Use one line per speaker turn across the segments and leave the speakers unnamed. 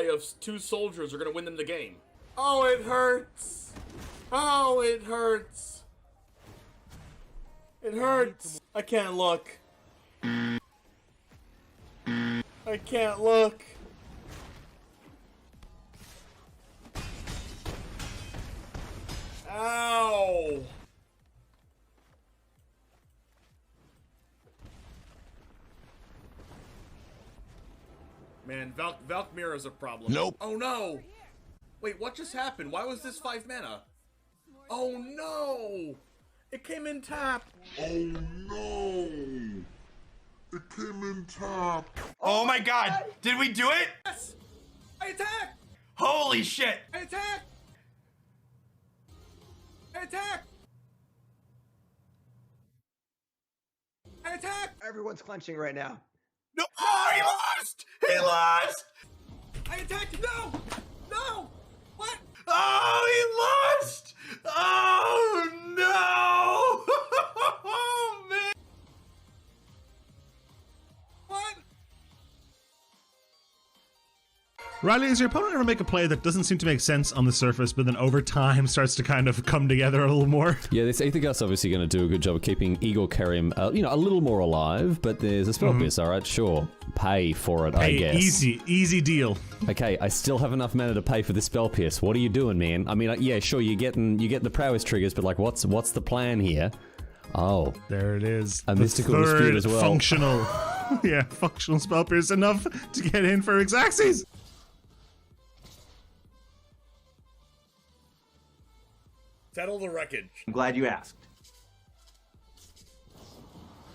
of 2 soldiers are gonna win them the game. Oh, it hurts. Oh, it hurts. It hurts. I can't look. I can't look. Ow. Man, Valkmira's a problem.
Nope.
Oh no! Wait, what just happened? Why was this 5 mana? Oh no! It came in tap!
Oh no! It came in tap.
Oh my god! Did we do it?
Yes! I attack!
Holy shit!
I attack! I attack! I attack!
Everyone's clenching right now.
No! Oh, he lost! He lost!
I attacked! No! No! What?
Oh, he lost! Oh no! Oh man!
What?
Riley, does your opponent ever make a play that doesn't seem to make sense on the surface, but then over time starts to kind of come together a little more?
Yeah, this Aethergast's obviously going to do a good job of keeping Igor Kerim, you know, a little more alive, but there's a spell pierce, alright, sure. Pay for it, I guess.
Easy deal.
Okay, I still have enough mana to pay for the spell pierce. What are you doing, man? I mean, yeah, sure, you're getting the prowess triggers, but like, what's the plan here? Oh.
There it is.
A
the
mystical
third
dispute as well.
Functional. Yeah, functional spell pierce enough to get in for Xaxes.
Settle the wreckage.
I'm glad you asked.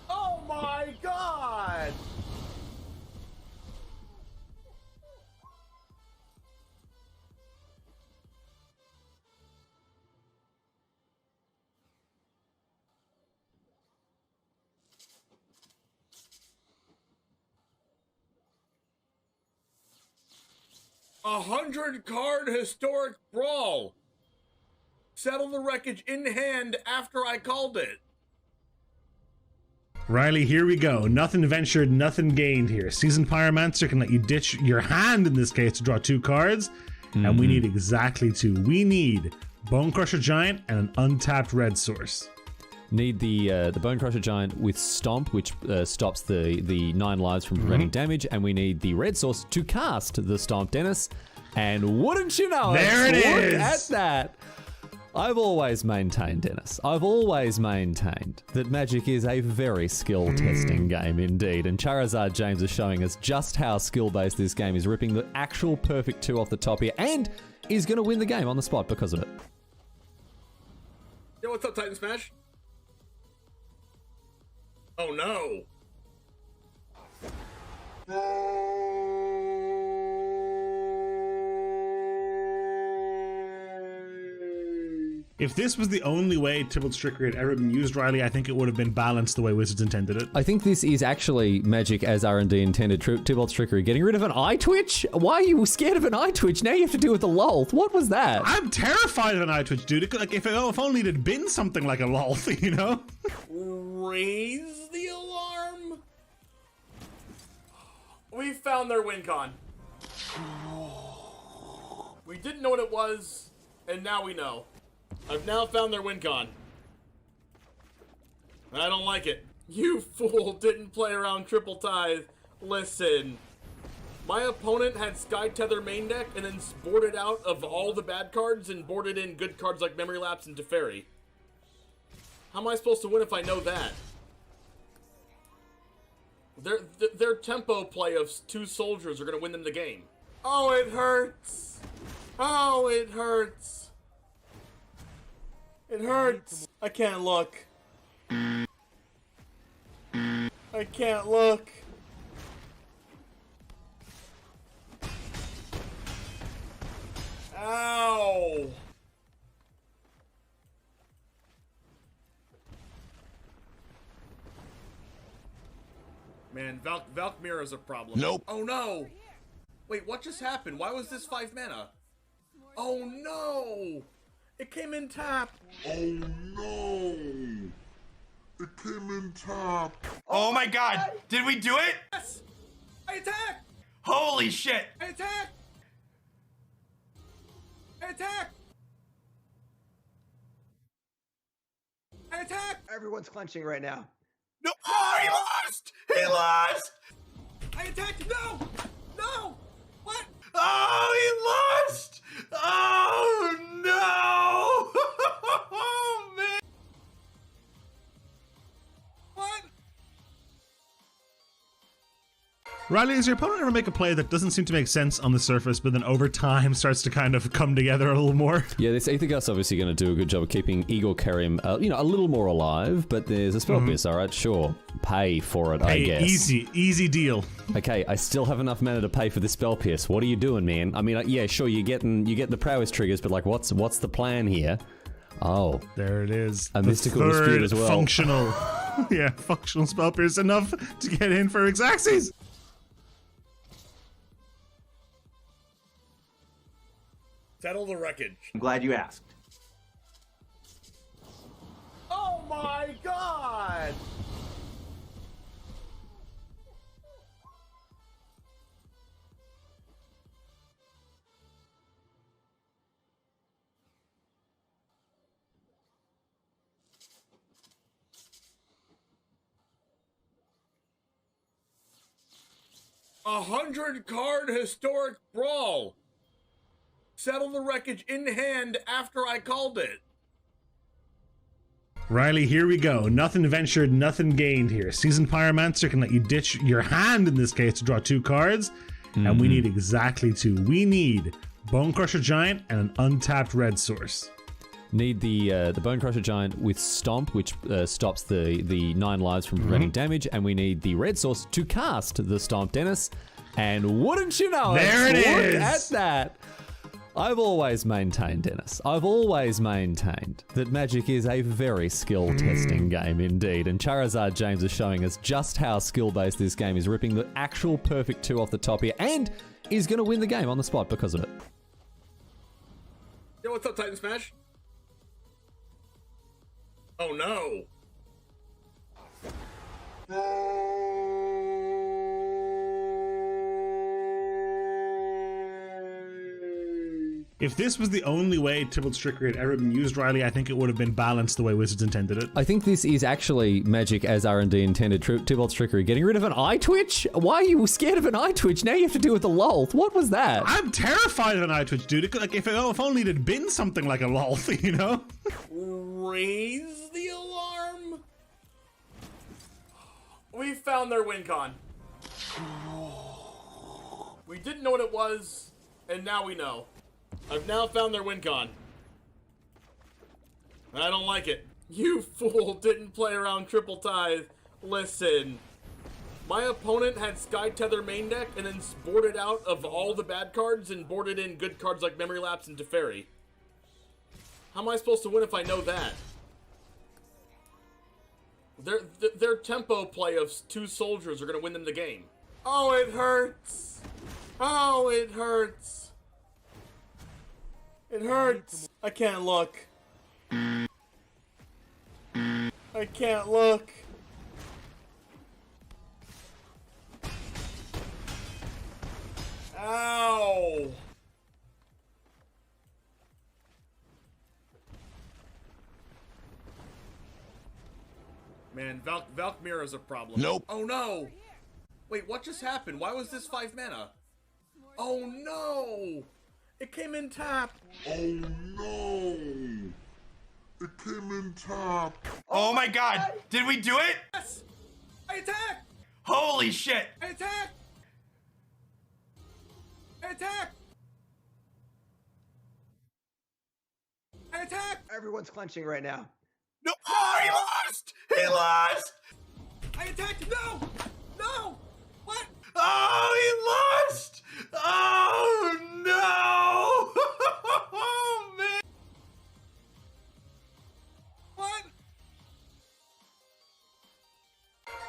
Oh my god! A 100-card historic brawl. Settle the wreckage in hand after I called it.
Riley, here we go. Nothing ventured, nothing gained here. Seasoned Pyromancer can let you ditch your hand in this case to draw 2 cards. And we need exactly 2. We need Bone Crusher Giant and an untapped red source.
Need the Bone Crusher Giant with Stomp, which stops the 9 lives from preventing damage, and we need the red source to cast the Stomp, Dennis. And wouldn't you know
There it is!
Look at that! I've always maintained, Dennis, I've always maintained that Magic is a very skill-testing game indeed, and Charizard James is showing us just how skill-based this game is, ripping the actual perfect 2 off the top here, and is going to win the game on the spot because of it.
Yo, what's up, Titan Smash? Oh no!
If this was the only way Tybalt's Trickery had ever been used, Riley, I think it would have been balanced the way Wizards intended it.
I think this is actually Magic as R&D intended. Tybalt's Trickery. Getting rid of an eye twitch? Why are you scared of an eye twitch? Now you have to deal with a lulth. What was that?
I'm terrified of an eye twitch, dude. Like, if only it had been something like a lulth, you know?
Raise the alarm. We found their win con. We didn't know what it was, and now we know. I've now found their win con. I don't like it. You fool didn't play around Triple Tithe. Listen. My opponent had Sky Tether main deck and then boarded out of all the bad cards and boarded in good cards like Memory Lapse and Teferi. How am I supposed to win if I know that? Their tempo play of 2 soldiers are going to win them the game. Oh, it hurts. Oh, it hurts. It hurts. I can't look. I can't look. Ow. Man, Valkmira's a problem.
Nope.
Oh no! Wait, what just happened? Why was this 5 mana? Oh no! It came in tap!
Oh no! It came in tap.
Oh my god! Did we do it?
Yes! I attack!
Holy shit!
I attack! attack! I attack!
Everyone's clenching right now.
No! Oh, he lost! He lost!
I attacked! No! No! What?
Oh, he lost! Oh, no! Oh, man!
What?
Riley, does your opponent ever make a play that doesn't seem to make sense on the surface, but then over time starts to kind of come together a little more?
Yeah, this Aethergust's obviously going to do a good job of keeping Igor Kerim, a little more alive, but there's a spell pierce, alright, sure. Pay for it, I
Hey,
guess.
easy deal.
Okay, I still have enough mana to pay for this spell pierce. What are you doing, man? I mean, yeah, sure, you get the prowess triggers, but like, what's the plan here? Oh,
There it is.
A
The
mystical
third
dispute as well.
Functional, yeah, functional spell pierce enough to get in for Xaxes.
Settle the wreckage.
I'm glad you asked.
Oh my god! A 100-card historic brawl. Settle the wreckage in hand after I called it.
Riley, here we go. Nothing ventured, nothing gained here. Seasoned Pyromancer can let you ditch your hand in this case to draw 2 cards, and we need exactly 2. We need Bone Crusher Giant and an untapped red source.
need the Bone Crusher Giant with Stomp, which stops the 9 lives from preventing damage, and we need the red source to cast the Stomp, Dennis. And wouldn't you know
There it
look
is!
at that. I've always maintained, Dennis, I've always maintained that Magic is a very skill-testing game indeed, and Charizard James is showing us just how skill-based this game is, ripping the actual perfect 2 off the top here, and is going to win the game on the spot because of it.
Yo, what's up, Titan Smash? Oh no!
If this was the only way Tybalt's Trickery had ever been used, Riley, I think it would have been balanced the way Wizards intended it.
I think this is actually Magic as R&D intended. Tybalt's Trickery. Getting rid of an eye twitch? Why are you scared of an eye twitch? Now you have to deal with the lolth. What was that?
I'm terrified of an eye twitch, dude. Like, if only it had been something like a lolth, you know?
Raise the alarm! We found their win con. We didn't know what it was, and now we know. I've now found their win con. I don't like it. You fool didn't play around Triple Tithe. Listen. My opponent had Sky Tether main deck and then boarded out of all the bad cards and boarded in good cards like Memory Lapse and Teferi. How am I supposed to win if I know that? Their tempo play of 2 soldiers are going to win them the game. Oh, it hurts. Oh, it hurts. It hurts. I can't look. I can't look. Ow. Man, Valkmir is a problem.
Nope.
Oh no! Wait, what just happened? Why was this 5 mana? Oh no! It came in tapped.
Oh no! It came in tapped.
Oh my god! Did we do it?
Yes! I attack!
Holy shit!
I attack! I attack! I attack!
Everyone's clenching right now.
No! Oh, he lost! He lost!
I attacked! No! No! What?
Oh, he lost! Oh no! Oh man!
What?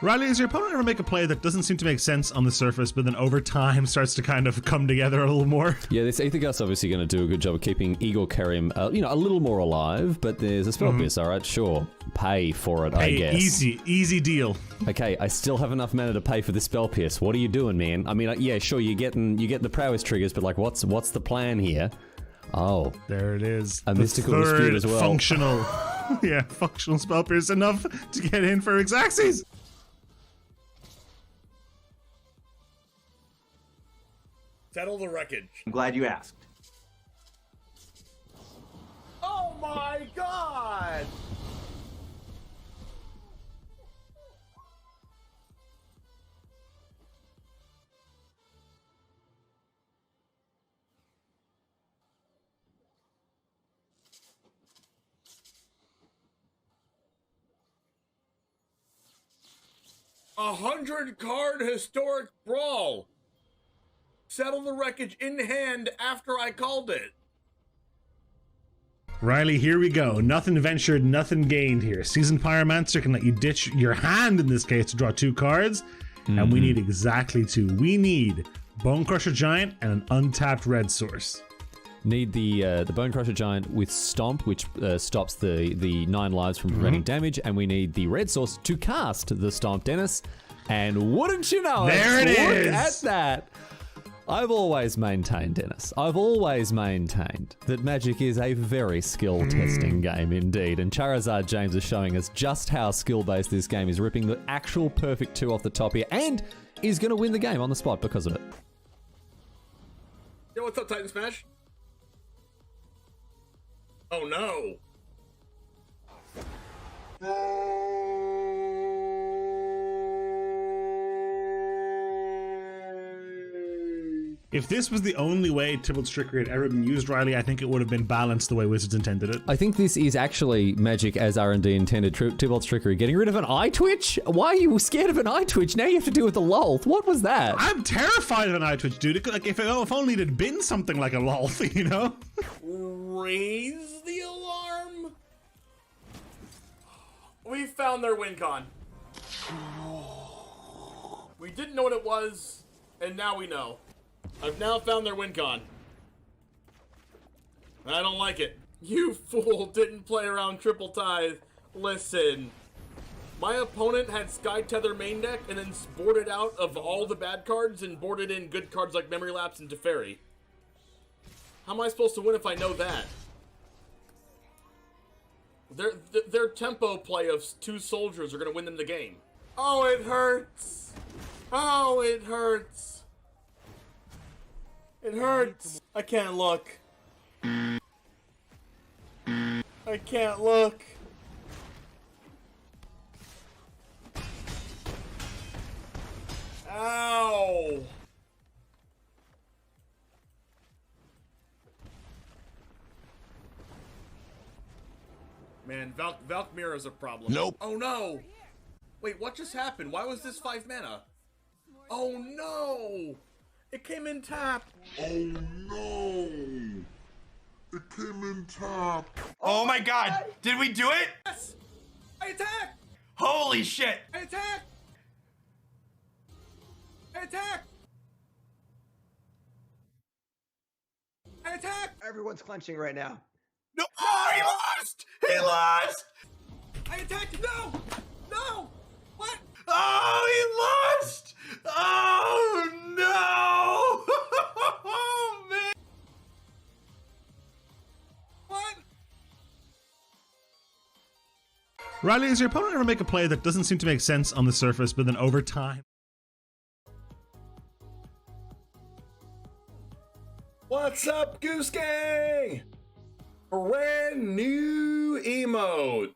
Riley, does your opponent ever make a play that doesn't seem to make sense on the surface, but then over time starts to kind of come together a little more?
Yeah, this Aethergust's obviously going to do a good job of keeping Igor Kerim, a little more alive, but there's a spell pierce, alright, sure. Pay for it, I
Hey,
guess.
easy deal.
Okay, I still have enough mana to pay for this spell pierce. What are you doing, man? I mean, yeah, sure, you get the prowess triggers, but like, what's the plan here? Oh,
There it is.
A
The
mystical dispute
third
as well.
Functional. Yeah, functional spell pierce enough to get in for Xaxes.
Settle the wreckage.
I'm glad you asked.
Oh my god! A 100-card historic brawl. Settle the wreckage in hand after I called it.
Riley, here we go. Nothing ventured, nothing gained here. Seasoned Pyromancer can let you ditch your hand in this case to draw 2 cards. And we need exactly 2. We need Bone Crusher Giant and an untapped red source.
Need the Bone Crusher Giant with Stomp, which stops the 9 lives from preventing damage, and we need the red source to cast the Stomp, Dennis. And wouldn't you know
There it is!
Look at that! I've always maintained, Dennis, I've always maintained that Magic is a very skill-testing game indeed, and Charizard James is showing us just how skill-based this game is, ripping the actual perfect 2 off the top here, and is going to win the game on the spot because of it.
Yo, what's up, Titan Smash? Oh no.
If this was the only way Tybalt's Trickery had ever been used, Riley, I think it would have been balanced the way Wizards intended it.
I think this is actually Magic as R&D intended. Tybalt's Trickery. Getting rid of an eye twitch? Why are you scared of an eye twitch? Now you have to deal with the lolth. What was that?
I'm terrified of an eye twitch, dude. Like, if only it had been something like a lolth, you know?
Raise the alarm. We found their win con. We didn't know what it was, and now we know. I've now found their win con. I don't like it. You fool didn't play around Triple Tithe. Listen. My opponent had Sky Tether main deck and then boarded out of all the bad cards and boarded in good cards like Memory Lapse and Teferi. How am I supposed to win if I know that? Their tempo play of 2 soldiers are going to win them the game. Oh, it hurts. Oh, it hurts. It hurts. I can't look. I can't look. Ow. Man, Valkmir is a problem.
Nope.
Oh no! Wait, what just happened? Why was this 5 mana? Oh no! It came in tapped.
Oh no! It came in tapped.
Oh my god, did we do it?
Yes! I attack!
Holy shit!
I attack! I attack! I attack!
Everyone's clenching right now.
No! Oh, he lost! He lost!
I attacked! No! No! What?
Oh, he lost! Oh no! Oh man!
What?
Riley, does your opponent ever make a play that doesn't seem to make sense on the surface, but then over time?
What's up, Goose Gang? Brand new emote.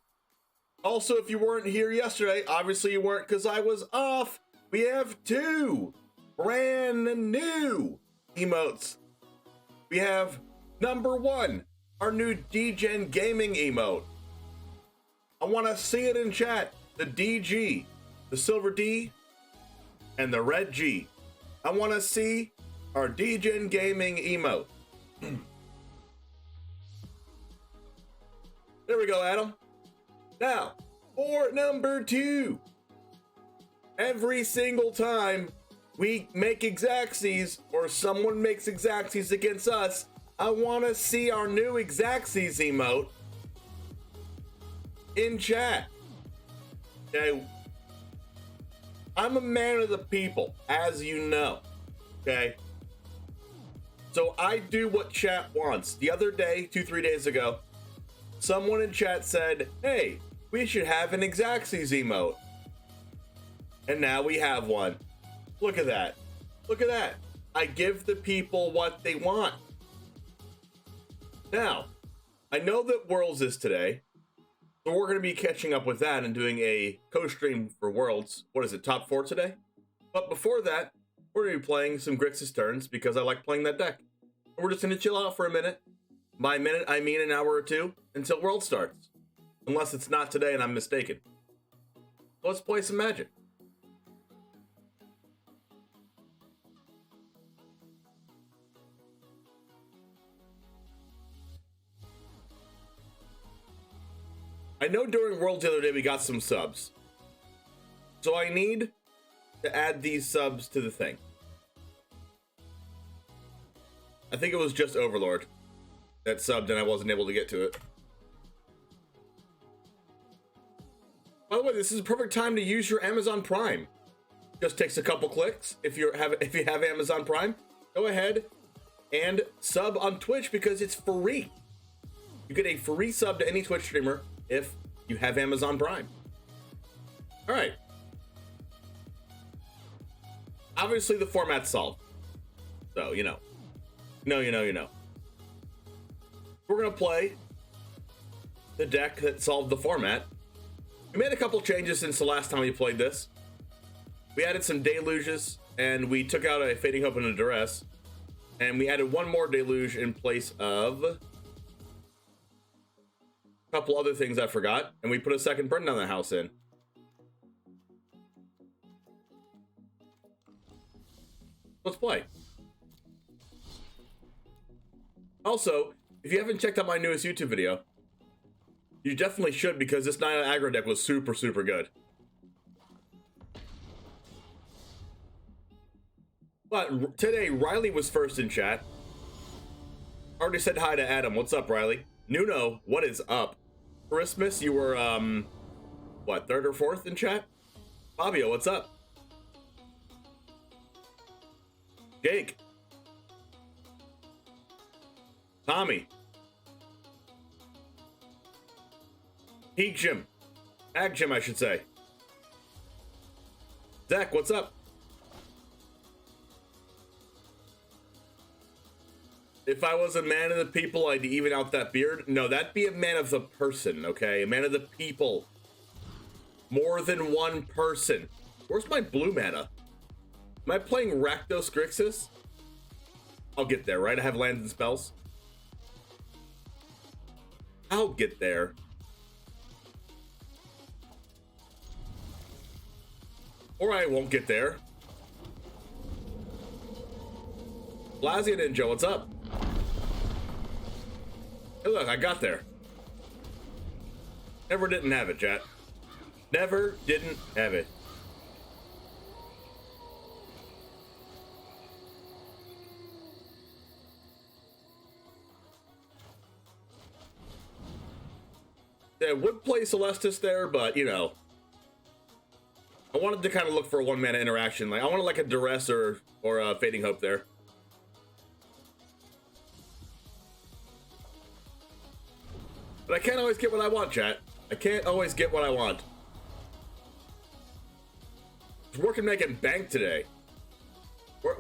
Also, if you weren't here yesterday, obviously you weren't because I was off. We have 2 brand new emotes. We have number 1, our new DGen Gaming emote. I want to see it in chat. The DG, the silver D, and the red G. I want to see our DGen Gaming emote. There we go, Adam. Now, for number 2. Every single time we make Xaxes or someone makes Xaxes against us, I want to see our new Xaxes emote in chat. Okay? I'm a man of the people, as you know. Okay? So I do what chat wants. The other day, 2-3 days ago, someone in chat said, hey, we should have an Xaxes emote. And now we have one. Look at that. Look at that. I give the people what they want. Now, I know that Worlds is today, so we're going to be catching up with that and doing a co-stream for Worlds. What is it, top 4 today? But before that, we're going to be playing some Grixis turns because I like playing that deck. We're just going to chill out for a minute. By minute, I mean an hour or two until World starts. Unless it's not today and I'm mistaken. So let's play some Magic. I know during Worlds the other day we got some subs. So I need to add these subs to the thing. I think it was just Overlord that subbed and I wasn't able to get to it. By the way, this is a perfect time to use your Amazon Prime. Just takes a couple clicks. If you have Amazon Prime, go ahead and sub on Twitch because it's free. You get a free sub to any Twitch streamer if you have Amazon Prime. All right. Obviously, the format's solved. So, you know. You know. We're going to play the deck that solved the format. We made a couple changes since the last time we played this. We added some Deluges, and we took out a Fading Hope and a Duress. And we added one more Deluge in place of a couple other things I forgot, and we put a second Burn Down the House in. Let's play. Also, if you haven't checked out my newest YouTube video, you definitely should because this 9 aggro deck was super good. But today, Riley was first in chat. Already said hi to Adam. What's up, Riley? Nuno, what is up? Christmas, you were, what, 3rd or 4th in chat? Fabio, what's up? Jake. Tommy. Heek Jim. Ag Jim, I should say. Zach, what's up? If I was a man of the people, I'd even out that beard. No, that'd be a man of the person, okay? A man of the people. More than one person. Where's my blue mana? Am I playing Rakdos Grixis? I'll get there, right? I have lands and spells. I'll get there. Or I won't get there. Blazia Ninja, what's up? Hey, look, I got there. Never didn't have it, chat. Never didn't have it. I would play Celestis there, but, you know, I wanted to kind of look for a one-mana interaction. Like, I wanted like a Duress or a Fading Hope there. But I can't always get what I want, chat. I can't always get what I want. I was working making bank today.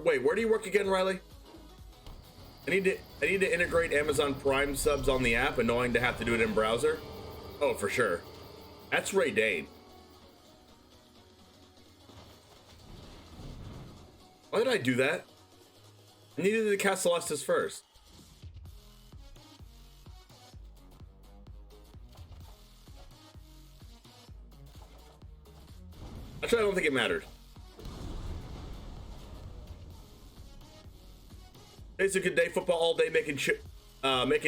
Wait, where do you work again, Riley? I need to integrate Amazon Prime subs on the app, annoying to have to do it in browser. Oh, for sure. That's Ray Dane. Why did I do that? I needed to cast Celestis first. Actually, I don't think it mattered. It's a good day. Football all day, making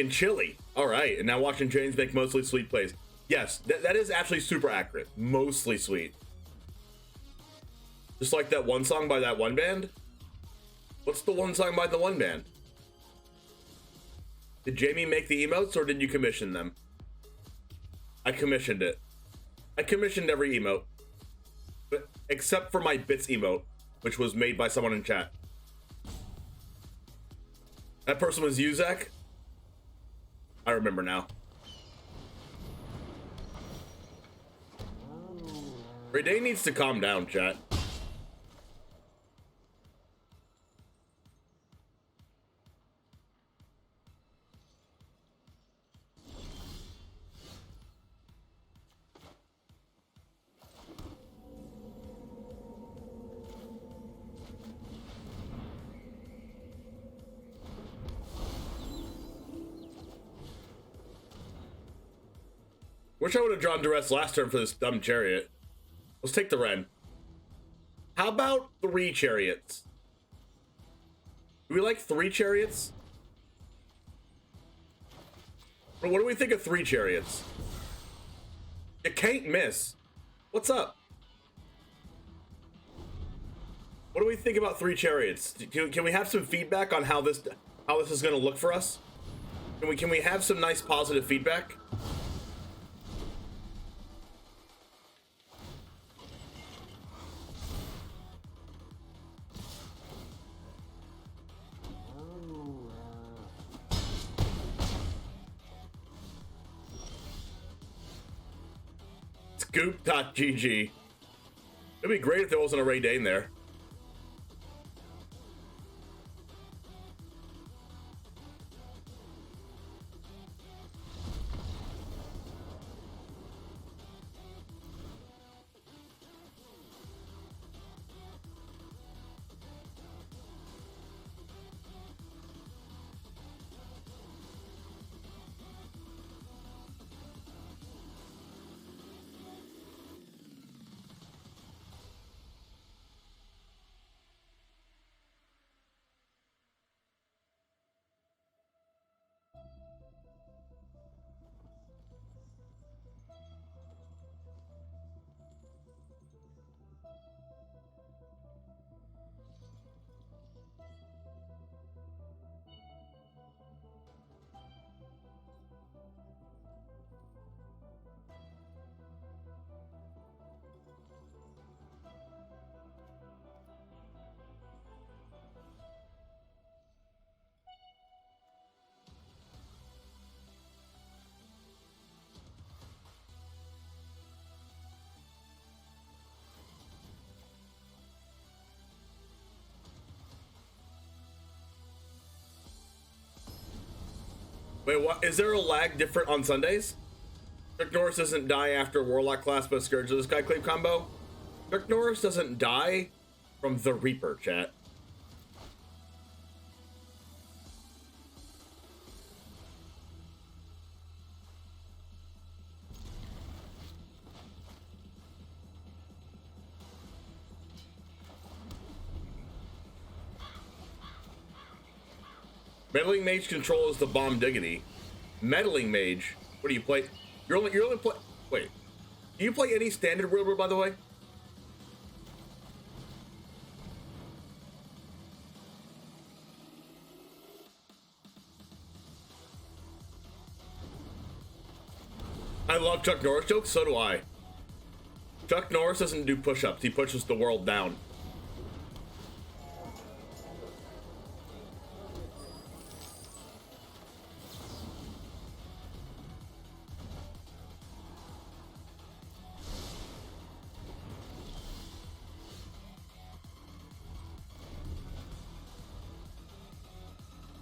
chili. All right, and now watching James make mostly sweet plays. Yes, that is actually super accurate. Mostly sweet. Just like that one song by that one band. What's the one song by the one band? Did Jamie make the emotes or did you commission them? I commissioned it. I commissioned every emote. But except for my bits emote, which was made by someone in chat. That person was you, Zach? I remember now. Ray needs to calm down, chat. Wish I would have drawn duress last turn for this dumb chariot. Let's take the Ren. How about 3 chariots? Do we like 3 chariots? Or what do we think of 3 chariots? You can't miss. What's up? What do we think about 3 chariots? Can we have some feedback on how this is going to look for us? Can we have some nice positive feedback? Scoop.gg. It'd be great if there wasn't a Ray Dane there. Wait, what? Is there a lag different on Sundays? Chuck Norris doesn't die after Warlock class, but Scourge of the Skyclave combo. Chuck Norris doesn't die from the Reaper, chat. Meddling Mage controls the bomb diggity. Meddling Mage? What do you play? You're only play. Wait. Do you play any standard Wilbur, by the way? I love Chuck Norris jokes, so do I. Chuck Norris doesn't do push-ups, he pushes the world down.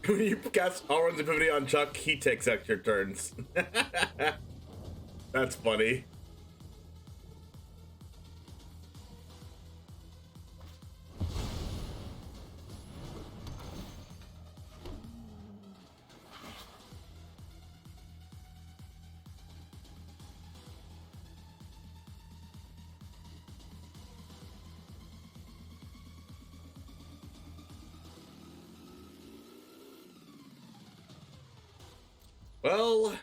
When you cast Allrun's Epiphany on Chuck, he takes extra turns. That's funny. Well,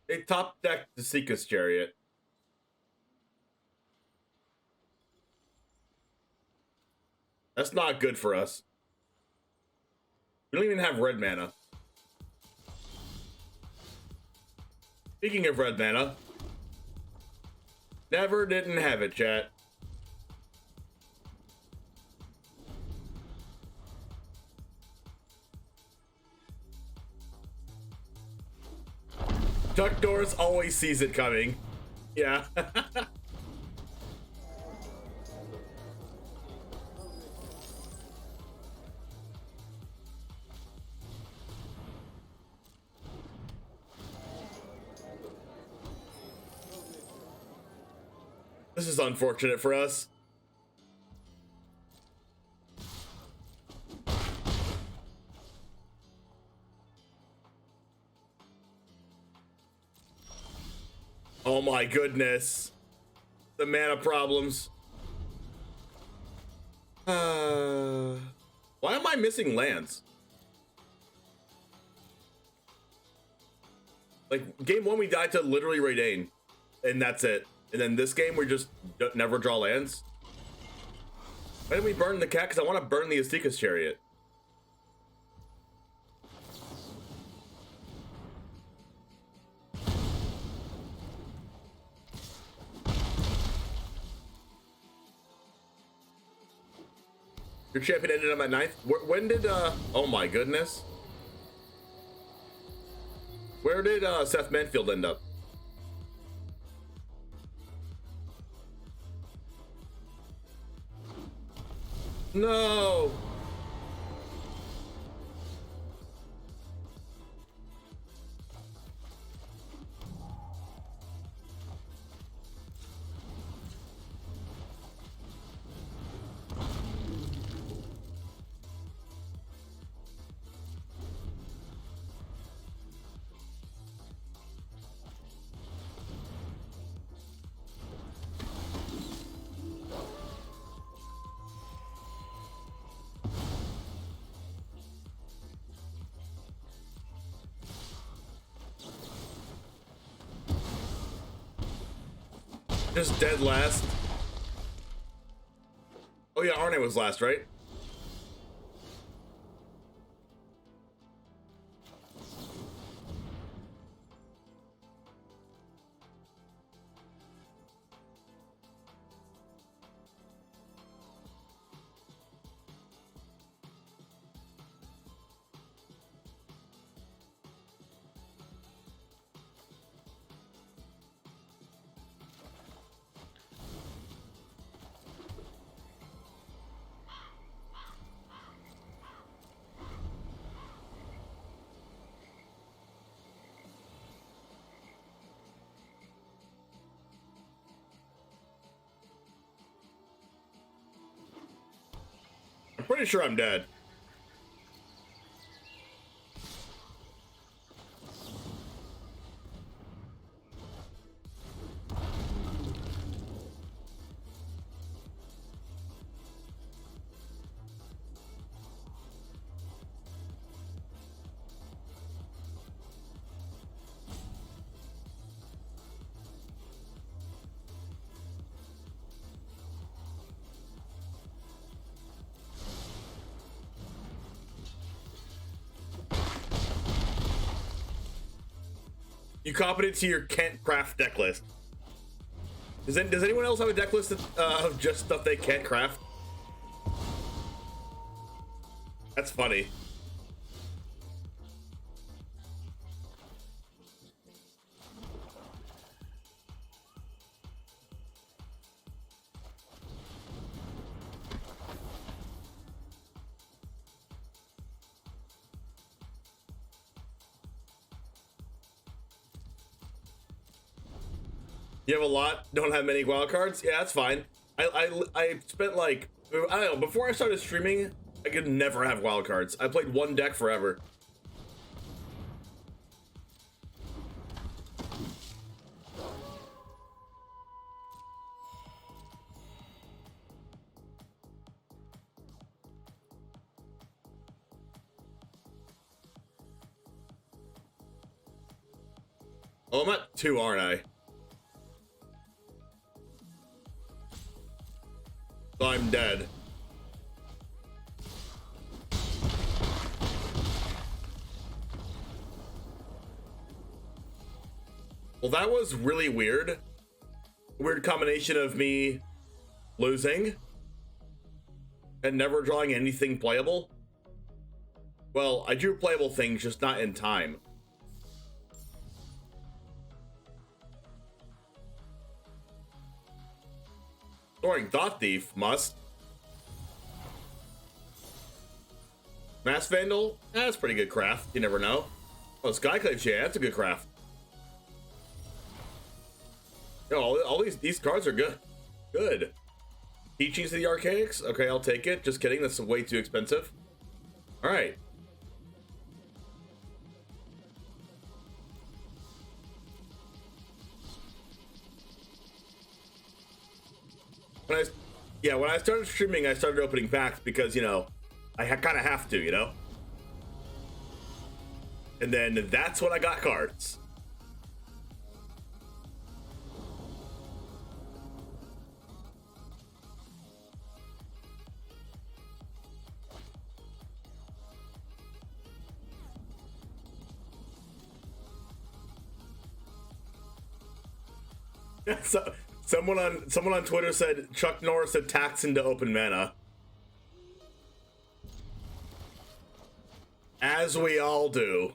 they top decked the Seeker's Chariot. That's not good for us. We don't even have red mana. Speaking of red mana, never didn't have it, chat. Chuck Norris always sees it coming. Yeah. This is unfortunate for us. Oh my goodness. The mana problems. Why am I missing lands? Like, game 1 we died to literally Raidane, and that's it. And then this game we just never draw lands. Why didn't we burn the cat? Because I want to burn the Azteca's Chariot. Your champion ended up at 9th? When did, oh my goodness. Where did, Seth Manfield end up? No! Just dead last. Oh yeah, Arne was last, right? I'm pretty sure I'm dead. You copied it to your can't craft deck list. Does anyone else have a deck list of just stuff they can't craft? That's funny. You have a lot, don't have many wild cards? Yeah, that's fine. I spent like, I don't know, before I started streaming, I could never have wild cards. I played one deck forever. Oh, I'm at 2, aren't I? I'm dead. Well, that was really weird. Weird combination of me losing and never drawing anything playable. Well, I drew playable things, just not in time. Storing Thought Thief, must. Mass Vandal, that's pretty good craft. You never know. Oh, Skyclave, yeah, that's a good craft. Yo, all these cards are good. Good. Teachings of the Archaics? Okay, I'll take it. Just kidding, that's way too expensive. Alright. When I started streaming, I started opening packs because, you know, I kind of have to, you know? And then that's when I got cards. So, someone on Twitter said Chuck Norris attacks into open mana. As we all do.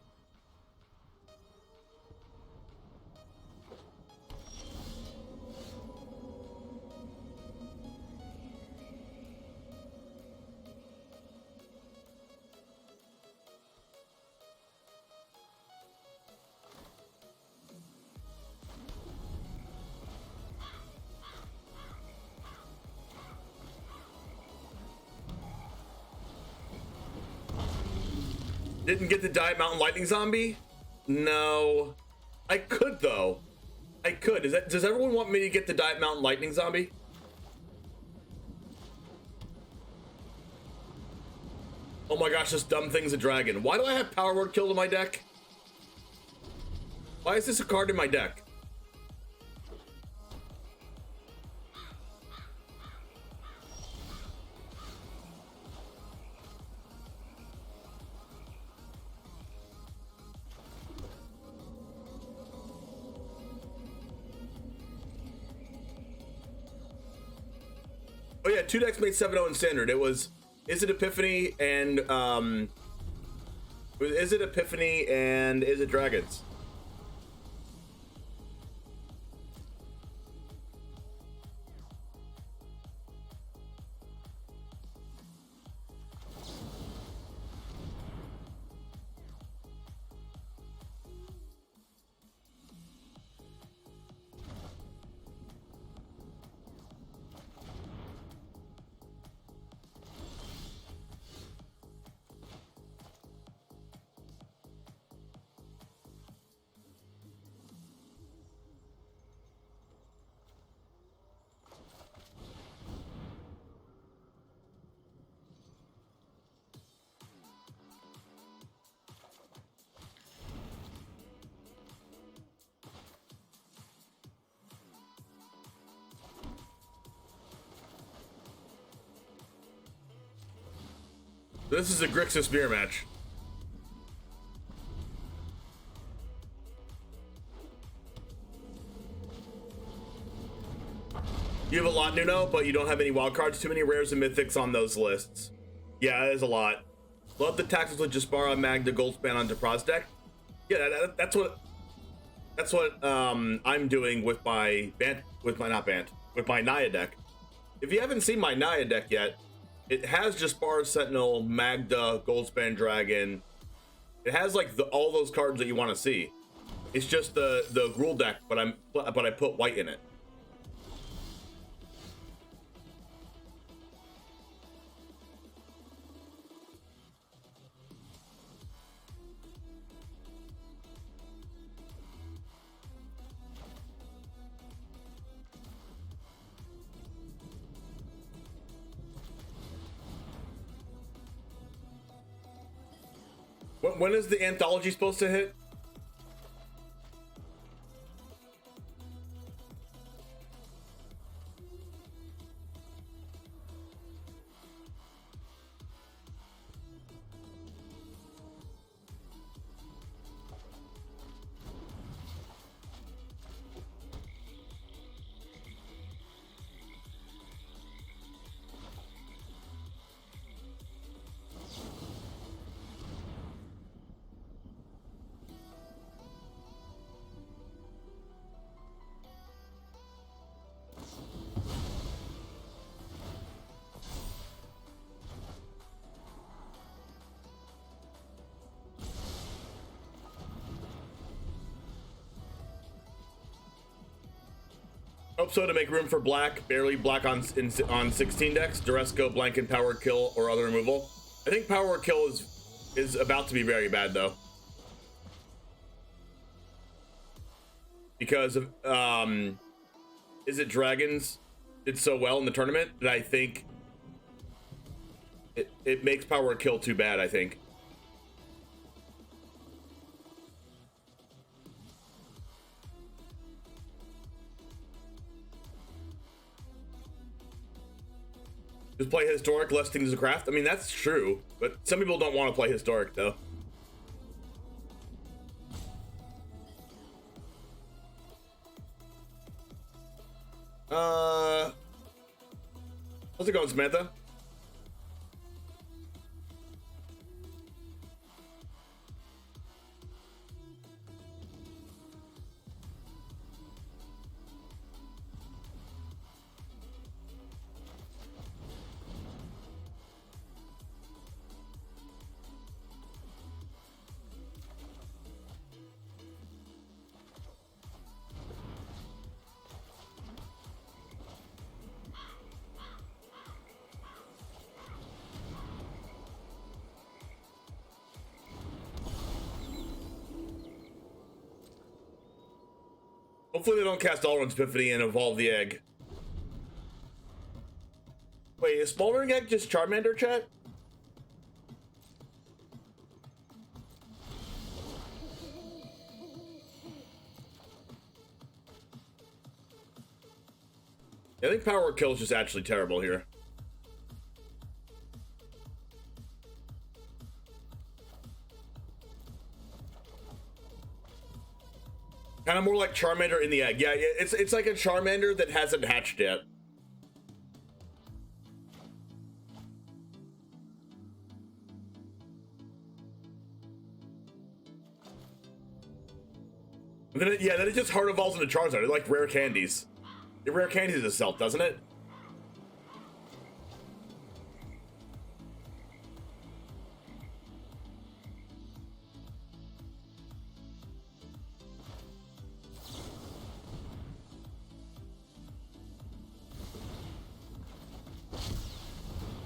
Didn't get the Diet Mountain Lightning Zombie? No. I could, though. I could. Does everyone want me to get the Diet Mountain Lightning Zombie? Oh my gosh, this dumb thing's a dragon. Why do I have Power Word Killed in my deck? Why is this a card in my deck? Oh yeah, 2 decks made 7-0 in Standard. It was Izzet Epiphany and it was Izzet Epiphany and Izzet Dragons. This is a Grixis mirror match. You have a lot, Nuno, but you don't have any wild cards. Too many rares and mythics on those lists. Yeah, that is a lot. Love the tactics with Jaspara, Magda, Goldspan on Depraz deck. Yeah, that's what I'm doing with my Naya deck. If you haven't seen my Naya deck yet, it has Jaspara, Sentinel, Magda, Goldspan Dragon. It has like all those cards that you want to see. It's just the rule deck, but I put white in it. When is the anthology supposed to hit? hope so, to make room for black, barely black on 16 decks, Duresco, Blanket, Power Kill, or other removal. I think Power Kill is about to be very bad, though. Because of, Is It Dragons did so well in the tournament that I think it makes Power Kill too bad, I think. Just play Historic, less things to craft. I mean, that's true, but some people don't want to play Historic, though. How's it going, Samantha? Hopefully they don't cast Alrund's Epiphany and evolve the egg. Wait, is Smoldering Egg just Charmander, chat? I think Power Kill is just actually terrible here. Kind of more like Charmander in the egg. Yeah, it's like a Charmander that hasn't hatched yet. And then then it just hard evolves into Charizard. They're like rare candies. It rare candies itself, doesn't it?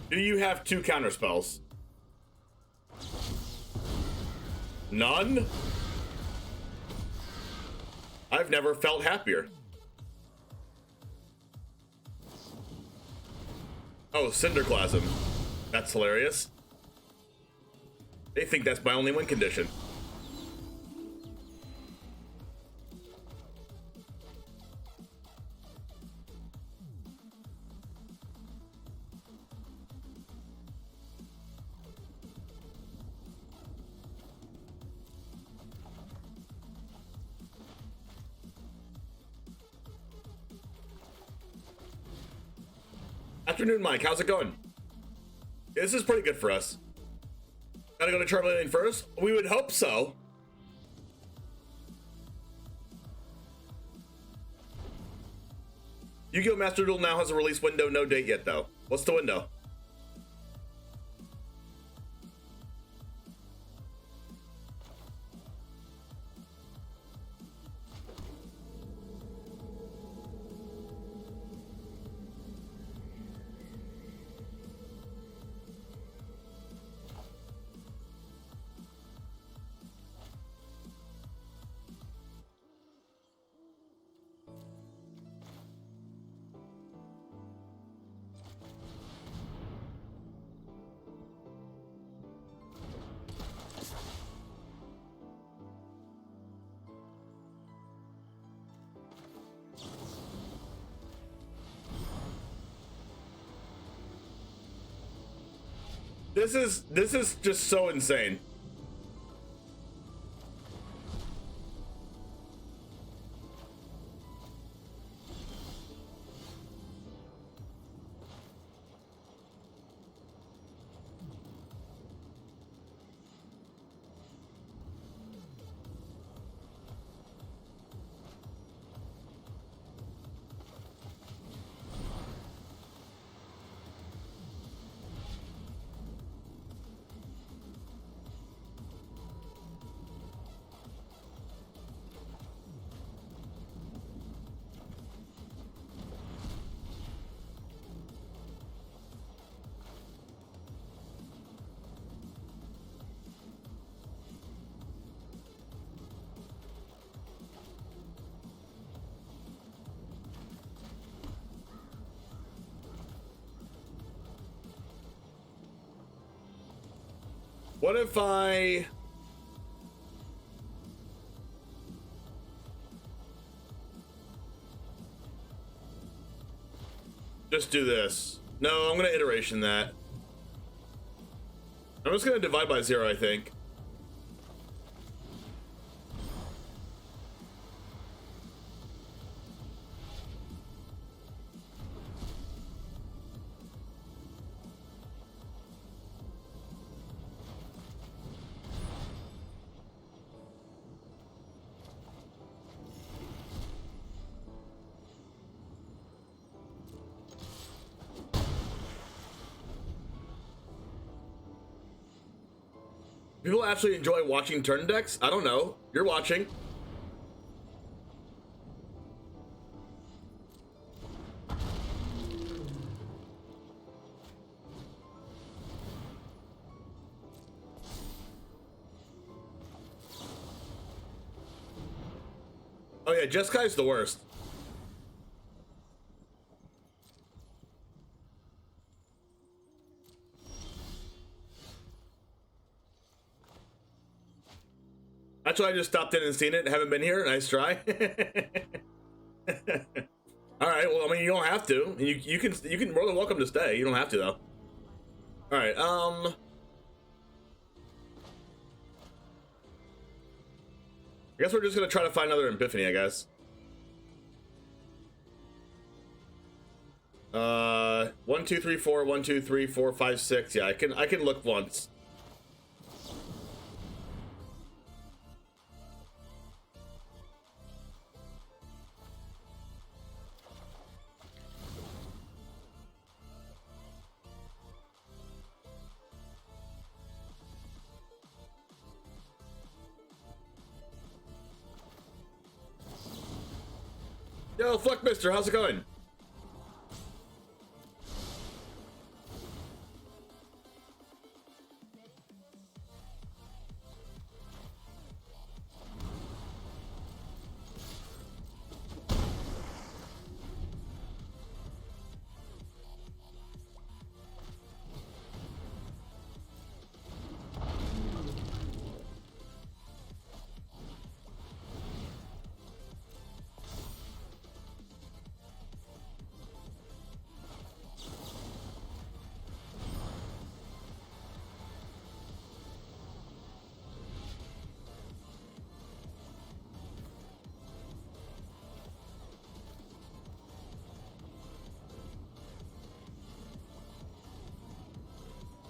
Do you have 2 counter spells? None? I've never felt happier. Oh, Cinderclasm. That's hilarious. They think that's my only win condition. Afternoon, Mike. How's it going? Yeah, this is pretty good for us. Gotta go to Charlie Lane first? We would hope so. Yu-Gi-Oh! Master Duel now has a release window, no date yet, though. What's the window? This is just so insane. What if I... just do this? No, I'm gonna iteration that. I'm just gonna divide by 0, I think. People actually enjoy watching turn decks? I don't know. You're watching. Oh yeah, Jeskai's the worst. That's why I just stopped in and seen it. Haven't been here. Nice try. All right. Well, I mean, you don't have to. You can more than welcome to stay. You don't have to though. All right. I guess we're just gonna try to find another epiphany. I guess. 1, 2, 3, 4. 1, 2, 3, 4, 5, 6. Yeah, I can look once. Yo, fuck mister, how's it going?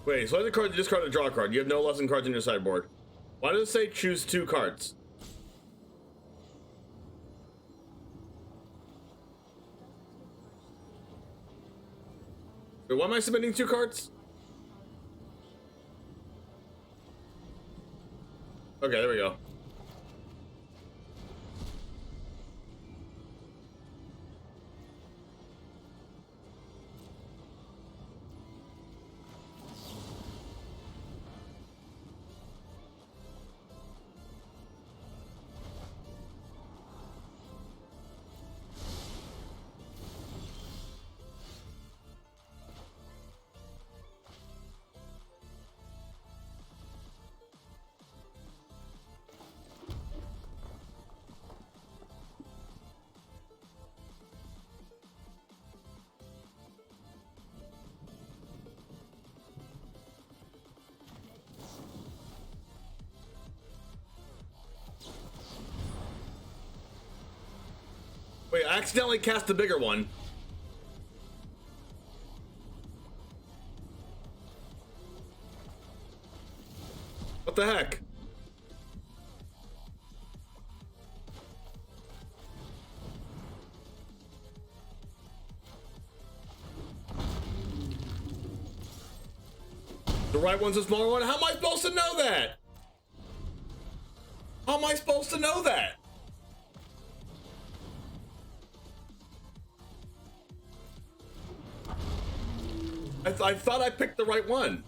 Wait, select a card to discard or draw a card. You have no lesson cards in your sideboard. Why does it say choose 2 cards? Wait, why am I submitting 2 cards? Okay, there we go. Wait, I accidentally cast the bigger one. What the heck? The right one's a smaller one? How am I supposed to know that? How am I supposed to know that? I thought I picked the right one.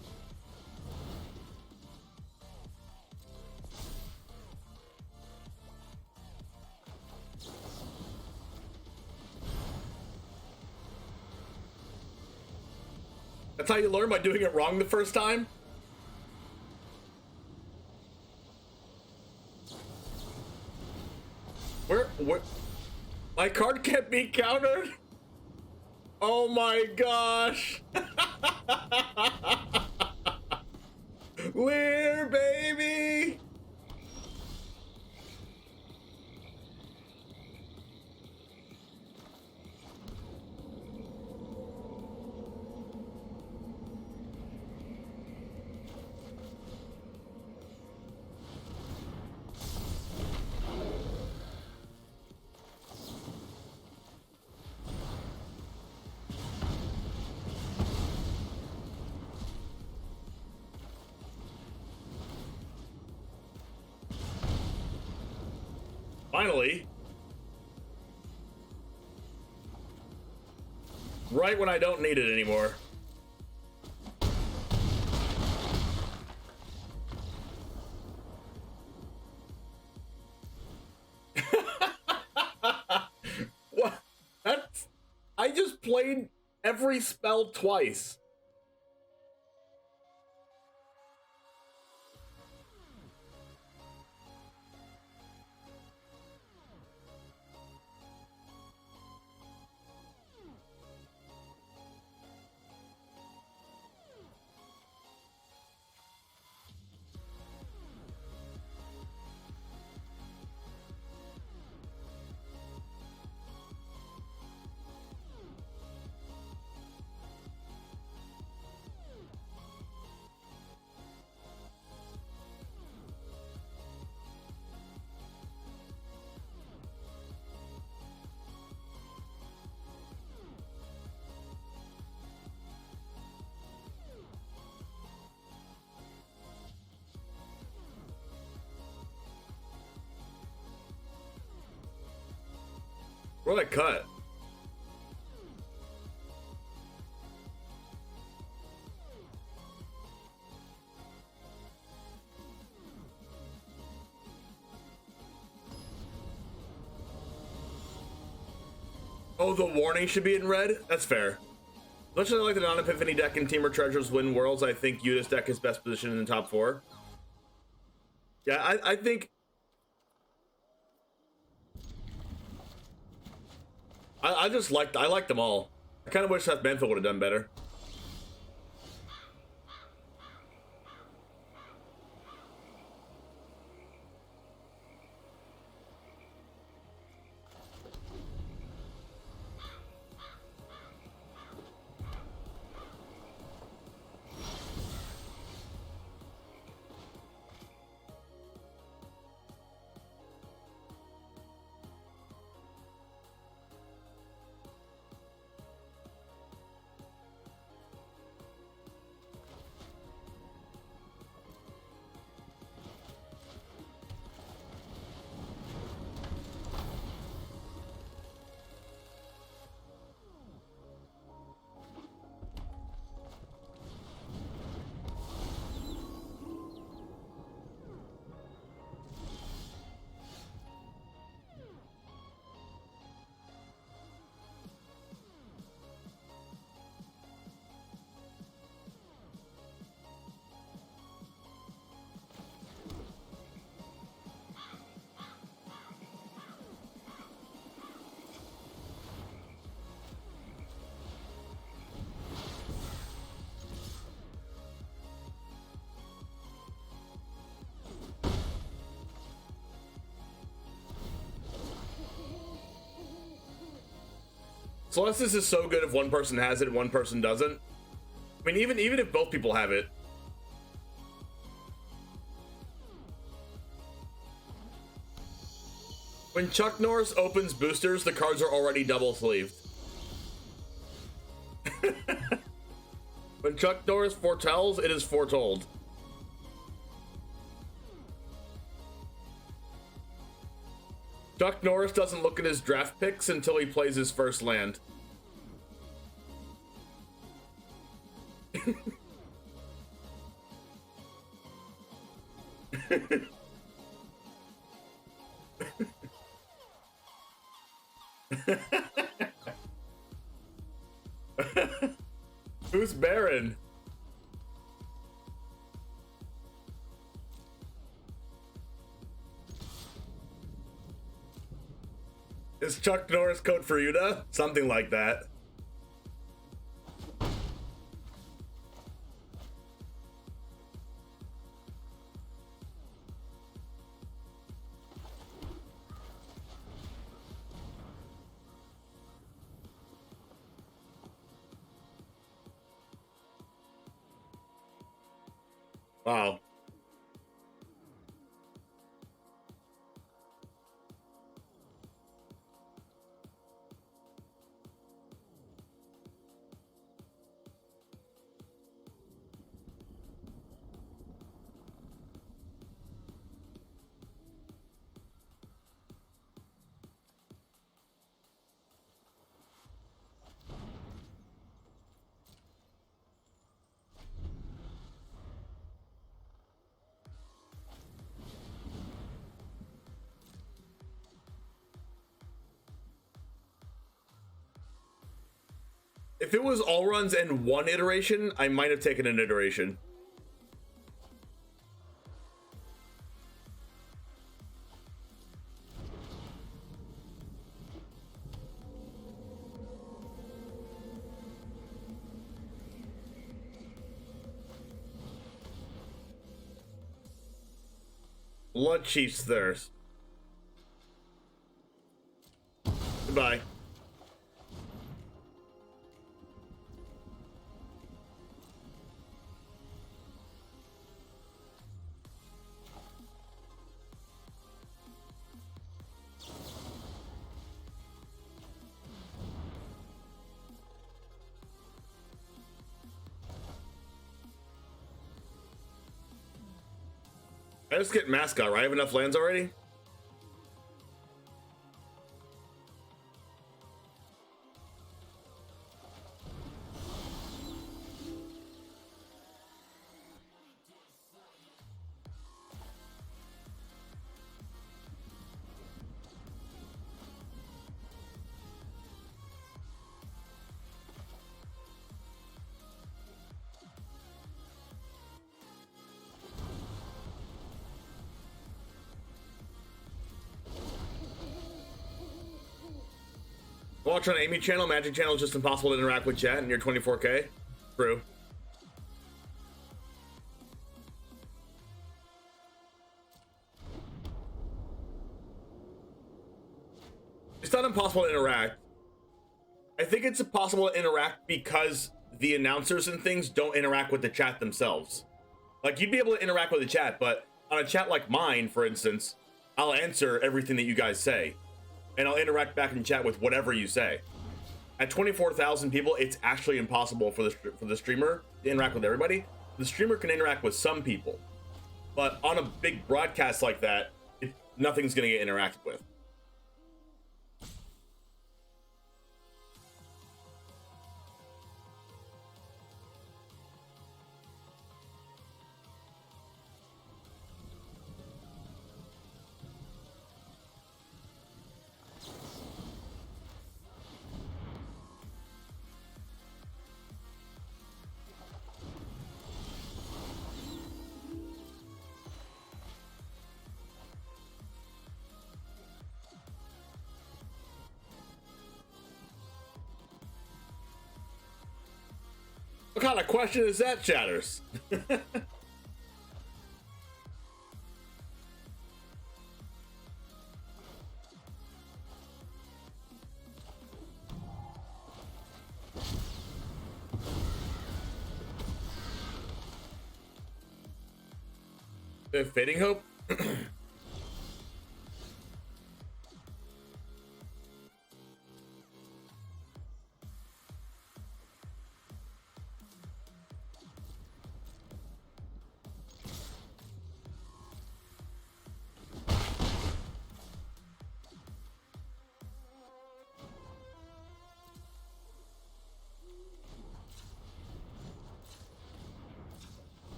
That's how you learn, by doing it wrong the first time? Where? My card can't be countered? Oh my gosh! Lear, baby! Finally. Right when I don't need it anymore. What? That's... I just played every spell twice. What did I cut? Oh, the warning should be in red? That's fair. Much as I like the non-epiphany deck in Team or Treasures win worlds, I think Yuda's deck is best positioned in the top 4. Yeah, I think... I liked them all. I kind of wish that Benfield would have done better. Celestis is so good if one person has it and one person doesn't. I mean, even if both people have it. When Chuck Norris opens boosters, the cards are already double sleeved. When Chuck Norris foretells, it is foretold. Chuck Norris doesn't look at his draft picks until he plays his first land. Who's Baron? Is Chuck Norris code for Yuta? Something like that. Wow. If it was all runs and one iteration, I might have taken an iteration. Blood Chief's Thirst. Goodbye. I just get mascot, right? I have enough lands already? Watch on Amy channel, Magic channel is just impossible to interact with chat and you're 24K. True. It's not impossible to interact. I think it's impossible to interact because the announcers and things don't interact with the chat themselves. Like, you'd be able to interact with the chat, but on a chat like mine, for instance, I'll answer everything that you guys say. And I'll interact back in chat with whatever you say. At 24,000 people, it's actually impossible for the streamer to interact with everybody. The streamer can interact with some people, but on a big broadcast like that, nothing's going to get interacted with. What kind of question is that, chatters? Fading Hope?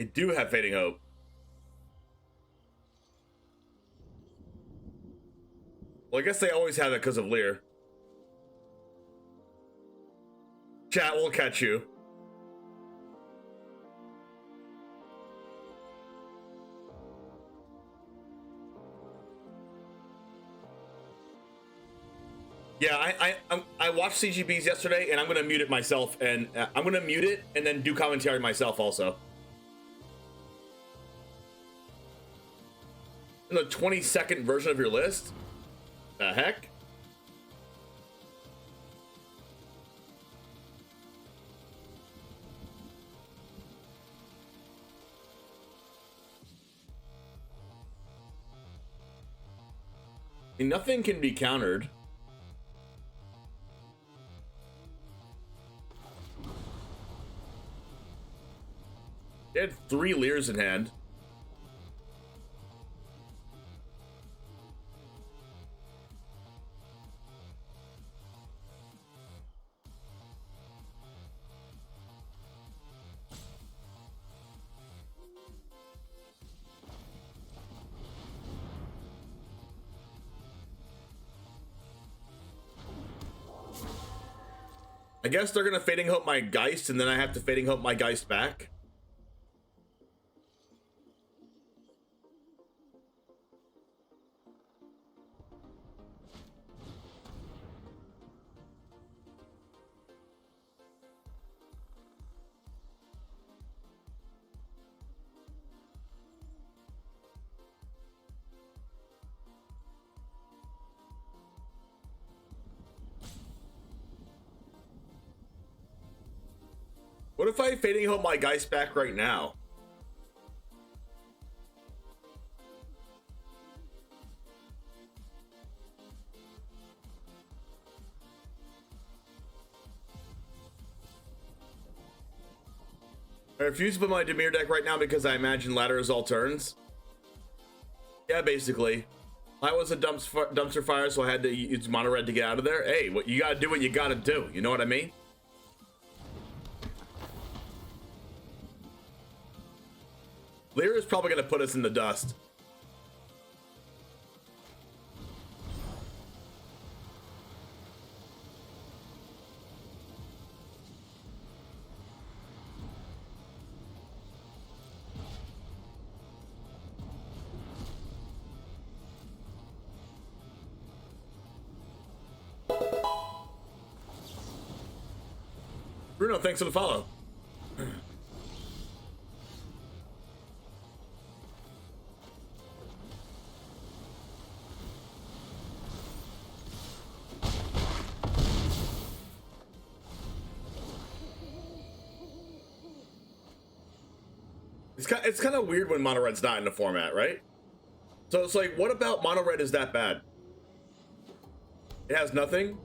I do have Fading Hope. Well, I guess they always have it because of Lear. Chat will catch you. Yeah, I watched CGBs yesterday, and I'm gonna mute it myself, and I'm gonna mute it and then do commentary myself also. In the 20-second version of your list? The heck? I mean, nothing can be countered. They had 3 Lears in hand. I guess they're gonna Fading Hope my Geist, and then I have to Fading Hope my Geist back. What if I Fading Hope my Geist back right now? I refuse to put my Dimir deck right now because I imagine ladder is all turns. Yeah, basically. I was a dumpster fire, so I had to use mono red to get out of there. Hey, what you gotta do what you gotta do. You know what I mean? Lear is probably going to put us in the dust. Bruno, thanks for the follow. It's kind of weird when mono red's not in the format, right? So it's like, what about mono red is that bad? It has nothing.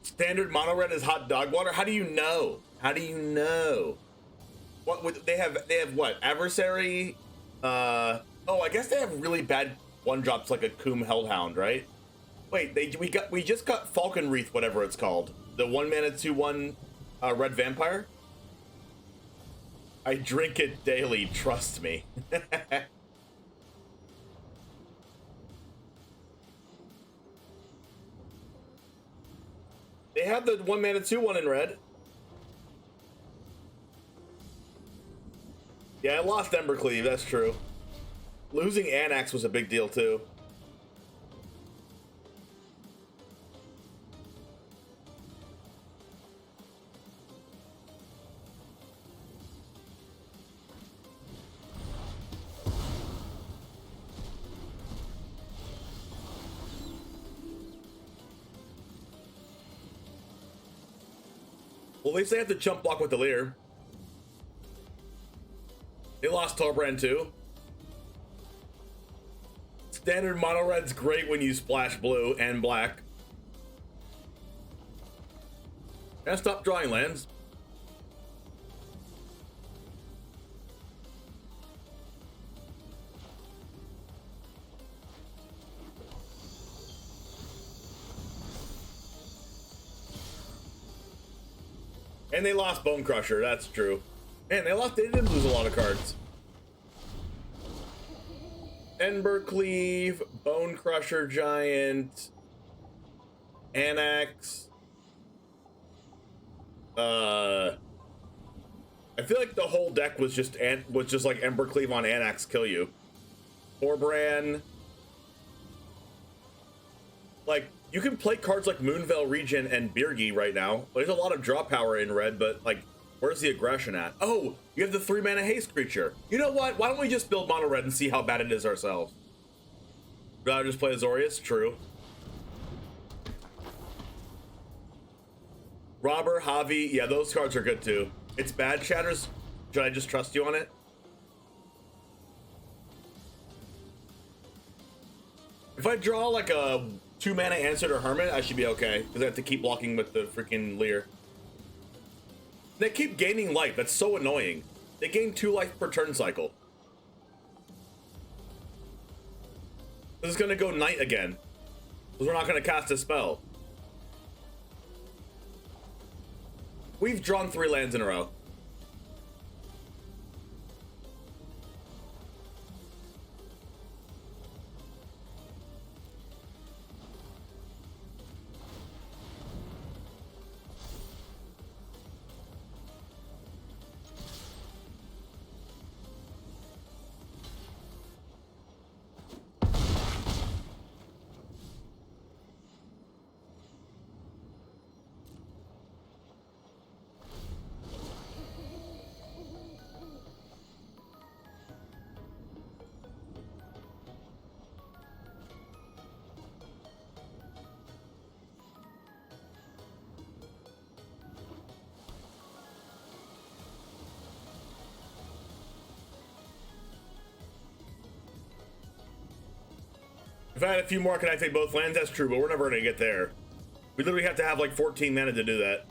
Standard mono red is hot dog water. How do you know? How do you know? What would they have? They have what? Adversary. Oh, I guess they have really bad one drops like a Coom Hellhound, right? Wait, we just got Falcon Wreath, whatever it's called. The 1 mana 2/1 red vampire. I drink it daily. Trust me. They have the 1 mana 2/1 in red. Yeah, I lost Embercleave, that's true. Losing Anax was a big deal too. Well, at least they have to jump block with the Lear. They lost Torbrand too. Standard mono red's great when you splash blue and black. Gotta stop drawing lands. And they lost Bone Crusher, that's true. Man, they did lose a lot of cards. Ember Cleave, Bone Crusher Giant, Annex. I feel like the whole deck was just like Ember Cleave on Annex kill you. Orbran. Like, you can play cards like Moonveil Regent and Birgi right now. There's a lot of draw power in red, but like, where's the aggression at? Oh, you have the 3-mana haste creature. You know what? Why don't we just build mono red and see how bad it is ourselves? Rather just play Azorius? True. Robber, Javi, yeah, those cards are good too. It's bad, Shatters. Should I just trust you on it? If I draw like a 2-mana Answer to Hermit, I should be okay, because I have to keep blocking with the freaking Leer. They keep gaining life. That's so annoying. They gain 2 life per turn cycle. This is gonna go Night again, because we're not gonna cast a spell. We've drawn 3 lands in a row. If I had a few more, can I take both lands? That's true, but we're never gonna get there. We literally have to have like 14 mana to do that.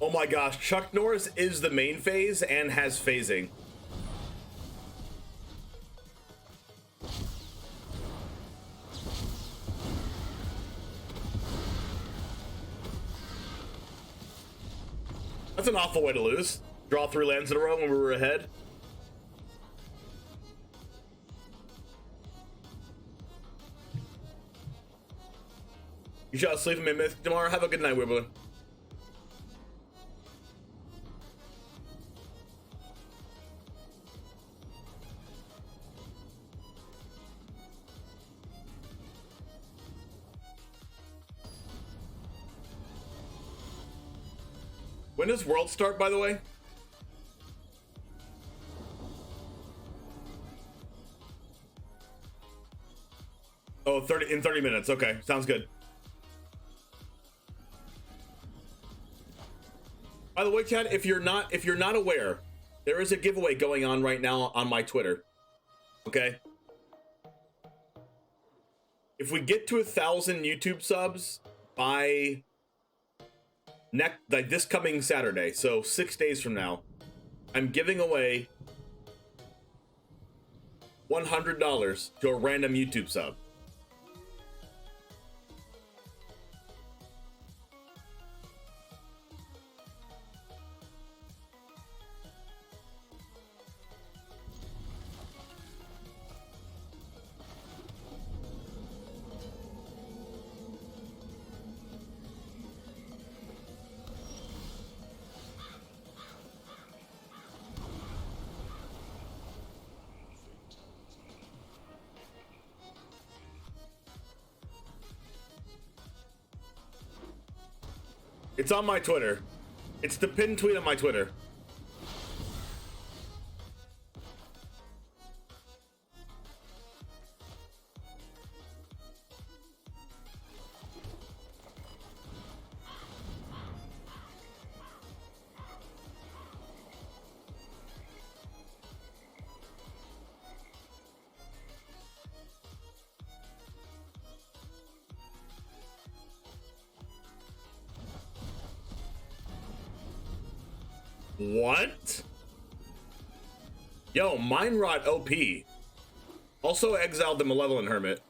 Oh my gosh, Chuck Norris is the main phase and has phasing. That's an awful way to lose. Draw 3 lands in a row when we were ahead. You shall sleep in Myth tomorrow. Have a good night, Wibbler. When does World start, by the way? Oh, in 30 minutes. Okay, sounds good. By the way, Chad, if you're not aware, there is a giveaway going on right now on my Twitter. Okay? If we get to 1,000 YouTube subs by this coming Saturday, so 6 days from now, I'm giving away $100 to a random YouTube sub. It's on my Twitter. It's the pinned tweet on my Twitter. What? Yo, Mind Rot OP. Also exiled the Malevolent Hermit.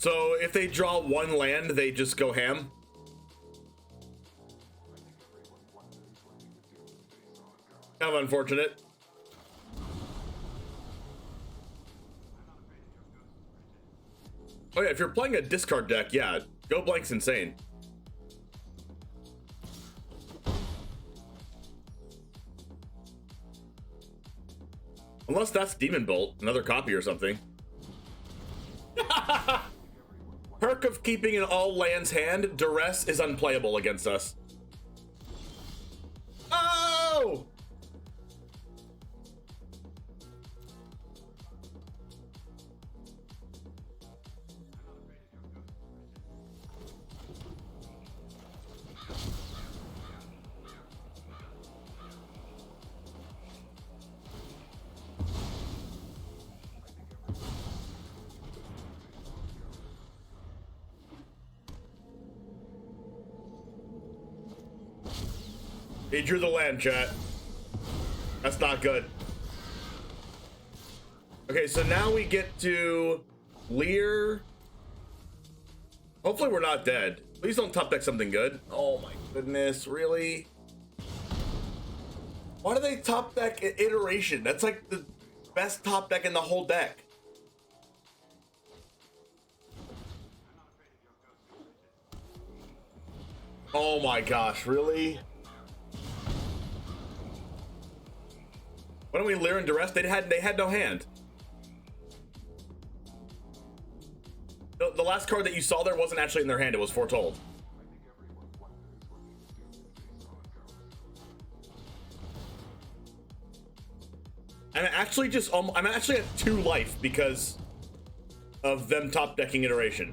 So if they draw one land, they just go ham? Kind of unfortunate. Oh yeah, if you're playing a discard deck, yeah, Go Blank's insane. Unless that's Demon Bolt, another copy or something. Perk of keeping an all lands hand, Duress is unplayable against us. Oh! He drew the land, chat. That's not good. Okay, so now we get to Lear. Hopefully we're not dead. Please don't top deck something good. Oh my goodness, really? Why do they top deck Iteration? That's like the best top deck in the whole deck. Oh my gosh, really? Why don't we Lear and Duress? They had no hand. The last card that you saw there wasn't actually in their hand, it was foretold. I'm actually at 2 life because of them top decking Iteration.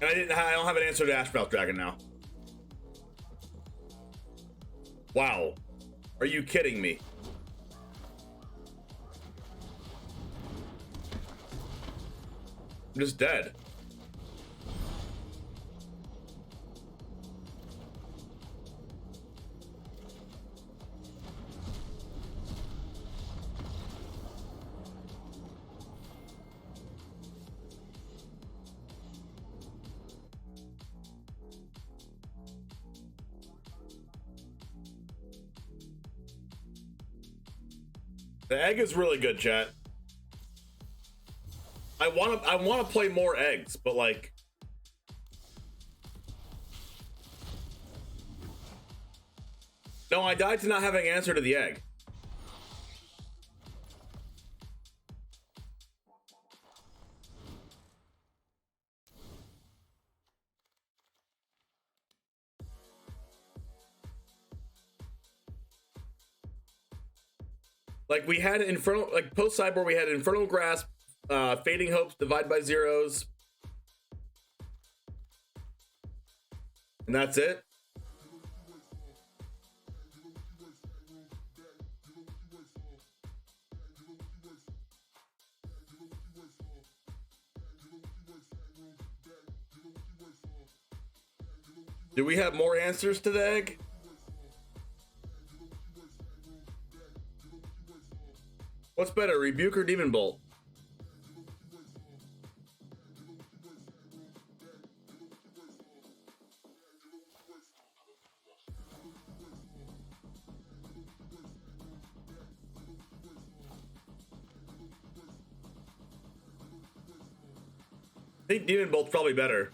And I don't have an answer to Ashmouth Dragon now. Wow. Are you kidding me? I'm just dead. The egg is really good, chat. I want to play more eggs, but like no, I died to not having an answer to the egg. Like we had Infernal, like post Cyborg, we had Infernal Grasp, Fading Hopes, Divide by Zeros, and that's it. Do we have more answers to the egg? What's better, Rebuke or Demon Bolt? I think Demon Bolt's probably better.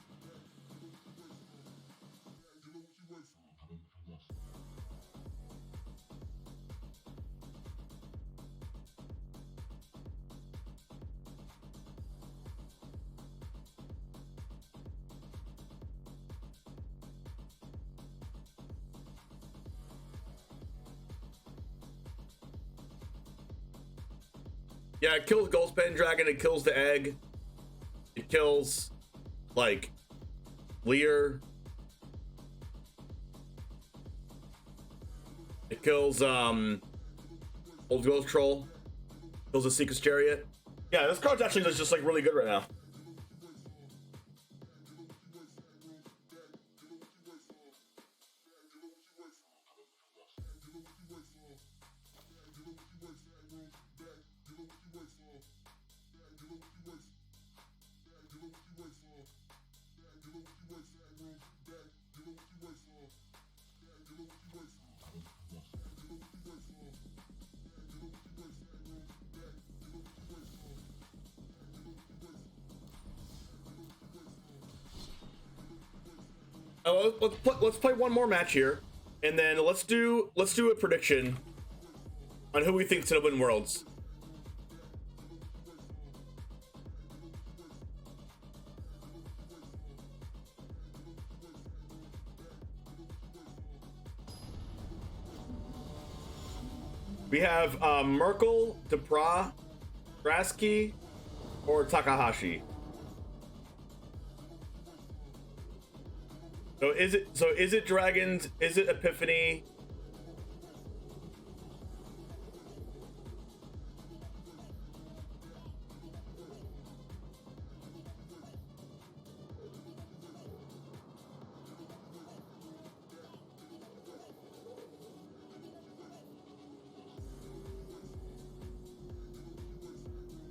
Yeah, it kills Goldspan Dragon, it kills the egg. It kills, like, Lear. It kills, Old Ghost Troll. Kills the Seeker's Chariot. Yeah, this card's actually just, like, really good right now. Let's play one more match here, and then let's do a prediction on who we think's gonna win Worlds. We have Merkel, Debra, Grasky, or Takahashi. So is it Dragons? Is it Epiphany?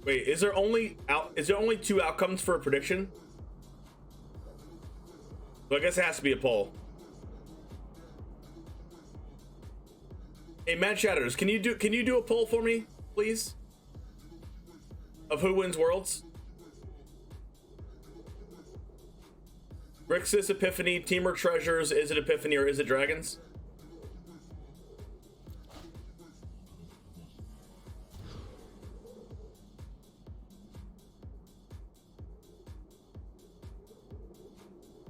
Wait, is there only 2 outcomes for a prediction? So I guess it has to be a poll. Hey, Mad Shatters, can you do a poll for me, please? Of who wins Worlds? Grixis, Epiphany, Teamer Treasures, is it Epiphany or is it Dragons?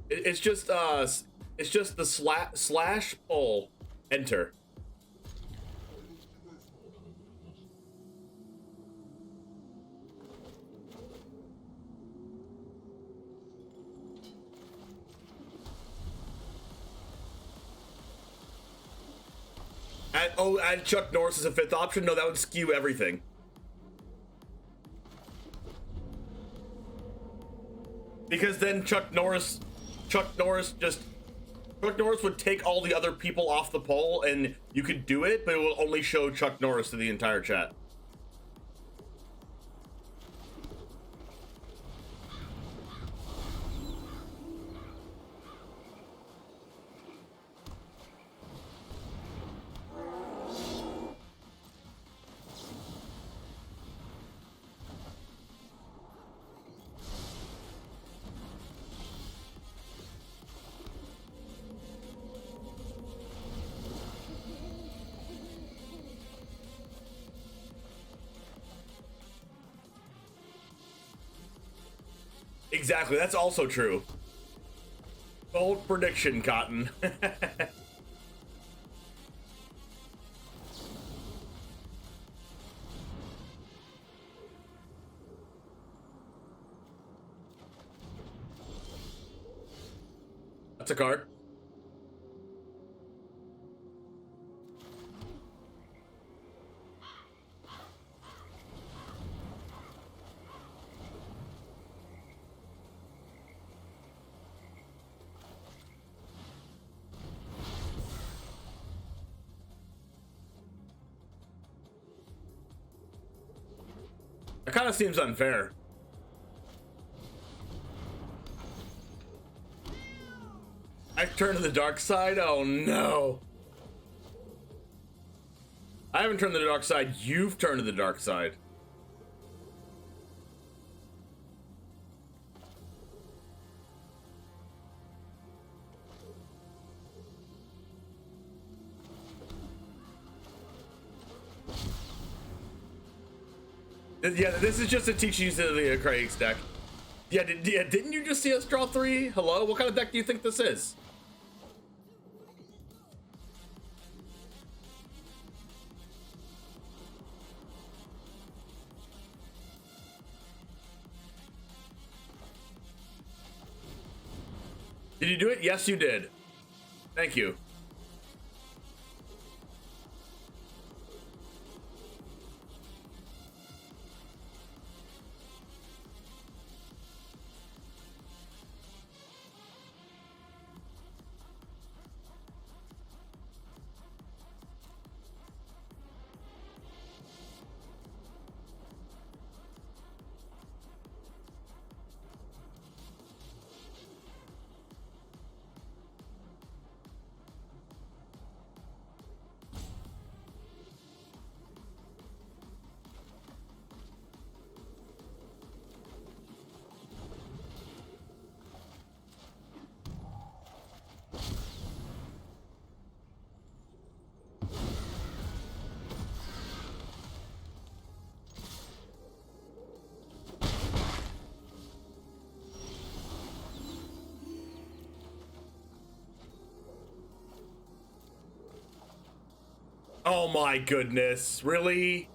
It's just the slash poll enter. Add Chuck Norris as a 5th option? No, that would skew everything. Because then Chuck Norris would take all the other people off the poll, and you could do it, but it will only show Chuck Norris to the entire chat. Exactly, that's also true. Bold prediction, Cotton. That's a card. That kind of seems unfair. I turned to the dark side? Oh no. I haven't turned to the dark side. You've turned to the dark side. Yeah, this is just a teach you to the Crokeyz deck. Yeah, didn't you just see us draw 3? Hello? What kind of deck do you think this is? Did you do it? Yes, you did. Thank you. Oh my goodness, really?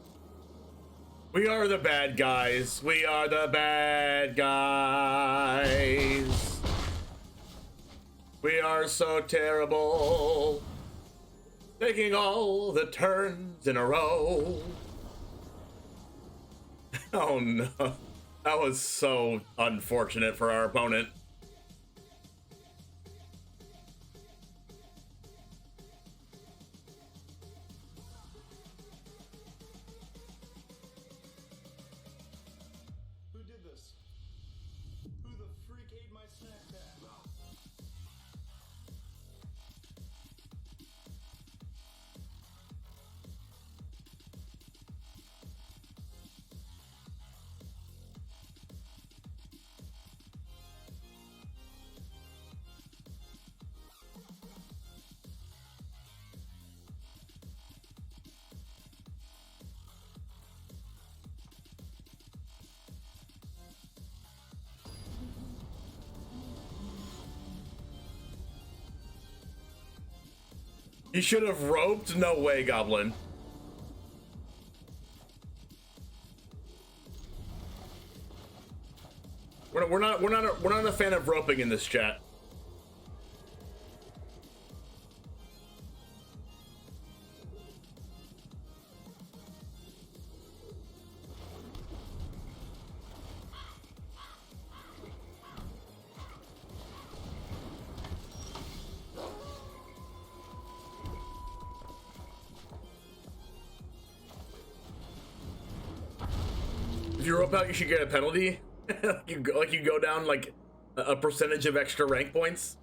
We are the bad guys. We are the bad guys. We are so terrible. Taking all the turns in a row. Oh no. That was so unfortunate for our opponent.
Who did this? Who the freak ate my snack bag?
You should have roped? No way, Goblin. We're not a fan of roping in this chat. If you rope out, you should get a penalty. you go down like a percentage of extra rank points.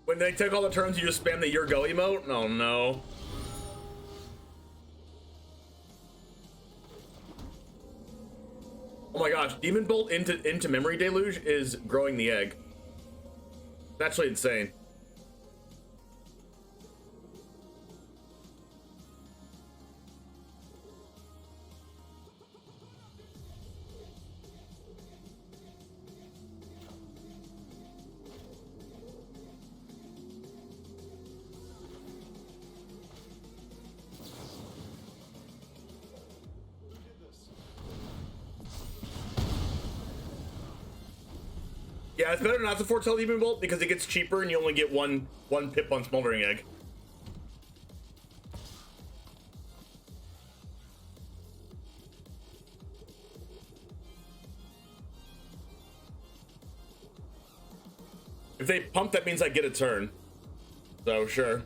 When they take all the turns, you just spam the "your go" emote. Oh no. Oh my gosh, Demon Bolt into Memory Deluge is growing the egg. It's actually insane. Yeah, it's better not to foretell Demon Bolt because it gets cheaper and you only get one pip on Smoldering Egg. If they pump, that means I get a turn. So, sure.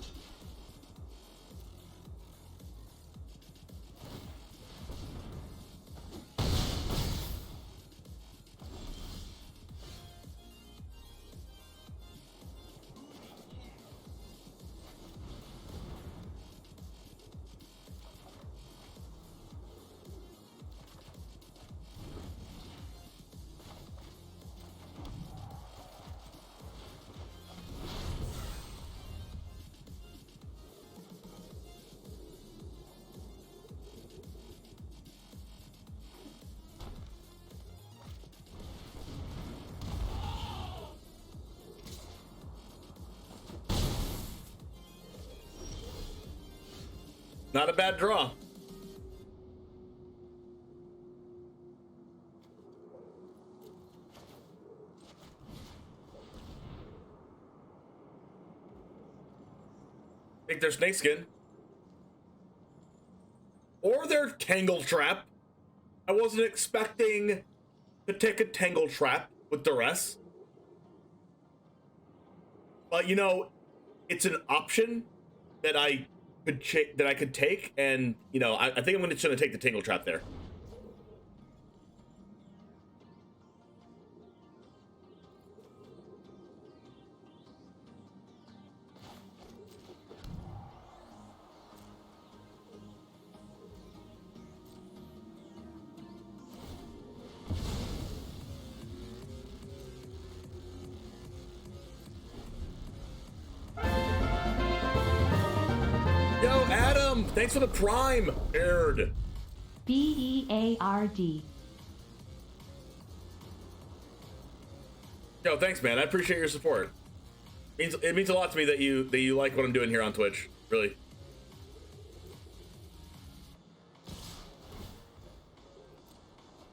Not a bad draw. Take their snakeskin. Or their Tangle Trap. I wasn't expecting to take a Tangle Trap with duress. But you know, it's an option that I could take, and you know, I think I'm just gonna take the Tangle Trap there. Yo, Adam, thanks for the Prime. Beard.
BEARD.
Yo, thanks, man. I appreciate your support. It means a lot to me that you like what I'm doing here on Twitch. Really.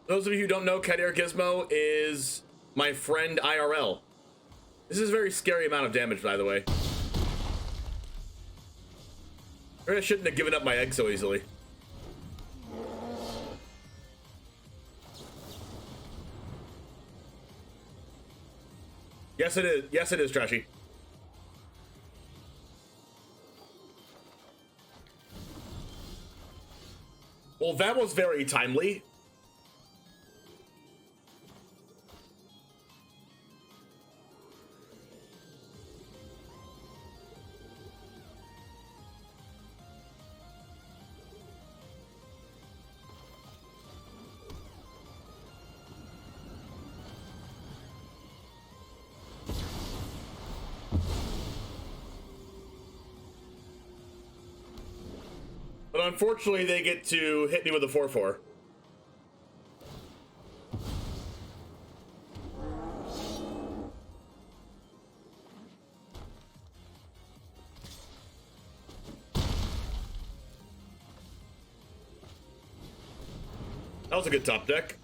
Those of you who don't know, Cat Air Gizmo is my friend IRL. This is a very scary amount of damage, by the way. I shouldn't have given up my egg so easily. Yes, it is. Yes, it is, Trashy. Well, that was very timely. But unfortunately, they get to hit me with a 4-4. That was a good top deck.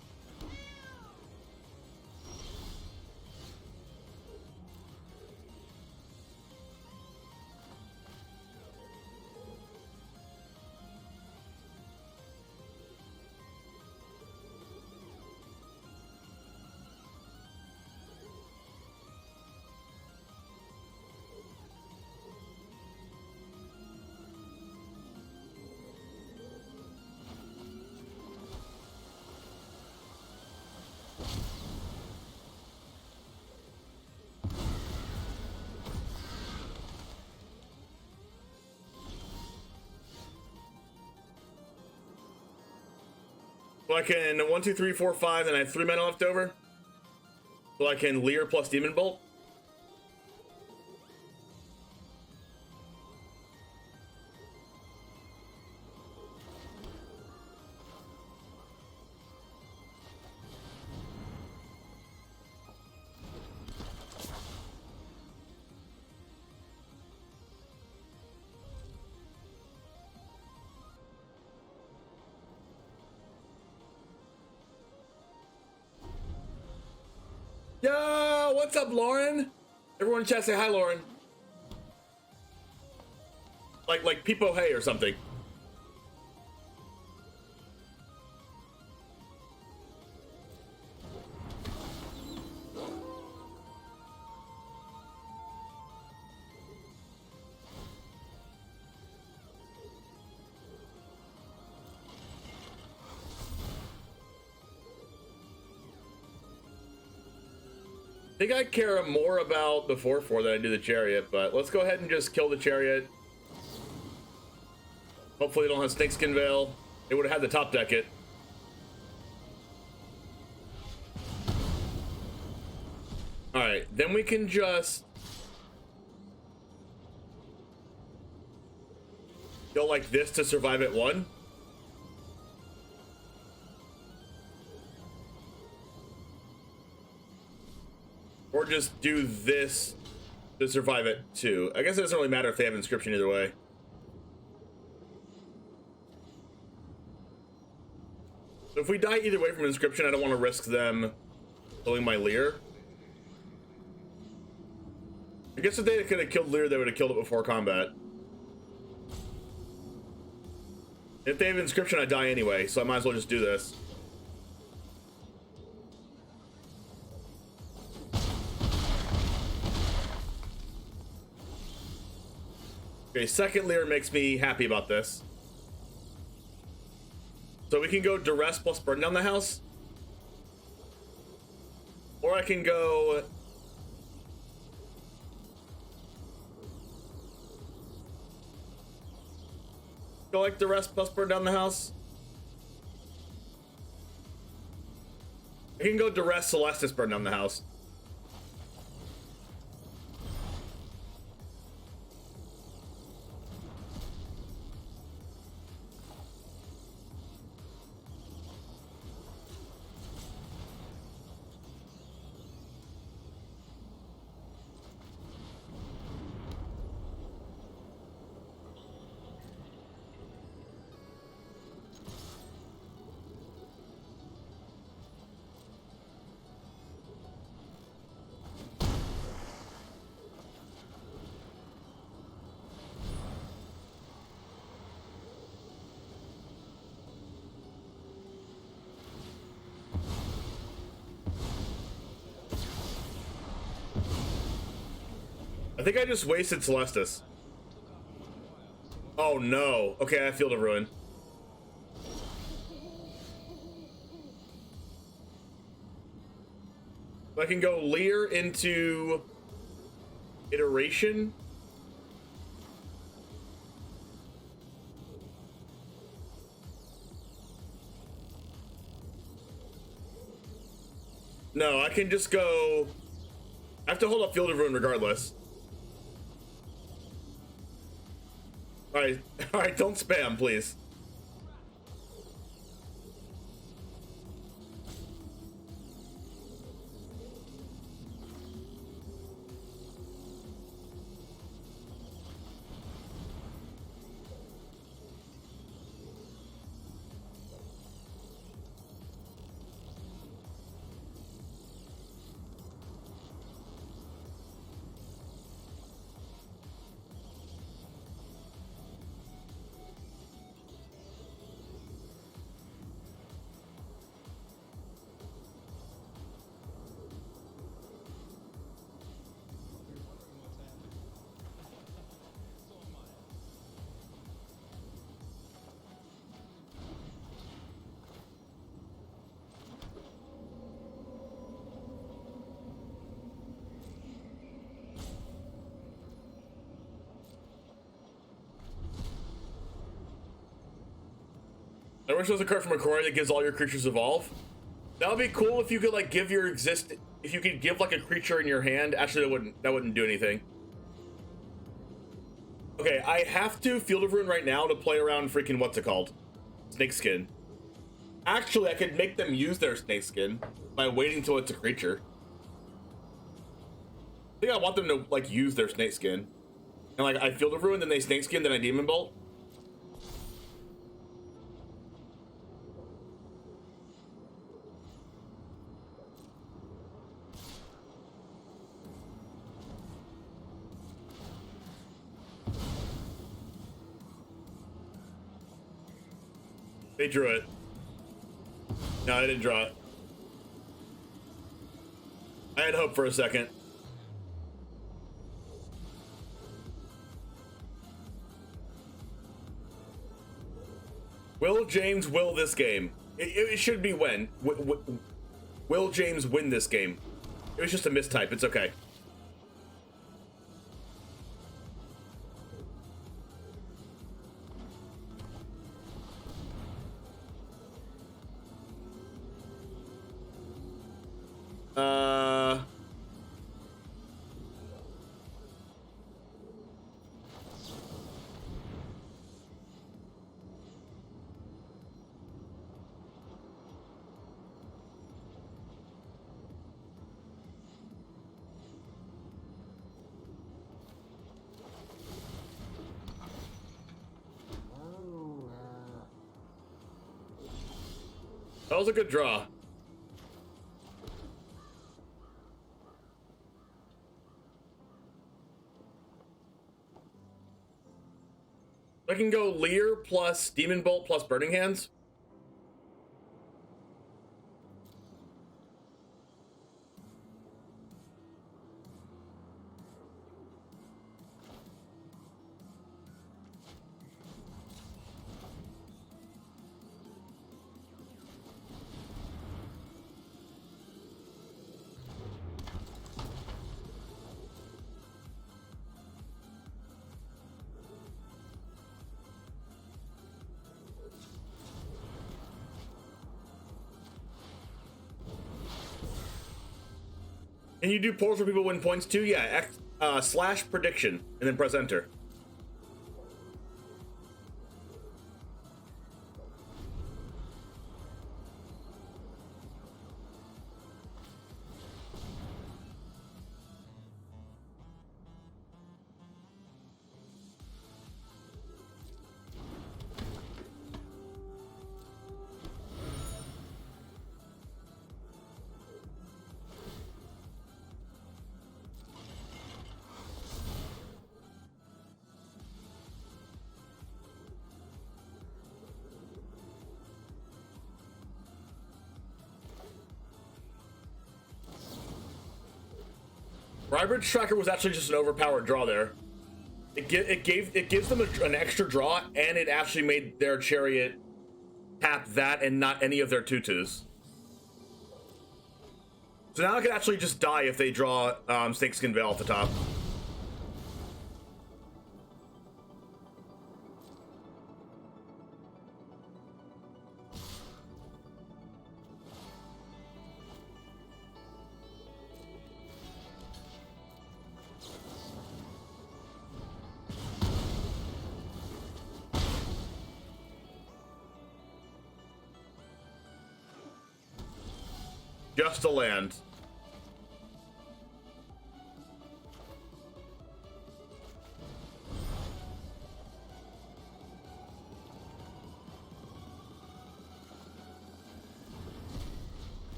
So I can 1, 2, 3, 4, 5, and I have 3 mana left over. So I can Leer plus Demon Bolt. Yo, what's up, Lauren? Everyone in chat say hi, Lauren. Like Peepo Hey or something. I think I care more about the 4-4 than I do the Chariot, but let's go ahead and just kill the Chariot. Hopefully they don't have Snakeskin Veil. They would have had the top deck it. Alright, then we can just go like this to survive at 1. Or just do this to survive at 2. I guess it doesn't really matter if they have inscription either way. So if we die either way from inscription, I don't want to risk them killing my Leer. I guess if they could have killed Leer, they would have killed it before combat. If they have inscription, I die anyway, so I might as well just do this. Okay, second Leer makes me happy about this. So we can go Duress plus Burn Down the House. Or I can go... Go like Duress plus Burn Down the House. I can go Duress Celestis Burn Down the House. I think I just wasted Celestis. Oh no. Okay, I have Field of Ruin. I can go Leer into Iteration. No, I can just go... I have to hold up Field of Ruin regardless. Alright, don't spam, please. I wish there was a card from a Crokeyz that gives all your creatures evolve. That would be cool if you could like give your if you could give like a creature in your hand. Actually, that wouldn't do anything. Okay, I have to Field of Ruin right now to play around freaking what's it called? Snakeskin. Actually, I could make them use their Snakeskin by waiting till it's a creature. I think I want them to like use their Snakeskin. And like I Field of Ruin, then they Snakeskin, then I Demon Bolt. They drew it. No, I didn't draw it. I had hope for a second. Will James will this game? It should be when. Will James win this game? It was just a mistype. It's okay. That was a good draw. I can go Leer plus Demon Bolt plus Burning Hands. And you do polls where people win points too? Yeah, slash prediction, and then press enter. Rybridge Tracker was actually just an overpowered draw there. It gives them an extra draw, and it actually made their Chariot tap that and not any of their tutus. So now I can actually just die if they draw Snakeskin Veil off the top. Just a land.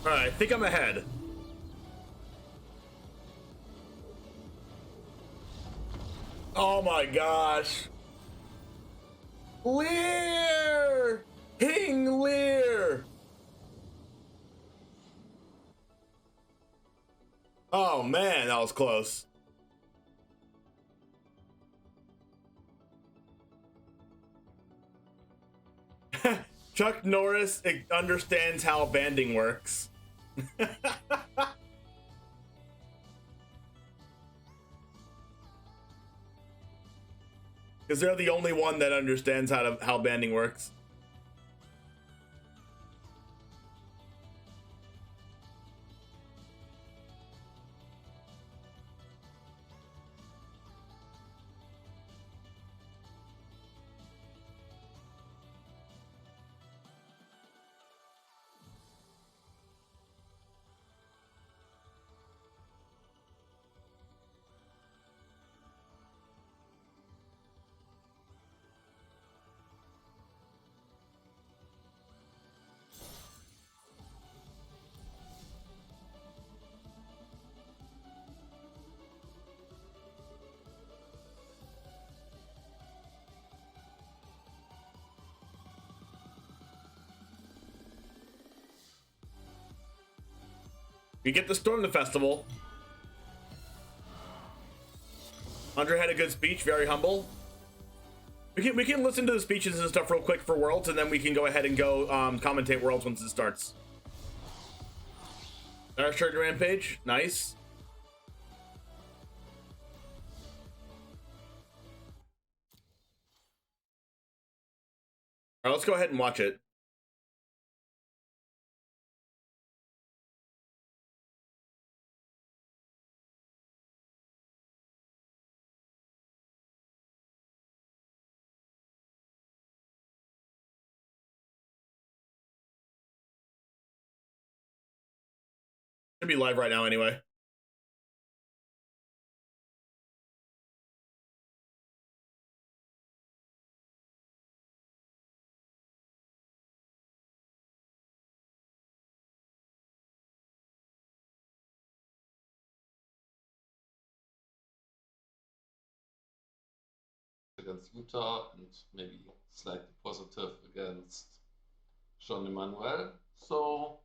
Alright, I think I'm ahead. Oh my gosh. Lear! King Lear! Oh man, that was close. Chuck Norris understands how banding works. Because they're the only one that understands how banding works. You get to storm the festival. Andre had a good speech, very humble. We can listen to the speeches and stuff real quick for Worlds, and then we can go ahead and go commentate Worlds once it starts. Our shirt rampage, nice. All right, let's go ahead and watch it. Should be live right now anyway.
Against Utah and maybe slightly positive against Jean Emmanuel. So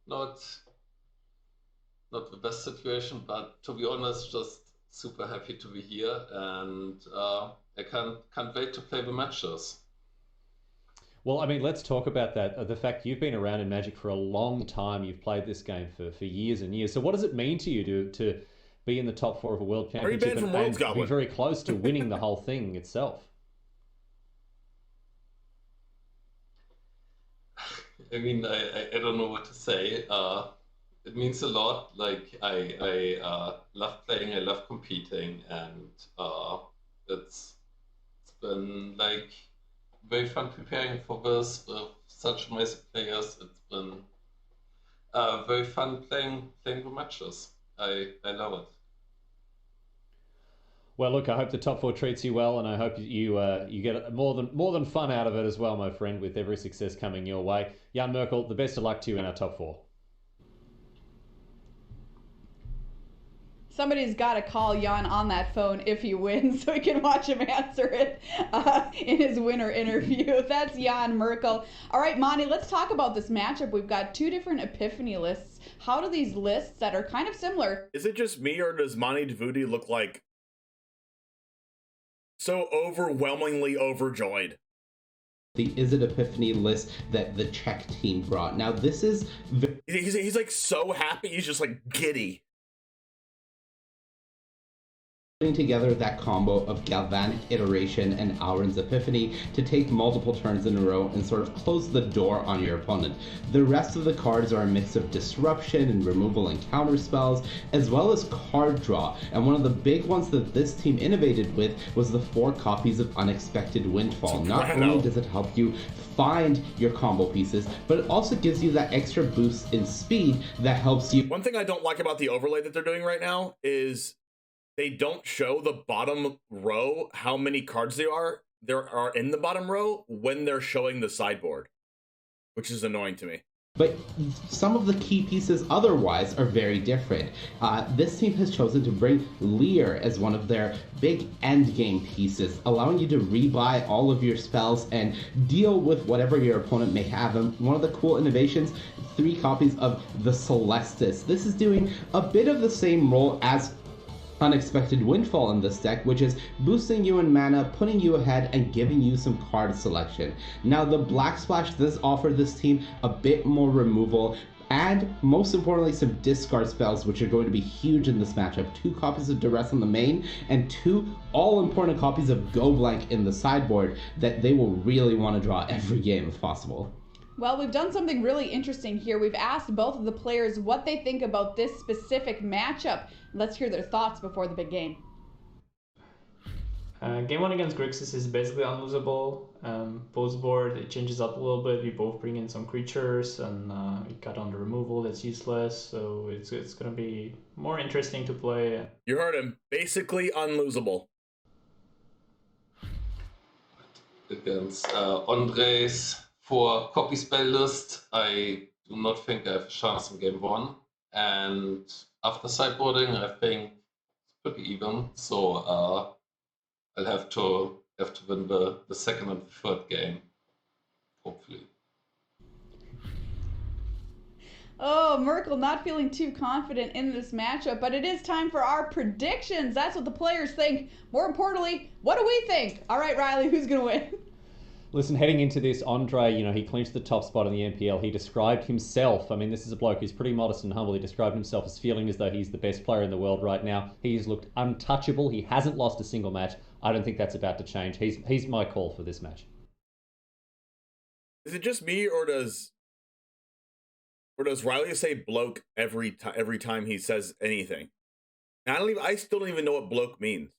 not the best situation, but to be honest, just super happy to be here, and I can't wait to play the matches.
Well, I mean, let's talk about that. The fact you've been around in Magic for a long time, you've played this game for years and years. So what does it mean to you to be in the top 4 of a World Championship and be very close to winning the whole thing itself?
I mean, I don't know what to say. It means a lot. Like, I love playing, I love competing, and it's been like very fun preparing for this with such amazing players. It's been very fun playing the matches. I love it.
Well, look, I hope the top 4 treats you well, and I hope you get more than fun out of it as well, my friend, with every success coming your way. Jan Merkel, the best of luck to you in our top 4.
Somebody's got to call Jan on that phone if he wins so we can watch him answer it in his winner interview. That's Jan Merkel. All right, Monty, let's talk about this matchup. We've got two different Epiphany lists. How do these lists that are kind of similar...
Is it just me, or does Monty Devuti look like so overwhelmingly overjoyed?
The Is It Epiphany list that the Czech team brought. Now, this is...
He's like so happy, he's just like giddy.
Putting together that combo of Galvanic Iteration and Auron's Epiphany to take multiple turns in a row and sort of close the door on your opponent. The rest of the cards are a mix of disruption and removal and counter spells, as well as card draw. And one of the big ones that this team innovated with was the 4 copies of Unexpected Windfall. Not only does it help you find your combo pieces, but it also gives you that extra boost in speed that helps you.
One thing I don't like about the overlay that they're doing right now is they don't show the bottom row how many cards there are in the bottom row when they're showing the sideboard, which is annoying to me.
But some of the key pieces otherwise are very different. This team has chosen to bring Lear as one of their big endgame pieces, allowing you to rebuy all of your spells and deal with whatever your opponent may have. And one of the cool innovations, 3 copies of the Celestis. This is doing a bit of the same role as Unexpected Windfall in this deck, which is boosting you in mana, putting you ahead, and giving you some card selection. Now, the Black Splash does offer this team a bit more removal, and most importantly, some discard spells, which are going to be huge in this matchup. 2 copies of Duress on the main, and 2 all-important copies of Go Blank in the sideboard that they will really want to draw every game if possible.
Well, we've done something really interesting here. We've asked both of the players what they think about this specific matchup. Let's hear their thoughts before the big game.
Game 1 against Grixis is basically unlosable. Post board, it changes up a little bit. We both bring in some creatures, and we cut on the removal that's useless. So it's going to be more interesting to play.
You heard him. Basically unlosable.
Against Andres. For copy spell list, I do not think I have a chance in game 1. And after sideboarding, I think it's pretty even. So I'll have to win the second and the third game, hopefully.
Oh, Merkel not feeling too confident in this matchup, but it is time for our predictions. That's what the players think. More importantly, what do we think? All right, Riley, who's going to win?
Listen, heading into this, Andre, he clinched the top spot in the MPL. He described himself, I mean, this is a bloke who's pretty modest and humble. He described himself as feeling as though he's the best player in the world right now. He's looked untouchable. He hasn't lost a single match. I don't think that's about to change. He's my call for this match.
Is it just me, or does Riley say bloke every time he says anything? And I still don't even know what bloke means.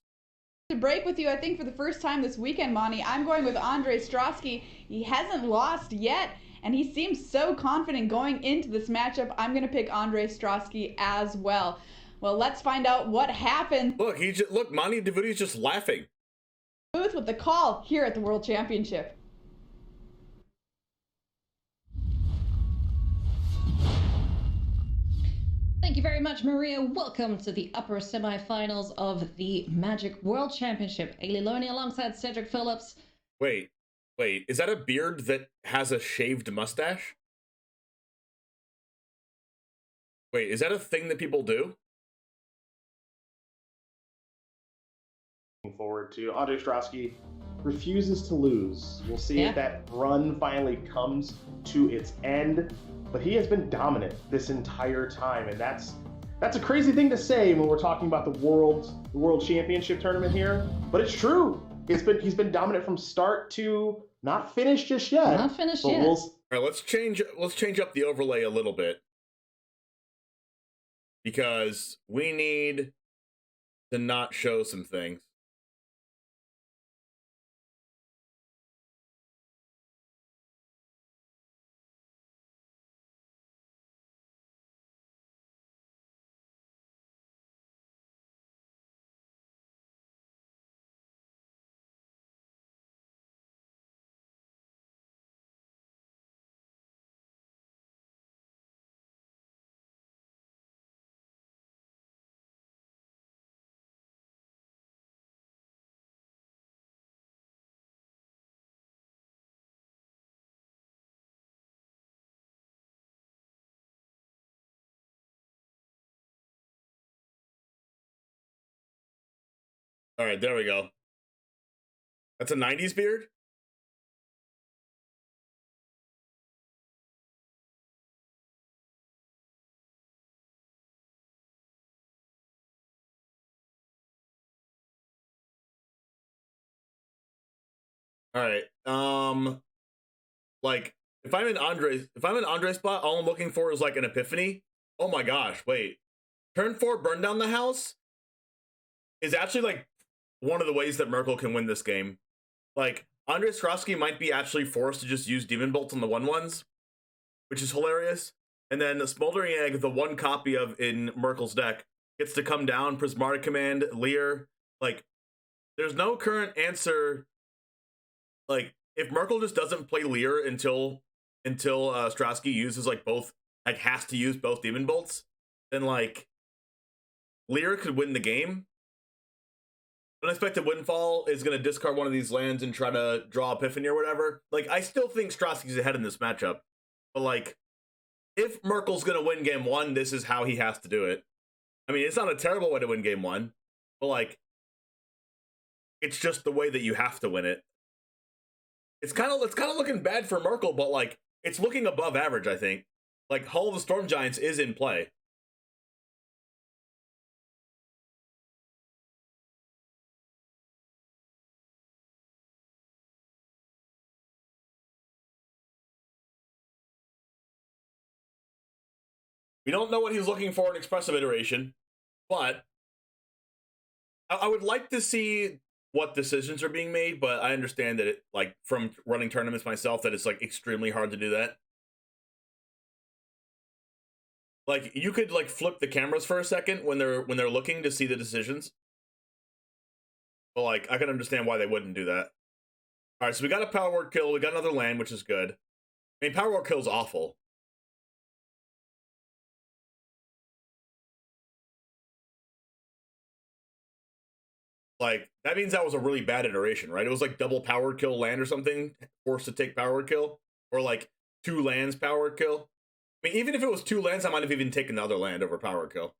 To break with you, I think for the first time this weekend, Monty, I'm going with Andre Strosky. He hasn't lost yet, and he seems so confident going into this matchup. I'm going to pick Andre Strosky as well. Well, let's find out what happened.
Look, Monty Devuti's just laughing.
Booth with the call here at the World Championship.
Thank you very much, Maria. Welcome to the upper semifinals of the Magic World Championship. Ailey Loney alongside Cedric Phillips.
Wait, is that a beard that has a shaved mustache? Wait, is that a thing that people do?
Looking forward to Andre Strosky refuses to lose. We'll see if that run finally comes to its end. But he has been dominant this entire time, and that's a crazy thing to say when we're talking about the World Championship tournament here. But it's true. He's been dominant from start to not finished just yet.
Not finished yet.
All right, let's change up the overlay a little bit, because we need to not show some things. All right, there we go. That's a 90s beard? All right. Like if I'm in Andre's spot, all I'm looking for is like an epiphany. Oh my gosh, wait. Turn 4 burn down the house is actually like one of the ways that Merkel can win this game. Like Andre Strosky might be actually forced to just use Demon Bolts on the 1/1s, which is hilarious. And then the Smoldering Egg, the one copy of in Merkel's deck, gets to come down, Prismatic Command, Lear. Like, there's no current answer. Like, if Merkel just doesn't play Lear until Strasky uses like both, like has to use both Demon Bolts, then like Lear could win the game. Unexpected Windfall is going to discard one of these lands and try to draw Epiphany or whatever. Like, I still think Strasky's ahead in this matchup. But like, if Merkel's going to win game 1, this is how he has to do it. I mean, it's not a terrible way to win game 1, but like, it's just the way that you have to win it. It's kind of looking bad for Merkel, but like, it's looking above average, I think. Like, Hall of the Storm Giants is in play. We don't know what he's looking for in Expressive Iteration, but I would like to see what decisions are being made, but I understand that it, like, from running tournaments myself, that it's like extremely hard to do that. Like, you could like flip the cameras for a second when they're looking to see the decisions. But like, I can understand why they wouldn't do that. All right, so we got a Power Word kill, we got another land, which is good. I mean, Power Word kill is awful. Like, that means that was a really bad iteration, right? It was like double Power Kill land or something, forced to take Power Kill, or like 2 lands Power Kill. I mean, even if it was 2 lands, I might have even taken the other land over Power Kill.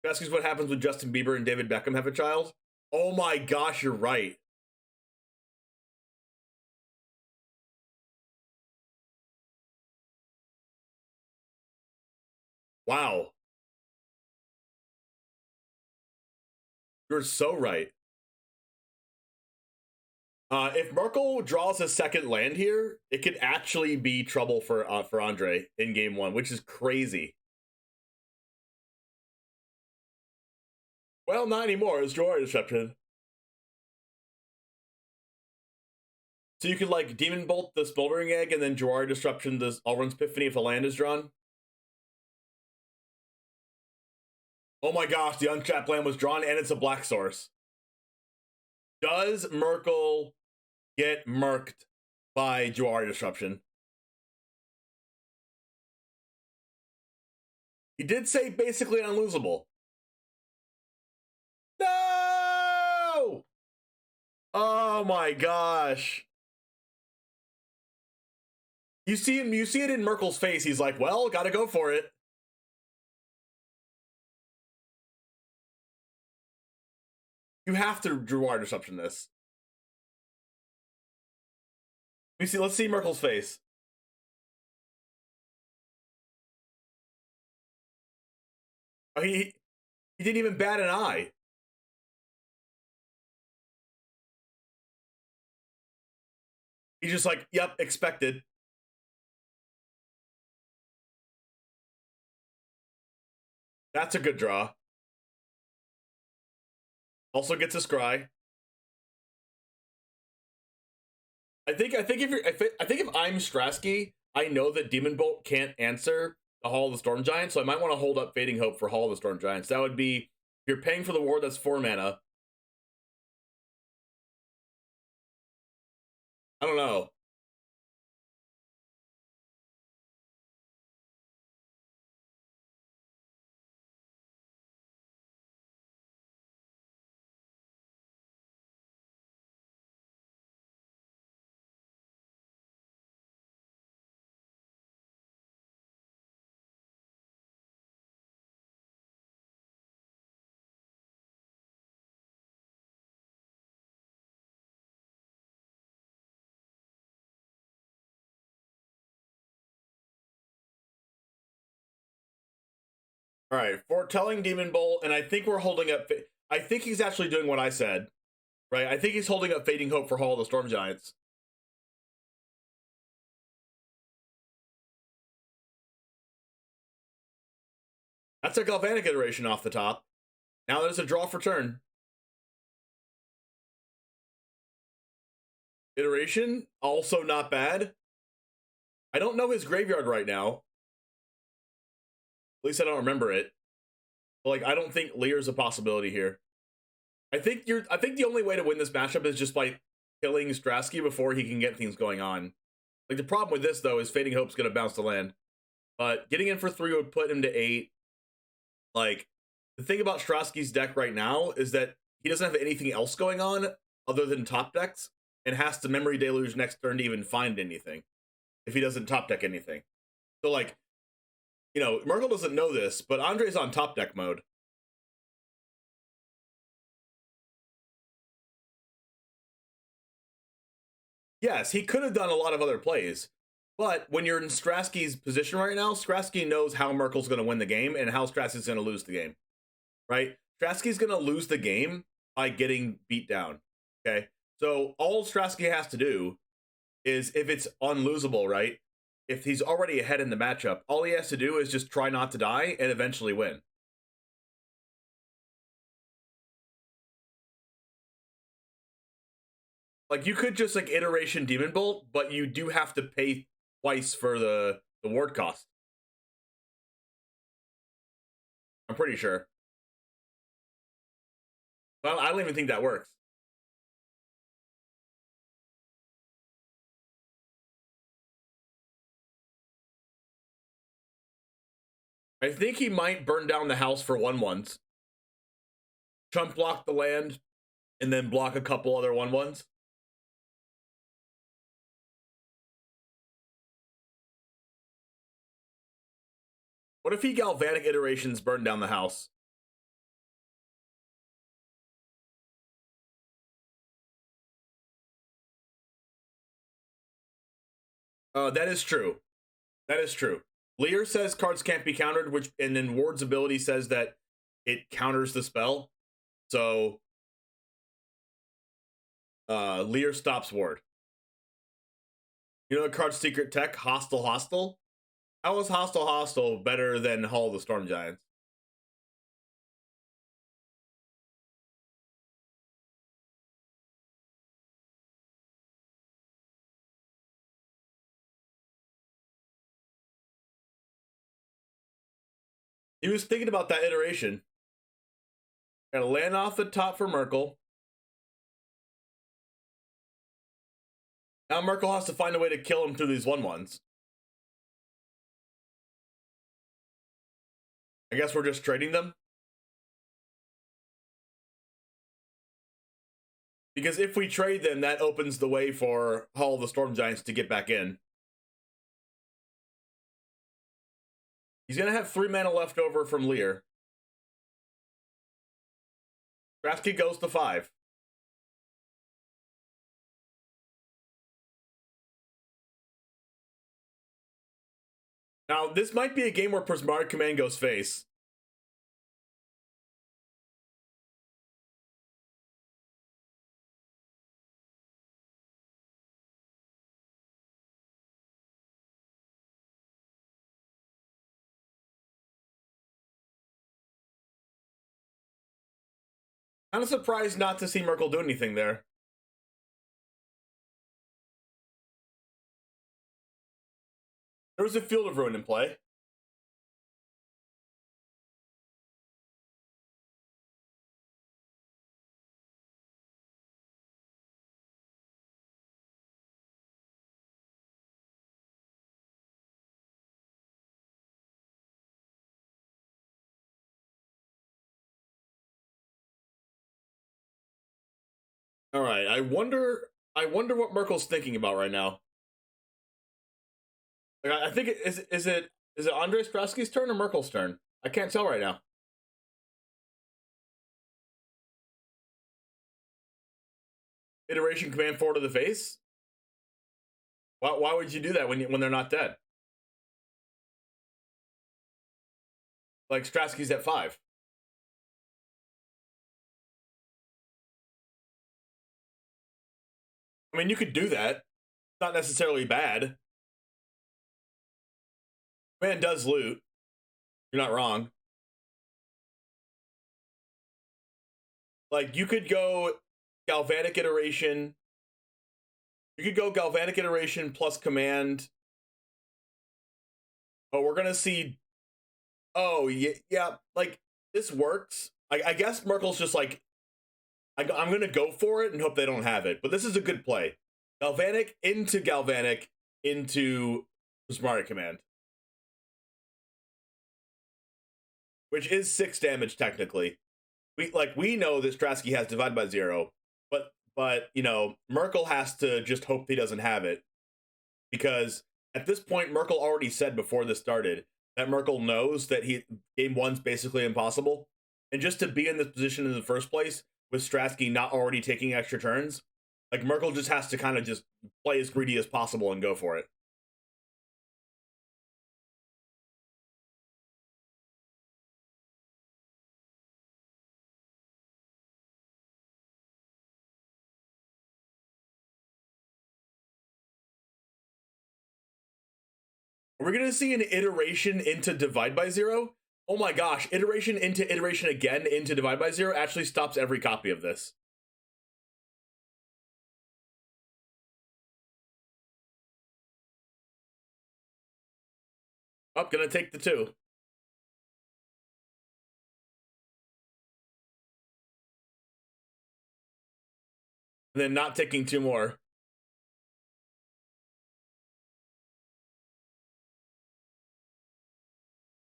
That's what happens when Justin Bieber and David Beckham have a child. Oh my gosh, you're right. Wow. You're so right. If Merkel draws a second land here, it could actually be trouble for Andre in game 1, which is crazy. Well, not anymore. It's Joy Deception. So you could like Demon Bolt the Smoldering Egg and then Jawari Disruption the Alrund's Epiphany if a land is drawn. Oh my gosh, the untapped land was drawn and it's a black source. Does Merkel get murked by Jawari Disruption? He did say basically unlosable. No! Oh my gosh. You see it in Merkel's face. He's like, well, gotta go for it. You have to Jawari Disruption this. Let's see Merkel's face. Oh, he didn't even bat an eye. He's just like, yep, expected. That's a good draw. Also gets a scry. I think if I'm Strasky, I know that Demon Bolt can't answer the Hall of the Storm Giants, so I might want to hold up Fading Hope for Hall of the Storm Giants. That would be, if you're paying for the ward, that's 4 mana. I don't know. All right, foretelling Demon Bolt, and I think we're holding up. I think he's actually doing what I said, right? I think he's holding up Fading Hope for Hall of the Storm Giants. That's a Galvanic iteration off the top. Now there's a draw for turn. Iteration, also not bad. I don't know his graveyard right now. At least I don't remember it. But, like, I don't think Lear's a possibility here. I think the only way to win this matchup is just by killing Strasky before he can get things going on. Like, the problem with this, though, is Fading Hope's going to bounce the land. But getting in for 3 would put him to 8. Like, the thing about Strasky's deck right now is that he doesn't have anything else going on other than top decks, and has to Memory Deluge next turn to even find anything if he doesn't top deck anything. So, like, you know, Merkel doesn't know this, but Andre's on top deck mode. Yes, he could have done a lot of other plays, but when you're in Strasky's position right now, Strasky knows how Merkel's going to win the game and how Strasky's going to lose the game, right? Strasky's going to lose the game by getting beat down, okay? So all Strasky has to do is, if it's unlosable, right? If he's already ahead in the matchup, all he has to do is just try not to die and eventually win. Like, you could just, like, iteration Demon Bolt, but you do have to pay twice for the ward cost. I'm pretty sure. Well, I don't even think that works. I think he might burn down the house for 1/1s. Chump block the land, and then block a couple other 1/1s. What if he Galvanic iterations burn down the house? That is true. That is true. Lear says cards can't be countered, and then Ward's ability says that it counters the spell. So Lear stops Ward. You know the card's secret tech, Hostile Hostile? How is Hostile Hostile better than Hall of the Storm Giants? He was thinking about that iteration. Gotta land off the top for Merkel. Now Merkel has to find a way to kill him through these 1/1s. I guess we're just trading them. Because if we trade them, that opens the way for Hall of the Storm Giants to get back in. He's going to have 3 mana left over from Lear. Strasky goes to 5. Now, this might be a game where Prismatic Command goes face. I'm surprised not to see Merkel do anything there. There was a Field of Ruin in play. All right, I wonder what Merkel's thinking about right now. Like, I think is it Andre Strasky's turn or Merkel's turn? I can't tell right now. Iteration command 4 to the face? Why would you do that when they're not dead? Like Stratsky's at 5. I mean, you could do that. It's not necessarily bad. Man does loot. You're not wrong. Like, you could go Galvanic Iteration. You could go Galvanic Iteration plus Command. Oh, we're going to see... Oh, yeah, like, this works. I guess Merkel's just like, I'm going to go for it and hope they don't have it. But this is a good play. Galvanic into Prismatic Command. Which is 6 damage, technically. We know that Stratsky has Divide by 0. But you know, Merkel has to just hope he doesn't have it. Because at this point, Merkel already said before this started that Merkel knows that game 1's basically impossible. And just to be in this position in the first place, with Stratsky not already taking extra turns, like, Merkel just has to kind of just play as greedy as possible and go for it. Are we going to see an iteration into Divide by 0? Oh my gosh, iteration into iteration again into Divide by 0 actually stops every copy of this. Oh, gonna take the 2. And then not taking 2 more.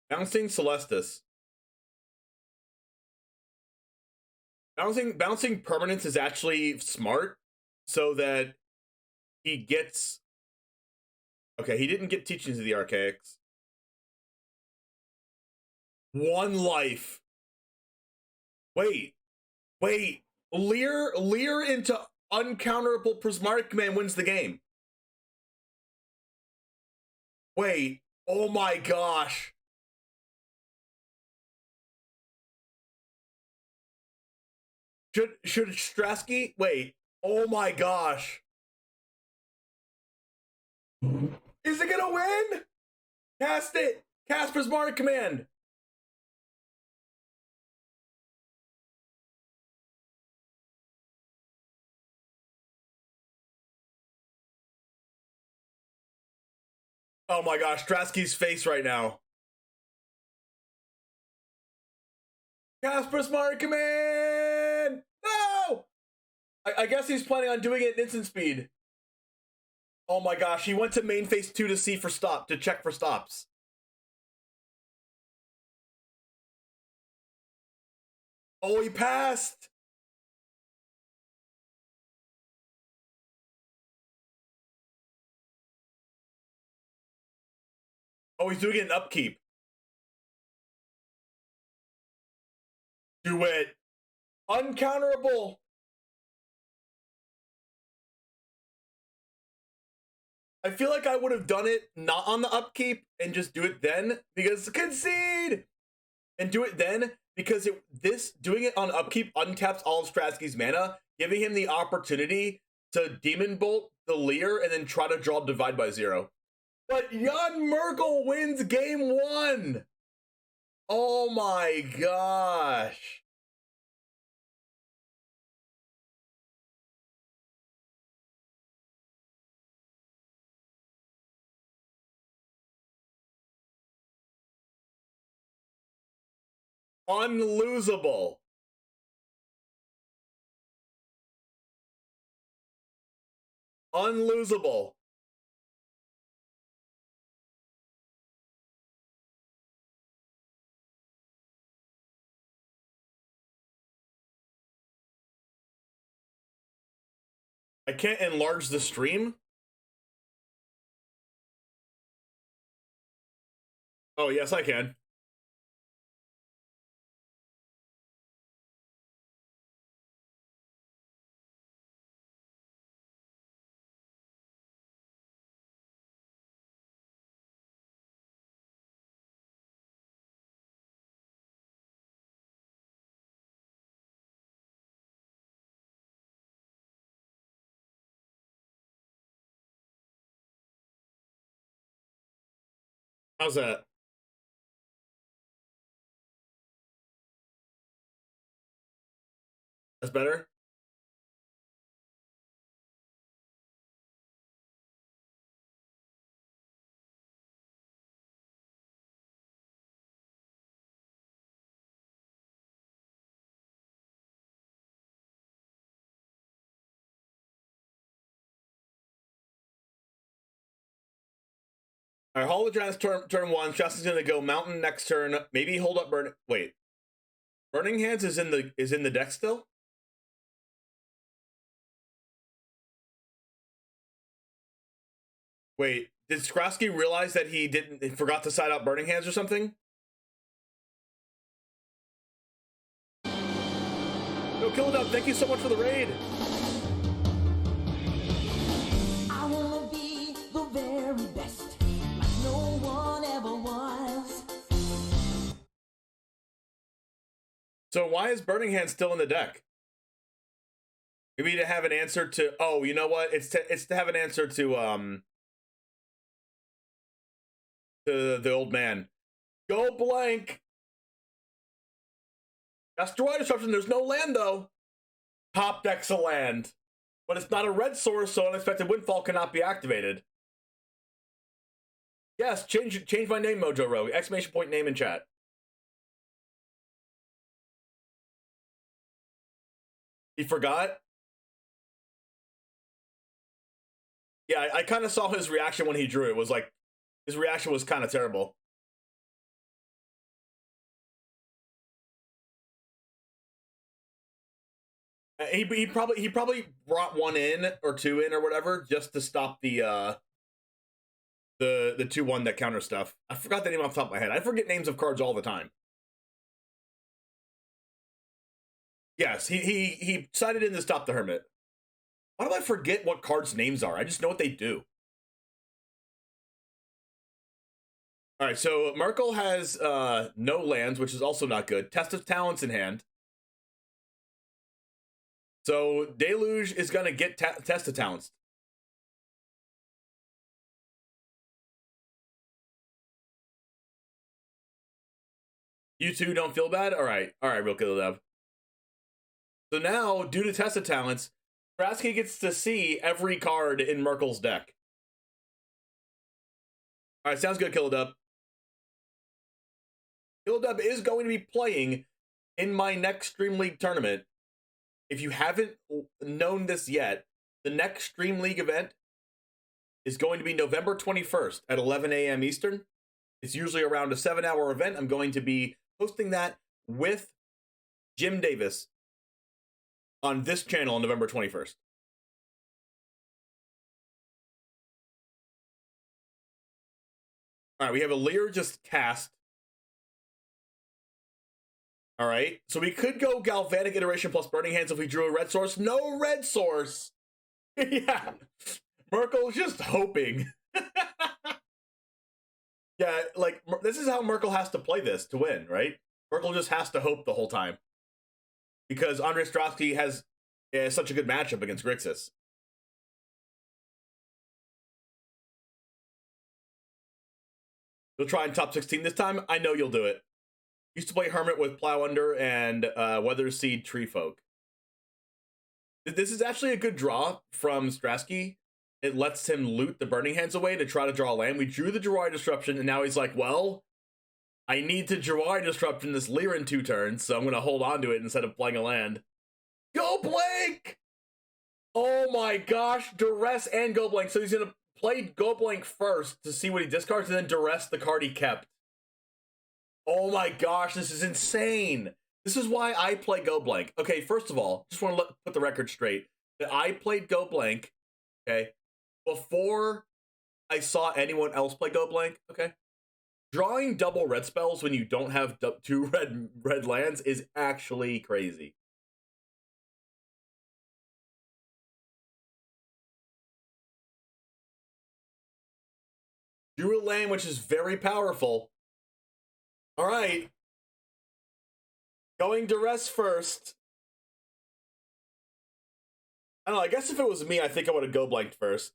Bouncing Celestis. Bouncing permanence is actually smart, so that he gets... Okay, he didn't get Teachings of the Archaics. 1 life. Wait. Leer into uncounterable Prismatic Command wins the game. Wait. Oh my gosh. Should Stratsky... Wait. Oh my gosh. Is it gonna win? Cast it. Cast Prismatic Command. Oh my gosh, Stratsky's face right now. Cast Prismatic Command! No! I guess he's planning on doing it in instant speed. Oh my gosh, he went to main phase 2 to see for stop, to check for stops. Oh, he passed! Oh, he's doing it in upkeep. Do it. Uncounterable. I feel like I would have done it not on the upkeep and just do it then, because concede and do it then, because doing it on upkeep untaps all of Stratsky's mana, giving him the opportunity to Demon Bolt the Leer and then try to draw Divide by 0. But Jan Merkel wins game 1. Oh my gosh. Unlosable. Unlosable. I can't enlarge the stream? Oh, yes, I can. How's that? That's better? All right, Hall of Giants turn 1. Justin's gonna go Mountain next turn. Maybe hold up Wait. Burning Hands is in the deck still? Wait, did Skrosky realize that he forgot to side out Burning Hands or something? No, Kill It Up, thank you so much for the raid.
I wanna be the very best, like no one ever was.
So why is Burning Hands still in the deck? Maybe to have an answer to. Oh, you know what? It's to have an answer to the old man. Go blank. Destroy Disruption. There's no land though. Top deck's a land, but it's not a red source, so Unexpected Windfall cannot be activated. Yes, change my name, Mojo Rogue. Exclamation point name in chat. He forgot? Yeah, I kind of saw his reaction when he drew it. It was like, his reaction was kind of terrible. He probably brought one in or two in or whatever just to stop the 2-1 that counter stuff. I forgot the name off the top of my head. I forget names of cards all the time. Yes, he sided in to stop the Hermit. Why do I forget what cards' names are? I just know what they do. All right, so Merkel has no lands, which is also not good. Test of Talents in hand. So Deluge is going to get Test of Talents. You two don't feel bad? All right, real Killer Dev. So now, due to Test of Talents, Krasky gets to see every card in Merkel's deck. All right, sounds good, Killdub. Killdub is going to be playing in my next Stream League tournament. If you haven't known this yet, the next Stream League event is going to be November 21st at 11 a.m. Eastern. It's usually around a 7-hour event. I'm going to be hosting that with Jim Davis on this channel on November 21st. All right, we have a Lear just cast. All right, so we could go Galvanic Iteration plus Burning Hands if we drew a red source. No red source. Yeah, Merkel's just hoping. Yeah, like, this is how Merkel has to play this to win, right? Merkel just has to hope the whole time. Because Andre Strofsky has such a good matchup against Grixis. You'll try in top 16 this time? I know you'll do it. Used to play Hermit with Plow Under and Weather Seed Tree Folk. This is actually a good draw from Strasky. It lets him loot the Burning Hands away to try to draw a land. We drew the Jawari Disruption, and now he's like, well, I need to Jawari Disruption this Lear in 2 turns, so I'm going to hold on to it instead of playing a land. Go Blank! Oh my gosh, Duress and Go Blank. So he's going to play Go Blank first to see what he discards, and then Duress the card he kept. Oh my gosh, this is insane. This is why I play Go Blank. Okay, first of all, just want to put the record straight. That I played Go Blank, okay, before I saw anyone else play Go Blank, okay? Drawing double red spells when you don't have 2 red lands is actually crazy. Drew a land, which is very powerful. All right. Going Duress first. I don't know, I guess if it was me, I think I would have Go Blanked first.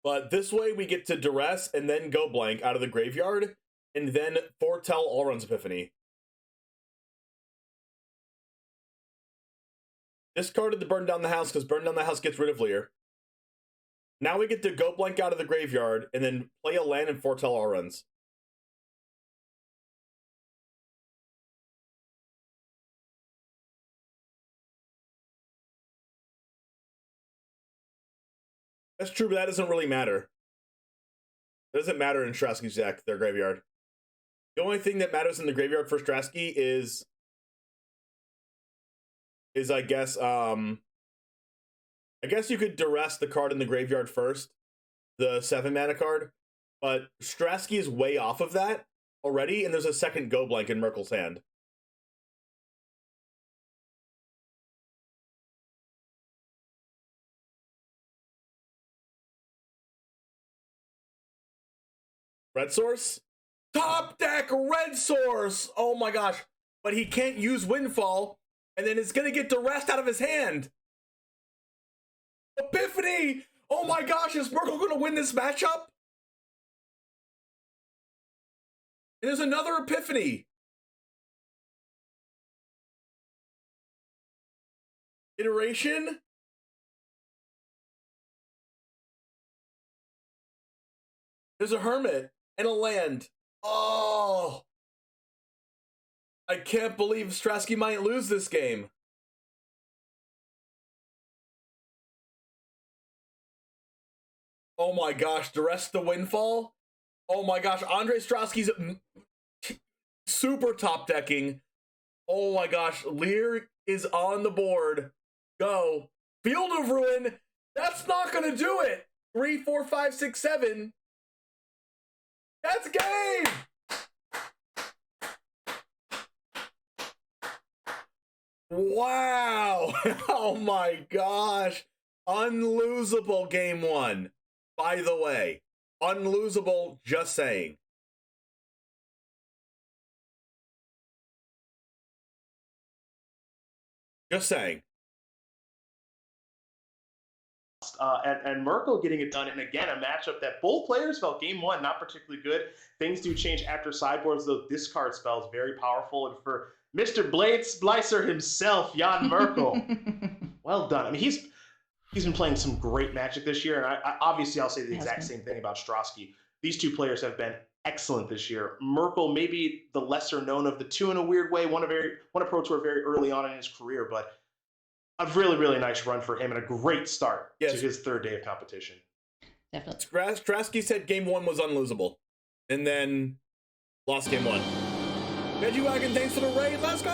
But this way we get to duress and then go blank out of the graveyard, and then foretell all runs Epiphany. Discarded the burn down the house because burn down the house gets rid of Lear. Now we get to go blank out of the graveyard and then play a land and foretell all runs. That's true, but that doesn't really matter. It doesn't matter in Strasky's deck, their graveyard. The only thing that matters in the graveyard for Strasky is I guess you could duress the card in the graveyard first, the 7 mana card, but Strasky is way off of that already, and there's a second go blank in Merkel's hand. Red Source? Top deck Red Source! Oh my gosh. But he can't use Windfall, and then it's gonna get duressed out of his hand. Epiphany! Oh my gosh, is Merkel gonna win this matchup? And there's another Epiphany. Iteration? There's a Hermit and a land. Oh! I can't believe Strasky might lose this game. Oh my gosh, duress the Windfall? Oh my gosh, Andre Strasky's super top decking. Oh my gosh, Lear is on the board. Go. Field of Ruin. That's not gonna do it. 3, 4, 5, 6, 7. That's game! Wow! Oh my gosh. Unlosable game 1. By the way. Unlosable, just saying. Just saying.
And Merkel getting it done, and again, a matchup that both players felt game 1 not particularly good. Things do change after sideboards, though. Discard spells very powerful, and for Mr. Blade Splicer himself, Jan Merkel, well done. I mean, he's been playing some great Magic this year, and obviously I'll say the exact same thing about Strasky. These two players have been excellent this year. Merkel, maybe the lesser known of the two in a weird way. One approach were very early on in his career, but a really, really nice run for him and a great start to his 3rd day of competition.
Definitely.
Strasky said game 1 was unlosable, and then lost game 1. Veggie Wagon, thanks for the raid. Let's go!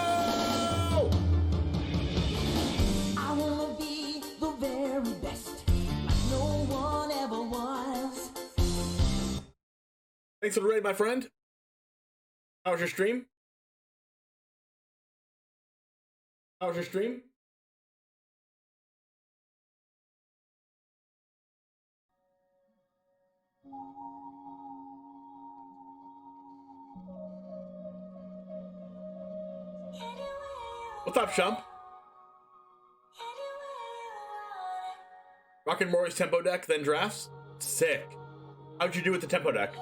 I wanna be the very best, like no one ever was.
Thanks for the raid, my friend. How was your stream? How was your stream? What's up, Shump? Rockin' Maury's tempo deck, then drafts? Sick. How'd you do with the tempo deck?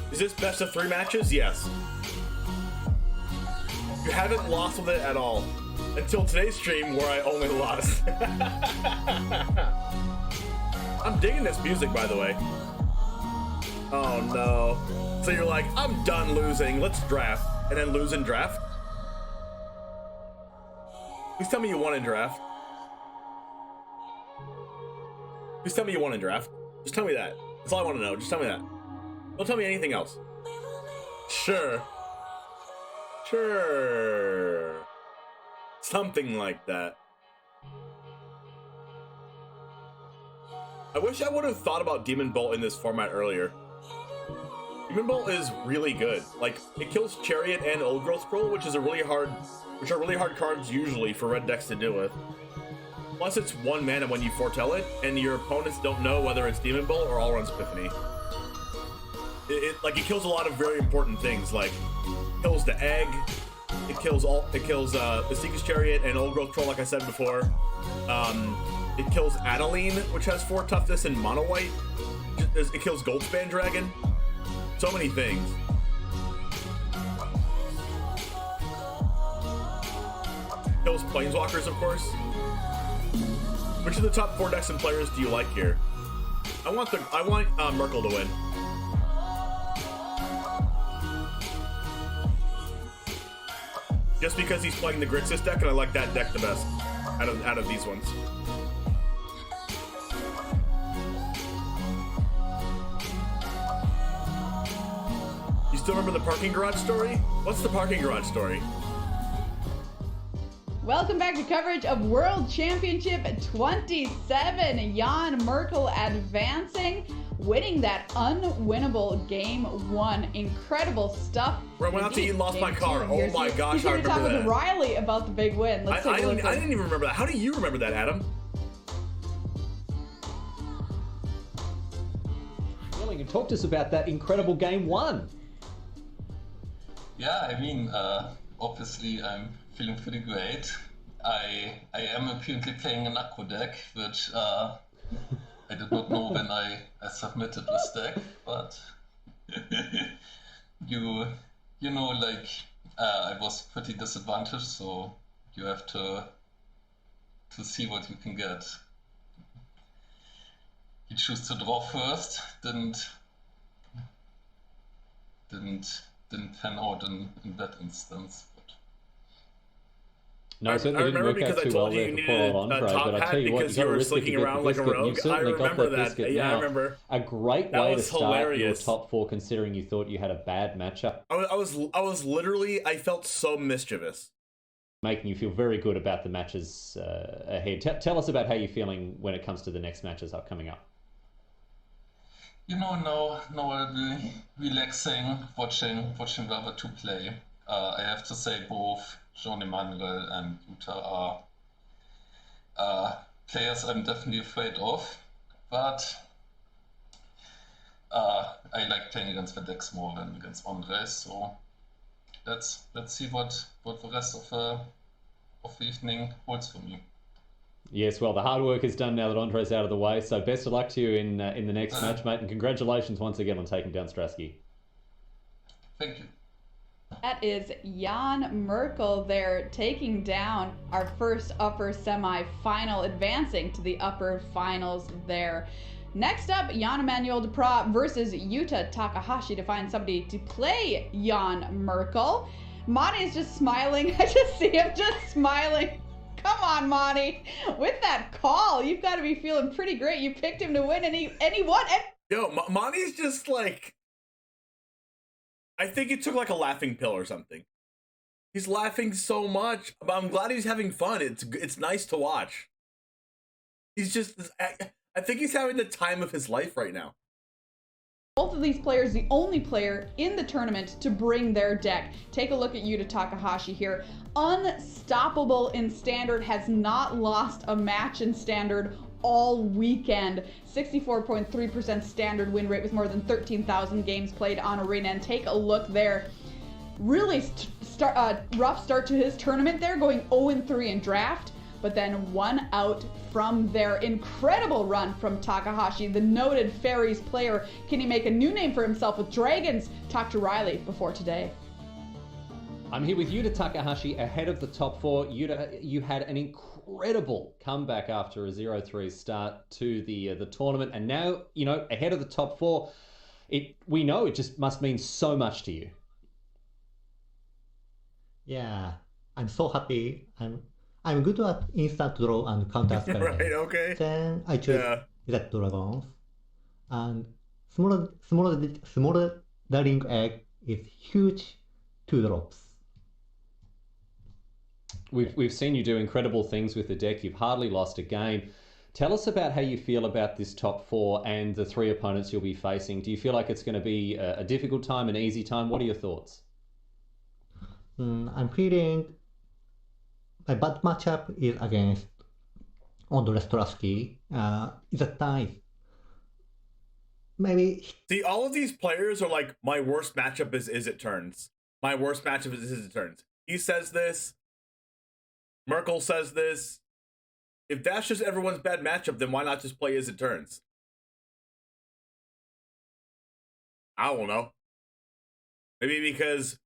Is this best of 3 matches? Yes. You haven't lost with it at all. Until today's stream where I only lost. I'm digging this music, by the way. Oh no. So you're like, I'm done losing, let's draft. And then lose and draft? Please tell me you won in draft. Please tell me you won in draft. Just tell me that. That's all I want to know. Just tell me that. Don't tell me anything else. Sure. Sure. Something like that. I wish I would have thought about Demon Bolt in this format earlier. Demon Bolt is really good. Like, it kills Chariot and Old Growth Scroll, which are really hard cards usually for red decks to deal with. Plus, it's 1 mana when you foretell it, and your opponents don't know whether it's Demon Bolt or All Runs Epiphany. It kills a lot of very important things, like kills the egg, it kills the Seeker's Chariot and Old Growth Troll, like I said before. It kills Adeline, which has 4 toughness and mono white. It kills Goldspan Dragon. So many things. Kills Planeswalkers, of course. Which of the top 4 decks and players do you like here? I want Merkle to win. Just because he's playing the Grixis deck, and I like that deck the best out of these ones. You still remember the parking garage story? What's the parking garage story?
Welcome back to coverage of World Championship 27. Jan Merkel advancing, winning that unwinnable game 1. Incredible stuff.
I went out to eat and lost my car. Oh my gosh, I remember that.
With Riley about the big win. Let's take a look.
I didn't even remember that. How do you remember that, Adam?
And talk to us about that incredible game 1.
Yeah, I mean, obviously I'm feeling pretty great. I am apparently playing an Aqua deck, which I did not know when I submitted this deck, but you know, like, I was pretty disadvantaged, so you have to see what you can get. You choose to draw first, didn't pan out in that instance.
No, it certainly didn't work out too well there for poor old Andre, but I tell you what, you got to risk it to get the biscuit. You certainly got that biscuit.
Yeah,
now,
I remember.
A great way to start your top 4, considering you thought you had a bad matchup.
I was literally, I felt so mischievous.
Making you feel very good about the matches ahead. Tell us about how you're feeling when it comes to the next matches coming up.
You know, now I'll be relaxing, watching the other 2 play. I have to say both Jean Emmanuel and Yuta are players I'm definitely afraid of, but I like playing against the decks more than against Andres, so let's see what the rest of the evening holds for me.
Yes, well, the hard work is done now that Andre's out of the way, so best of luck to you in the next match, mate, and congratulations once again on taking down Strasky.
Thank you.
That is Jan Merkel there, taking down our first upper semi-final, advancing to the upper finals there. Next up, Jan Emmanuel Duprat versus Yuta Takahashi to find somebody to play Jan Merkel. Monty is just smiling. I just see him just smiling. Come on, Monty. With that call, you've got to be feeling pretty great. You picked him to win, and he won.
Yo, Monty's just like... I think he took like a laughing pill or something. He's laughing so much, but I'm glad he's having fun. It's nice to watch. He's just... I think he's having the time of his life right now.
Both of these players, the only player in the tournament to bring their deck. Take a look at Yuta Takahashi here. Unstoppable in Standard, has not lost a match in Standard all weekend. 64.3% Standard win rate with more than 13,000 games played on Arena. And take a look there. Really rough start to his tournament there, going 0-3 in draft. But then 1 out from their incredible run from Takahashi, the noted Fairies player. Can he make a new name for himself with Dragons? Talk to Riley before today.
I'm here with Yuta Takahashi ahead of the top 4. Yuta, you had an incredible comeback after a 0-3 start to the tournament, and now, you know, ahead of the top 4. We know it just must mean so much to you.
Yeah, I'm so happy. I'm good at instant draw and counter spell.
Right, okay.
Then I choose that dragons. And smaller darling egg is huge 2 drops.
We've seen you do incredible things with the deck. You've hardly lost a game. Tell us about how you feel about this top 4 and the 3 opponents you'll be facing. Do you feel like it's going to be a difficult time, an easy time? What are your thoughts?
I'm feeling my bad matchup is against Andrei Strasky. It's a tie. Maybe.
See, all of these players are like, my worst matchup is it turns. My worst matchup is it turns. He says this. Merkel says this. If that's just everyone's bad matchup, then why not just play as it turns? I don't know. Maybe because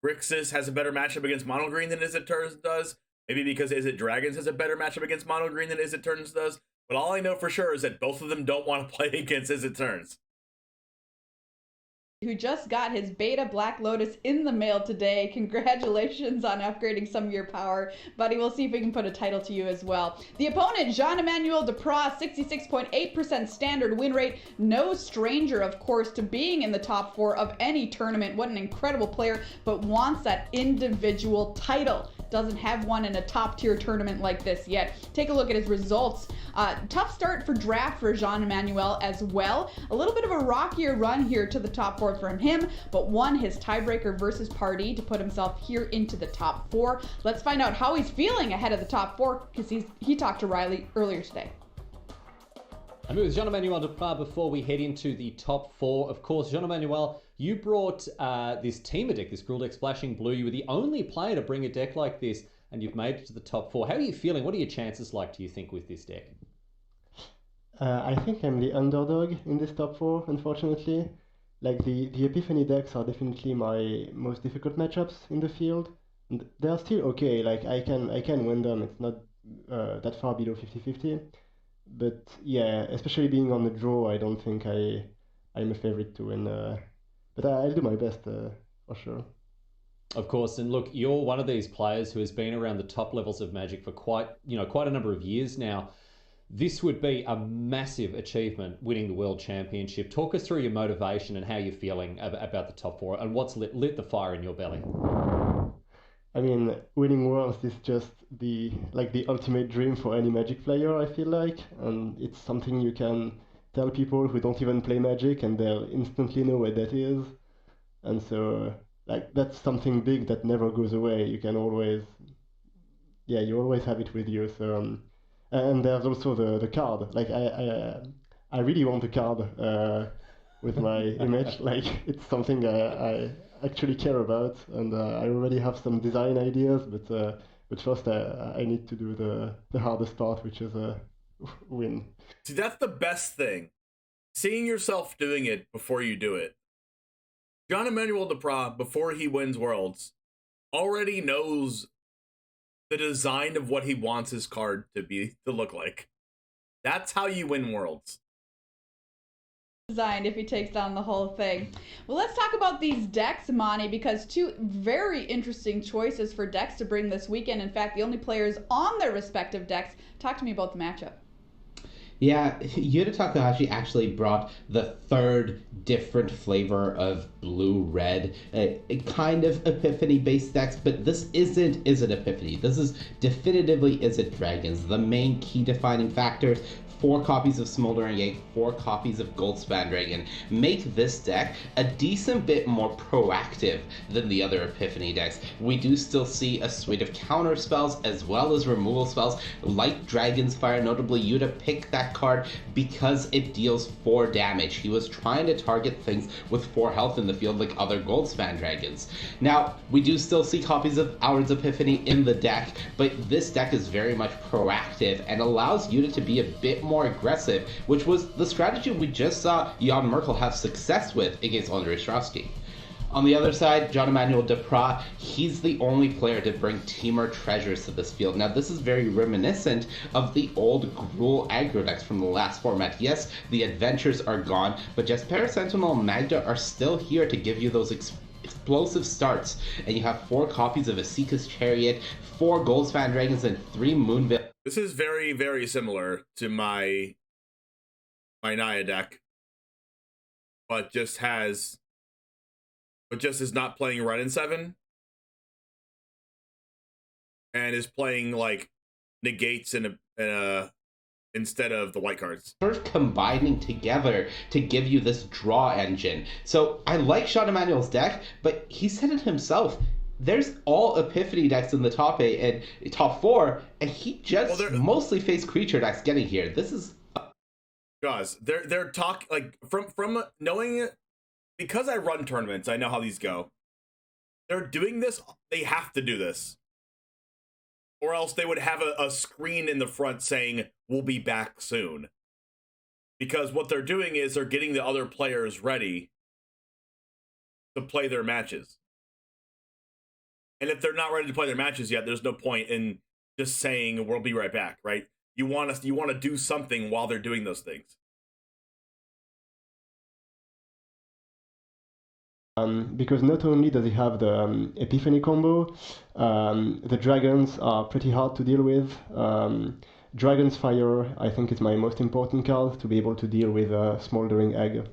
Grixis has a better matchup against Mono Green than Is It Turns does. Maybe because Is It Dragons has a better matchup against Mono Green than Is It Turns does. But all I know for sure is that both of them don't want to play against Is It Turns.
Who just got his beta Black Lotus in the mail today. Congratulations on upgrading some of your power, buddy. We'll see if we can put a title to you as well. The opponent, Jean-Emmanuel Depras, 66.8% standard win rate. No stranger, of course, to being in the top 4 of any tournament. What an incredible player, but wants that individual title. Doesn't have one in a top tier tournament like this yet. Take a look at his results. Tough start for draft for Jean-Emmanuel as well. A little bit of a rockier run here to the top 4 from him, but won his tiebreaker versus Pardee to put himself here into the top 4. Let's find out how he's feeling ahead of the top 4 because he talked to Riley earlier today.
I'm with Jean-Emmanuel Depras before we head into the top 4. Of course, Jean-Emmanuel, you brought this Teamer deck, this Gruul deck Splashing Blue. You were the only player to bring a deck like this, and you've made it to the top 4. How are you feeling? What are your chances like, do you think, with this deck?
I think I'm the underdog in this top 4, unfortunately. Like, the Epiphany decks are definitely my most difficult matchups in the field. And they're still okay, like, I can win them, it's not that far below 50-50. But yeah, especially being on the draw, I don't think I'm a favorite to win. But I'll do my best, for sure.
Of course, and look, you're one of these players who has been around the top levels of Magic for quite a number of years now. This would be a massive achievement, winning the World Championship. Talk us through your motivation and how you're feeling about the top 4 and what's lit the fire in your belly.
I mean, winning Worlds is just the ultimate dream for any Magic player, I feel like. And it's something you can tell people who don't even play Magic and they'll instantly know what that is. And so, like, that's something big that never goes away. You can always, you always have it with you. So, and there's also the card. Like, I really want a card with my image. Like, it's something I actually care about, and I already have some design ideas, but first I need to do the hardest part, which is win.
See, that's the best thing. Seeing yourself doing it before you do it. Jean-Emmanuel Depras, before he wins Worlds, already knows the design of what he wants his card to look like. That's how you win Worlds.
Designed if he takes down the whole thing. Well, let's talk about these decks, Monty, because 2 very interesting choices for decks to bring this weekend. In fact, the only players on their respective decks. Talk to me about the matchup.
Yeah, Yuta Takahashi actually brought the 3rd different flavor of blue-red, kind of Epiphany-based decks, but this isn't Is It Epiphany. This is definitively Is It Dragons. The main key defining factors: 4 copies of Smoldering Egg, 4 copies of Goldspan Dragon, make this deck a decent bit more proactive than the other Epiphany decks. We do still see a suite of counter spells as well as removal spells like Dragon's Fire. Notably, Yuta picked that card because it deals 4 damage. He was trying to target things with 4 health in the field like other Goldspan Dragons. Now, we do still see copies of Hours Epiphany in the deck, but this deck is very much proactive and allows Yuta to be a bit more aggressive, which was the strategy we just saw Jan Merkel have success with against Andrei Strasky. On the other side, Jean-Emmanuel Depras, he's the only player to bring Teamer treasures to this field. Now, this is very reminiscent of the old Gruul aggro decks from the last format. Yes, the adventures are gone, but Jespera, Sentinel, and Magda are still here to give you those explosive starts, and you have 4 copies of Asika's Chariot, 4 Goldspan Dragons, and 3 Moonveil.
This is very, very similar to my Naya deck, but just is not playing Red and 7, and is playing like negates in a instead of the white cards.
Sort of combining together to give you this draw engine. So I like Sean Emanuel's deck, but he said it himself. There's all Epiphany decks in the top 8 and top 4, and he just mostly faced creature decks getting here. This is
guys, they're talk like from knowing it, because I run tournaments, I know how these go. They're doing this, they have to do this. Or else they would have a screen in the front saying, "We'll be back soon." Because what they're doing is they're getting the other players ready to play their matches. And if they're not ready to play their matches yet, there's no point in just saying, "We'll be right back," right? You want to do something while they're doing those things.
Because not only does he have the Epiphany combo, the dragons are pretty hard to deal with. Dragon's Fire, I think, is my most important card to be able to deal with a Smoldering Egg.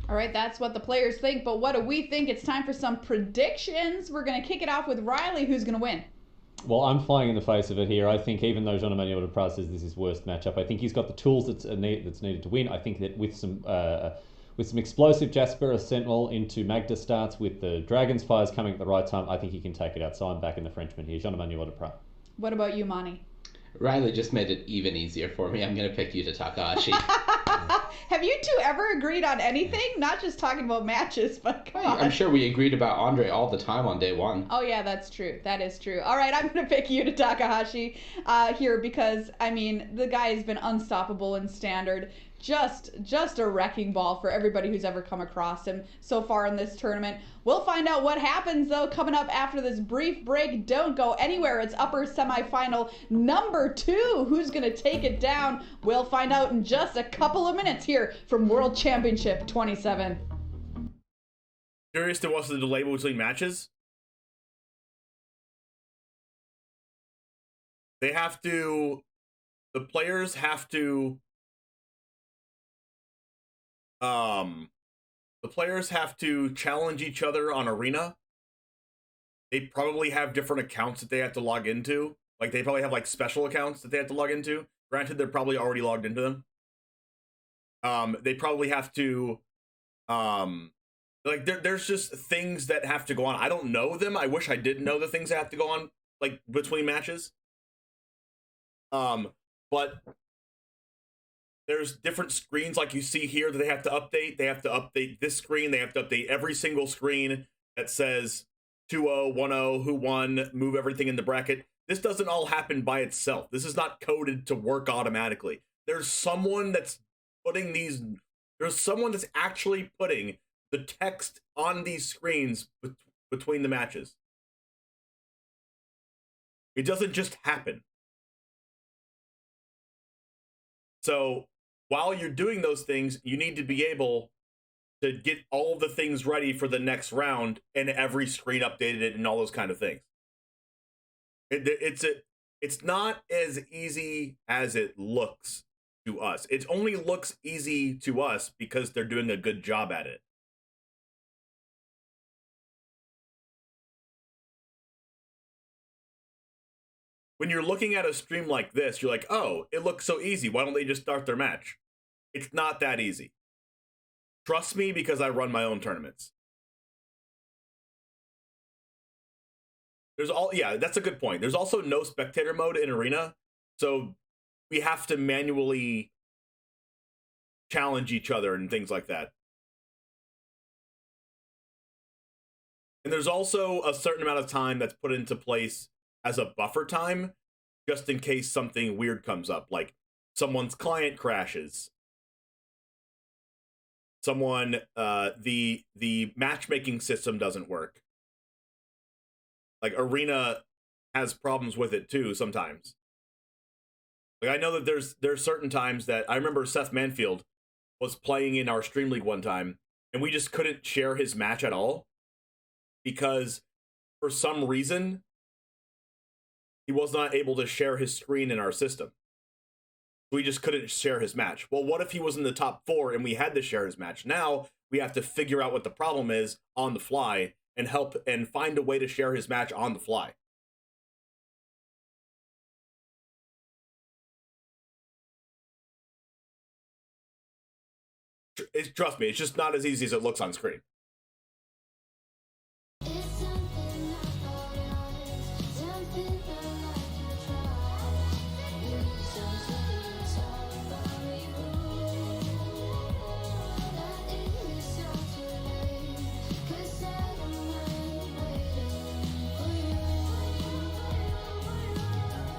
All right, that's what the players think, but what do we think? It's time for some predictions. We're going to kick it off with Riley. Who's going to win?
Well, I'm flying in the face of it here. I think even though Jean-Emmanuel Depraz says this is his worst matchup, I think he's got the tools that's needed to win. I think that with some explosive Jaspera Sentinel into Magda starts with the Dragon's Fires coming at the right time, I think he can take it out. So I'm back in the Frenchman here, Jean-Emmanuel Depraz.
What about you, Mani?
Riley just made it even easier for me. I'm going to pick Yuta Takahashi.
Have you two ever agreed on anything? Not just talking about matches, but come on.
I'm sure we agreed about Andre all the time on day 1.
Oh yeah, that's true. That is true. All right, I'm going to pick Yuta Takahashi here because, I mean, the guy has been unstoppable in Standard. Just a wrecking ball for everybody who's ever come across him so far in this tournament. We'll find out what happens, though, coming up after this brief break. Don't go anywhere. It's upper semifinal number 2. Who's going to take it down? We'll find out in just a couple of minutes here from World Championship 27.
Curious to what's the delay between matches? The players have to challenge each other on Arena. They probably have different accounts that they have to log into. Like, they probably have, like, special accounts that they have to log into. Granted, they're probably already logged into them. They probably have to, like, there's just things that have to go on. I don't know them. I wish I did know the things that have to go on, like, between matches. But there's different screens like you see here that they have to update. They have to update this screen. They have to update every single screen that says 2-0, 1-0, who won, move everything in the bracket. This doesn't all happen by itself. This is not coded to work automatically. There's someone that's actually putting the text on these screens between the matches. It doesn't just happen. So while you're doing those things, you need to be able to get all the things ready for the next round and every screen updated and all those kind of things. It's not as easy as it looks to us. It only looks easy to us because they're doing a good job at it. When you're looking at a stream like this, you're like, oh, it looks so easy. Why don't they just start their match? It's not that easy. Trust me, because I run my own tournaments. That's a good point. There's also no spectator mode in Arena, so we have to manually challenge each other and things like that. And there's also a certain amount of time that's put into place as a buffer time, just in case something weird comes up, like someone's client crashes. The matchmaking system doesn't work. Like, Arena has problems with it too sometimes. Like, I know that there's certain times that I remember Seth Manfield was playing in our Stream League one time, and we just couldn't share his match at all because for some reason he was not able to share his screen in our system. We just couldn't share his match. Well, what if he was in the top 4 and we had to share his match? Now we have to figure out what the problem is on the fly and help and find a way to share his match on the fly. Trust me, it's just not as easy as it looks on screen.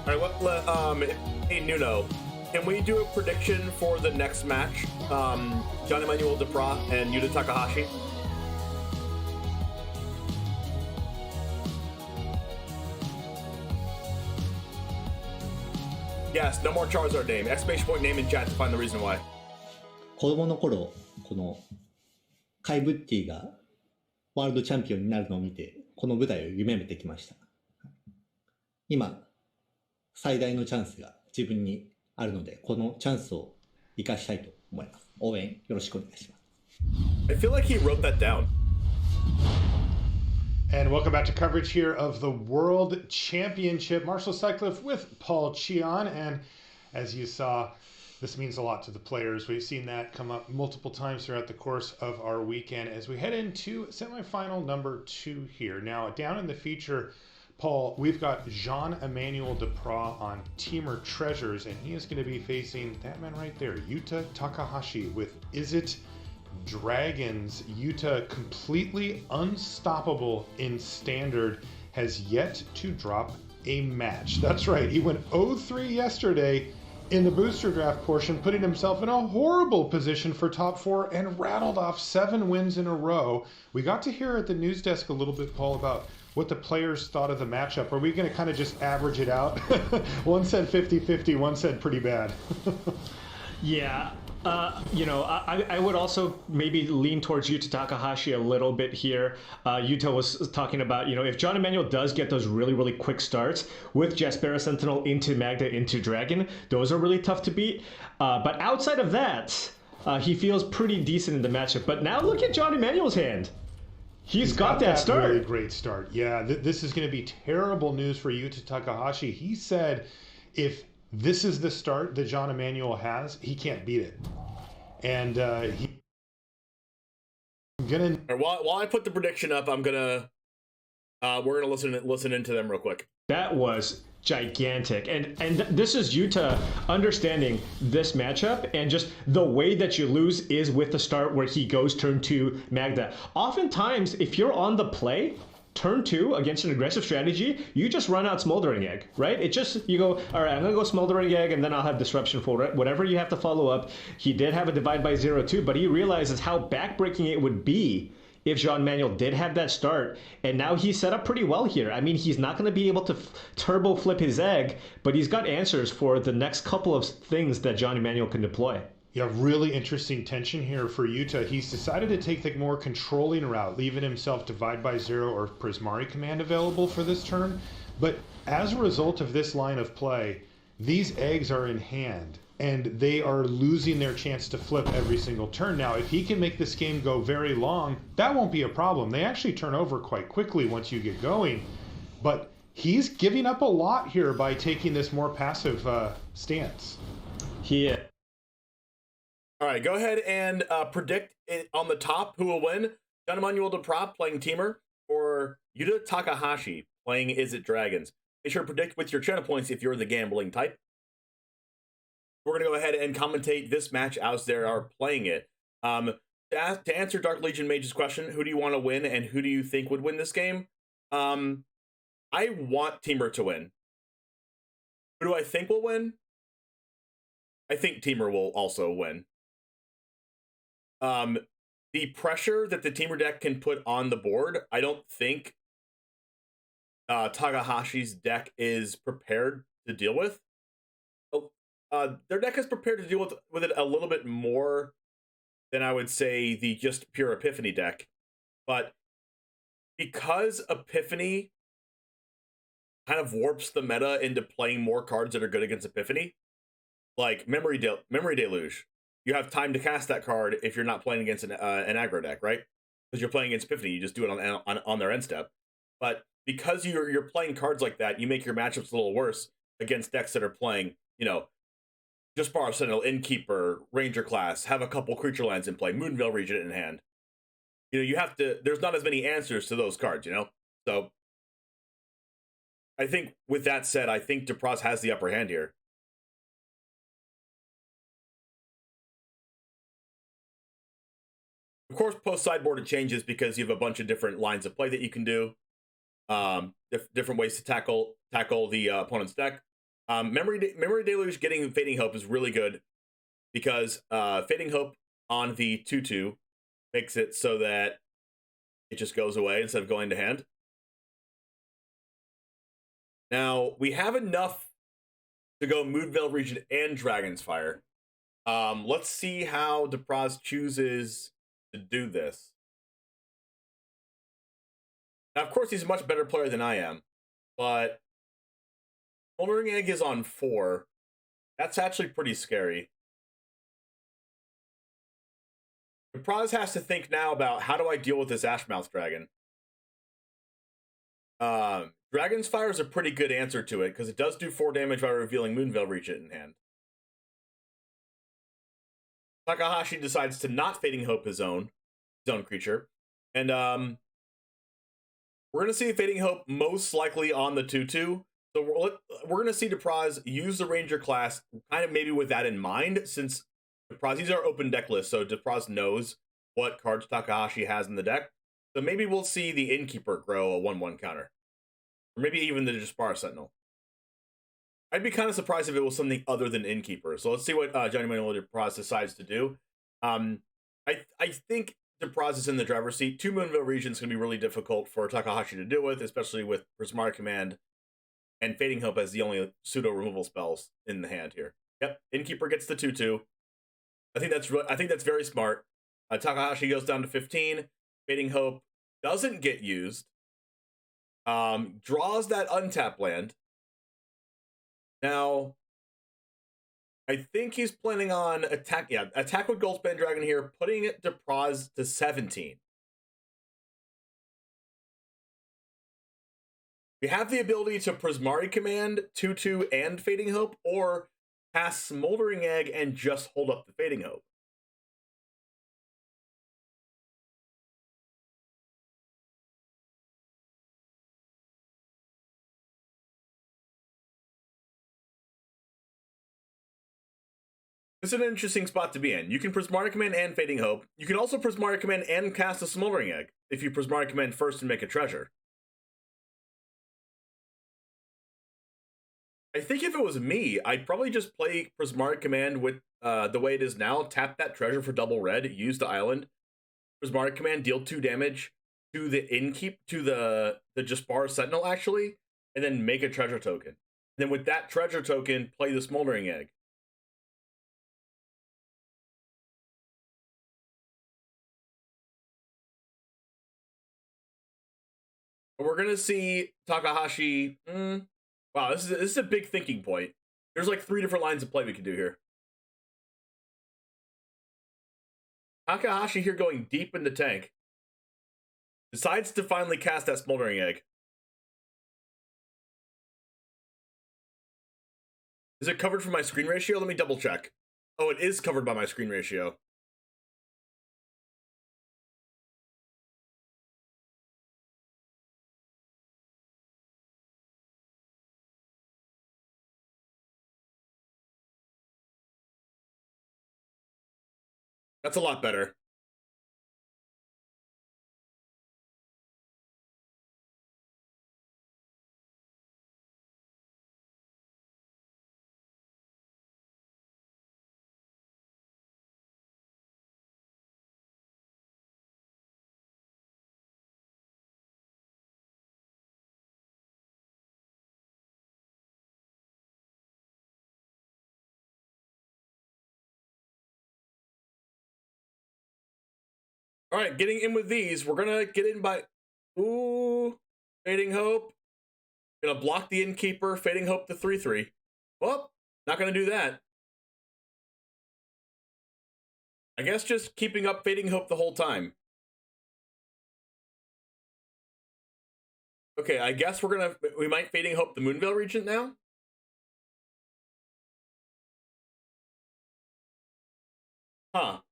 All right, hey Nuno, can we do a prediction for the next match? John Emmanuel Duprat and Yuta Takahashi. Yes, no more Charizard name. Exclamation point name in chat to find the reason why.
子供の頃、このカイブッティがワールドチャンピオンになるのを見て、この舞台を夢見てきました。今、最大のチャンスが自分にあるので、このチャンスを生かしたいと思います。応援よろしくお願いします。
I feel like he wrote that down.
And welcome back to coverage here of the World Championship. Marshall Sutcliffe with Paul Cheon. And as you saw, this means a lot to the players. We've seen that come up multiple times throughout the course of our weekend as we head into semifinal number 2 here. Now, down in the feature, Paul, we've got Jean-Emmanuel Duprat on Teamer Treasures, and he is going to be facing that man right there, Yuta Takahashi with Is It Dragons. Yuta, completely unstoppable in Standard, has yet to drop a match. That's right, he went 0-3 yesterday in the booster draft portion, putting himself in a horrible position for top 4 and rattled off 7 wins in a row. We got to hear at the news desk a little bit, Paul, about what the players thought of the matchup. Are we going to kind of just average it out? One said 50-50, one said pretty bad.
Yeah. I would also maybe lean towards Yuta Takahashi a little bit here. Yuta was talking about, if John Emmanuel does get those really, really quick starts with Jaspera Sentinel into Magda into Dragon, those are really tough to beat. But outside of that, he feels pretty decent in the matchup. But now look at John Emmanuel's hand. He's got that start.
Really great start. Yeah, this is going to be terrible news for Yuta Takahashi. He said if this is the start that John Emmanuel has, he can't beat it. And
while I put the prediction up, we're gonna listen into them real quick.
That was gigantic, and this is Yuta understanding this matchup, and just the way that you lose is with the start where he goes turn 2 Magda. Oftentimes, if you're on the play, turn 2 against an aggressive strategy, you just run out Smoldering Egg, right? You go, all right, I'm gonna go Smoldering Egg and then I'll have Disruption for it. Whatever you have to follow up. He did have a Divide by 0 too, but he realizes how backbreaking it would be if Jean-Manuel did have that start, and now he's set up pretty well here. I mean, he's not going to be able to turbo flip his egg, but he's got answers for the next couple of things that Jean-Emmanuel can deploy.
Yeah, really interesting tension here for Yuta. He's decided to take the more controlling route, leaving himself Divide by 0 or Prismari command available for this turn. But as a result of this line of play, these eggs are in hand, and they are losing their chance to flip every single turn. Now, if he can make this game go very long, that won't be a problem. They actually turn over quite quickly once you get going. But he's giving up a lot here by taking this more passive stance.
All right, go ahead and predict it on the top who will win. John Emmanuel Duprat playing Teamer, or Yuta Takahashi playing Is It Dragons. Make sure to predict with your channel points if you're the gambling type. We're going to go ahead and commentate this match as they are playing it. To answer Dark Legion Mage's question, who do you want to win and who do you think would win this game? I want Teamer to win. Who do I think will win? I think Teamer will also win. The pressure that the Teamer deck can put on the board, I don't think Takahashi's deck is prepared to deal with. Their deck is prepared to deal with it a little bit more than I would say the just pure Epiphany deck. But because Epiphany kind of warps the meta into playing more cards that are good against Epiphany, like Memory Deluge, you have time to cast that card if you're not playing against an aggro deck, right? Because you're playing against Epiphany, you just do it on their end step. But because you're playing cards like that, you make your matchups a little worse against decks that are playing, just Bar Sentinel, Innkeeper, Ranger class, have a couple creature lands in play, Moonveil Regent in hand. You have to, there's not as many answers to those cards, So I think with that said, I think DePraz has the upper hand here. Of course, post-sideboard it changes because you have a bunch of different lines of play that you can do. Different ways to tackle the opponent's deck. Memory Deluge getting Fading Hope is really good because Fading Hope on the 2/2 makes it so that it just goes away instead of going to hand. Now, we have enough to go Moonveil Regent and Dragon's Fire. Let's see how DePraz chooses to do this. Now, of course, he's a much better player than I am, but Smoldering Egg is on 4. That's actually pretty scary. DePraz has to think now about how do I deal with this Ashmouth Dragon. Dragon's Fire is a pretty good answer to it because it does do 4 damage by revealing Moonveil Regent in hand. Takahashi decides to not Fading Hope his own creature. And we're going to see Fading Hope most likely on the 2/2. So we're going to see DePraz use the Ranger class kind of maybe with that in mind, since DePraz, these are open deck lists, so DePraz knows what cards Takahashi has in the deck. So maybe we'll see the Innkeeper grow a 1/1 counter. Or maybe even the Jaspar Sentinel. I'd be kind of surprised if it was something other than Innkeeper. So let's see what Johnny Manuel DePraz decides to do. I think DePraz is in the driver's seat. 2 Moonveil Regents is going to be really difficult for Takahashi to deal with, especially with Prismatic Command and Fading Hope as the only pseudo removal spells in the hand here. Yep, Innkeeper gets the 2/2. I think that's very smart. Takahashi goes down to 15. Fading Hope doesn't get used. Draws that untap land. Now, I think he's planning on attack with Goldspan Dragon here, putting it DePraz to 17. We have the ability to Prismari Command, 2/2, and Fading Hope, or cast Smoldering Egg and just hold up the Fading Hope. This is an interesting spot to be in. You can Prismari Command and Fading Hope. You can also Prismari Command and cast a Smoldering Egg if you Prismari Command first and make a treasure. I think if it was me, I'd probably just play Prismari Command with the way it is now. Tap that treasure for double red, use the island. Prismari Command, deal 2 damage to the Jaspar Sentinel, actually, and then make a treasure token. And then with that treasure token, play the Smoldering Egg. We're going to see Takahashi... Wow, this is a big thinking point. There's like 3 different lines of play we can do here. Takahashi here going deep in the tank. Decides to finally cast that Smoldering Egg. Is it covered for my screen ratio? Let me double check. Oh, it is covered by my screen ratio. That's a lot better. All right, getting in with these. We're gonna get in by Fading Hope. Gonna block the Innkeeper. Fading Hope the 3/3. Well, not gonna do that. I guess just keeping up Fading Hope the whole time. Okay, I guess we might Fading Hope the Moonveil Regent now. Huh.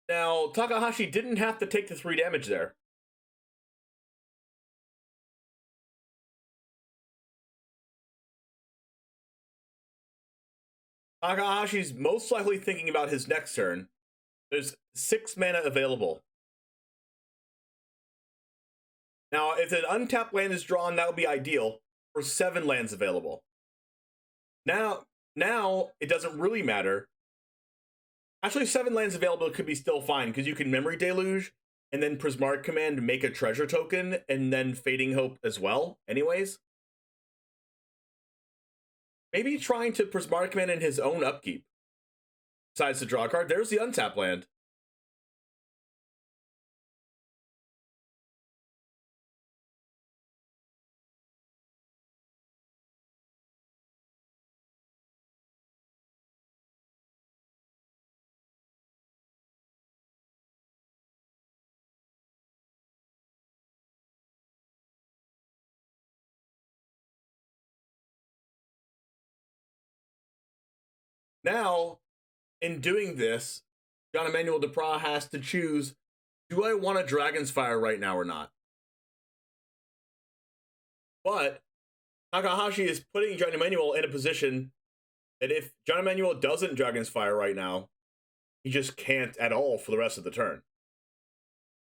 Now, Takahashi didn't have to take the 3 damage there. Takahashi's most likely thinking about his next turn. There's 6 mana available. Now, if an untapped land is drawn, that would be ideal. For 7 lands available. Now it doesn't really matter. Actually, 7 lands available could be still fine, because you can Memory Deluge, and then Prismaric Command, make a treasure token, and then Fading Hope as well, anyways. Maybe trying to Prismaric Command in his own upkeep. Besides to draw a card, there's the untapped land. Now, in doing this, John Emmanuel Duprat has to choose, do I want a Dragon's Fire right now or not? But Takahashi is putting John Emmanuel in a position that if John Emmanuel doesn't Dragon's Fire right now, he just can't at all for the rest of the turn.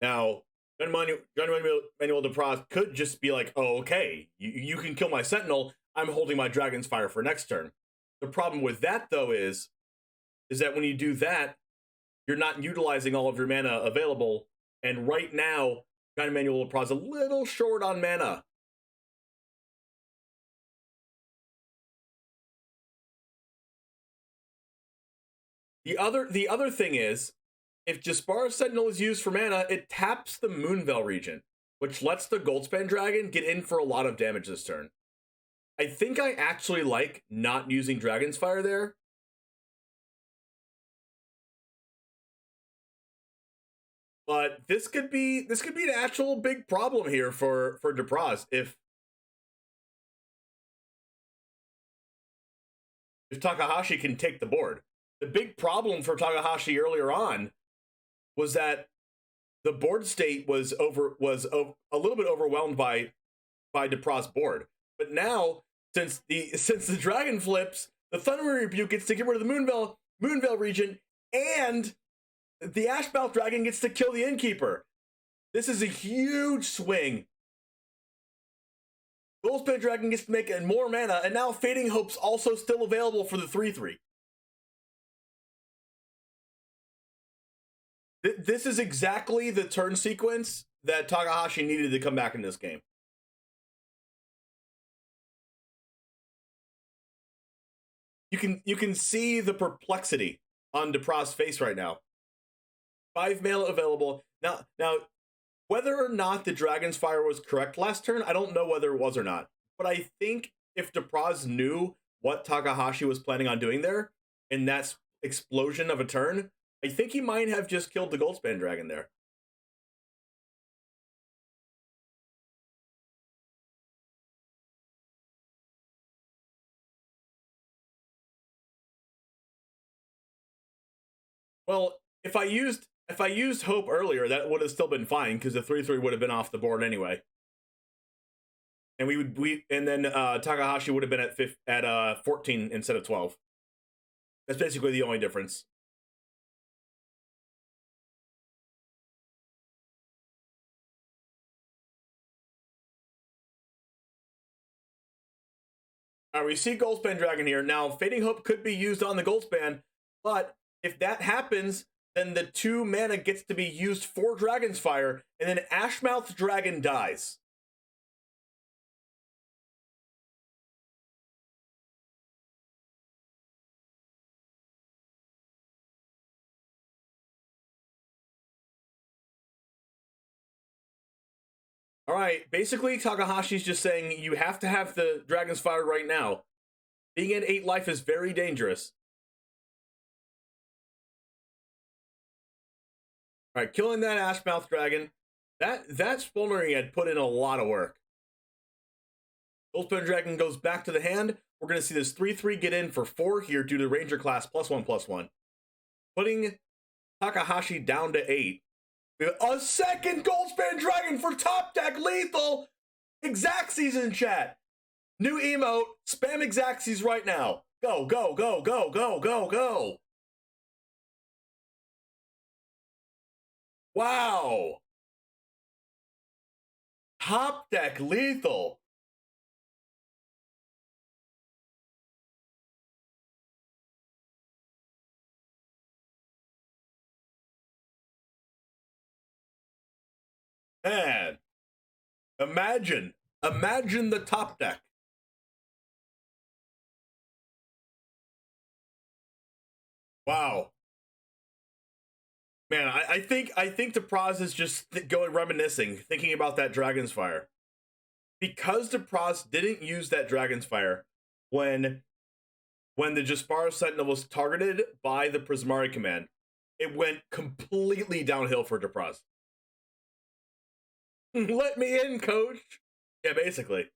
Now, John Emmanuel Duprat could just be like, oh, okay, you can kill my Sentinel, I'm holding my Dragon's Fire for next turn. The problem with that, though, is that when you do that, you're not utilizing all of your mana available, and right now, John Emmanuel Duprat's a little short on mana. The other thing is, if Jaspara's Sentinel is used for mana, it taps the Moonveil Regent, which lets the Goldspan Dragon get in for a lot of damage this turn. I think I actually like not using Dragon's Fire there. But this could be an actual big problem here for Duprat if Takahashi can take the board. The big problem for Takahashi earlier on was that the board state was a little bit overwhelmed by Duprat's board. But now, since the dragon flips, the Thunder Rebuke gets to get rid of the Moonveil Regent, and the Ashmouth Dragon gets to kill the Innkeeper. This is a huge swing. Goldspan Dragon gets to make more mana, and now Fading Hope's also still available for the 3/3. This is exactly the turn sequence that Takahashi needed to come back in this game. You can see the perplexity on Duprat's face right now. 5 mana available. Now, whether or not the Dragon's Fire was correct last turn, I don't know whether it was or not. But I think if Duprat knew what Takahashi was planning on doing there, in that explosion of a turn, I think he might have just killed the Goldspan Dragon there. Well, if I used Hope earlier, that would have still been fine because the 3/3 would have been off the board anyway. And then Takahashi would have been at 14 instead of 12. That's basically the only difference. All right, we see Goldspan Dragon here. Now, Fading Hope could be used on the Goldspan, but if that happens, then the 2 mana gets to be used for Dragon's Fire, and then Ashmouth Dragon dies. All right, basically Takahashi's just saying you have to have the Dragon's Fire right now. Being at 8 life is very dangerous. All right, killing that Ashmouth Dragon. That Spolnering had put in a lot of work. Goldspan Dragon goes back to the hand. We're going to see this 3/3 get in for 4 here due to Ranger class +1/+1. Putting Takahashi down to 8. We have a second Goldspan Dragon for top deck lethal. Exacxies in chat. New emote. Spam Exacxies right now. Go, go, go, go, go, go, go. Wow. Top deck lethal. Man, imagine the top deck. Wow. Man, I think DePraz is just going reminiscing, thinking about that Dragon's Fire. Because DePraz didn't use that Dragon's Fire when the Jaspara Sentinel was targeted by the Prismari command, it went completely downhill for DePraz. Let me in, coach. Yeah, basically.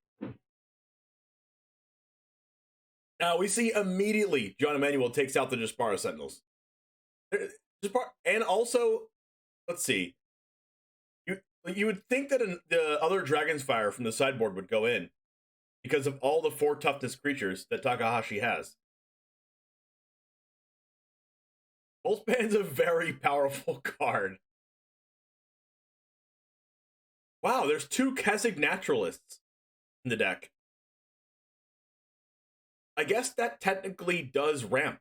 Now we see immediately John Emanuel takes out the Jaspara Sentinels. And also, let's see. You would think that the other Dragon's Fire from the sideboard would go in because of all the 4 toughness creatures that Takahashi has. Goldspan's a very powerful card. Wow, there's 2 Kessig Naturalists in the deck. I guess that technically does ramp.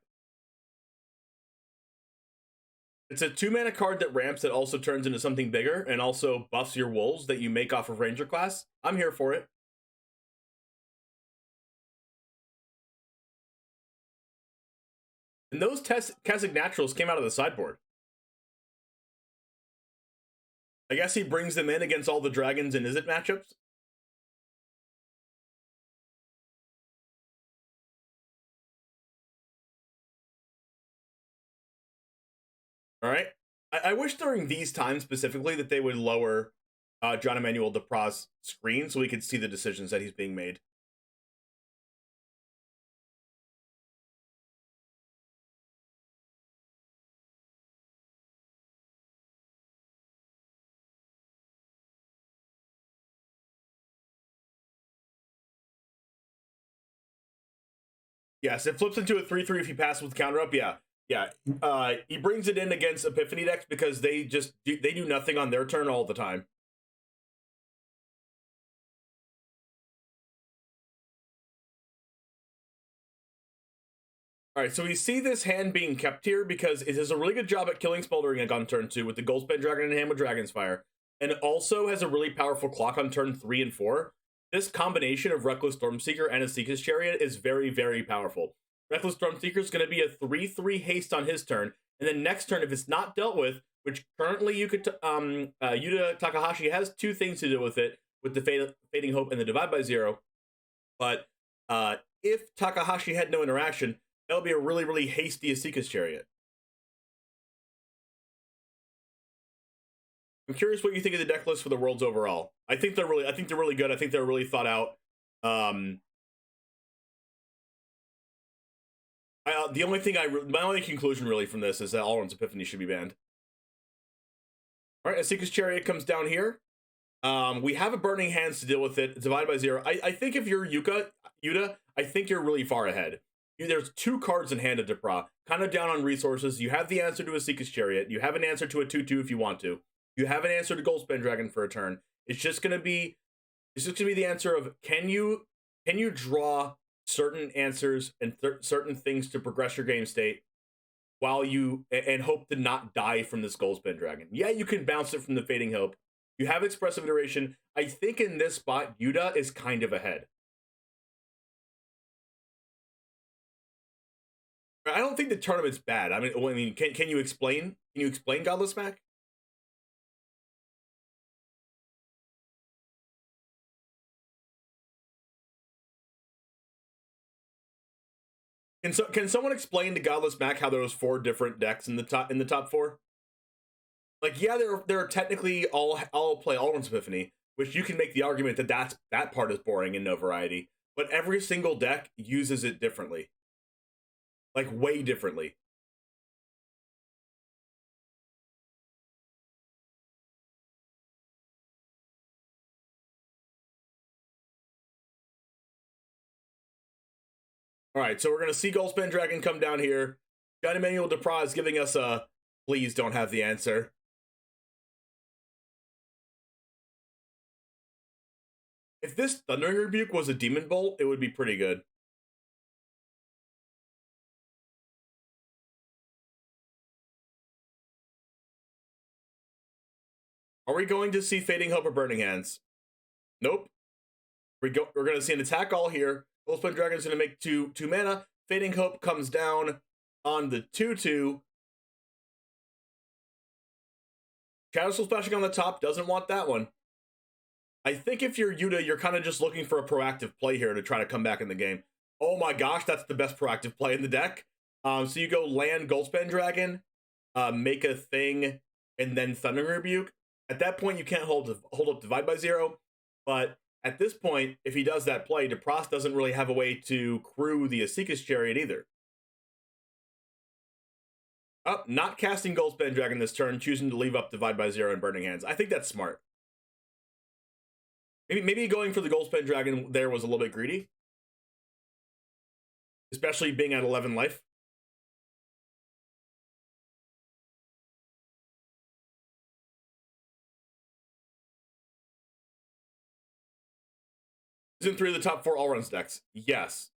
It's a 2-mana card that ramps that also turns into something bigger and also buffs your wolves that you make off of Ranger class. I'm here for it. And those Kessig Naturals came out of the sideboard. I guess he brings them in against all the dragons and Izzet matchups. All right. I wish during these times specifically that they would lower John Emanuel DePraz's screen so we could see the decisions that he's being made. Yes, it flips into a 3/3 if you pass with counter up. Yeah. Yeah. He brings it in against Epiphany decks because they do nothing on their turn all the time. All right, so we see this hand being kept here because it does a really good job at killing Smoldering on turn 2 with the Goldspan Dragon in hand with Dragon's Fire, and it also has a really powerful clock on turn 3 and 4. This combination of Reckless Stormseeker and a Seeker's Chariot is very, very powerful. Reckless Stormseeker is going to be a 3/3 haste on his turn, and then next turn, if it's not dealt with, which currently Yuta Takahashi has 2 things to deal with it, with the Fading Hope and the Divide by Zero. But if Takahashi had no interaction, that would be a really, really hasty Seeker's Chariot. I'm curious what you think of the deck list for the Worlds overall. I think they're really good. I think they're really thought out. The only thing my only conclusion really from this is that Alrund's Epiphany should be banned. All right, a Seeker's Chariot comes down here. We have a Burning Hands to deal with it. Divided by 0. I think if you're Yuta, I think you're really far ahead. There's 2 cards in hand of Depra, kind of down on resources. You have the answer to a Seeker's Chariot. You have an answer to a 2/2 if you want to. You have an answer to Goldspan Dragon for a turn. It's just gonna be the answer of can you draw certain answers and certain things to progress your game state while and hope to not die from this Goldspan Dragon. Yeah, you can bounce it from the Fading Hope. You have Expressive Iteration. I think in this spot, Yuta is kind of ahead. I don't think the tournament's bad. I mean, can you explain? Can you explain Godless Mac? Can someone explain to Godless Mac how there was 4 different decks in the top 4? Like, yeah, there are technically all play Alden's Epiphany, which you can make the argument that part is boring and no variety. But every single deck uses it differently, like way differently. All right, so we're going to see Goldspan Dragon come down here. John Emmanuel Duprat is giving us a please don't have the answer. If this Thundering Rebuke was a Demon Bolt, it would be pretty good. Are we going to see Fading Hope or Burning Hands? Nope. We're going to see an attack all here. Goldspan Dragon's going to make 2 mana. Fading Hope comes down on the 2/2. Shadow Soul Splashing on the top, doesn't want that one. I think if you're Yuta, you're kind of just looking for a proactive play here to try to come back in the game. Oh my gosh, that's the best proactive play in the deck. So you go land Goldspan Dragon, make a thing, and then Thundering Rebuke. At that point, you can't hold up Divide by Zero, but at this point, if he does that play, Duprat doesn't really have a way to crew the Asika's Chariot either. Oh, not casting Goldspan Dragon this turn, choosing to leave up Divide by Zero and Burning Hands. I think that's smart. Maybe going for the Goldspan Dragon there was a little bit greedy. Especially being at 11 life. Is in 3 of the top 4 all-runs decks. Yes.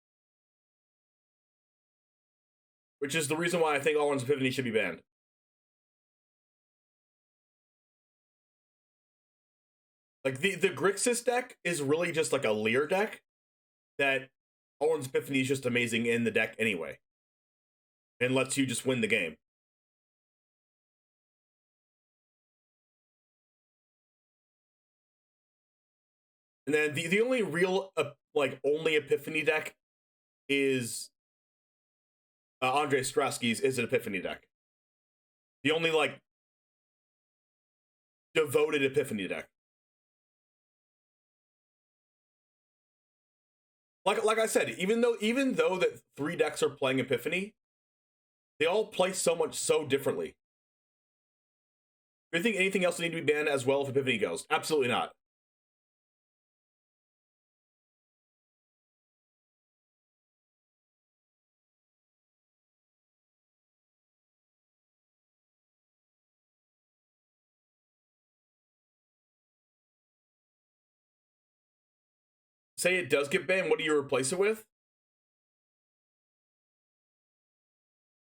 Which is the reason why I think all-runs Epiphany should be banned. Like, the Grixis deck is really just like a Leer deck that all-runs Epiphany is just amazing in the deck anyway. And lets you just win the game. And then the only real, only Epiphany deck is Andre Strasky's is an Epiphany deck. The only, devoted Epiphany deck. Like I said, even though that 3 decks are playing Epiphany, they all play so differently. Do you think anything else need to be banned as well if Epiphany goes? Absolutely not. Say it does get banned, what do you replace it with?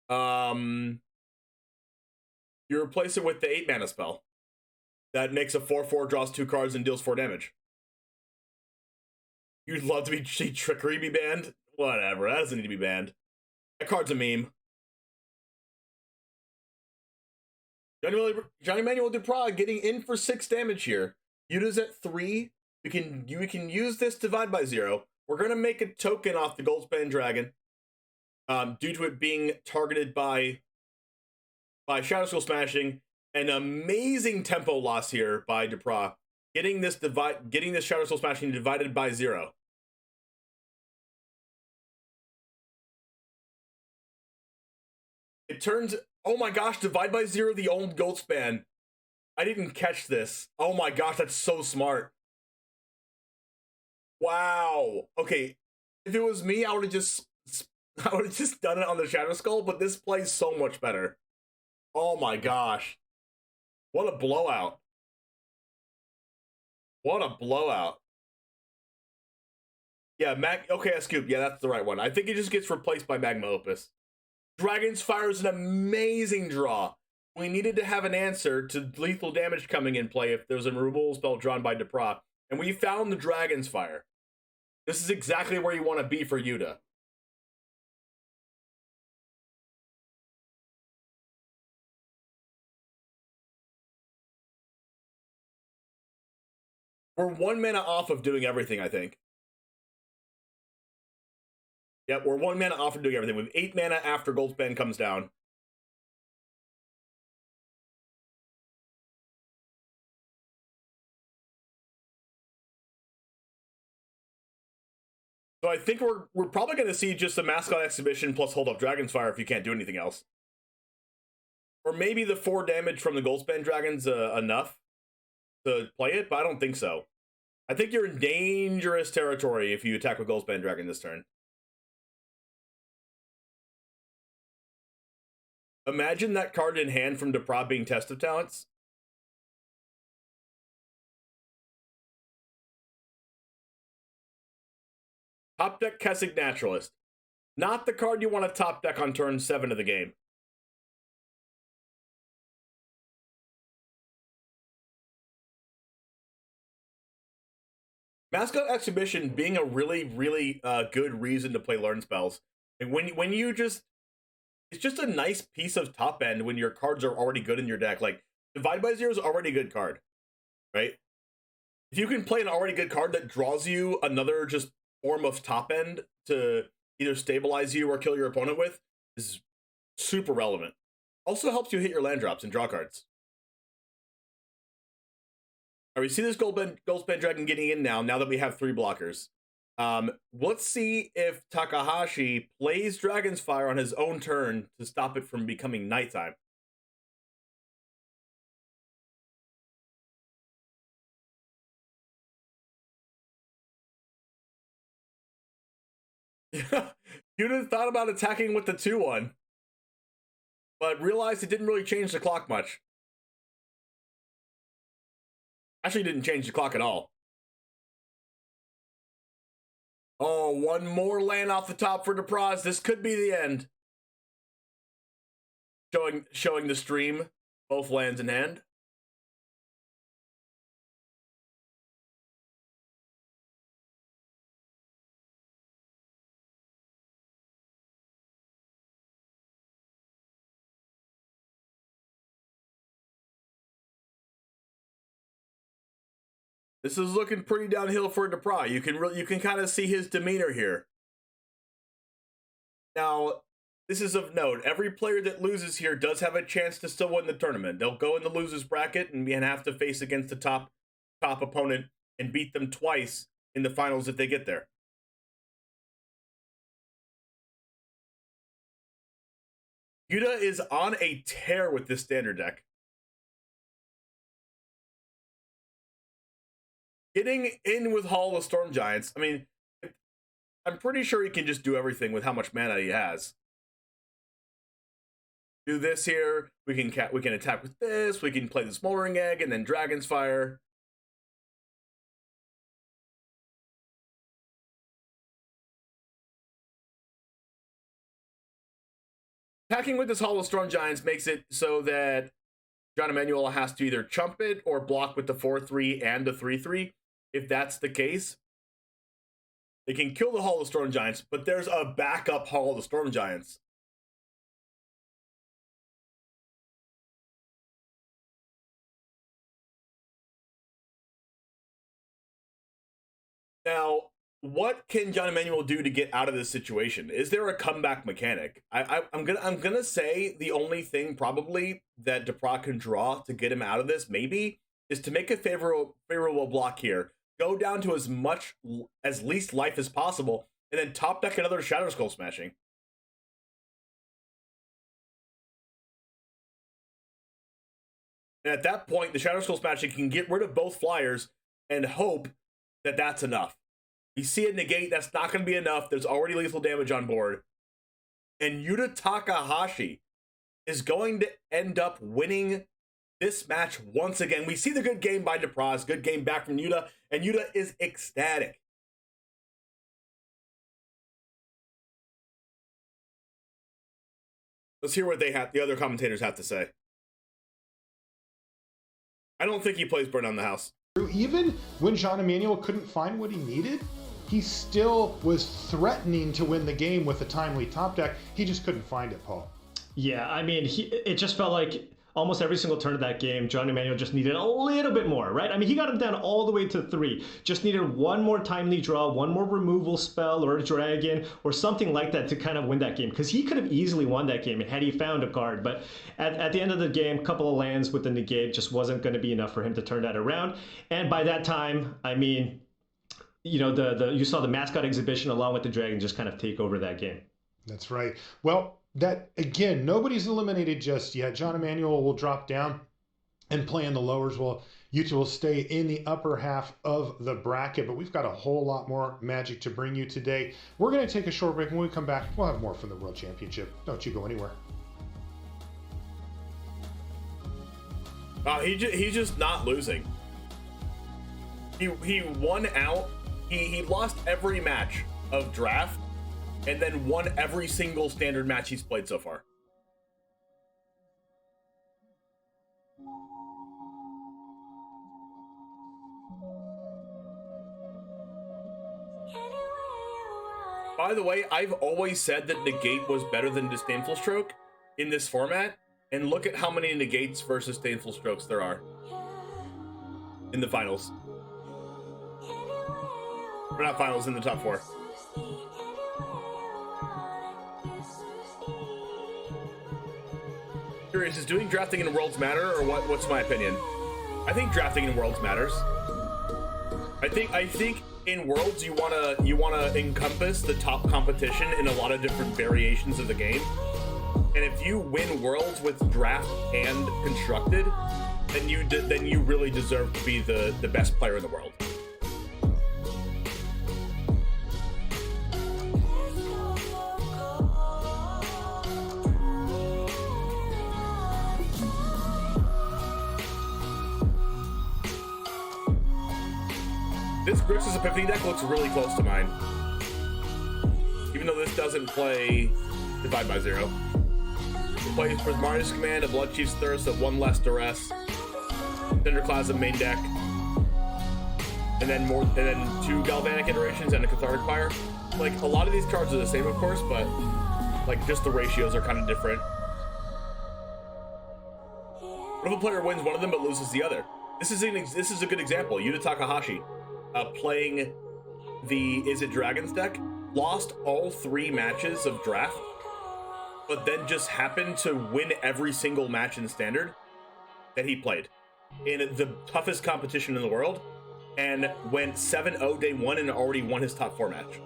You replace it with the 8 mana spell. That makes a 4/4, draws 2 cards, and deals 4 damage. You'd love to see Trickery be banned? Whatever, that doesn't need to be banned. That card's a meme. Johnny Manuel Duprat getting in for 6 damage here. Yuta's at 3. We can use this Divide by Zero. We're gonna make a token off the Goldspan Dragon, due to it being targeted by Shadow Skull Smashing. An amazing tempo loss here by Duprat, getting this Shadow Skull Smashing divided by 0. It turns. Oh my gosh! Divide by 0, the old Goldspan. I didn't catch this. Oh my gosh, that's so smart. Wow. Okay, if it was me, I would have just done it on the Shadow Skull, but this plays so much better. Oh my gosh. What a blowout. What a blowout. Yeah, okay, Scoop. Yeah, that's the right one. I think it just gets replaced by Magma Opus. Dragon's Fire is an amazing draw. We needed to have an answer to lethal damage coming in play if there's a removal spell drawn by Duprat. And we found the Dragon's Fire. This is exactly where you want to be for Yuta. We're 1 mana off of doing everything, I think. Yep, we're 1 mana off from doing everything. We have 8 mana after Goldspan comes down. So I think we're probably going to see just a Mascot Exhibition plus Hold Up Dragon's Fire if you can't do anything else. Or maybe the 4 damage from the Goldspan Dragon's enough to play it, but I don't think so. I think you're in dangerous territory if you attack with Goldspan Dragon this turn. Imagine that card in hand from Deprod being Test of Talents. Top deck Kessig Naturalist. Not the card you want to top deck on turn 7 of the game. Mascot Exhibition being a really, really good reason to play Learn Spells. And when you just... It's just a nice piece of top end when your cards are already good in your deck. Like, Divide by Zero is already a good card, right? If you can play an already good card that draws you another just form of top end to either stabilize you or kill your opponent with, is super relevant. Also helps you hit your land drops and draw cards. All right, we see this Goldspan Dragon getting in now that we have 3 blockers. Let's see if Takahashi plays Dragon's Fire on his own turn to stop it from becoming nighttime. You'd have thought about attacking with the 2-1, but realized it didn't really change the clock much. Actually, didn't change the clock at all. Oh, 1 more land off the top for Depraz. This could be the end. Showing the stream, both lands in hand. This is looking pretty downhill for Depraz. You can kind of see his demeanor here. Now, this is of note. Every player that loses here does have a chance to still win the tournament. They'll go in the losers bracket and have to face against the top opponent and beat them twice in the finals if they get there. Yuta is on a tear with this standard deck. Getting in with Hall of Storm Giants, I mean, I'm pretty sure he can just do everything with how much mana he has. Do this here, we can attack with this, we can play the Smoldering Egg, and then Dragon's Fire. Attacking with this Hall of Storm Giants makes it so that John Emanuel has to either chump it or block with the 4-3 and the 3-3. If that's the case, they can kill the Hall of Storm Giants, but there's a backup Hall of the Storm Giants. Now, what can John Emanuel do to get out of this situation? Is there a comeback mechanic? I'm gonna say the only thing probably that Depraz can draw to get him out of this maybe is to make a favorable block here. Go down to as least life as possible, and then top deck another Shadow Skull Smashing. And at that point, the Shadow Skull Smashing can get rid of both flyers and hope that that's enough. You see a negate, that's not going to be enough. There's already lethal damage on board. And Yuta Takahashi is going to end up winning this match once again. We see the good game by Depraz, good game back from Yuta, and Yuta is ecstatic. Let's hear what the other commentators have to say. I don't think he plays Burn on the House.
Even when Jean Emmanuel couldn't find what he needed, he still was threatening to win the game with a timely top deck. He just couldn't find it, Paul.
Yeah, I mean, it just felt like
almost every single turn of that game, John Emanuel just needed a little bit more, right? I mean, he got him down all the way to 3. Just needed one more timely draw, one more removal spell or a dragon or something like that to kind of win that game. Because he could have easily won that game had he found a card. But at the end of the game, a couple of lands with the negate just wasn't going to be enough for him to turn that around. And by that time, I mean, you know, you saw the mascot exhibition along with the dragon just kind of take over that game.
That's right. Well, that again, nobody's eliminated just yet. John Emanuel will drop down and play in the lowers, while you two will stay in the upper half of the bracket. But we've got a whole lot more Magic to bring you today. We're going to take a short break. When we come back, we'll have more from the World Championship. Don't you go anywhere.
He's just not losing. He won out. He lost every match of draft, and then won every single standard match he's played so far. By the way, I've always said that Negate was better than Disdainful Stroke in this format, and look at how many Negates versus Disdainful Strokes there are in the finals. Or not finals, in the top 4. Curious, is doing drafting in Worlds matter, or what's my opinion? I think drafting in Worlds matters. I think in Worlds you wanna encompass the top competition in a lot of different variations of the game. And if you win Worlds with draft and constructed, then you really deserve to be the best player in the world. This Grixis Epiphany deck looks really close to mine. Even though this doesn't play Divide by Zero. It plays Prismarius Command, a Blood Chief's Thirst, a 1 less Duress, Thunderclasm main deck, and then 2 Galvanic Iterations and a Cathartic Fire. Like, a lot of these cards are the same, of course, but like just the ratios are kind of different. What if a player wins one of them but loses the other? This is a good example. Yuta Takahashi. Playing the Is It Dragons deck, lost all 3 matches of draft, but then just happened to win every single match in Standard that he played in the toughest competition in the world, and went 7-0 day 1 and already won his top 4 match.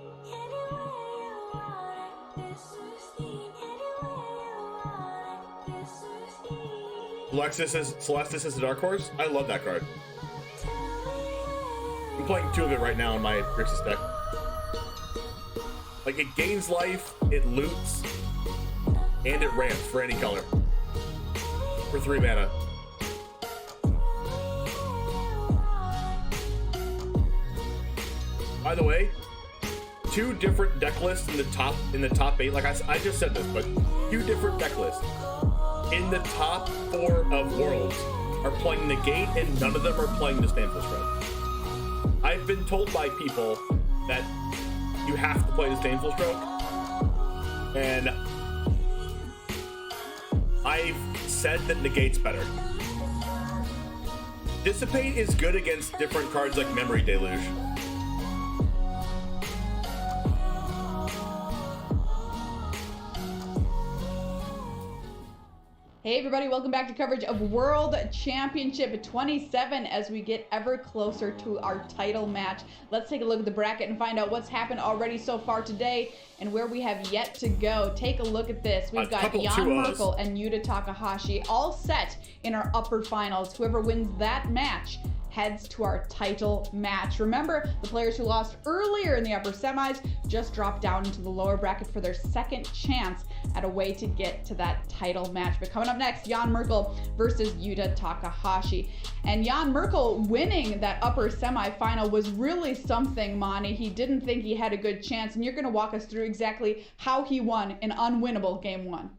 Celestis is a dark horse. I love that card. I'm playing 2 of it right now in my Grixis deck. Like, it gains life, it loots, and it ramps for any color. For 3 mana. By the way, 2 different deck lists in the top 8. Like I just said this, but 2 different deck lists in the top 4 of Worlds are playing Negate, and none of them are playing Disdainful Stroke. I've been told by people that you have to play Disdainful Stroke, and I've said that Negate's better. Dissipate is good against different cards like Memory Deluge.
Hey everybody, welcome back to coverage of World Championship 27 as we get ever closer to our title match. Let's take a look at the bracket and find out what's happened already so far today and where we have yet to go. Take a look at this. We've got Jan Merkel and Yuta Takahashi all set in our upper finals. Whoever wins that match heads to our title match. Remember, the players who lost earlier in the upper semis just dropped down into the lower bracket for their second chance at a way to get to that title match. But coming up next, Jan Merkel versus Yuta Takahashi. And Jan Merkel winning that upper semifinal was really something, Monty. He didn't think he had a good chance, and you're going to walk us through exactly how he won an unwinnable Game 1.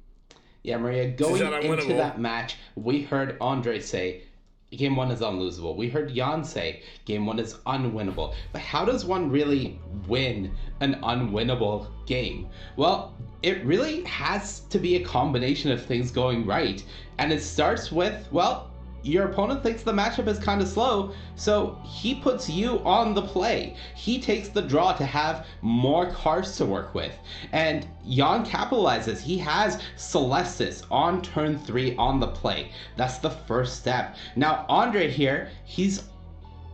Yeah, Maria, going into that match, we heard Andre say, game one is unlosable. We heard Jan say game one is unwinnable. But how does one really win an unwinnable game? Well, it really has to be a combination of things going right. And it starts with, well, your opponent thinks the matchup is kind of slow, so he puts you on the play. He takes the draw to have more cards to work with. And Jan capitalizes. He has Celestis on turn 3 on the play. That's the first step. Now, Andre here, he's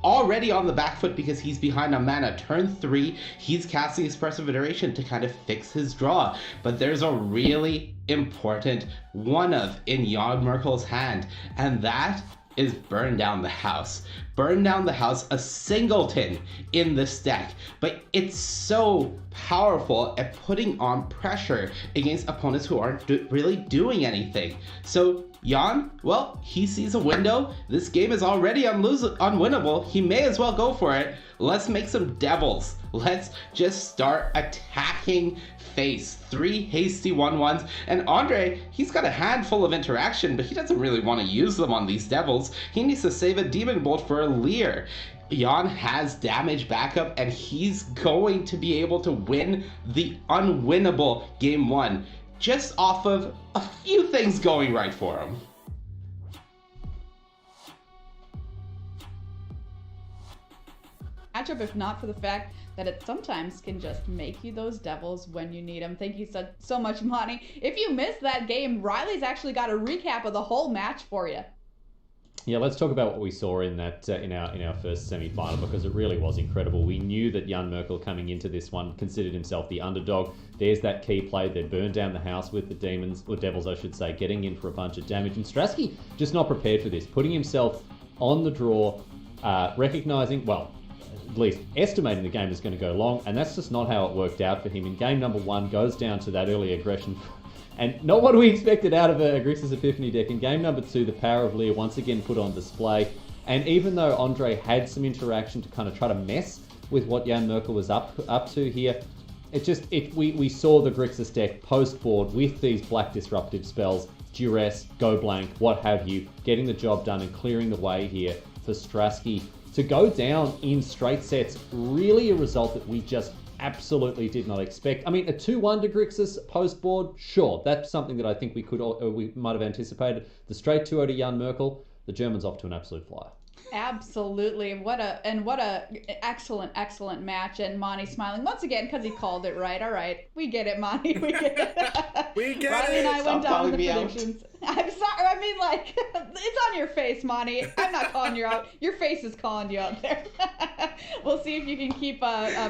already on the back foot because he's behind on mana. Turn 3, he's casting Expressive Iteration to kind of fix his draw. But there's a really important one-of in Jan Merkel's hand, and that is Burn Down the House. Burn Down the House, a singleton in this deck, but it's so powerful at putting on pressure against opponents who aren't really doing anything. So Jan, well, he sees a window. This game is already unwinnable. He may as well go for it. Let's make some devils. Let's just start attacking face. 3 hasty 1/1s. And Andre, he's got a handful of interaction, but he doesn't really want to use them on these devils. He needs to save a Demon Bolt for a Leer. Jan has damage backup, and he's going to be able to win the unwinnable game 1 just off of a few things going right for him.
Matchup, if not for the fact that it sometimes can just make you those devils when you need them. Thank you so much, Monty. If you missed that game, Riley's actually got a recap of the whole match for you.
Yeah, let's talk about what we saw in that in our first semi-final, because it really was incredible. We knew that Jan Merkel coming into this one considered himself the underdog. There's that key play. They burned down the house with the demons, or devils, I should say, getting in for a bunch of damage. And Strasky just not prepared for this, putting himself on the draw, recognizing, well, at least estimating the game was going to go long, and that's just not how it worked out for him. In game number 1, goes down to that early aggression. And not what we expected out of a Grixis Epiphany deck. In game number 2, the power of Leer once again put on display. And even though Andre had some interaction to kind of try to mess with what Jan Merkel was up to here, we saw the Grixis deck post-board with these black disruptive spells, Duress, Go Blank, what have you, getting the job done and clearing the way here for Strasky to go down in straight sets. Really a result that we just absolutely did not expect. I mean, a 2-1 to Grixis post-board, sure, that's something that I think we might have anticipated. The straight 2-0 to Jan Merkel, the German's off to an absolute flyer.
Absolutely. What a excellent match. And Monty smiling once again because he called it right. All right. We get it, Monty. We get it.
We get
Riley
it.
and I went down to the predictions. I'm sorry. I mean, like, it's on your face, Monty. I'm not calling you out. Your face is calling you out there. We'll see if you can keep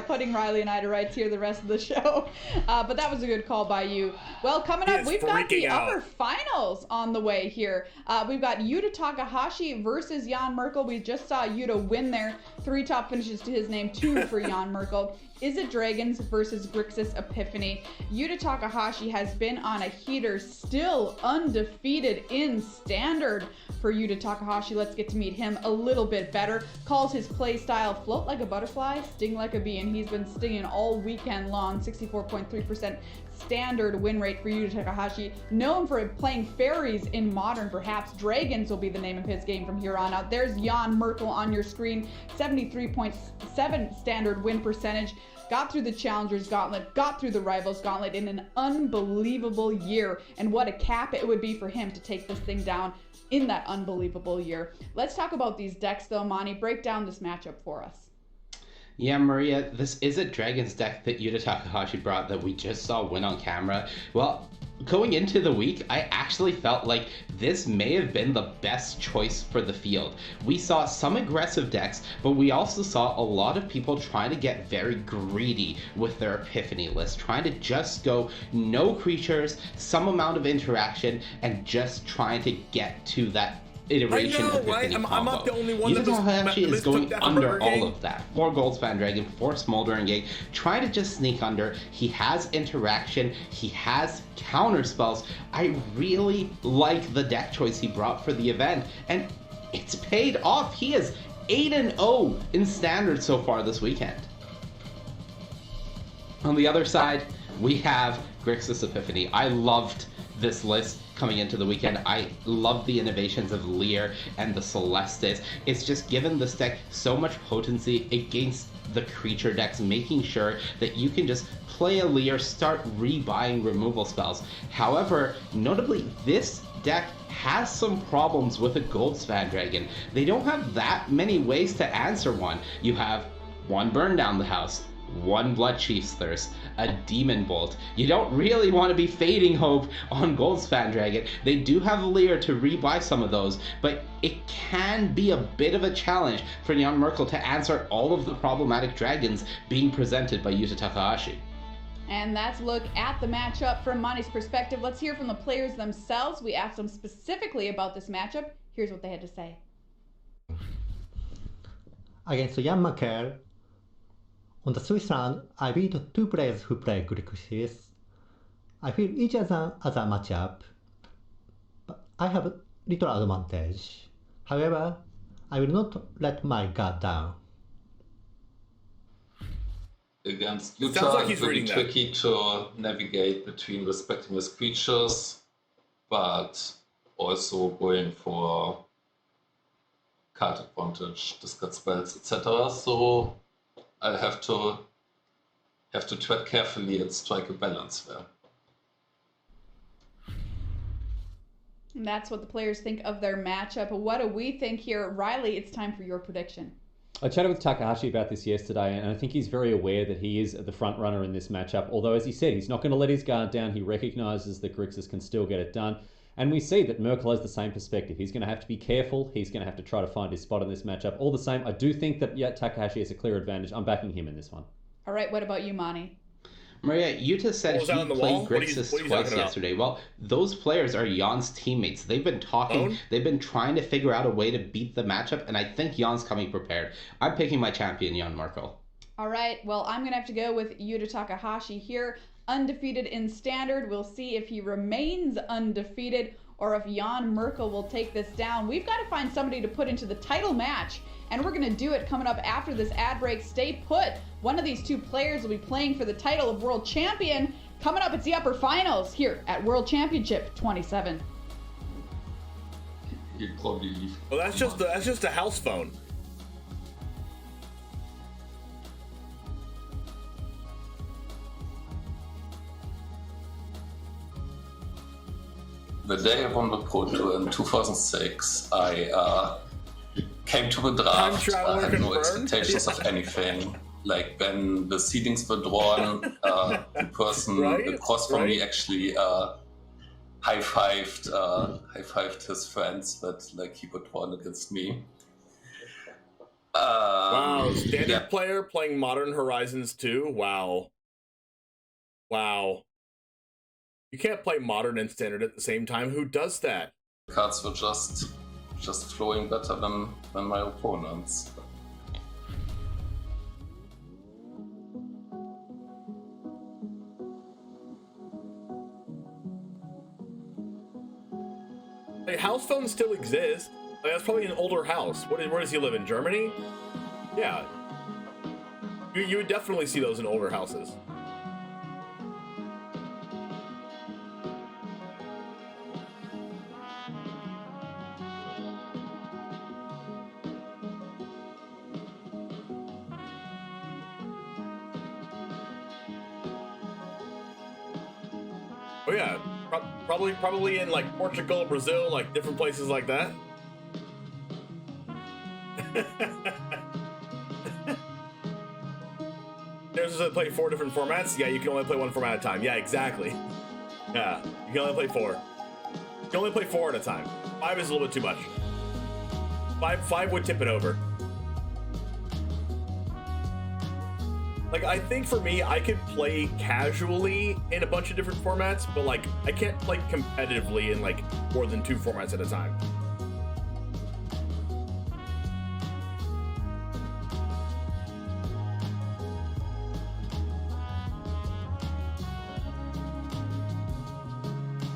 putting Riley and I to rights here the rest of the show. But that was a good call by you. Well, coming up, we've got the upper finals on the way here. We've got Yuta Takahashi versus Jan Merkel. We just saw Yuta win there. 3 top finishes to his name, 2 for Jan Merkel. Is it Dragons versus Grixis Epiphany? Yuta Takahashi has been on a heater, still undefeated in Standard for Yuta Takahashi. Let's get to meet him a little bit better. Calls his play style float like a butterfly, sting like a bee, and he's been stinging all weekend long. 64.3% Standard win rate for Yuta Takahashi. Known for playing fairies in Modern, perhaps. Dragons will be the name of his game from here on out. There's Jan Merkel on your screen. 73.7 Standard win percentage. Got through the Challengers Gauntlet, got through the Rivals Gauntlet in an unbelievable year. And what a cap it would be for him to take this thing down in that unbelievable year. Let's talk about these decks though, Monty. Break down this matchup for us.
Yeah, Maria, this is a Dragons deck that Yuta Takahashi brought that we just saw win on camera. Well, going into the week, I actually felt like this may have been the best choice for the field. We saw some aggressive decks, but we also saw a lot of people trying to get very greedy with their Epiphany list, trying to just go no creatures, some amount of interaction, and just trying to get to that iteration of Epiphany combo.
I'm not the only one that
Takahashi is going under all of that. 4 Goldspan Dragon, 4 Smoldering Gate, trying to just sneak under. He has interaction, he has counter spells. I really like the deck choice he brought for the event, and it's paid off. He is 8-0 in Standard so far this weekend. On the other side, we have Grixis Epiphany. I loved this list coming into the weekend. I love the innovations of Lear and the Celestis. It's just given this deck so much potency against the creature decks, making sure that you can just play a Lear, start rebuying removal spells. However, notably, this deck has some problems with a Gold Span Dragon. They don't have that many ways to answer one. You have one Burn Down the House, one Blood Chief's Thirst, a Demon Bolt. You don't really want to be fading hope on Gold Span Dragon. They do have Lear to rebuy some of those, but it can be a bit of a challenge for Jan Merkel to answer all of the problematic dragons being presented by Yuta Takahashi.
And that's a look at the matchup from Monty's perspective. Let's hear from the players themselves. We asked them specifically about this matchup. Here's what they had to say.
Against Jan Merkel, on the Swiss round, I beat two players who play Grixis. I feel each other matchup, but I have a little advantage. However, I will not let my guard down.
Against Utah, it's really tricky to navigate between respecting his creatures, but also going for card advantage, discard spells, etc. So I'll have to tread carefully and strike a balance there.
And that's what the players think of their matchup. What do we think here? Riley, it's time for your prediction.
I chatted with Takahashi about this yesterday, and I think he's very aware that he is the front runner in this matchup. Although, as he said, he's not going to let his guard down. He recognises that Grixis can still get it done. And we see that Merkel has the same perspective. He's going to have to be careful. He's going to have to try to find his spot in this matchup. All the same, I do think that Takahashi has a clear advantage. I'm backing him in this one.
All right, what about you, Monty?
Maria, Yuta said he played Grixis twice yesterday. Well, those players are Jan's teammates. They've been talking. They've been trying to figure out a way to beat the matchup, and I think Jan's coming prepared. I'm picking my champion, Jan Merkel.
All right, well, I'm going to have to go with Yuta Takahashi here. Undefeated in Standard. We'll see if he remains undefeated or if Jan Merkel will take this down. We've got to find somebody to put into the title match, and we're going to do it coming up after this ad break. Stay put. One of these two players will be playing for the title of World Champion. Coming up, it's the upper finals here at World Championship 27.
You'd probably leave.
Well, that's just a house phone.
The day I won the Pro Tour in 2006, I came to the draft. I had no expectations of anything. Like when the seedings were drawn, the person across from me actually high-fived his friends, but like he would drawn against me.
Wow, Standard player playing Modern Horizons 2? Wow. You can't play Modern and Standard at the same time. Who does that?
Cards were just flowing better than my opponents.
Like, house phones still exist. Like, that's probably an older house. Where does he live, in Germany? Yeah. You would definitely see those in older houses. Oh yeah, probably in like Portugal, Brazil, like different places like that. There's to play 4 different formats. Yeah, you can only play 1 format at a time. Yeah, exactly. Yeah, you can only play 4. You can only play 4 at a time. 5 is a little bit too much. 5 would tip it over. Like, I think for me, I could play casually in a bunch of different formats, but like, I can't play competitively in like more than 2 formats at a time.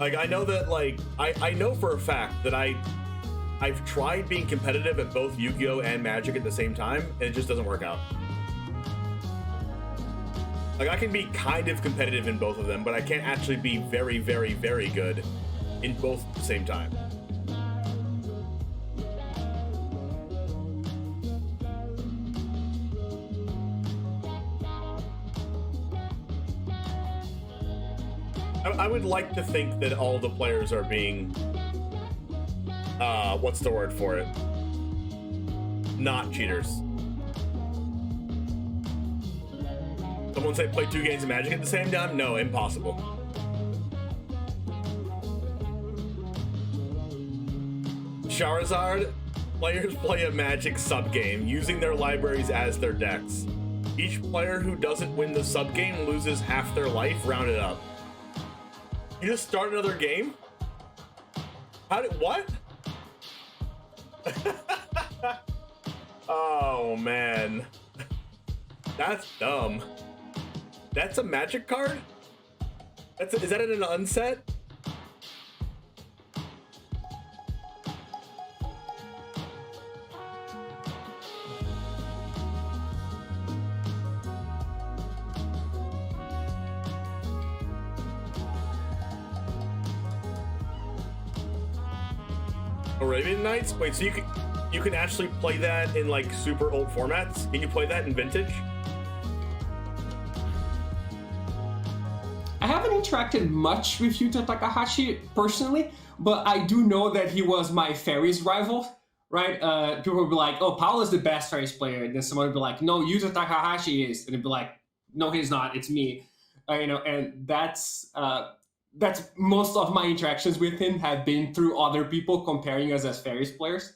Like, I know that, like, I know for a fact that I've tried being competitive at both Yu-Gi-Oh! And Magic at the same time, and it just doesn't work out. Like, I can be kind of competitive in both of them, but I can't actually be very, very, very good in both at the same time. I would like to think that all the players are being, what's the word for it? Not cheaters. Someone say play 2 games of Magic at the same time? No, impossible. Charizard, players play a Magic sub-game using their libraries as their decks. Each player who doesn't win the sub-game loses half their life, rounded up. You just start another game? What? Oh, man. That's dumb. That's a Magic card? Is that in an unset? Arabian Nights? Wait, so you can actually play that in like super old formats? Can you play that in Vintage?
I haven't interacted much with Yuta Takahashi personally, but I do know that he was my Fairies rival, right? People would be like, oh, Paul is the best Fairies player. And then someone would be like, no, Yuta Takahashi is. And it'd be like, no, he's not, it's me. And that's most of my interactions with him have been through other people comparing us as Fairies players.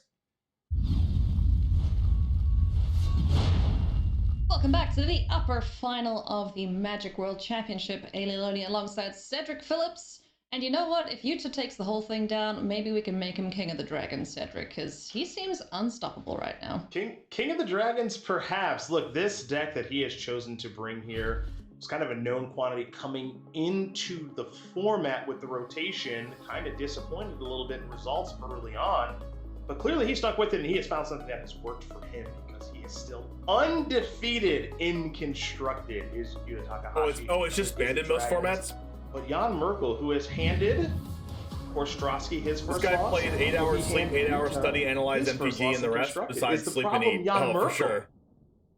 Welcome back to the upper final of the Magic World Championship. Ailey Loney alongside Cedric Phillips. And you know what? If Yuta takes the whole thing down, maybe we can make him King of the Dragons, Cedric, because he seems unstoppable right now.
King of the Dragons, perhaps. Look, this deck that he has chosen to bring here was kind of a known quantity coming into the format with the rotation. Kind of disappointed a little bit in results early on. But clearly he stuck with it, and he has found something that has worked for him, because he is still undefeated in Constructed, is Yuta Takahashi.
It's just banned in most formats?
But Jan Merkel, who has handed Korstrowski his first
This guy
loss,
played 8 hours sleep, 8 hours study, analyze MPG, and the rest, besides sleep and eat. For sure.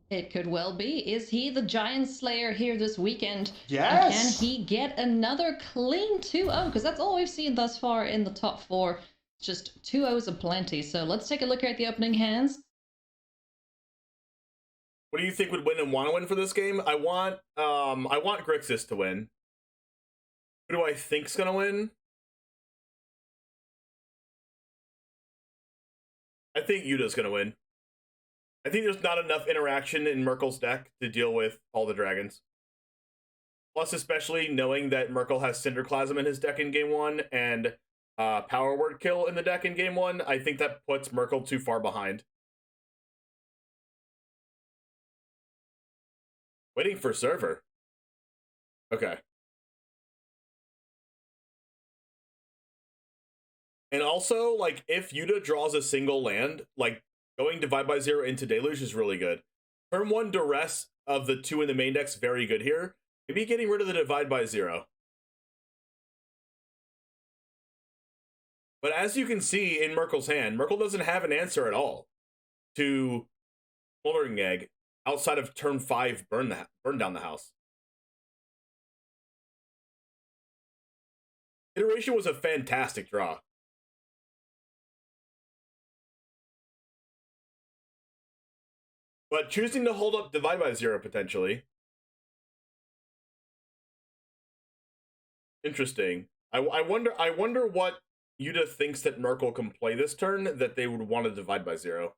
It could well be. Is he the Giant Slayer here this weekend?
Yes!
And can he get another clean 2-0? Because that's all we've seen thus far in the top 4. Just 2-0s aplenty. So let's take a look at the opening hands.
What do you think would win and want to win for this game? I want Grixis to win. Who do I think's gonna win? I think Yuta's gonna win. I think there's not enough interaction in Merkel's deck to deal with all the dragons. Plus, especially knowing that Merkel has Cinderclasm in his deck in game 1 and Power Word Kill in the deck in game 1, I think that puts Merkel too far behind. Waiting for server. Okay. And also, like, if Yuta draws a single land, like, going Divide by Zero into Deluge is really good. Turn 1 Duress of the 2 in the main deck's very good here. Maybe getting rid of the Divide by Zero. But as you can see in Merkel's hand, Merkel doesn't have an answer at all to Smoldering Egg outside of turn 5 burn down the house. Iteration was a fantastic draw. But choosing to hold up Divide by Zero potentially. Interesting. I wonder what Yuta thinks that Merkel can play this turn that they would want to Divide by Zero.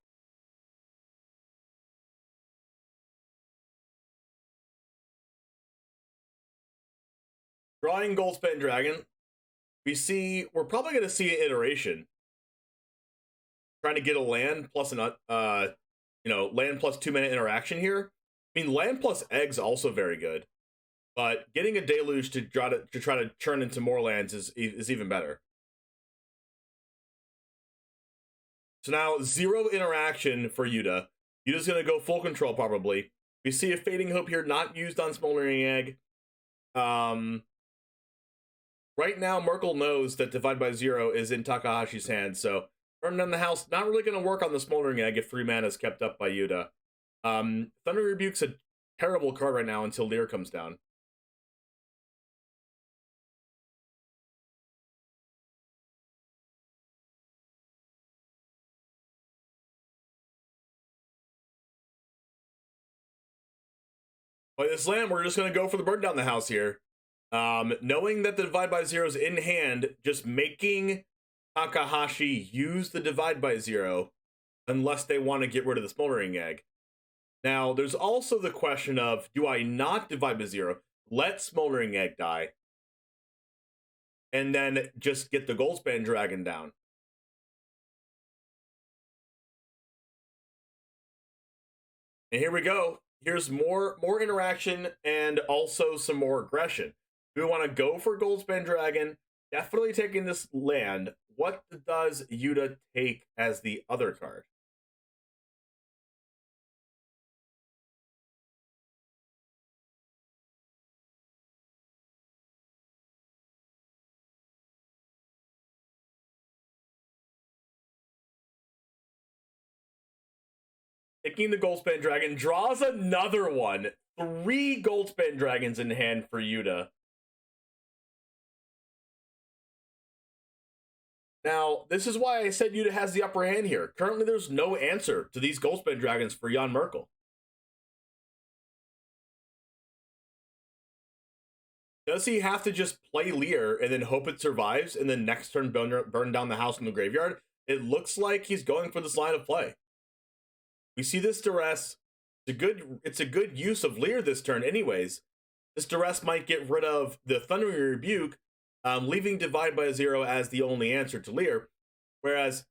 Drawing Goldspan Dragon. We're probably going to see an iteration. Trying to get a land plus an land plus 2 mana interaction here. I mean, land plus eggs also very good, but getting a Deluge to try to churn into more lands is even better. So now 0 interaction for Yuta. Yuta's gonna go full control probably. We see a Fading Hope here, not used on Smoldering Egg. Right now, Merkle knows that Divide by Zero is in Takahashi's hand, so Burn Down the House, not really going to work on the Smoldering Egg if 3 mana is kept up by Yuta. Thunder Rebuke's a terrible card right now until Lear comes down. By this land, we're just going to go for the Burn Down the House here. Knowing that the Divide by Zero is in hand, just making Takahashi use the Divide by Zero unless they want to get rid of the Smoldering Egg. Now, there's also the question of, do I not Divide by Zero, let Smoldering Egg die, and then just get the Goldspan Dragon down? And here we go. Here's more interaction and also some more aggression. We want to go for Goldspan Dragon, definitely taking this land. What does Yuta take as the other card? Taking the Goldspan Dragon, draws another one. 3 Goldspan Dragons in hand for Yuta. Now, this is why I said Yuta has the upper hand here. Currently, there's no answer to these Goldspan Dragons for Jan Merkel. Does he have to just play Lear and then hope it survives and then next turn burn down the house in the graveyard? It looks like he's going for this line of play. We see this Duress. It's a good use of Lear this turn anyways. This Duress might get rid of the Thundering Rebuke, leaving Divide by Zero as the only answer to Lear. Whereas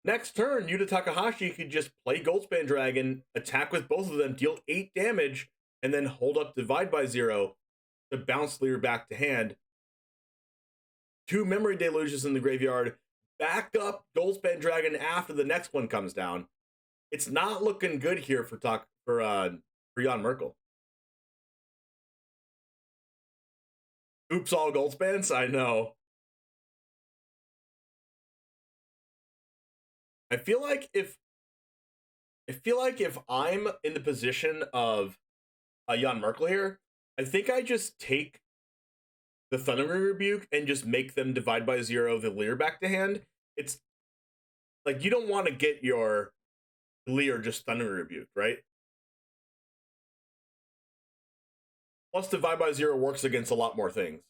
next turn, Yuta Takahashi could just play Goldspan Dragon, attack with both of them, deal 8 damage, and then hold up Divide by Zero to bounce Lear back to hand. 2 Memory Deluges in the graveyard, back up Goldspan Dragon after the next one comes down. It's not looking good here for Jan Merkel. Oops, all Goldspans? I know. I feel like if I'm in the position of Jan Merkel here, I think I just take the Thundering Rebuke and just make them Divide by Zero the Lear back to hand. It's like, you don't want to get your Lear just Thundering Rebuke, right? Plus, Divide by Zero works against a lot more things.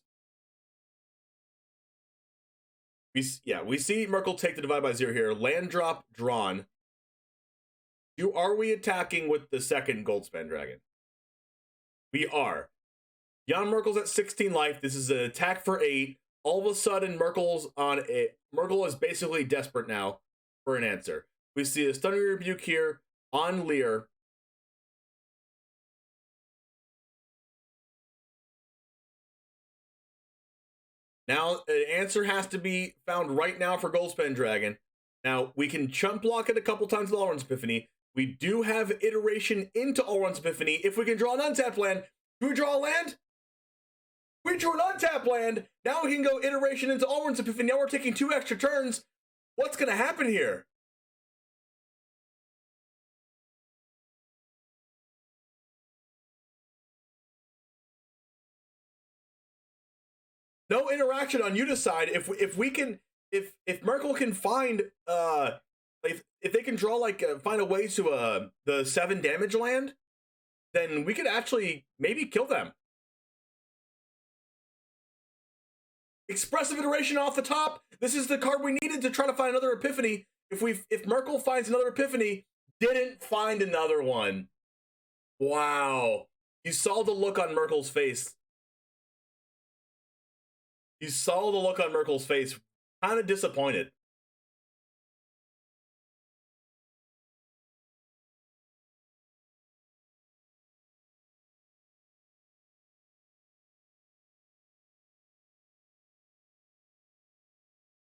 We see Merkel take the Divide by Zero here. Land drop drawn. Are we attacking with the second Goldspan Dragon? We are. Jan Merkel's at 16 life. This is an attack for 8. All of a sudden, Merkel is basically desperate now for an answer. We see a Stunning Rebuke here on Lear. Now, an answer has to be found right now for Goldspan Dragon. Now, we can chump block it a couple times with Allrun's Epiphany. We do have iteration into Allrun's Epiphany. If we can draw an untapped land, do we draw a land? We drew an untapped land. Now we can go iteration into Allrun's Epiphany. Now we're taking 2 extra turns. What's going to happen here? No interaction on Yuta's side. If Merkel can find if they can draw find a way to the 7 damage land, then we could actually maybe kill them. Expressive iteration off the top. This is the card we needed to try to find another Epiphany. If Merkel finds another Epiphany, didn't find another one. Wow. You saw the look on Merkel's face. You saw the look on Merkel's face. Kind of disappointed.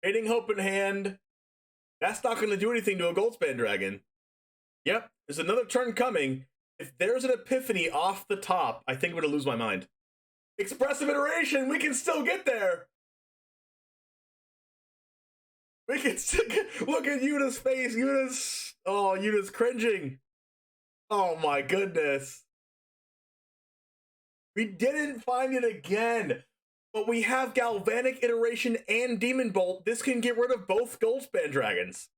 Fading Hope in hand. That's not going to do anything to a Goldspan Dragon. Yep, there's another turn coming. If there's an Epiphany off the top, I think I'm going to lose my mind. Expressive Iteration, we can still get there. We can still get, look at Yuna's face. Yuna's cringing. Oh my goodness. We didn't find it again. But we have Galvanic Iteration and Demon Bolt. This can get rid of both Goldspan Dragons.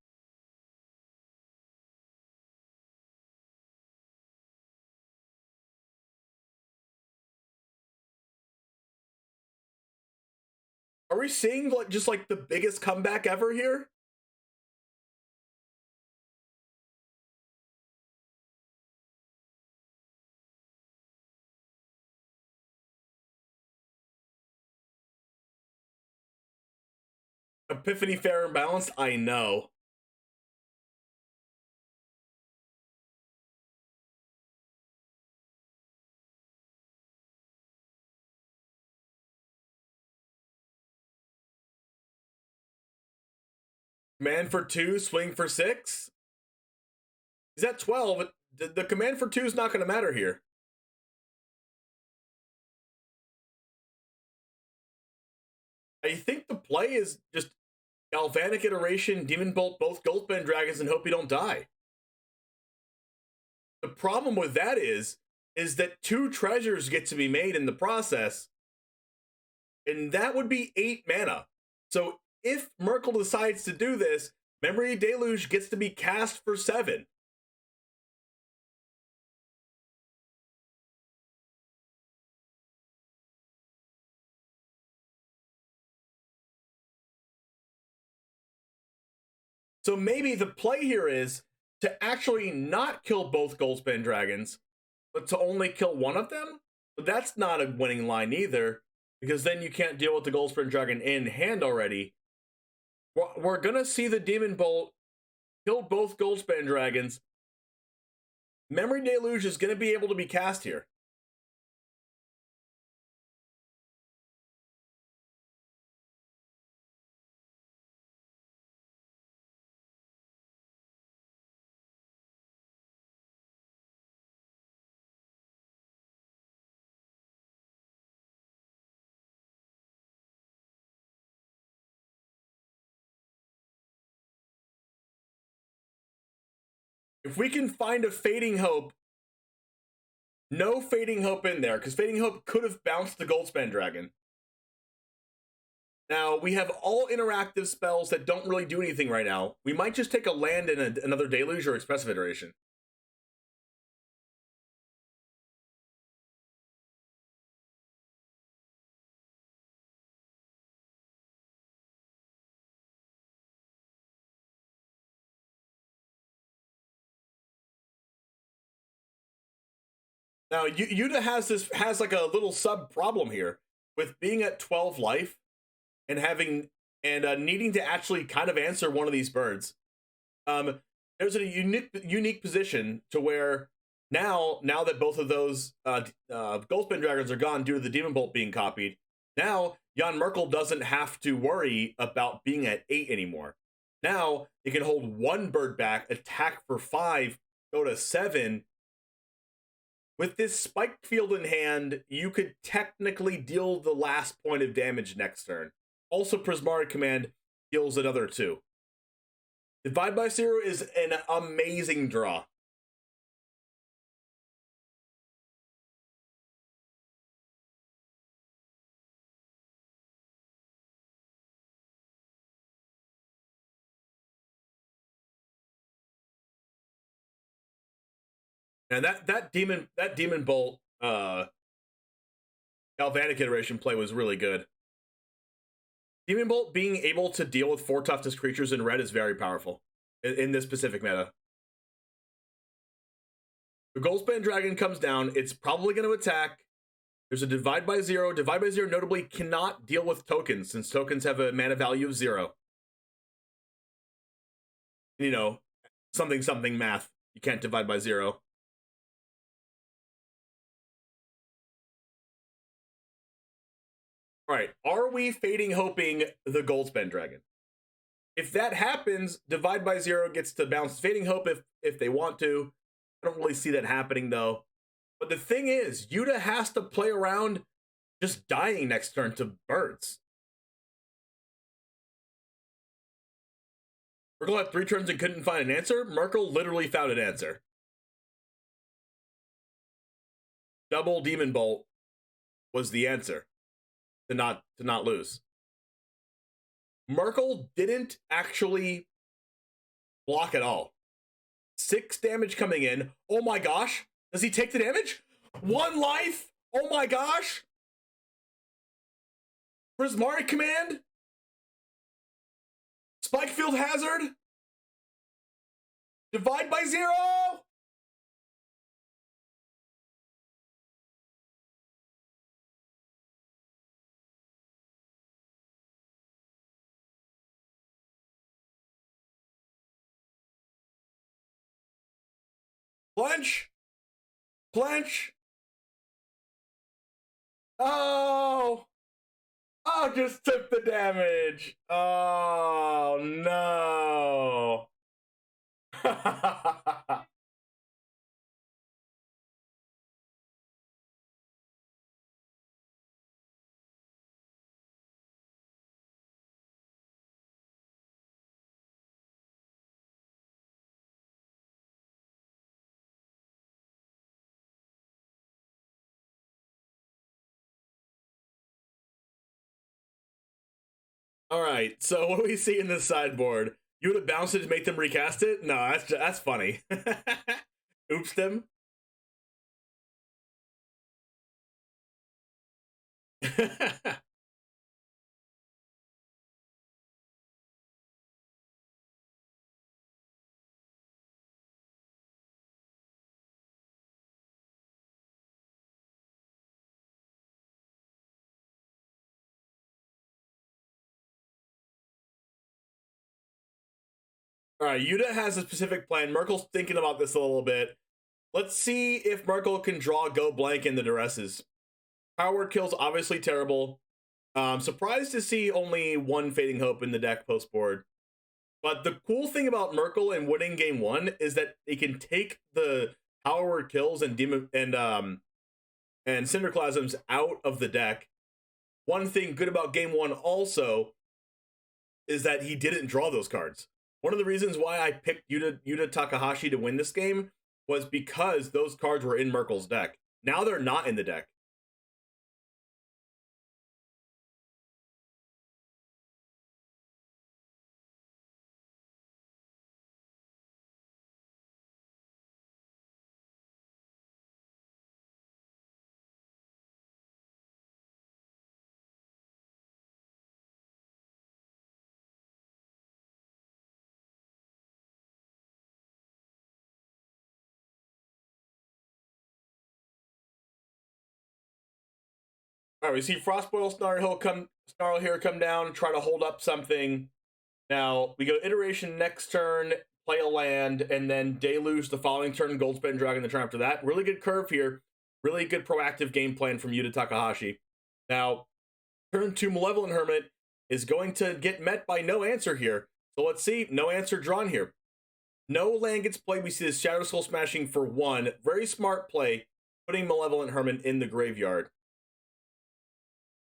Are we seeing just like the biggest comeback ever here? Epiphany fair and balanced? I know. Command for 2, swing for 6? He's at 12. The command for 2 is not going to matter here. I think the play is just Galvanic Iteration, Demon Bolt, both Goldspan Dragons, and hope you don't die. The problem with that is that 2 treasures get to be made in the process, and that would be 8 mana. So if Merkel decides to do this, Memory Deluge gets to be cast for 7. So maybe the play here is to actually not kill both Goldspan Dragons, but to only kill one of them? But that's not a winning line either, because then you can't deal with the Goldspan Dragon in hand already. We're going to see the Demon Bolt kill both Goldspan Dragons. Memory Deluge is going to be able to be cast here. If we can find a Fading Hope, no Fading Hope in there, because Fading Hope could have bounced the Goldspan Dragon. Now, we have all interactive spells that don't really do anything right now. We might just take a land and another Deluge or Expressive Iteration. Now, Yuta has like a little sub problem here with being at 12 life and needing to actually kind of answer one of these birds. There's a unique position to where now that both of those Goldspan Dragons are gone due to the Demon Bolt being copied, now Jan Merkel doesn't have to worry about being at 8 anymore. Now he can hold 1 bird back, attack for 5, go to 7. With this Spiked Field in hand, you could technically deal the last point of damage next turn. Also, Prismari Command deals another 2. Divide by 0 is an amazing draw. And that demon bolt Galvanic Iteration play was really good. Demon Bolt being able to deal with 4 toughness creatures in red is very powerful in this specific meta. The Goldspan Dragon comes down. It's probably going to attack. There's a Divide by 0. Divide by 0 notably cannot deal with tokens, since tokens have a mana value of 0. You know, something math. You can't divide by 0. All right, are we Fading Hoping the Goldspan Dragon? If that happens, Divide by 0 gets to bounce Fading Hope if they want to. I don't really see that happening, though. But the thing is, Yuta has to play around just dying next turn to birds. Merkel had 3 turns and couldn't find an answer. Merkel literally found an answer. Double Demon Bolt was the answer to not lose. Merkel didn't actually block at all. 6 damage coming in. Oh my gosh. Does he take the damage? 1 life? Oh my gosh. Prismari Command? Spike Field Hazard? Divide by 0? Clench! Clench! Oh! Oh, just took the damage. Oh, no. All right, so what do we see in this sideboard? You would have bounced it to make them recast it? No, that's funny. Oops them. All right, Yuta has a specific plan. Merkel's thinking about this a little bit. Let's see if Merkel can draw Go Blank in the Duresses. Power Kill's obviously terrible. Surprised to see only 1 Fading Hope in the deck post-board. But the cool thing about Merkel and winning game 1 is that they can take the Power Word Kills and Cinderclasms out of the deck. One thing good about game 1 also is that he didn't draw those cards. One of the reasons why I picked Yuta Takahashi to win this game was because those cards were in Merkel's deck. Now they're not in the deck. All right, we see Frostboil Snarl here come down, try to hold up something. Now, we go Iteration next turn, play a land, and then Deluge the following turn, Goldspin Dragon the turn after that. Really good curve here. Really good proactive game plan from Yuta Takahashi. Now, turn 2 Malevolent Hermit is going to get met by no answer here. So let's see, no answer drawn here. No land gets played. We see this Shadow Soul Smashing for 1. Very smart play, putting Malevolent Hermit in the graveyard.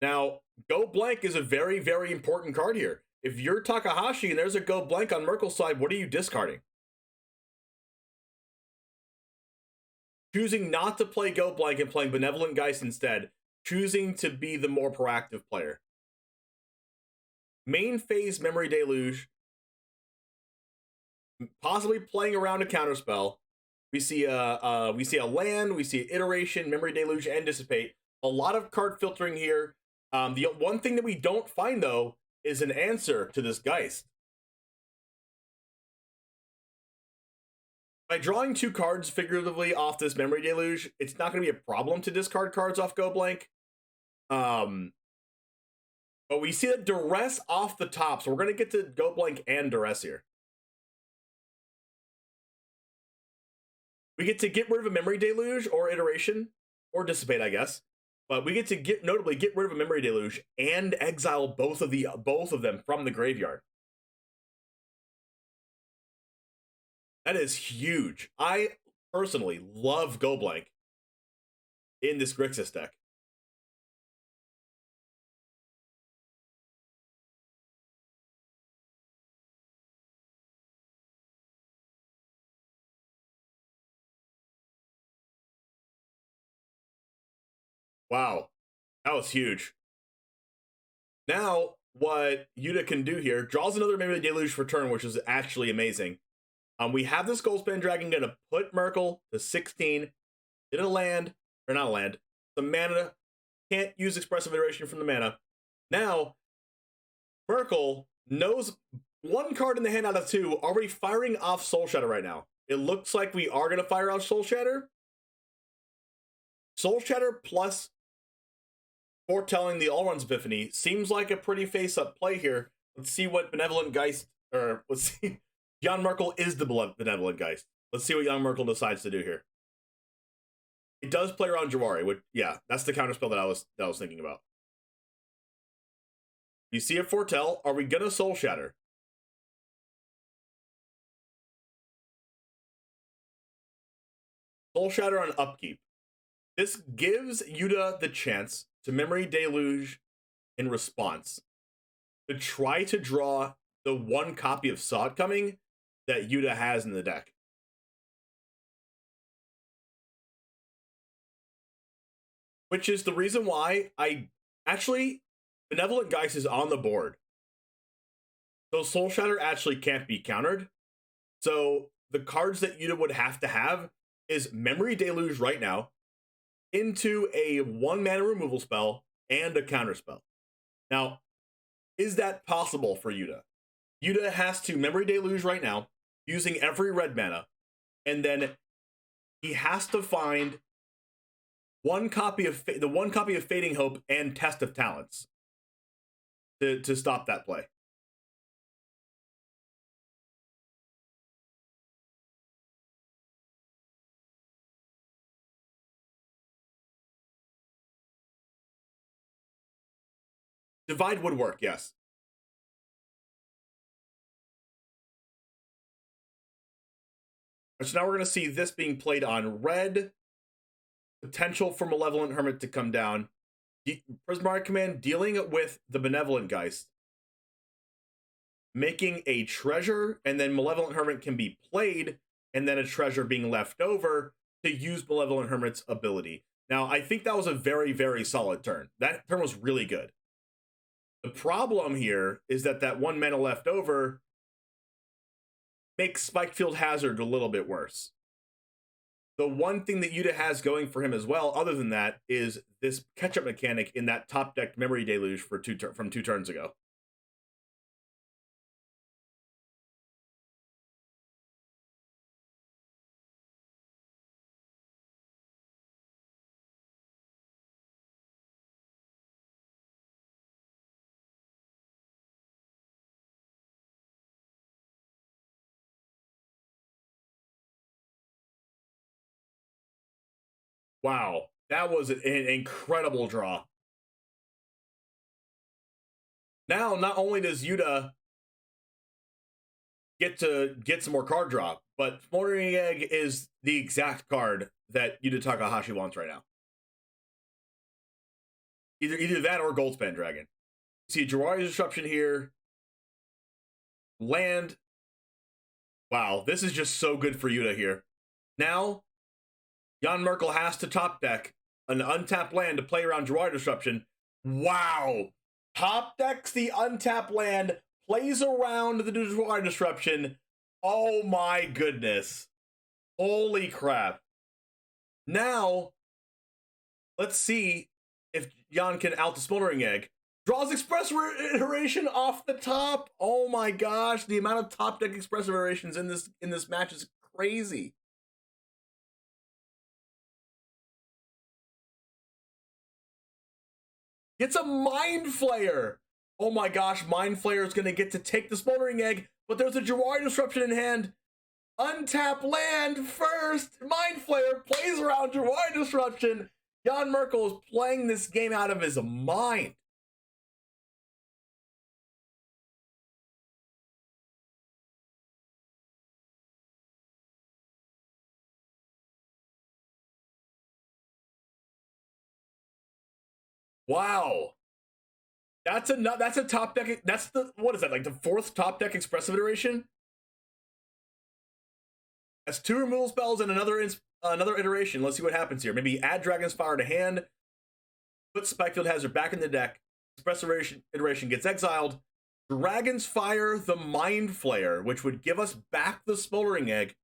Now, Go Blank is a very, very important card here. If you're Takahashi and there's a Go Blank on Merkel's side, what are you discarding? Choosing not to play Go Blank and playing Benevolent Geist instead. Choosing to be the more proactive player. Main phase Memory Deluge. Possibly playing around a counterspell. We see a land, we see Iteration, Memory Deluge, and Dissipate. A lot of card filtering here. The one thing that we don't find, though, is an answer to this Geist. By drawing 2 cards figuratively off this Memory Deluge, it's not going to be a problem to discard cards off Go Blank. But we see that Duress off the top, so we're going to get to Go Blank and Duress here. We get to get rid of a Memory Deluge or Iteration, or Dissipate, I guess. But we get to notably get rid of a Memory Deluge and exile both of them from the graveyard. That is huge. I personally love Go Blank in this Grixis deck. Wow, that was huge. Now, what Yuta can do here, draws another Memory Deluge for turn, which is actually amazing. We have this Goldspan Dragon going to put Merkle to 16. Did a land, or not a land, some mana. Can't use Expressive Iteration from the mana. Now, Merkle knows one card in the hand out of 2, already firing off Soul Shatter right now. It looks like we are going to fire off Soul Shatter. Soul Shatter plus foretelling the All-Runs Epiphany seems like a pretty face-up play here. Let's see what Benevolent Geist, or let's see. Jan Merkel is the Benevolent Geist. Let's see what Jan Merkel decides to do here. It does play around Jawari, which, yeah, that's the counterspell that I was thinking about. You see a foretell. Are we gonna Soul Shatter? Soul Shatter on upkeep. This gives Yuta the chance to Memory Deluge in response to try to draw the one copy of Saw It Coming that Yuta has in the deck. Which is the reason why Benevolent Geist is on the board. So Soul Shatter actually can't be countered. So the cards that Yuta would have to have is Memory Deluge right now into a 1-mana removal spell and a counter spell. Now, is that possible for Yuta? Yuta has to Memory Deluge right now, using every red mana, and then he has to find one copy of Fading Hope and Test of Talents to stop that play. Divide would work, yes. So now we're going to see this being played on red. Potential for Malevolent Hermit to come down. Prismatic Command dealing with the Benevolent Geist. Making a treasure, and then Malevolent Hermit can be played, and then a treasure being left over to use Malevolent Hermit's ability. Now, I think that was a very, very solid turn. That turn was really good. The problem here is that 1 mana left over makes Spikefield Hazard a little bit worse. The one thing that Yuta has going for him as well, other than that, is this catch-up mechanic in that top-decked Memory Deluge from 2 turns ago. Wow, that was an incredible draw. Now, not only does Yuta get to get some more card draw, but Smoldering Egg is the exact card that Yuta Takahashi wants right now. Either that or Goldspan Dragon. See, Jawari's Disruption here. Land. Wow, this is just so good for Yuta here. Now, Jan Merkel has to top deck an untapped land to play around Jawari Disruption. Wow! Top decks the untapped land, plays around the Jawari Disruption. Oh my goodness. Holy crap. Now, let's see if Jan can out the Smoldering Egg. Draws Expressive Iteration off the top. Oh my gosh, the amount of top deck Expressive Iterations in this match is crazy. It's a Mind Flayer. Oh my gosh, Mind Flayer is going to get to take the Smoldering Egg, but there's a Jawari Disruption in hand. Untap land first. Mind Flayer plays around Jawari Disruption. Jan Merkel is playing this game out of his mind. Wow. That's a top deck. That's what is that, like the 4th top deck expressive iteration? That's 2 removal spells and another iteration. Let's see what happens here. Maybe add Dragon's Fire to hand. Put Spikefield Hazard back in the deck. Expressive iteration gets exiled. Dragon's Fire the Mind Flayer, which would give us back the Smoldering Egg.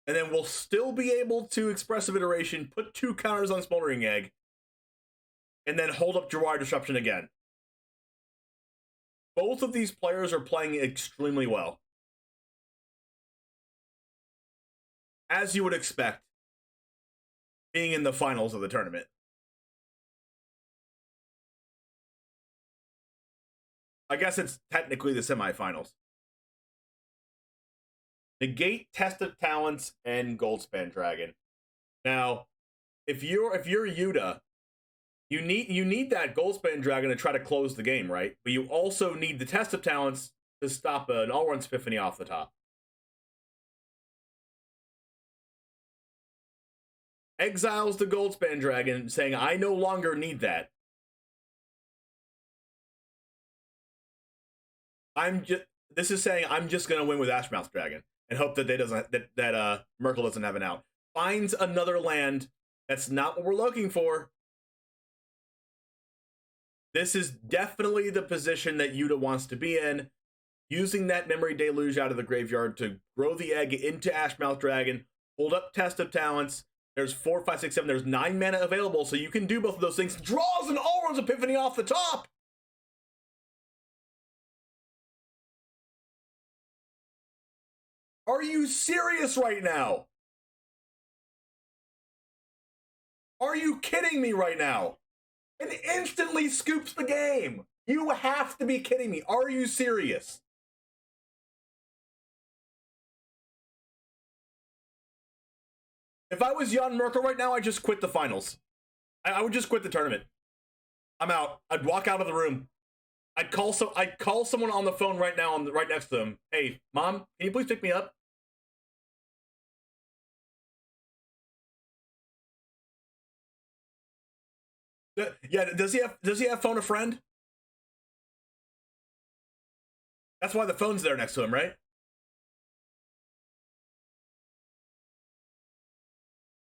And then we'll still be able to expressive iteration, put 2 counters on Smoldering Egg, and then hold up Jawari Disruption again. Both of these players are playing extremely well. As you would expect, being in the finals of the tournament. I guess it's technically the semifinals. Negate Test of Talents and Goldspan Dragon. Now, if you're Yuta, you need that Goldspan Dragon to try to close the game, right? But you also need the Test of Talents to stop an all-run Epiphany off the top. Exiles the Goldspan Dragon, saying, I no longer need that. This is saying I'm just gonna win with Ashmouth Dragon and hope that Merkel doesn't have an out. Finds another land. That's not what we're looking for. This is definitely the position that Yuta wants to be in. Using that Memory Deluge out of the graveyard to grow the egg into Ashmouth Dragon, hold up Test of Talents. There's 4, 5, 6, 7. There's 9 mana available, so you can do both of those things. Draws an all-runs Epiphany off the top. Are you serious right now? Are you kidding me right now? And instantly scoops the game. You have to be kidding me. Are you serious? If I was Jan Merkel right now, I'd just quit the finals. I would just quit the tournament. I'm out. I'd walk out of the room. I'd call someone on the phone right now, right next to them. Hey, Mom, can you please pick me up? Yeah, does he have phone a friend? That's why the phone's there next to him, right?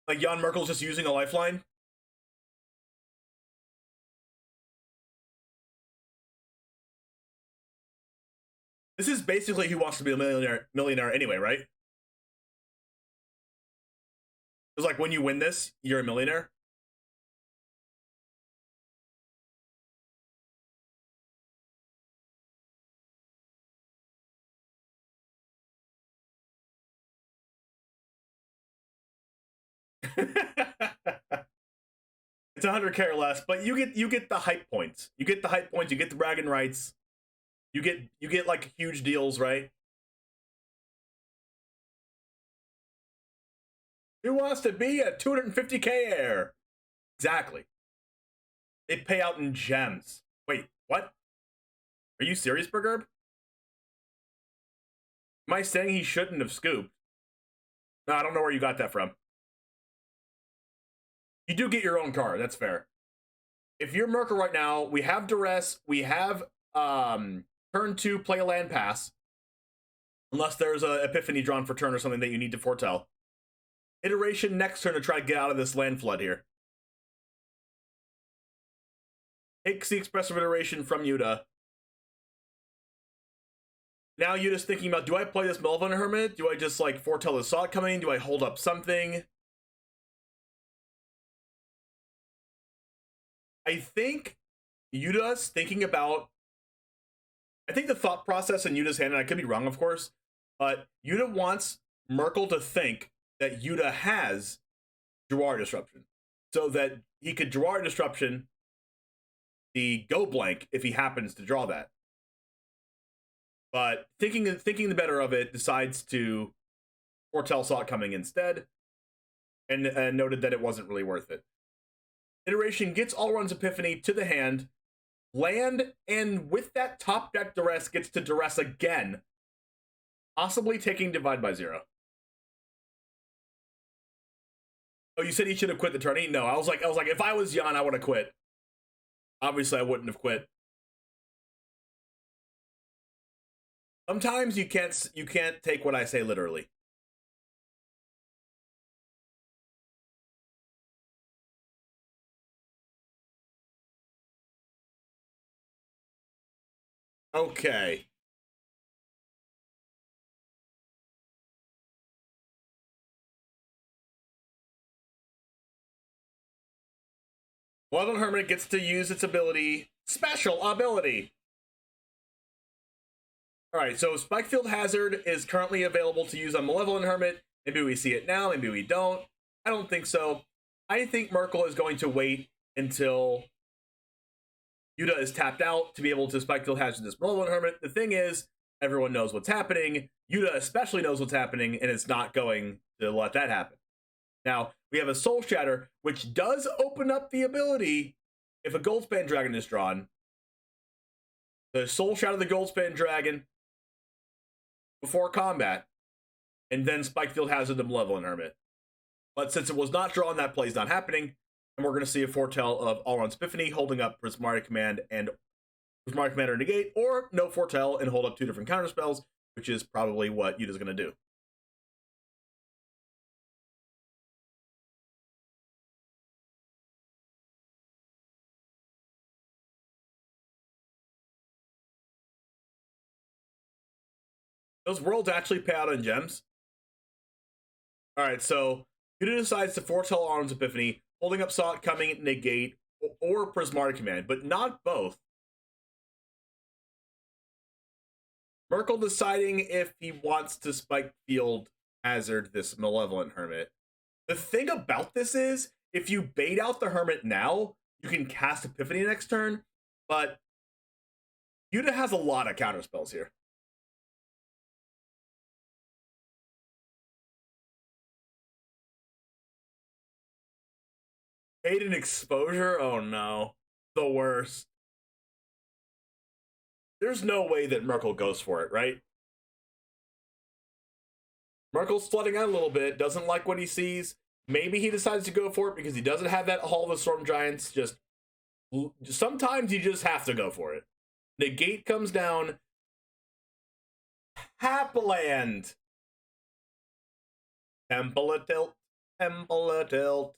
Like Jan Merkel's just using a lifeline? This is basically Who Wants to Be a Millionaire anyway, right? It's like when you win this, you're a millionaire. It's 100k or less, but you get the hype points. You get the hype points. You get the bragging rights. You get like huge deals, right? Who wants to be a 250k heir? Exactly. They pay out in gems. Wait, what? Are you serious, Bergerb? Am I saying he shouldn't have scooped? No, I don't know where you got that from. You do get your own card, that's fair. If you're Merkel right now, we have Duress, we have turn 2, play a land pass. Unless there's an Epiphany drawn for turn or something that you need to foretell. Iteration next turn to try to get out of this land flood here. Takes the expressive iteration from Yuta. Now Yuta's thinking about, do I play this Melvin Hermit? Do I just like foretell the Sod coming? Do I hold up something? I think Yuta's thinking about, I think the thought process in Yuta's hand, and I could be wrong, of course, but Yuta wants Merkel to think that Yuta has Jawari Disruption, so that he could Jawari Disruption the go blank if he happens to draw that. But thinking the better of it, decides to foretell saw it coming instead, and noted that it wasn't really worth it. Iteration gets all runs Epiphany to the hand, land, and with that top deck Duress gets to Duress again, possibly taking Divide by 0. Oh, you said he should have quit the tourney? No, I was like, if I was Jan, I would have quit. Obviously, I wouldn't have quit. Sometimes you can't take what I say literally. Okay. Malevolent Hermit gets to use its ability, special ability. Alright, so Spikefield Hazard is currently available to use on Malevolent Hermit. Maybe we see it now, maybe we don't. I don't think so. I think Merkel is going to wait until Yuta is tapped out to be able to Spikefield Hazard this Malevolent Hermit. The thing is, everyone knows what's happening. Yuta especially knows what's happening, and it's not going to let that happen. Now, we have a Soul Shatter, which does open up the ability if a Goldspan Dragon is drawn. The Soul Shatter the Goldspan Dragon before combat, and then Spikefield Hazard the Malevolent Hermit. But since it was not drawn, that play is not happening, and we're going to see a foretell of All-Around Spiffany holding up Prismatic Command and Prismatic Commander Negate, or no foretell and hold up two different counterspells, which is probably what Yuta's going to do. Those worlds actually pay out on gems. Alright, so Yuta decides to foretell Arms Epiphany, holding up Saw It Coming, Negate, or Prismatic Command, but not both. Merkel deciding if he wants to Spikefield Hazard this Malevolent Hermit. The thing about this is, if you bait out the Hermit now, you can cast Epiphany next turn, but Yuta has a lot of counterspells here. Aiden Exposure? Oh no. The worst. There's no way that Merkel goes for it, right? Merkel's flooding out a little bit, doesn't like what he sees. Maybe he decides to go for it because he doesn't have that Hall of the Storm Giants. Sometimes you just have to go for it. Negate comes down. Hapaland. Temple of Tilt. Temple of Tilt.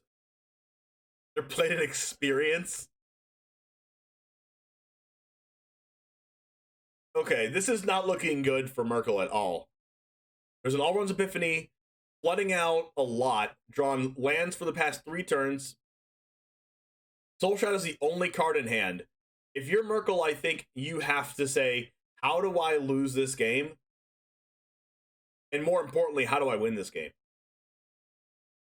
They're playing an experience. Okay, this is not looking good for Merkel at all. There's an All-Runs Epiphany, flooding out a lot, drawn lands for the past 3 turns. Soul Shadow is the only card in hand. If you're Merkel, I think you have to say, how do I lose this game? And more importantly, how do I win this game?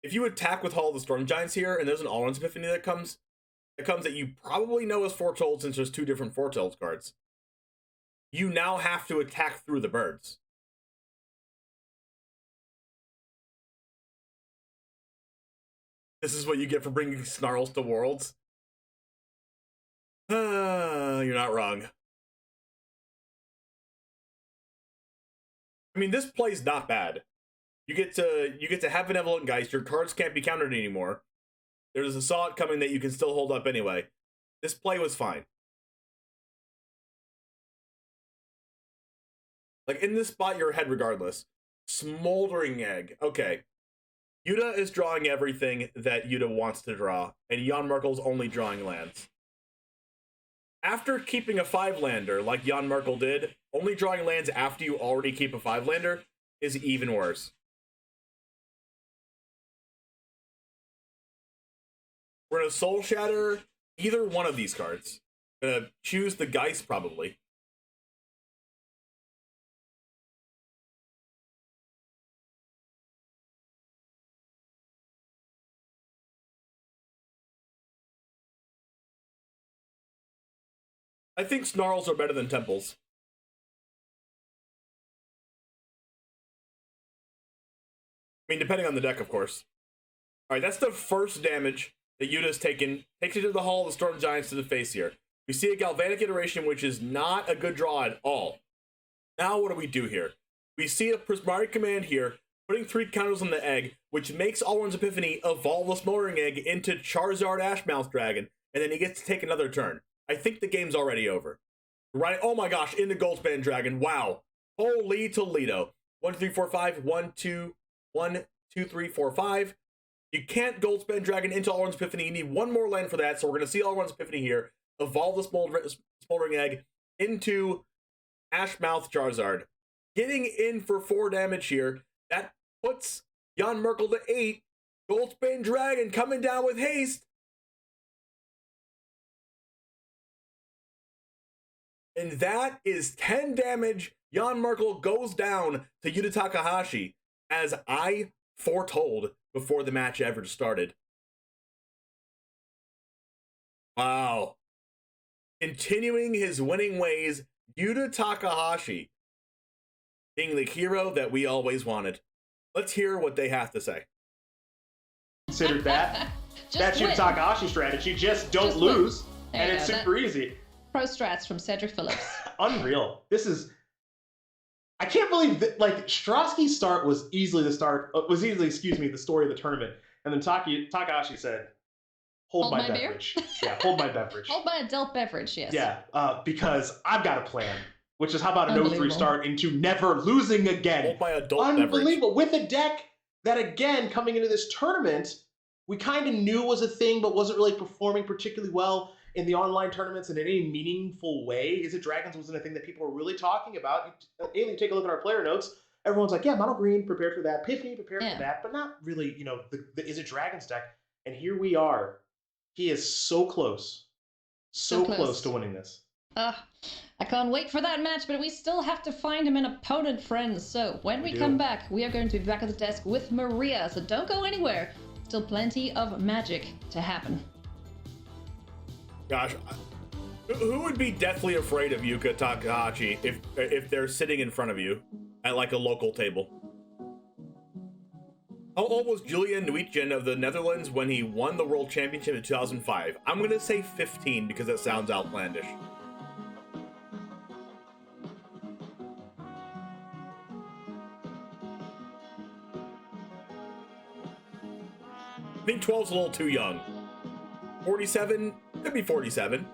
If you attack with Hall of the Storm Giants here, and there's an All-Runs Epiphany that comes that you probably know is foretold since there's 2 different foretold cards, you now have to attack through the birds. This is what you get for bringing Snarls to Worlds. You're not wrong. I mean, this play's not bad. You get to have Benevolent Geist. Your cards can't be countered anymore. There's a Saw It Coming that you can still hold up anyway. This play was fine. Like, in this spot, you're ahead regardless. Smoldering Egg. Okay. Yuta is drawing everything that Yuta wants to draw, and Jan Merkel's only drawing lands. After keeping a 5-lander, like Jan Merkel did, only drawing lands after you already keep a 5-lander is even worse. We're going to Soul Shatter either one of these cards. Going to choose the Geist, probably. I think Snarls are better than Temples. I mean, depending on the deck, of course. Alright, that's the first damage that Yuta's taken. Takes you to the Hall of the Storm Giants to the face here. We see a Galvanic Iteration, which is not a good draw at all. Now what do we do here? We see a Prismatic Command here, putting 3 counters on the egg, which makes All-Run's Epiphany evolve a Smoldering Egg into Charizard Ashmouth Dragon, and then he gets to take another turn. I think the game's already over. Right? Oh my gosh, into Goldspan Dragon. Wow. Holy Toledo. 1, 2, 3, 4, 5. 1, 2, 1, 2, 3, 4, 5. You can't Goldspan Dragon into Alrund's Epiphany. You need one more land for that. So we're going to see Alrund's Epiphany here. Evolve the Smoldering Egg into Ashmouth Charizard. Getting in for 4 damage here. That puts Jan Merkel to 8. Goldspan Dragon coming down with haste. And that is 10 damage. Jan Merkel goes down to Yuta Takahashi, as I foretold before the match ever started. Wow. Continuing his winning ways, Yuta Takahashi being the hero that we always wanted. Let's hear what they have to say.
Considered that. That's your Takahashi strategy. Just don't lose. And it's super easy.
Pro strats from Cedric Phillips.
Unreal. This is... I can't believe that, like, Strasky's start was easily the story of the tournament. And then Takahashi said, hold my beverage. Yeah, hold my beverage.
Hold my adult beverage, yes.
Yeah, because I've got a plan. Which is how about a 0-3 start into never losing again.
Hold my adult
Unbelievable. With a deck that, again, coming into this tournament, we kind of knew was a thing, but wasn't really performing particularly well in the online tournaments in any meaningful way. Is It Dragons wasn't a thing that people were really talking about. Alien, take a look at our player notes. Everyone's like, yeah, Mono Green, prepared for that. Epiphany, prepared for that. But not really, you know, the Is It Dragons deck. And here we are. He is so close. So close to winning this.
I can't wait for that match, but we still have to find him an opponent, friends. So when we come back, we are going to be back at the desk with Maria. So don't go anywhere. Still plenty of magic to happen.
Gosh, who would be deathly afraid of Yuka Takahashi if they're sitting in front of you at like a local table? How old was Julian Nuitgen of the Netherlands when he won the World Championship in 2005? I'm going to say 15 because that sounds outlandish. I think 12's a little too young. 47? Could be 47.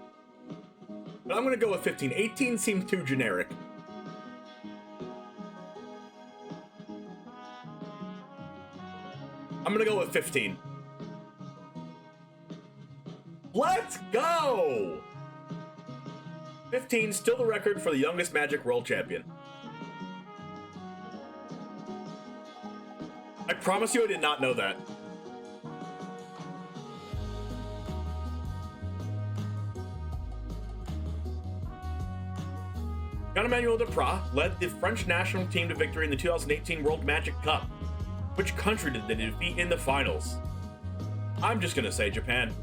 But I'm going to go with 15. 18 seems too generic. I'm going to go with 15. Let's go! 15, still the record for the youngest Magic World Champion. I promise you I did not know that. Jean-Emmanuel Deprat led the French national team to victory in the 2018 World Magic Cup. Which country did they defeat in the finals? I'm just gonna say Japan.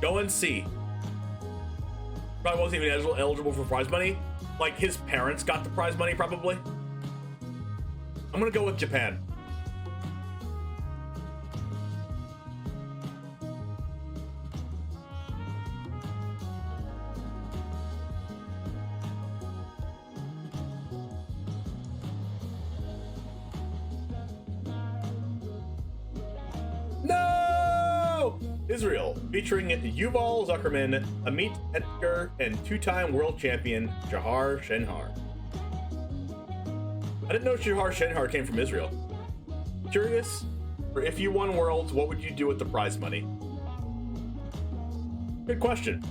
Go and see. Probably wasn't even eligible for prize money. Like, his parents got the prize money, probably. I'm gonna go with Japan. Israel, featuring Yuval Zuckerman, Amit Etgar, and two-time world champion Jahar Shenhar. I didn't know Jahar Shenhar came from Israel. Curious, or if you won Worlds, what would you do with the prize money? Good question.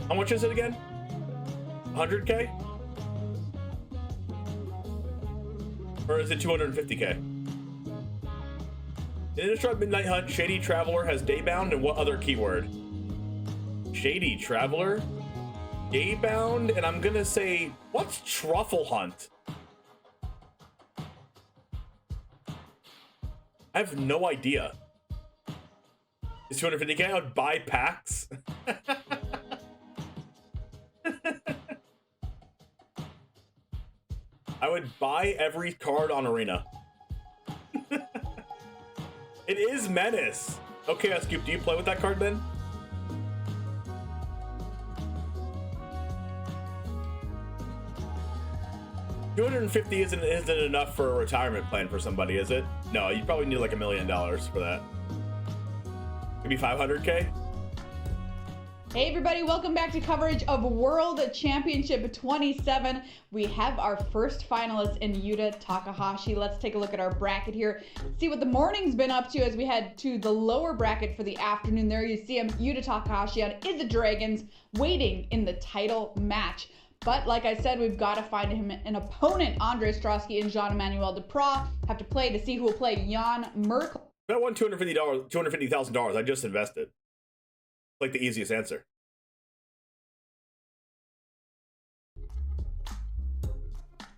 How much is it again? 100K? Or is it 250K? In Innistrad Midnight Hunt, Shady Traveler has Daybound and what other keyword? Shady Traveler? Daybound? And I'm gonna say, what's Truffle Hunt? I have no idea. Is 250K? I would buy packs. I would buy every card on Arena. It is Menace. Okay, Scoop, do you play with that card then? $250 isn't enough for a retirement plan for somebody, is it? No, you probably need like $1 million for that. Maybe 500K?
Hey everybody, welcome back to coverage of World Championship 27. We have our first finalist in Yuta Takahashi. Let's take a look at our bracket here, see what the morning's been up to as we head to the lower bracket for the afternoon. There you see him, Yuta Takahashi on In the Dragons, waiting in the title match. But like I said, we've got to find him an opponent. Andre Strosky and Jean-Emmanuel Duprat have to play to see who will play Jan Merkel.
I won $250,000. I just invested. Like the easiest answer.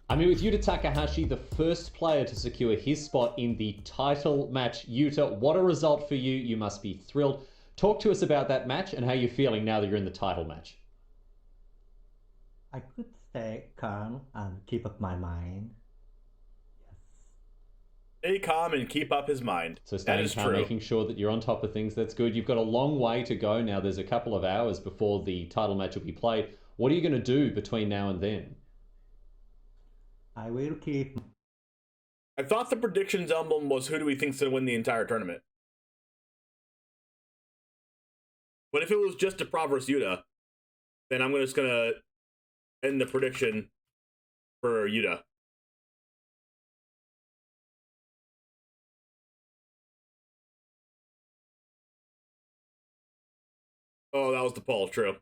I mean, with Yuta Takahashi, the first player to secure his spot in the title match. Yuta, what a result for you. You must be thrilled. Talk to us about that match and how you're feeling now that you're in the title match.
I could stay calm and keep up my mind.
Stay calm and keep up his mind.
So staying calm, making sure that you're on top of things, that's good. You've got a long way to go now. There's a couple of hours before the title match will be played. What are you going to do between now and then?
I will keep...
I thought the predictions album was who do we think's going to win the entire tournament. But if it was just Duprat versus Yuta, then I'm just going to end the prediction for Yuta. Oh, that was the poll, true.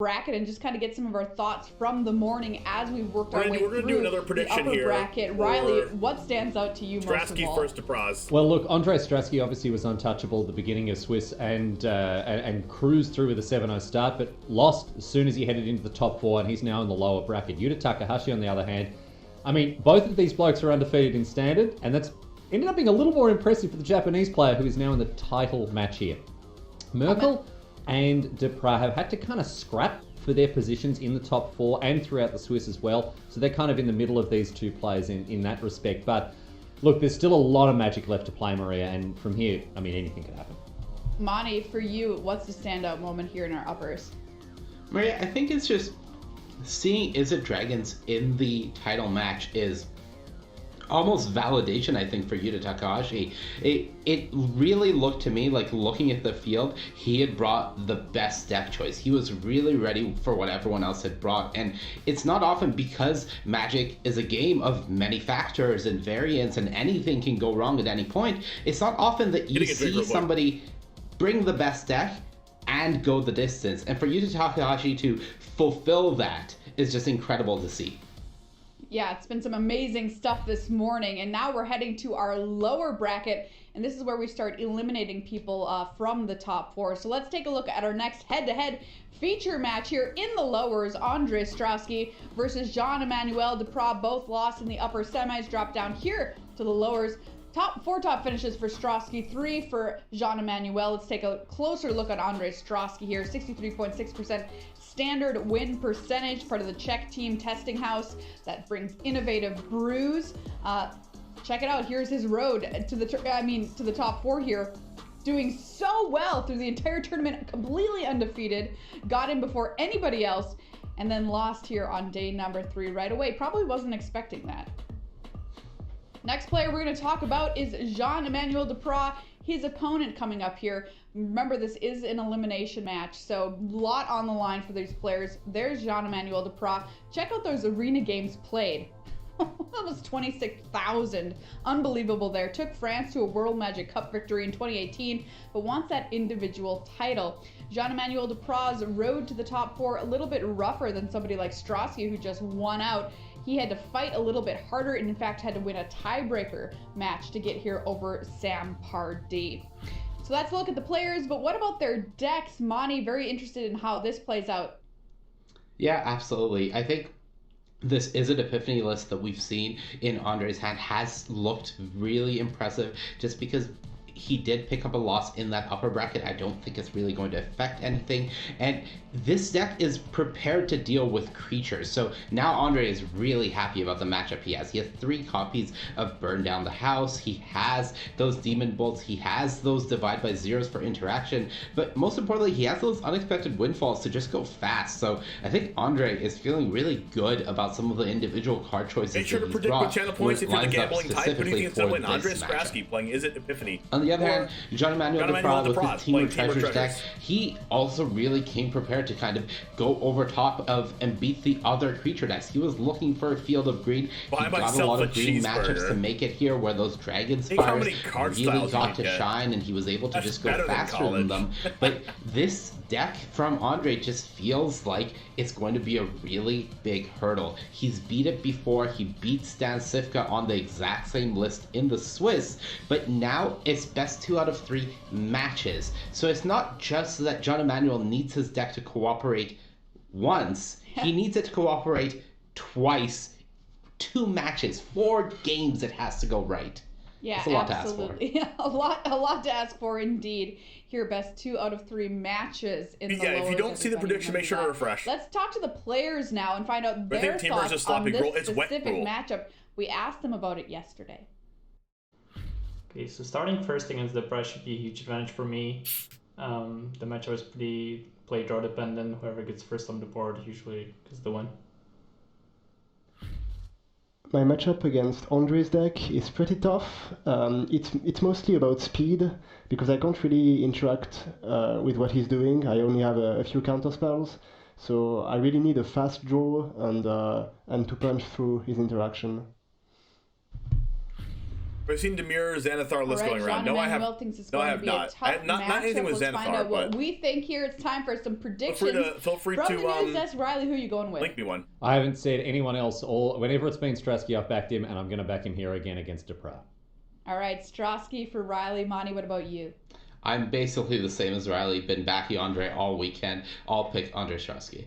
Bracket and just kind of get some of our thoughts from the morning as we worked our way
we're
through
do another prediction
the upper
here
bracket. Riley, what stands out to you most of
Strasky
all?
first to Praz.
Well, look, Andre Strasky obviously was untouchable at the beginning of Swiss and cruised through with a 7-0 start, but lost as soon as he headed into the top four, and he's now in the lower bracket. Yuta Takahashi, on the other hand, I mean, both of these blokes are undefeated in standard, and that's ended up being a little more impressive for the Japanese player who is now in the title match here. Merkel and Duprat have had to kind of scrap for their positions in the top four and throughout the Swiss as well. So they're kind of in the middle of these two players in that respect. But look, there's still a lot of magic left to play, Maria, and from here, I mean, anything could happen.
Mani, for you, what's the standout moment here in our uppers?
Maria, I think it's just seeing Izzet Dragons in the title match is almost validation, I think, for Yuta Takahashi. It really looked to me like, looking at the field, he had brought the best deck choice. He was really ready for what everyone else had brought, and it's not often, because Magic is a game of many factors and variants and anything can go wrong at any point. It's not often that you see somebody bring the best deck and go the distance, and for Yuta Takahashi to fulfill that is just incredible to see.
Yeah, it's been some amazing stuff this morning, and now we're heading to our lower bracket, and this is where we start eliminating people from the top four. So let's take a look at our next head-to-head feature match here in the lowers. Andre Strosky versus Jean-Emmanuel Duprat, both lost in the upper semis, dropped down here to the lowers. Four top finishes for Strosky, 3 for Jean-Emmanuel. Let's take a closer look at Andre Strosky here, 63.6% standard win percentage, part of the Czech team testing house that brings innovative brews. Check it out. Here's his road to the top four here. Doing so well through the entire tournament, completely undefeated. Got in before anybody else, and then lost here on day number 3 right away. Probably wasn't expecting that. Next player we're going to talk about is Jean-Emmanuel Duprat. His opponent coming up here. Remember, this is an elimination match, so a lot on the line for these players. There's Jean-Emmanuel Duprat. Check out those arena games played. Almost 26,000. Unbelievable there. Took France to a World Magic Cup victory in 2018, but wants that individual title. Jean-Emmanuel Duprat's road to the top four a little bit rougher than somebody like Strosky, who just won out. He had to fight a little bit harder and in fact had to win a tiebreaker match to get here over Sam Pardee. So that's a look at the players, but what about their decks? Mani, very interested in how this plays out.
Yeah, absolutely. I think this Izzet Epiphany list that we've seen in Andre's hand has looked really impressive, just because he did pick up a loss in that upper bracket. I don't think it's really going to affect anything. And this deck is prepared to deal with creatures. So now Andre is really happy about the matchup he has. He has 3 copies of Burn Down the House. He has those Demon Bolts. He has those Divide by Zeros for interaction. But most importantly, he has those unexpected windfalls to just go fast. So I think Andre is feeling really good about some of the individual card choices.
Make sure to predict what channel points if you're the gambling type. Who do you think is going to win? Andre Strasky playing Is It Epiphany?
On the other hand, Johnny Manuel with his Team of Treasures deck, he also really came prepared to kind of go over top of and beat the other creature decks. He was looking for a Field of Green. He got a lot of green matchups to make it here, where those Dragon Spires really got to shine, and he was able to just go faster than them. But this deck from Andre just feels like it's going to be a really big hurdle. He's beat it before. He beat Stan Cifka on the exact same list in the Swiss, but now it's best 2 out of 3 matches. So it's not just that John Emmanuel needs his deck to cooperate once, he needs it to cooperate twice. 2 matches, 4 games it has to go right.
Yeah,
that's a lot
absolutely.
To ask for.
a lot to ask for indeed. Here, best 2 out of 3 matches in the lowers.
If you don't see the prediction, make sure to refresh.
Let's talk to the players now and find out their thoughts on this specific matchup. We asked them about it yesterday.
Okay, so starting first against the Press should be a huge advantage for me. The matchup is pretty play draw dependent. Whoever gets first on the board usually gets the win.
My matchup against Andre's deck is pretty tough. It's mostly about speed, because I can't really interact with what he's doing. I only have a few counter spells, so I really need a fast draw and to punch through his interaction.
We've seen Demir Xanathar list going around. No, I have not. Not anything with Xanathar. Let's find out
what we think here. It's time for some predictions.
Feel free to
From the news desk, Riley, who are you going with?
Link me one.
I haven't said anyone else. Whenever it's been Strasky, I've backed him, and I'm going to back him here again against Duprat.
All right, Strasky for Riley. Monty, what about you?
I'm basically the same as Riley. Been backing Andre all weekend. I'll pick Andre Strasky.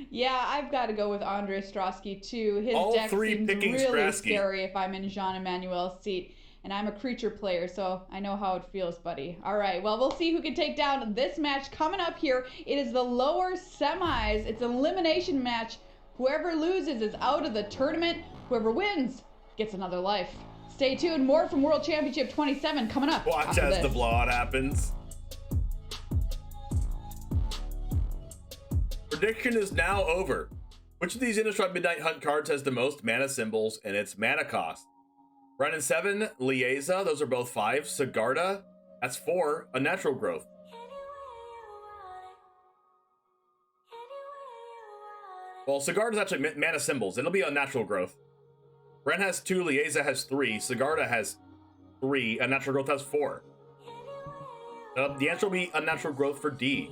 Yeah, I've got to go with Andre Strasky too. His deck seems really scary if I'm in Jean-Emmanuel's seat. And I'm a creature player, so I know how it feels, buddy. All right, well, we'll see who can take down this match coming up here. It is the lower semis. It's an elimination match. Whoever loses is out of the tournament. Whoever wins gets another life. Stay tuned. More from World Championship 27 coming up.
Watch as the blowout happens. Prediction is now over. Which of these Innistrad Midnight Hunt cards has the most mana symbols and its mana cost? Brennan 7, Lieza, those are both 5. Sigarda, that's 4. Unnatural Growth. Well, Sigarda's actually mana symbols. It'll be Unnatural Growth. Bren has 2, Lieza has 3, Sigarda has 3, Unnatural Growth has 4. The answer will be Unnatural Growth for D.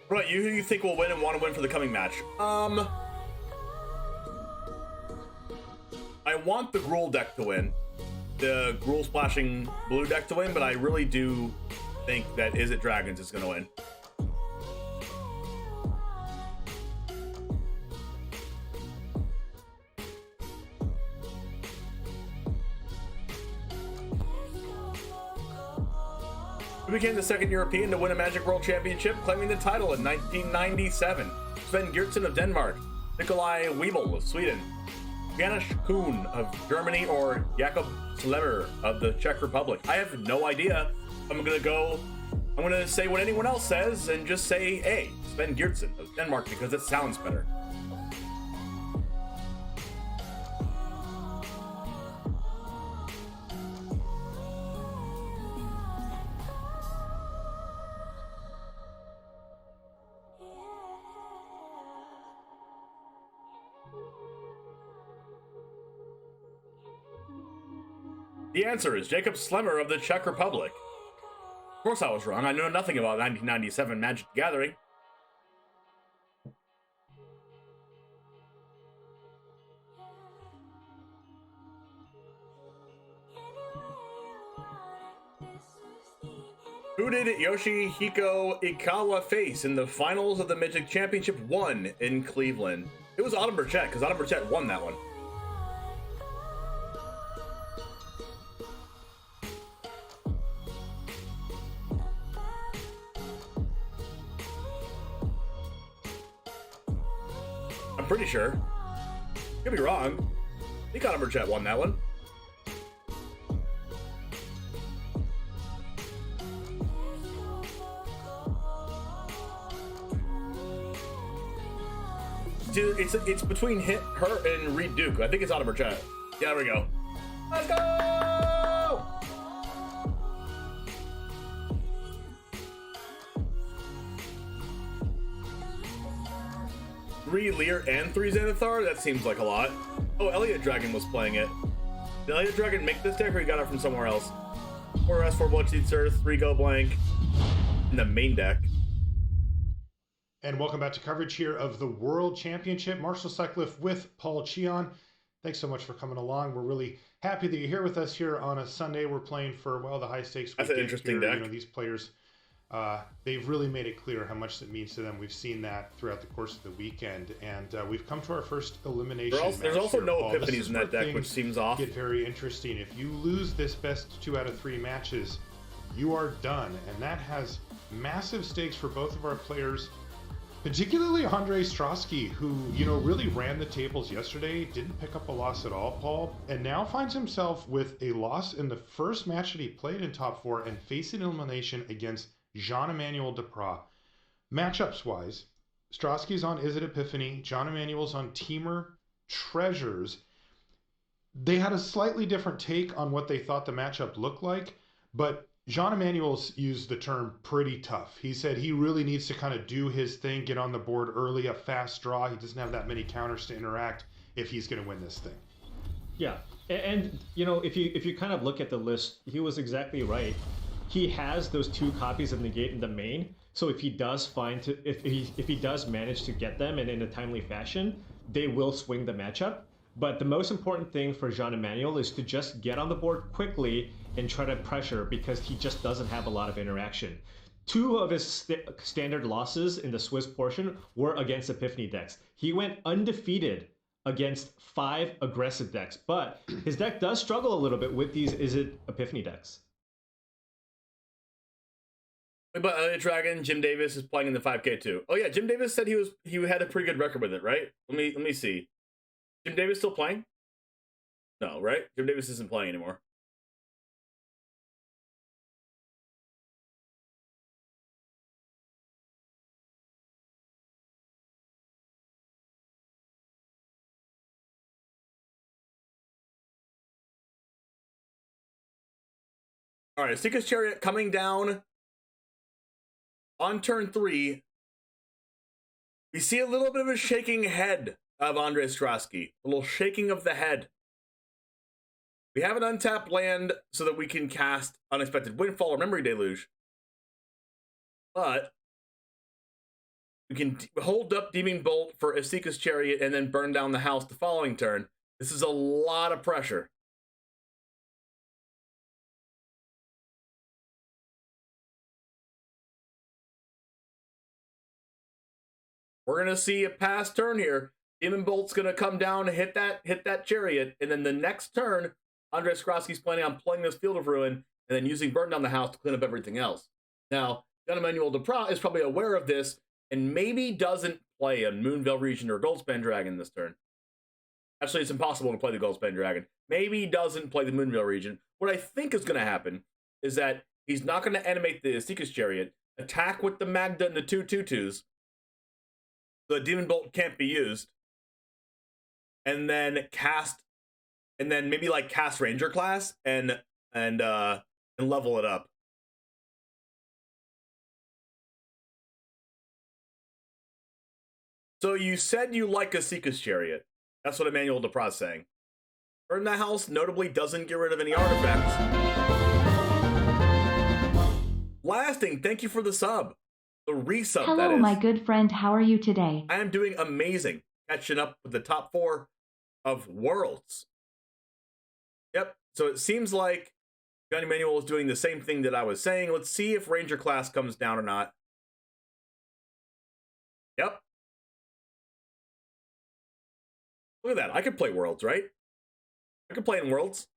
What about you? Who do you think will win and want to win for the coming match? I want the Gruul deck to win. The Gruul splashing blue deck to win, but I really do think that Is It Dragons is going to win. Who became the second European to win a Magic World Championship, claiming the title in 1997? Sven Gertsen of Denmark, Nikolai Wiebel of Sweden, Janusz Kuhn of Germany, or Jakob Slemer of the Czech Republic? I have no idea. I'm gonna say what anyone else says and just say A, Sven Gertsen of Denmark, because it sounds better. The answer is Jakob Slemer of the Czech Republic. Of course I was wrong. I know nothing about 1997 Magic the Gathering. Who did Yoshihiko Ikawa face in the finals of the Magic Championship 1 in Cleveland? It was Autumn Burchett, because Autumn Burchett won that one. I'm pretty sure. Could be wrong. I think Autumn Burchett won that one. Dude, it's between her and Reed Duke. I think it's Autumn Burchett. Yeah, there we go. Let's go! 3 Lear and 3 Xanathar? That seems like a lot. Oh, Elliot Dragon was playing it. Did Elliot Dragon make this deck, or he got it from somewhere else? 4S, 4 Bloodseed Earth, 3 Go Blank in the main deck.
And welcome back to coverage here of the World Championship. Marshall Sutcliffe with Paul Cheon. Thanks so much for coming along. We're really happy that you're here with us here on a Sunday. We're playing for, well, the high stakes.
That's an interesting deck.
You know, these players, they've really made it clear how much it means to them. We've seen that throughout the course of the weekend, and we've come to our first elimination match.
There's also
here,
no
Paul.
Epiphanies in that deck, which seems off.
Get very interesting. If you lose this best 2 out of 3 matches, you are done, and that has massive stakes for both of our players. Particularly Andre Strosky, who, you know, really ran the tables yesterday, didn't pick up a loss at all, Paul, and now finds himself with a loss in the first match that he played in top 4 and facing elimination against Jean-Emmanuel Depras. Matchups-wise, Strosky's on Is It Epiphany, Jean-Emmanuel's on Teamer Treasures. They had a slightly different take on what they thought the matchup looked like, but Jean-Emmanuel's used the term pretty tough. He said he really needs to kind of do his thing, get on the board early, a fast draw. He doesn't have that many counters to interact if he's going to win this thing.
Yeah, and you know, if you kind of look at the list, he was exactly right. He has those 2 copies of Negate in the main, so if he does if he does manage to get them and in a timely fashion, they will swing the matchup. But the most important thing for Jean-Emmanuel is to just get on the board quickly and try to pressure, because he just doesn't have a lot of interaction. 2 of his standard losses in the Swiss portion were against Epiphany decks. He went undefeated against 5 aggressive decks, but his deck does struggle a little bit with these Is It Epiphany decks.
But Elliot Dragon, Jim Davis is playing in the 5K too. Oh yeah, Jim Davis said he had a pretty good record with it, right? Let me see. Jim Davis still playing? No, right? Jim Davis isn't playing anymore. All right, Seeker's Chariot coming down on turn 3. We see a little bit of a shaking head of Andre Strosky. A little shaking of the head. We have an untapped land so that we can cast Unexpected Windfall or Memory Deluge. But we can hold up Demon Bolt for Esika's Chariot and then burn down the house the following turn. This is a lot of pressure. We're gonna see a pass turn here. Demon Bolt's gonna come down and hit that chariot, and then the next turn, Andre Strosky's planning on playing this Field of Ruin and then using Burn Down the House to clean up everything else. Now, Jean-Emmanuel Depras is probably aware of this and maybe doesn't play a Moonveil Region or Goldspan Dragon this turn. Actually, it's impossible to play the Goldspan Dragon. Maybe he doesn't play the Moonveil Region. What I think is gonna happen is that he's not gonna animate the Esika's Chariot, attack with the Magda and the 2/2/2s, so the Demon Bolt can't be used, and then cast, and then maybe like cast Ranger class and level it up. So you said you like Esika's Chariot. That's what Emmanuel Depras is saying. Burn the House notably doesn't get rid of any artifacts. Lasting, thank you for the sub. The resub,
Hello,
that is.
my good friend. How are you today?
I am doing amazing. Catching up with the top 4 of Worlds. Yep. So it seems like Johnny Manuel is doing the same thing that I was saying. Let's see if Ranger class comes down or not. Yep.
Look at that. I could play Worlds, right? I could play in Worlds.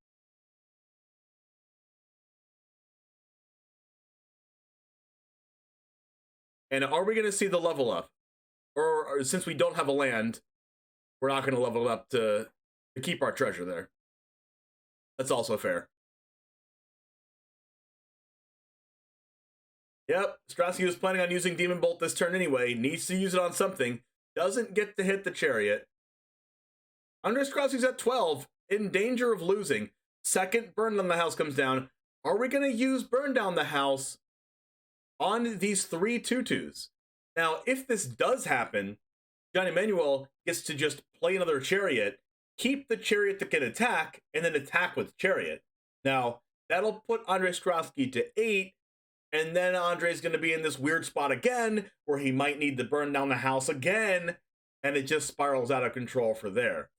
And are we going to see the level up? Or since we don't have a land, we're not going to level up to keep our treasure there. That's also fair. Yep, Strasky was planning on using Demon Bolt this turn anyway. Needs to use it on something. Doesn't get to hit the Chariot. Andre Strasky's at 12, in danger of losing. Second Burn Down the House comes down. Are we going to use Burn Down the House on these 3 2/2s? Now, if this does happen, Johnny Manuel gets to just play another Chariot, keep the Chariot that can attack, and then attack with Chariot. Now, that'll put Andre Strasky to 8, and then Andre's going to be in this weird spot again, where he might need to burn down the house again, and it just spirals out of control from there.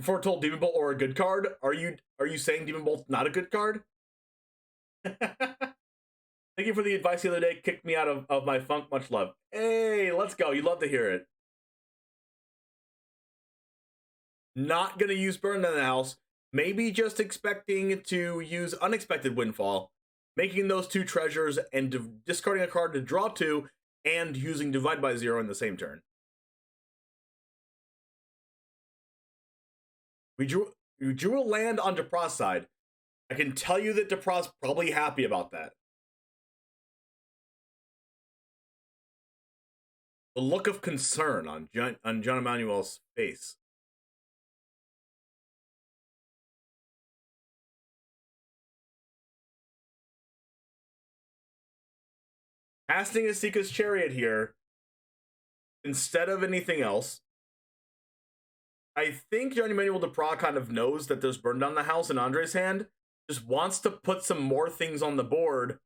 Foretold Demon Bolt or a good card? Are you saying Demon Bolt's not a good card? Thank you for the advice the other day. Kicked me out of my funk. Much love. Hey, let's go. You love to hear it. Not going to use Burn Down the House. Maybe just expecting to use Unexpected Windfall. Making those 2 treasures and discarding a card to draw 2 and using Divide by 0 in the same turn. We drew a land on Depras' side. I can tell you that Depras' probably happy about that. The look of concern on John Emmanuel's face. Casting Asika's Chariot here instead of anything else. I think Johnny Manuel Depras kind of knows that there's Burn Down the House in Andre's hand. Just wants to put some more things on the board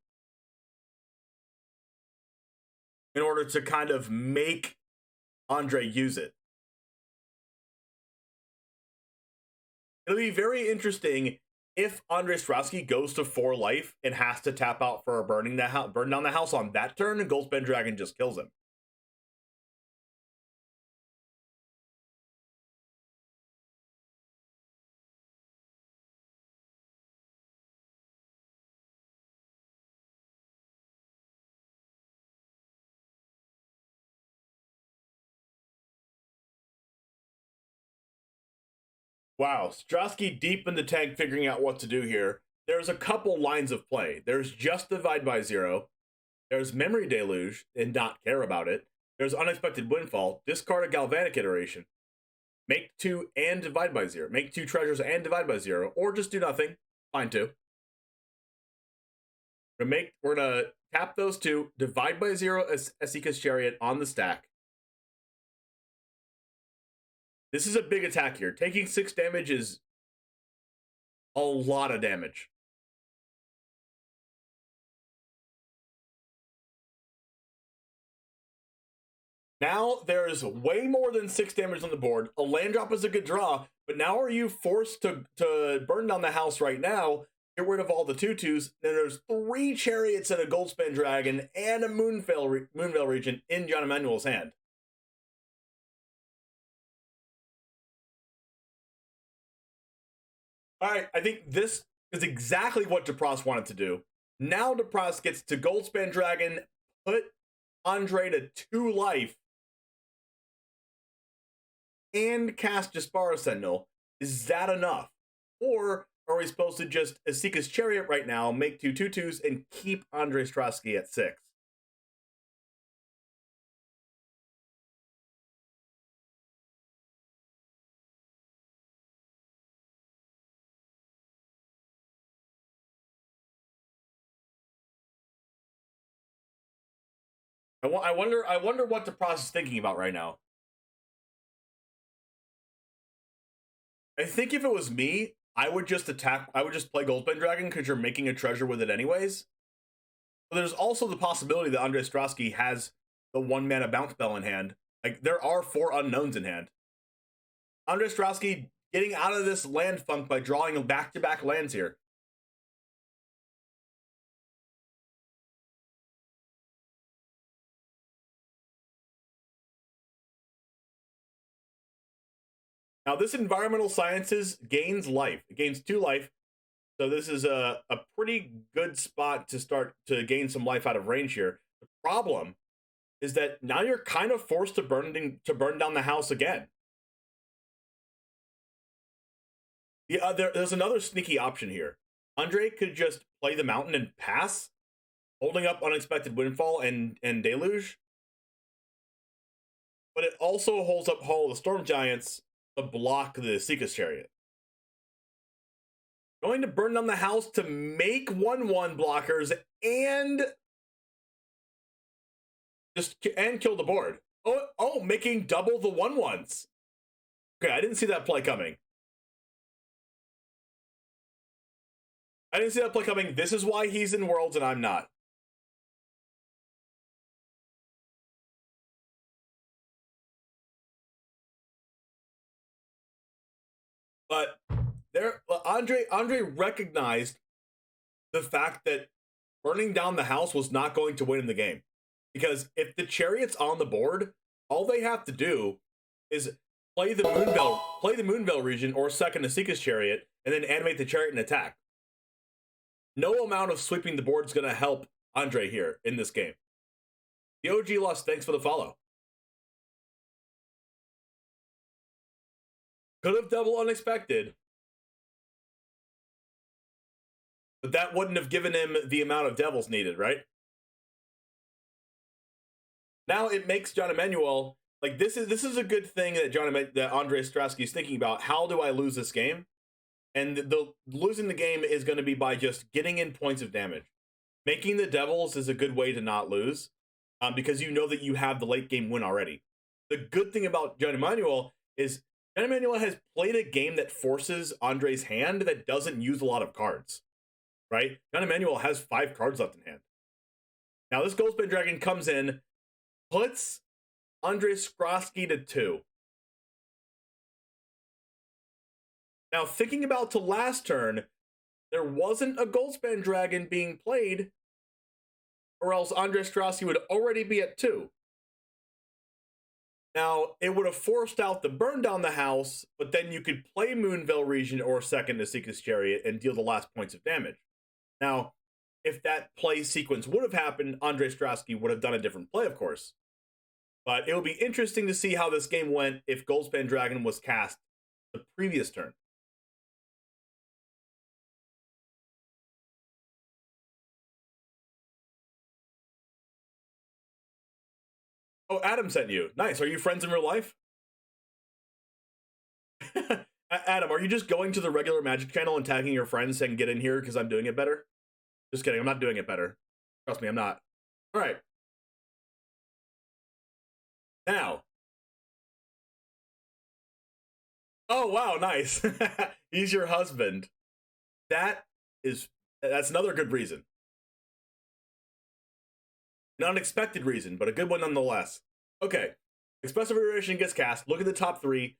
in order to kind of make Andre use it. It'll be very interesting if Andre Strasky goes to 4 life and has to tap out for a burn down the house on that turn, and Goldspan Dragon just kills him. Wow, Strasky deep in the tank figuring out what to do here. There's a couple lines of play. There's just Divide by 0. There's Memory Deluge and not care about it. There's Unexpected Windfall. Discard a Galvanic Iteration. Make 2 and Divide by 0. Make 2 treasures and Divide by 0. Or just do nothing. Fine too. We're gonna tap those 2. Divide by 0 as Asika's Chariot on the stack. This is a big attack here. Taking 6 damage is a lot of damage. Now there's way more than 6 damage on the board. A land drop is a good draw, but now are you forced to burn down the house right now, get rid of all the 2/2s, then there's 3 Chariots and a Goldspan Dragon and a Moonveil Regent in John Emmanuel's hand. All right, I think this is exactly what Depras wanted to do. Now Depras gets to Goldspan Dragon, put Andre to 2 life, and cast Jaspara Sentinel. Is that enough? Or are we supposed to just Asika's Chariot right now, make 2 2/2s, and keep Andre Strasky at 6? I wonder what Depras is thinking about right now. I think if it was me, I would just play Goldspan Dragon because you're making a treasure with it anyways. But there's also the possibility that Andre Strasky has the 1-mana bounce spell in hand. Like, there are 4 unknowns in hand. Andre Strasky getting out of this land funk by drawing back-to-back lands here.
Now, this environmental sciences gains life. It gains 2 life. So this is a pretty good spot to start to gain some life out of range here. The problem is that now you're kind of forced to burn down the house again. There's another sneaky option here. Andre could just play the mountain and pass, holding up Unexpected Windfall and Deluge. But it also holds up Hall of the Storm Giants to block the Seeker's Chariot. Going to burn down the house to make 1/1 blockers and kill the board. Oh, making double the 1/1s. Okay, I didn't see that play coming. This is why he's in Worlds and I'm not. But Andre recognized the fact that burning down the house was not going to win in the game. Because if the Chariot's on the board, all they have to do is play the Moonveil region or second the Seeker's Chariot, and then animate the Chariot and attack. No amount of sweeping the board is going to help Andre here in this game. The OG Lust, thanks for the follow. Could have double Unexpected, but that wouldn't have given him the amount of devils needed, right? Now it makes John Emanuel, like, this is a good thing that Andre Strasky is thinking about. How do I lose this game? And losing the game is going to be by just getting in points of damage. Making the devils is a good way to not lose, because you know that you have the late game win already. The good thing about John Emanuel is John Emanuel has played a game that forces Andre's hand that doesn't use a lot of cards, right? John Emanuel has 5 cards left in hand. Now this Ghostbane Dragon comes in, puts Andre Strasky to 2. Now, thinking about to last turn, there wasn't a Goldspan Dragon being played, or else Andre Strasky would already be at 2. Now, it would have forced out the burn down the house, but then you could play Moonveil region or second the Seeker's Chariot and deal the last points of damage. Now, if that play sequence would have happened, Andre Strasky would have done a different play, of course. But it will be interesting to see how this game went if Goldspan Dragon was cast the previous turn. Oh, Adam sent you. Nice. Are you friends in real life? Adam, are you just going to the regular Magic channel and tagging your friends saying get in here because I'm doing it better? Just kidding. I'm not doing it better. Trust me, I'm not. All right. Now. Oh, wow. Nice. He's your husband. That's another good reason. An unexpected reason, but a good one nonetheless. Okay. Expressive Iteration gets cast. Look at the top 3.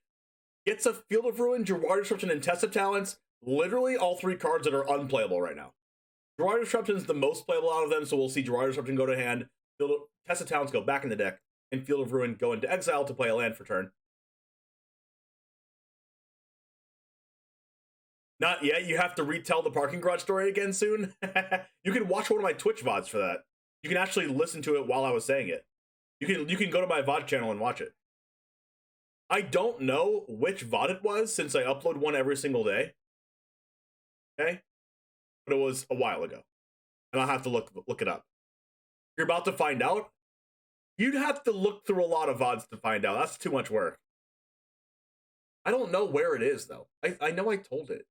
Gets a Field of Ruin, Jawar Disruption, and Test of Talents. Literally all 3 cards that are unplayable right now. Jawar Disruption is the most playable out of them, so we'll see Jawar Disruption go to hand, Test of Talents go back in the deck, and Field of Ruin go into exile to play a land for turn. Not yet. You have to retell the parking garage story again soon. You can watch one of my Twitch VODs for that. You can actually listen to it while I was saying it. You can go to my VOD channel and watch it. I don't know which VOD it was since I upload one every single day. Okay? But it was a while ago. And I'll have to look it up. You're about to find out? You'd have to look through a lot of VODs to find out. That's too much work. I don't know where it is, though. I know I told it.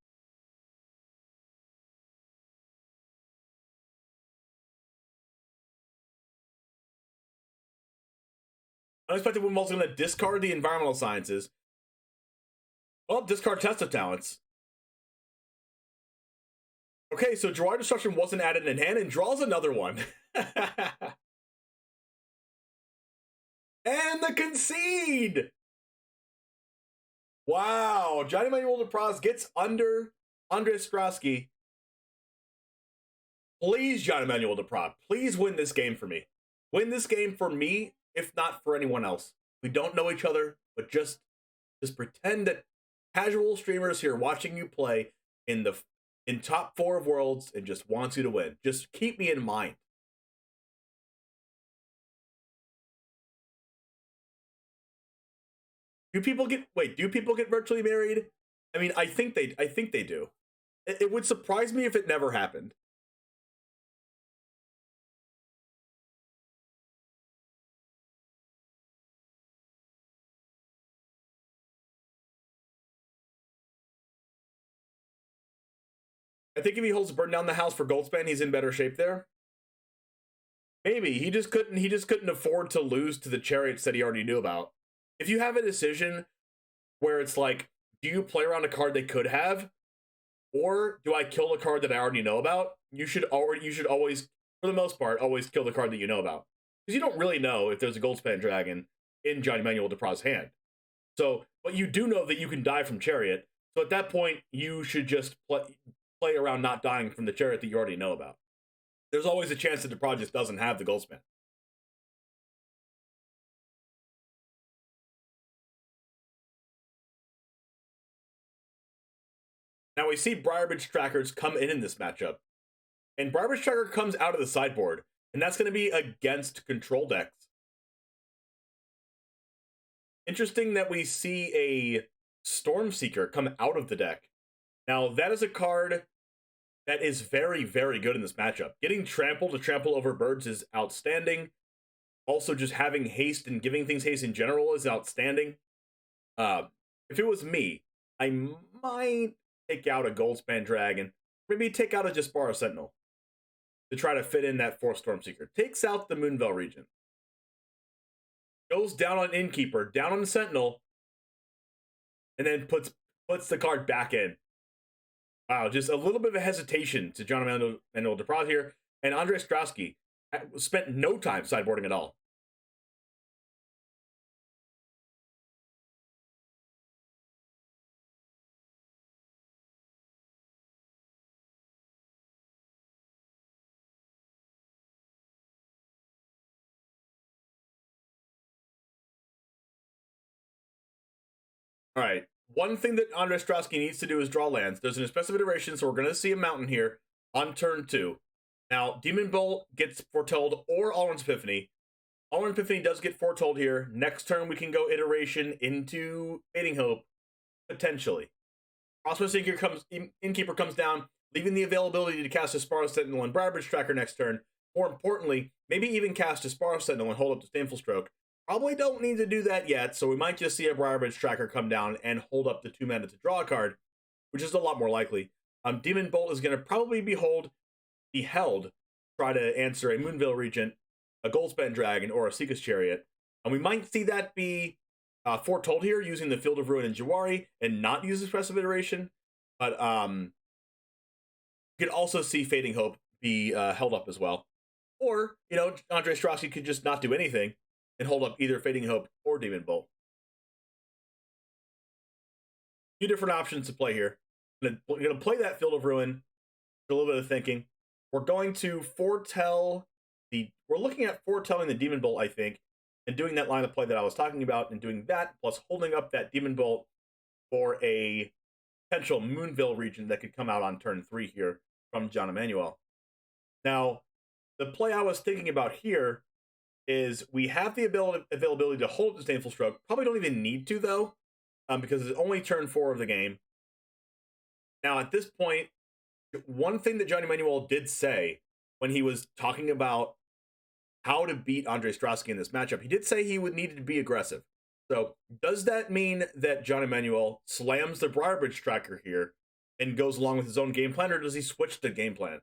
Unexpected Windfall's going to discard the Environmental Sciences. Well, discard Test of Talents. Okay, so Jawar Destruction wasn't added in hand and draws another one. And the concede! Wow, Johnny Manuel DePraz gets under Andre Strasky. Please, Johnny Manuel DePraz, please win this game for me. Win this game for me, if not for anyone else. We don't know each other, but just pretend that casual streamers here watching you play in top 4 of Worlds and just wants you to win. Just keep me in mind. Do people get virtually married? I mean, I think they do. It would surprise me if it never happened. I think if he holds burn down the house for Goldspan, he's in better shape there. Maybe he just couldn't afford to lose to the chariots that he already knew about. If you have a decision where it's like, do you play around a card they could have, or do I kill the card that I already know about? You should always, for the most part, always kill the card that you know about, because you don't really know if there's a Goldspan Dragon in Johnny Manuel DePra's hand. So, but you do know that you can die from Chariot. So at that point, you should just play around not dying from the Chariot that you already know about. There's always a chance that DePra just doesn't have the Goldspan. Now we see Briarbridge Trackers come in this matchup. And Briarbridge Tracker comes out of the sideboard, and that's going to be against control decks. Interesting that we see a Stormseeker come out of the deck. Now, that is a card that is very, very good in this matchup. Getting Trample to trample over birds is outstanding. Also, just having haste and giving things haste in general is outstanding. If it was me, I might take out a Goldspan Dragon. Maybe take out a Jaspara Sentinel to try to fit in that 4th Stormseeker. Takes out the Moonveil region. Goes down on Innkeeper, down on Sentinel, and then puts the card back in. Wow, just a little bit of a hesitation to John Manuel DePra here. And Andre Strowski spent no time sideboarding at all. All right. One thing that Andre Strowski needs to do is draw lands. There's an expressive iteration, so we're going to see a mountain here on turn 2. Now, Demon Bolt gets foretold, or Alrund's Epiphany. Alrund's Epiphany does get foretold here. Next turn, we can go iteration into Fading Hope, potentially. Prosperous Innkeeper comes down, leaving the availability to cast Jaspara Sentinel and Briarbridge Tracker next turn. More importantly, maybe even cast Jaspara Sentinel and hold up the Disdainful Stroke. Probably don't need to do that yet, so we might just see a Briarbridge Tracker come down and hold up the 2 mana to draw a card, which is a lot more likely. Demon Bolt is going to probably be held, try to answer a Moonveil Regent, a Goldspan Dragon, or a Seeka's Chariot. And we might see that be foretold here using the Field of Ruin and Jawari and not use Expressive Iteration. But you could also see Fading Hope be held up as well. Or, Andre Strowski could just not do anything and hold up either Fading Hope or Demon Bolt. 2 different options to play here. We're going to play that Field of Ruin, a little bit of thinking. We're going to we're looking at foretelling the Demon Bolt, I think, and doing that line of play that I was talking about, and doing that, plus holding up that Demon Bolt for a potential Moonveil region that could come out on turn 3 here from John Emanuel. Now, the play I was thinking about here is we have the availability to hold Disdainful Stroke. Probably don't even need to, though, because it's only turn 4 of the game. Now, at this point, one thing that Johnny Manuel did say when he was talking about how to beat Andre Strowski in this matchup, he did say he would need to be aggressive. So, does that mean that Johnny Manuel slams the Briarbridge Tracker here and goes along with his own game plan, or does he switch the game plan?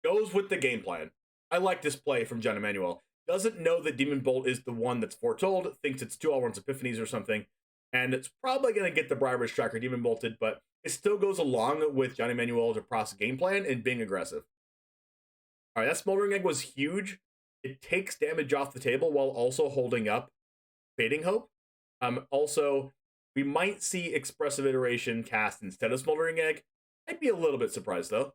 Goes with the game plan. I like this play from John Emanuel. Doesn't know that Demon Bolt is the one that's foretold, thinks it's 2 Alrund's Epiphanies or something, and it's probably going to get the Briarbridge Tracker Demon Bolted, but it still goes along with Johnny Manuel DePra's game plan and being aggressive. All right, that Smoldering Egg was huge. It takes damage off the table while also holding up Fading Hope. Also, we might see Expressive Iteration cast instead of Smoldering Egg. I'd be a little bit surprised, though.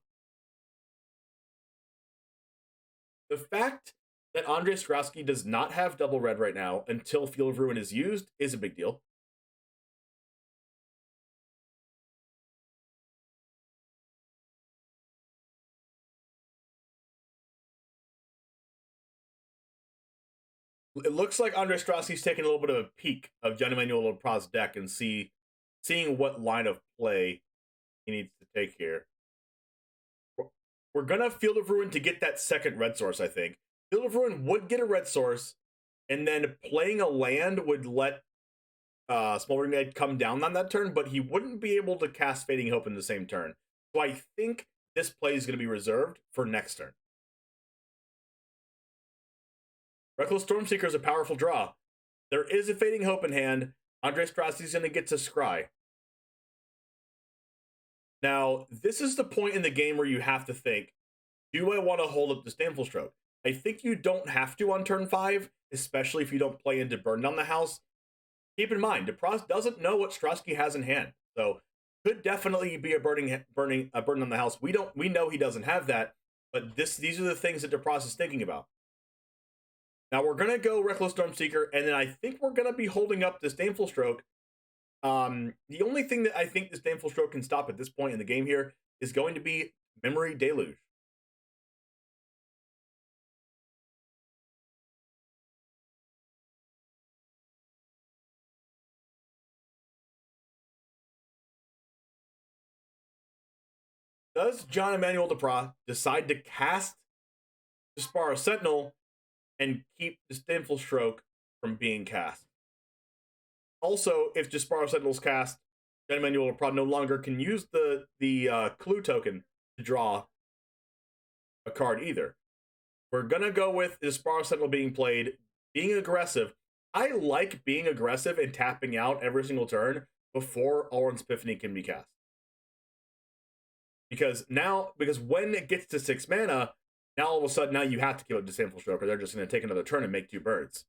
The fact
That Andre Strasky does not have double red right now until Field of Ruin is used is a big deal. It looks like Andre Strasky's taking a little bit of a peek of Gianni Emanuele Lepra's deck and seeing what line of play he needs to take here. We're going to Field of Ruin to get that second red source, I think. Field of Ruin would get a red source, and then playing a land would let Smoldering Egg come down on that turn, but he wouldn't be able to cast Fading Hope in the same turn. So I think this play is going to be reserved for next turn. Reckless Stormseeker is a powerful draw. There is a Fading Hope in hand. Andre Strasky's going to get to scry. Now, this is the point in the game where you have to think, do I want to hold up Disdainful Stroke? I think you don't have to on turn 5, especially if you don't play into Burn Down the House. Keep in mind, DePros doesn't know what Strasky has in hand, so could definitely be a burn on the house. We know he doesn't have that, but these are the things that DePros is thinking about. Now we're gonna go Reckless Stormseeker, and then I think we're gonna be holding up Disdainful Stroke. The only thing that I think Disdainful Stroke can stop at this point in the game here is going to be Memory Deluge. Does John Emmanuel Depras decide to cast Despara Sentinel and keep Disdainful Stroke from being cast? Also, if Despara Sentinel's cast, John Emmanuel Depras no longer can use the clue token to draw a card either. We're gonna go with Despara Sentinel being played, being aggressive. I like being aggressive and tapping out every single turn before Alrund's Epiphany can be cast. Because when it gets to 6 mana, now all of a sudden, now you have to kill a Disdainful Stroke, or they're just going to take another turn and make 2 birds.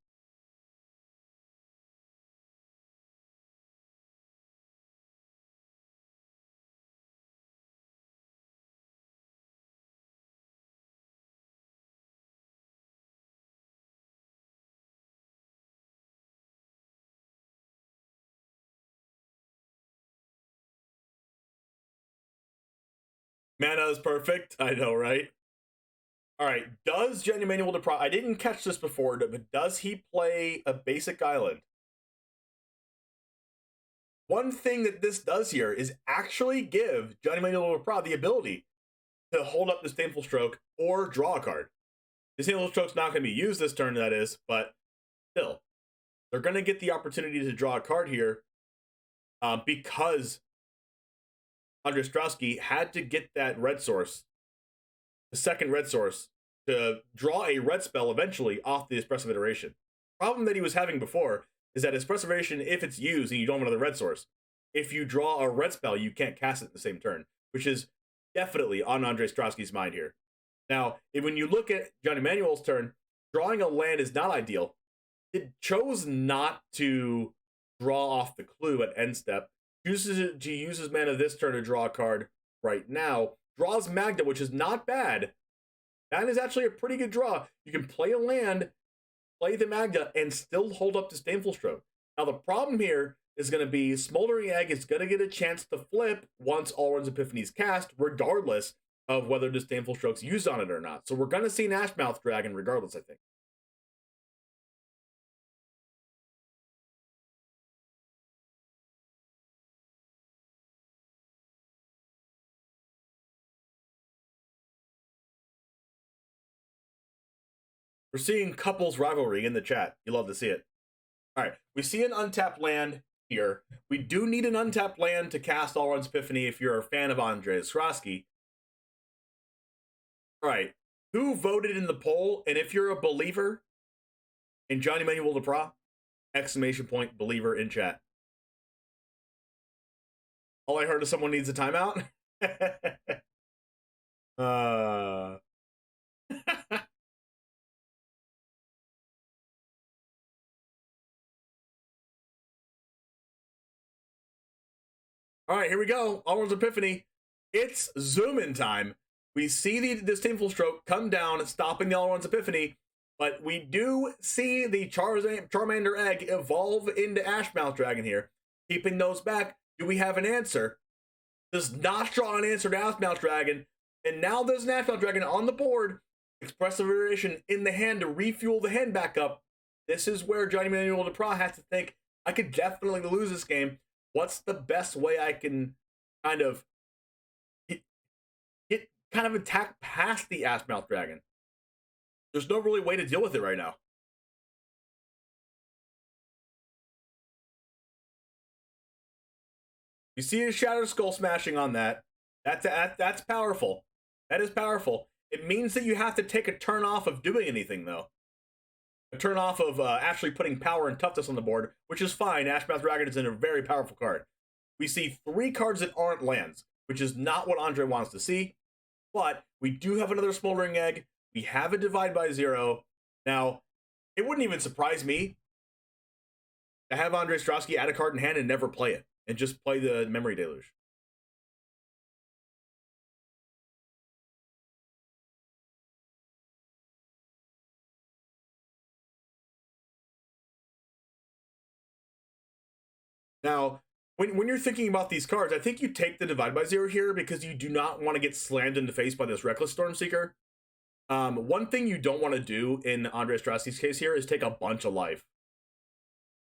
Mana is perfect. I know, right? All right. Does Gianni Emanuele Depras... I didn't catch this before, but does he play a basic island? One thing that this does here is actually give Gianni Emanuele Depras the ability to hold up Disdainful Stroke or draw a card. Disdainful Stroke's not going to be used this turn, that is, but still. They're going to get the opportunity to draw a card here because Andre Strasky had to get that red source, the second red source, to draw a red spell eventually off the Espressive Iteration. Problem that he was having before is that Espressive Iteration, if it's used and you don't have another red source, if you draw a red spell, you can't cast it in the same turn, which is definitely on Andre Strasky's mind here. Now, when you look at Gianni Emanuel's turn, drawing a land is not ideal. It chose not to draw off the clue at end step. Uses mana this turn to draw a card right now. Draws Magda, which is not bad. That is actually a pretty good draw. You can play a land, play the Magda, and still hold up Disdainful Stroke. Now, the problem here is going to be Smoldering Egg is going to get a chance to flip once Alrund's Epiphany is cast, regardless of whether Disdainful Stroke's used on it or not. So we're going to see an Ashmouth Dragon regardless, I think. We're seeing couples rivalry in the chat. You love to see it. All right, we see an untapped land here. We do need an untapped land to cast Alrund's Epiphany if you're a fan of Andre Strasky. All right, who voted in the poll? And if you're a believer in Gianni Emanuele Depras, exclamation point, believer in chat. All I heard is someone needs a timeout. All right, here we go. Alrund's Epiphany. It's zoom-in time. We see the Disdainful Stroke come down, stopping the Alrund's Epiphany.
But we do see the Charmander egg evolve into Ashmouth Dragon here. Keeping those back, do we have an answer? Does not draw an answer to Ashmouth Dragon. And now there's an Ashmouth Dragon on the board. Expressive Iteration in the hand to refuel the hand back up. This is where Johnny Manuel DePra has to think, I could definitely lose this game. What's the best way I can kind of attack past the Ashmouth Dragon? There's no really way to deal with it right now. You see a Shadow Skull smashing on that. That's powerful. That is powerful. It means that you have to take a turn off of doing anything, though. A turn off of actually putting power and toughness on the board, which is fine. Ashmouth Dragon is in a very powerful card. We see 3 cards that aren't lands, which is not what Andre wants to see. But we do have another Smoldering Egg. We have a Divide by Zero. Now, it wouldn't even surprise me to have Andre Ostrowski add a card in hand and never play it, and just play the Memory Deluge. Now, when you're thinking about these cards, I think you take the Divide by Zero here because you do not want to get slammed in the face by this Reckless Stormseeker. One thing you don't want to do in Andre Ostrowski's case here is take a bunch of life.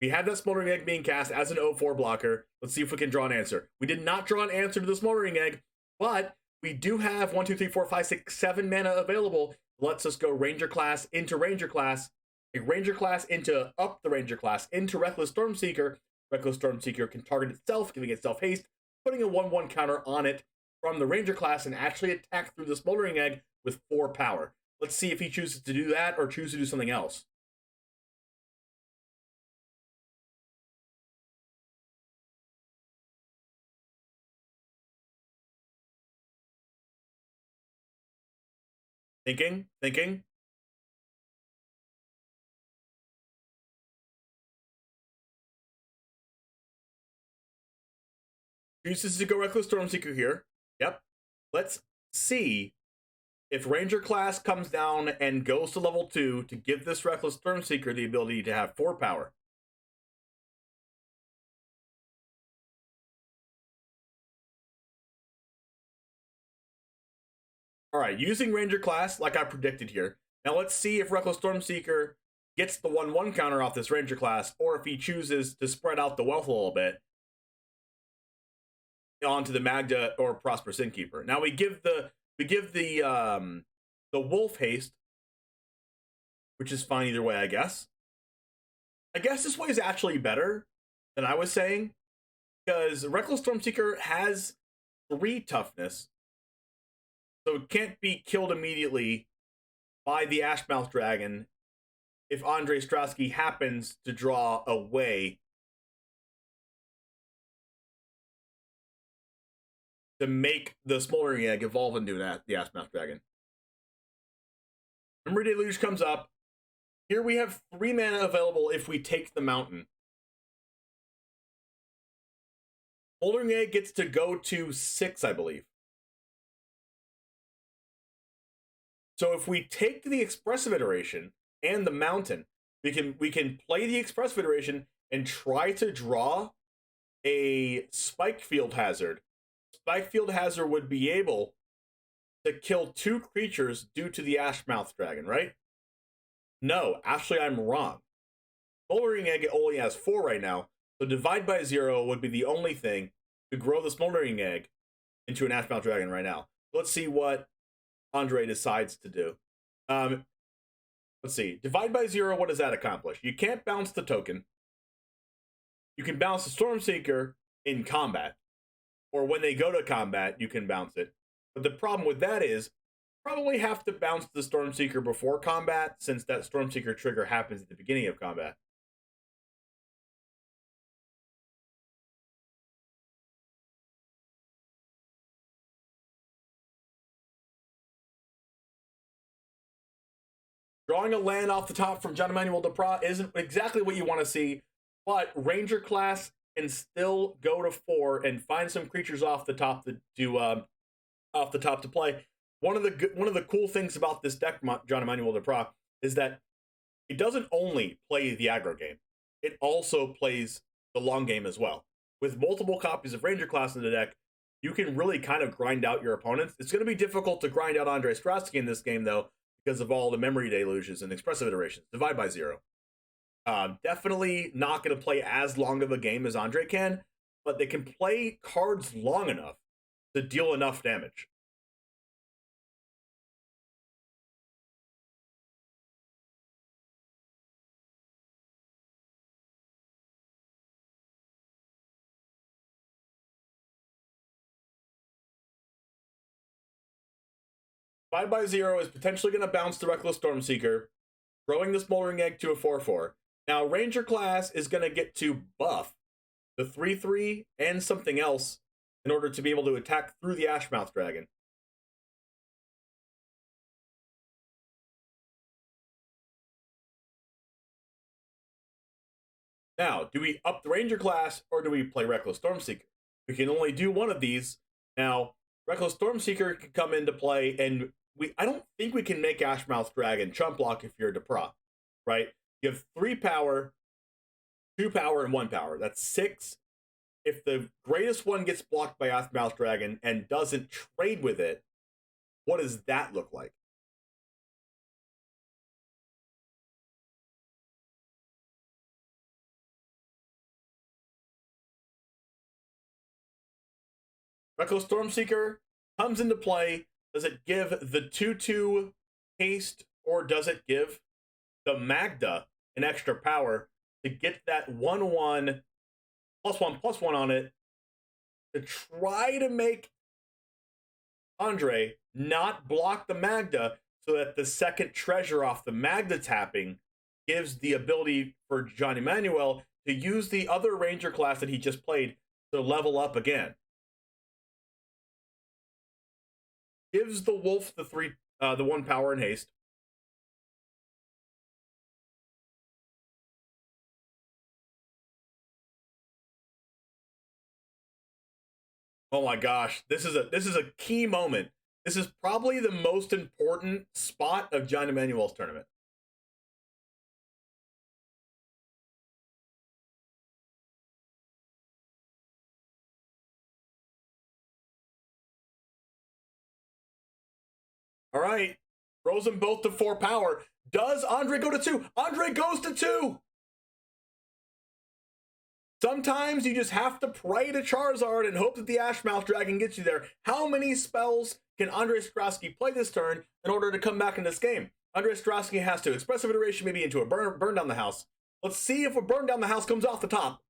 We have that Smoldering Egg being cast as an 0-4 blocker. Let's see if we can draw an answer. We did not draw an answer to the Smoldering Egg, but we do have 1, 2, 3, 4, 5, 6, 7 mana available. Lets us go Ranger class into Ranger class, a Ranger class into up the Ranger class into Reckless Stormseeker. Reckless Stormseeker can target itself, giving itself haste, putting a 1/1 counter on it from the Ranger class and actually attack through the Smoldering Egg with 4 power. Let's see if he chooses to do that or chooses to do something else. Thinking. Chooses to go Reckless Stormseeker here. Yep. Let's see if Ranger class comes down and goes to level 2 to give this Reckless Stormseeker the ability to have 4 power. Alright, using Ranger class like I predicted here. Now let's see if Reckless Stormseeker gets the 1/1 counter off this Ranger class, or if he chooses to spread out the wealth a little bit onto the Magda or Prosperous Innkeeper. Now we give the Wolf haste, which is fine either way, I guess. I guess this way is actually better than I was saying, because Reckless Stormseeker has 3 toughness, so it can't be killed immediately by the Ashmouth Dragon if Andre Ostrowski happens to draw away to make the Smoldering Egg evolve into the Ashmouth Dragon. Memory Deluge comes up. Here we have 3 mana available if we take the mountain. Smoldering Egg gets to go to 6, I believe. So if we take the Expressive Iteration and the mountain, we can play the Expressive Iteration and try to draw a Spike Field Hazard. Spike Field Hazard would be able to kill 2 creatures due to the Ashmouth Dragon, right? No, actually I'm wrong. Smoldering Egg only has 4 right now, so Divide by Zero would be the only thing to grow the Smoldering Egg into an Ashmouth Dragon right now. Let's see what Andre decides to do. Let's see. Divide by Zero, what does that accomplish? You can't bounce the token. You can bounce the Stormseeker in combat. Or when they go to combat, you can bounce it. But the problem with that is, probably have to bounce the Stormseeker before combat, since that Stormseeker trigger happens at the beginning of combat. Drawing a land off the top from John Emmanuel DePra isn't exactly what you want to see, but Ranger class can still go to 4 and find some creatures off the top to play. One of the cool things about this deck, John Emmanuel DePra, is that it doesn't only play the aggro game, it also plays the long game as well. With multiple copies of Ranger class in the deck, you can really kind of grind out your opponents. It's going to be difficult to grind out Andre Strasky in this game, though, because of all the memory deluges and expressive iterations. Divide by 0. Definitely not going to play as long of a game as Andre can, but they can play cards long enough to deal enough damage. Divide by 0 is potentially going to bounce the Reckless Stormseeker, growing the Smoldering Egg to a 4/4. Now, Ranger class is going to get to buff the 3/3 and something else in order to be able to attack through the Ashmouth Dragon. Now, do we up the Ranger class or do we play Reckless Stormseeker? We can only do one of these. Now, Reckless Stormseeker can come into play, and I don't think we can make Ashmouth Dragon chump block if you're a Depra, right? You have 3 power, 2 power, and 1 power. That's 6. If the greatest one gets blocked by Ashmouth Dragon and doesn't trade with it, what does that look like? Reckless Stormseeker comes into play. Does it give the 2/2 haste, or does it give the Magda an extra power to get that 1/1 +1/+1 on it to try to make Andre not block the Magda, so that the second treasure off the Magda tapping gives the ability for Johnny Manuel to use the other Ranger class that he just played to level up again. Gives the Wolf the 1 power and haste. Oh my gosh, this is a key moment. This is probably the most important spot of John Emmanuel's tournament. All right, throws them both to 4 power. Does Andre go to 2? Andre goes to 2! Sometimes you just have to pray to Charizard and hope that the Ashmouth Dragon gets you there. How many spells can Andre Strasky play this turn in order to come back in this game? Andre Strasky has to expressive iteration maybe into a burn down the house. Let's see if a burn down the house comes off the top.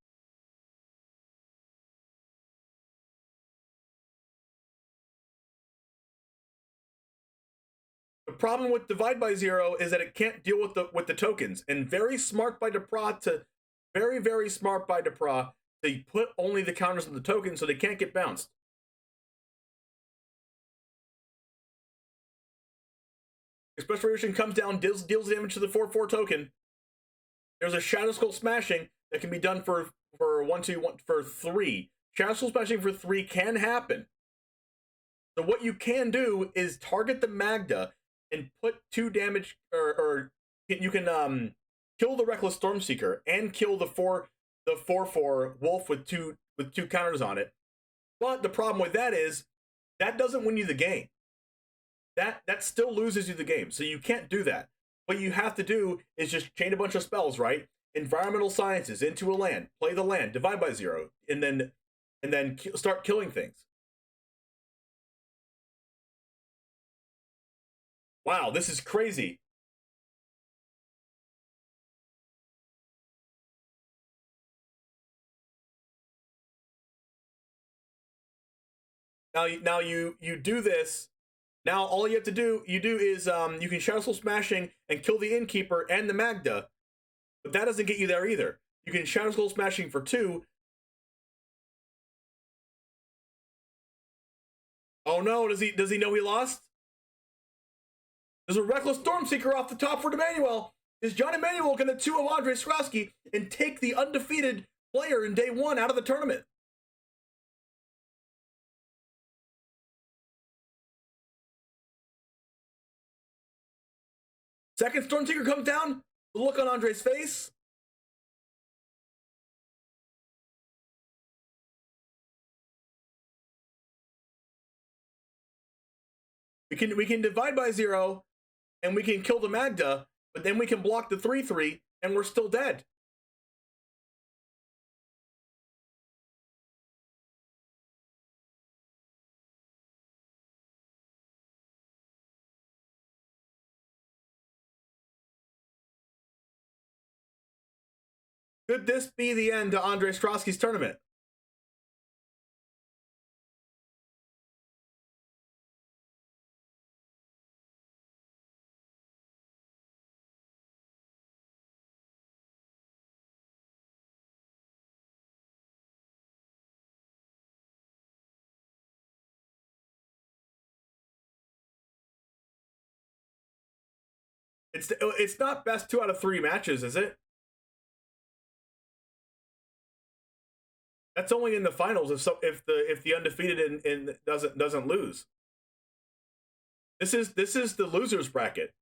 The problem with Divide by 0 is that it can't deal with the tokens, and very smart by Depra to very smart by Depra to put only the counters on the tokens so they can't get bounced. Express Revolution comes down, deals damage to the 4/4 token. There's a Shadow Skull Smashing that can be done for 3. Shadow Skull Smashing for 3 can happen. So what you can do is target the Magda and put 2 damage, or you can kill the Reckless Stormseeker and kill the 4/4 Wolf with two counters on it. But the problem with that is that doesn't win you the game. That still loses you the game. So you can't do that. What you have to do is just chain a bunch of spells, right? Environmental Sciences into a land, play the land, Divide by 0, and then start killing things. Wow, this is crazy. Now you do this. Now all you have to do is you can Shadow Soul Smashing and kill the Innkeeper and the Magda, but that doesn't get you there either. You can Shadow Soul Smashing for 2. Oh no, does he know he lost? There's a Reckless Stormseeker off the top for Emmanuel. Is John Emmanuel going to 2 of Andre Strasky and take the undefeated player in day 1 out of the tournament? Second Stormseeker comes down.
The look on Andre's face. We can divide by 0, and we can kill the Magda, but then we can block the 3/3, and we're still dead. Could this be the end to Andre Strosky's tournament? It's not best 2 out of 3 matches, is it? That's only in the finals if the undefeated in doesn't lose. This is the losers bracket.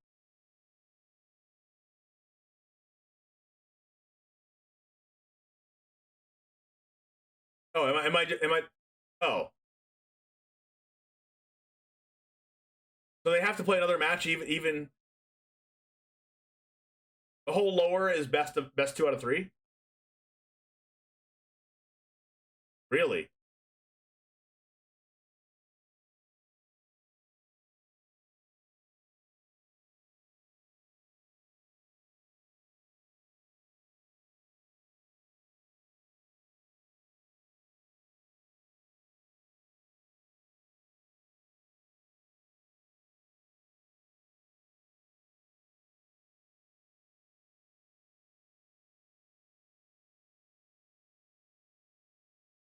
Oh, am I? Oh, so they have to play another match. Even the whole lower is best 2 out of 3. Really?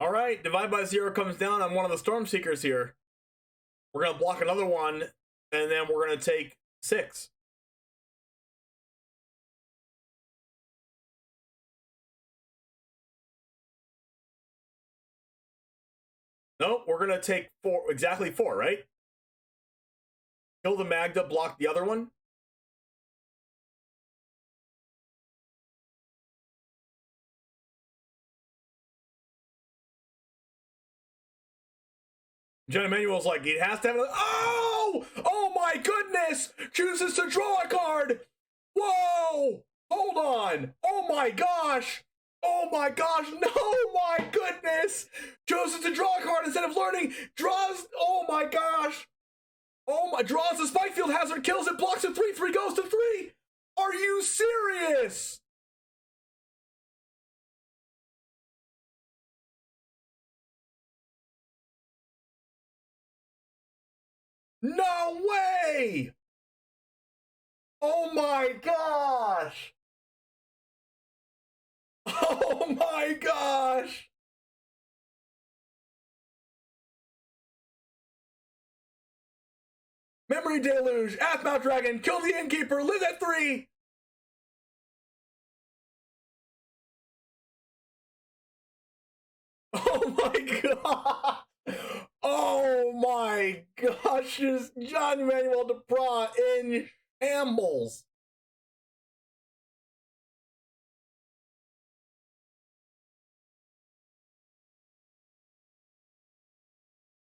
All right, divide by 0 comes down. I'm one of the Storm Seekers here. We're going to block another one, and then we're going to take 6. Nope, we're going to take 4, exactly 4, right? Kill the Magda, block the other one. John Emanuel's like, it has to have oh my goodness! Chooses to draw a card! Whoa! Hold on! Oh my gosh! Oh my gosh! No, my goodness! Chooses to draw a card instead of learning! Draws! Oh my gosh! Oh my, draws the Spike Field Hazard, kills it, blocks it, 3/3, goes to 3! Are you serious? No way! Oh my gosh! Oh my gosh! Memory Deluge, Athmouth Dragon, kill the Innkeeper, live at 3! Oh my god! Oh my gosh, is John Emmanuel Duprat in shambles.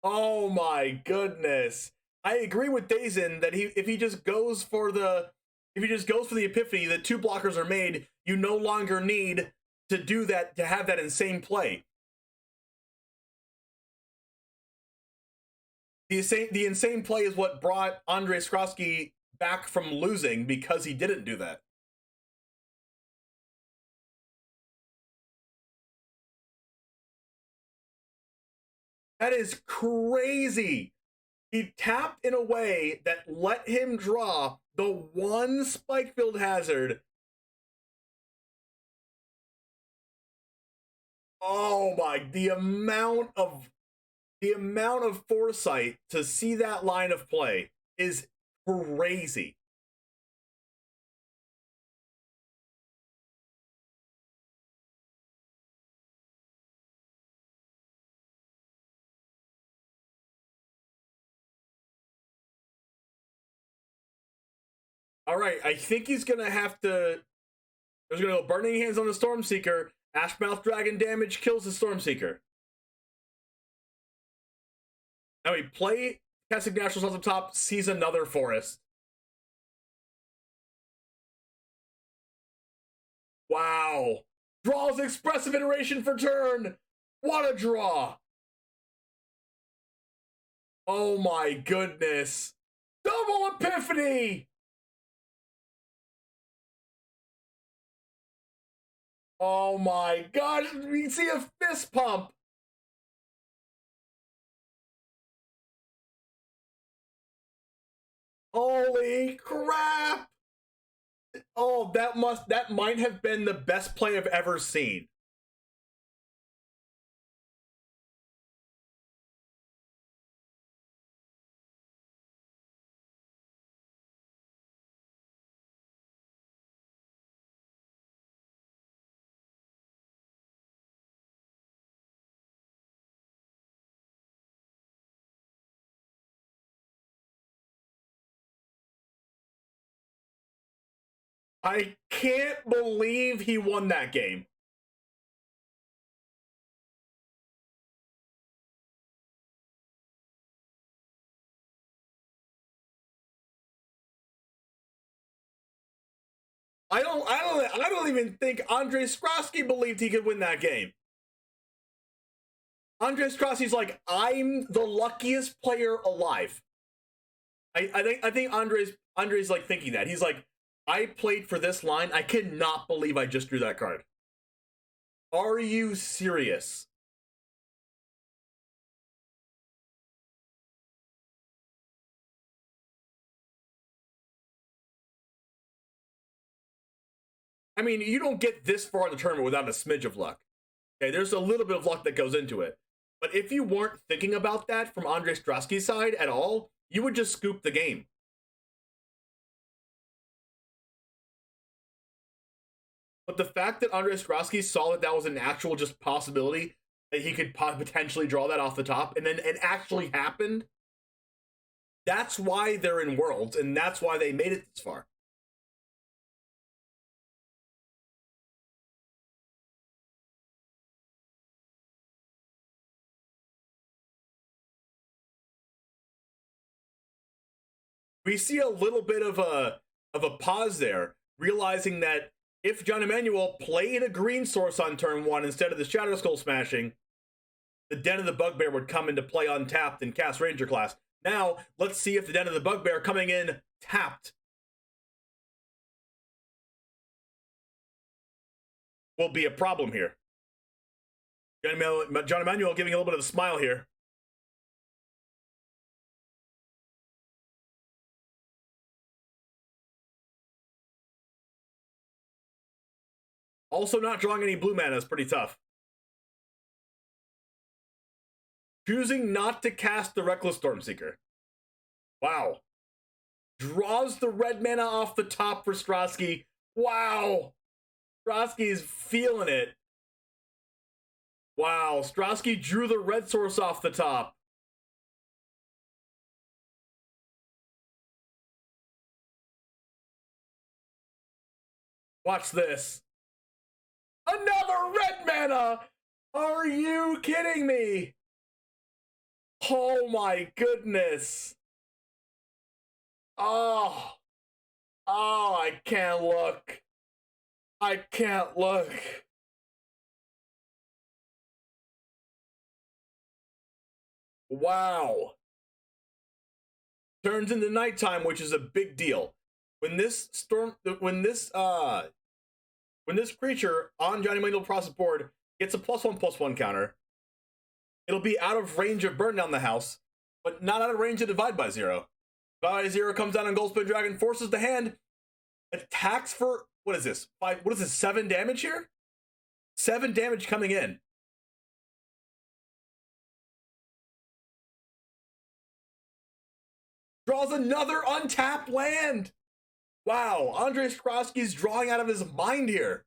Oh my goodness. I agree with Dazen that if he just goes for the epiphany that 2 blockers are made, you no longer need to do that, to have that insane play. The insane play is what brought Andre Skrosky back from losing, because he didn't do that. That is crazy. He tapped in a way that let him draw the 1 Spikefield Hazard. Oh my, the amount of foresight to see that line of play is crazy. All right, I think he's gonna have to
There's going to go Burning Hands on the Stormseeker. Ashmouth Dragon damage kills the Stormseeker. Now we play Casting Nationals on the top, sees another forest. Wow. Draws Expressive Iteration for turn. What a draw. Oh my goodness. Double Epiphany. Oh my gosh. We see a fist pump. Holy crap. Oh, that might have been the best play I've ever seen. I can't believe he won that game. I don't even think Andrei Skrosky believed he could win that game. Andrei Skrosky's like, I'm the luckiest player alive. I think Andrei's like thinking that. He's like, I played for this line. I cannot believe I just drew that card. Are you serious? I mean, you don't get this far in the tournament without a smidge of luck. Okay, there's a little bit of luck that goes into it. But if you weren't thinking about that from Andrei Skrosky's side at all, you would just scoop the game. But the fact that Andrei Skrosky saw that that was an actual just possibility, that he could potentially draw that off the top, and then it actually happened, that's why they're in Worlds, and that's why they made it this far. We see a little bit of a pause there, realizing that if John Emanuel played a green source on turn 1 instead of the Shadow Skull smashing, the Den of the Bugbear would come into play untapped and cast Ranger class. Now, let's see if the Den of the Bugbear coming in tapped will be a problem here. John Emanuel giving a little bit of a smile here. Also, not drawing any blue mana is pretty tough. Choosing not to cast the Reckless Stormseeker. Wow. Draws the red mana off the top for Skrosky. Wow. Skrosky's feeling it. Wow. Skrosky drew the red source off the top. Watch this. Another red mana! Are you kidding me? Oh my goodness. Oh. Oh, I can't look. I can't look. Wow. Turns into nighttime, which is a big deal. When this creature on Johnny Emanuel Process board gets a +1/+1 counter, it'll be out of range of burn down the house, but not out of range of Divide by Zero. Divide by Zero comes down on Goldspin Dragon, forces the hand, attacks for, what is this? 7 damage here? 7 damage coming in. Draws another untapped land. Wow, Andrei Skrosky's drawing out of his mind here.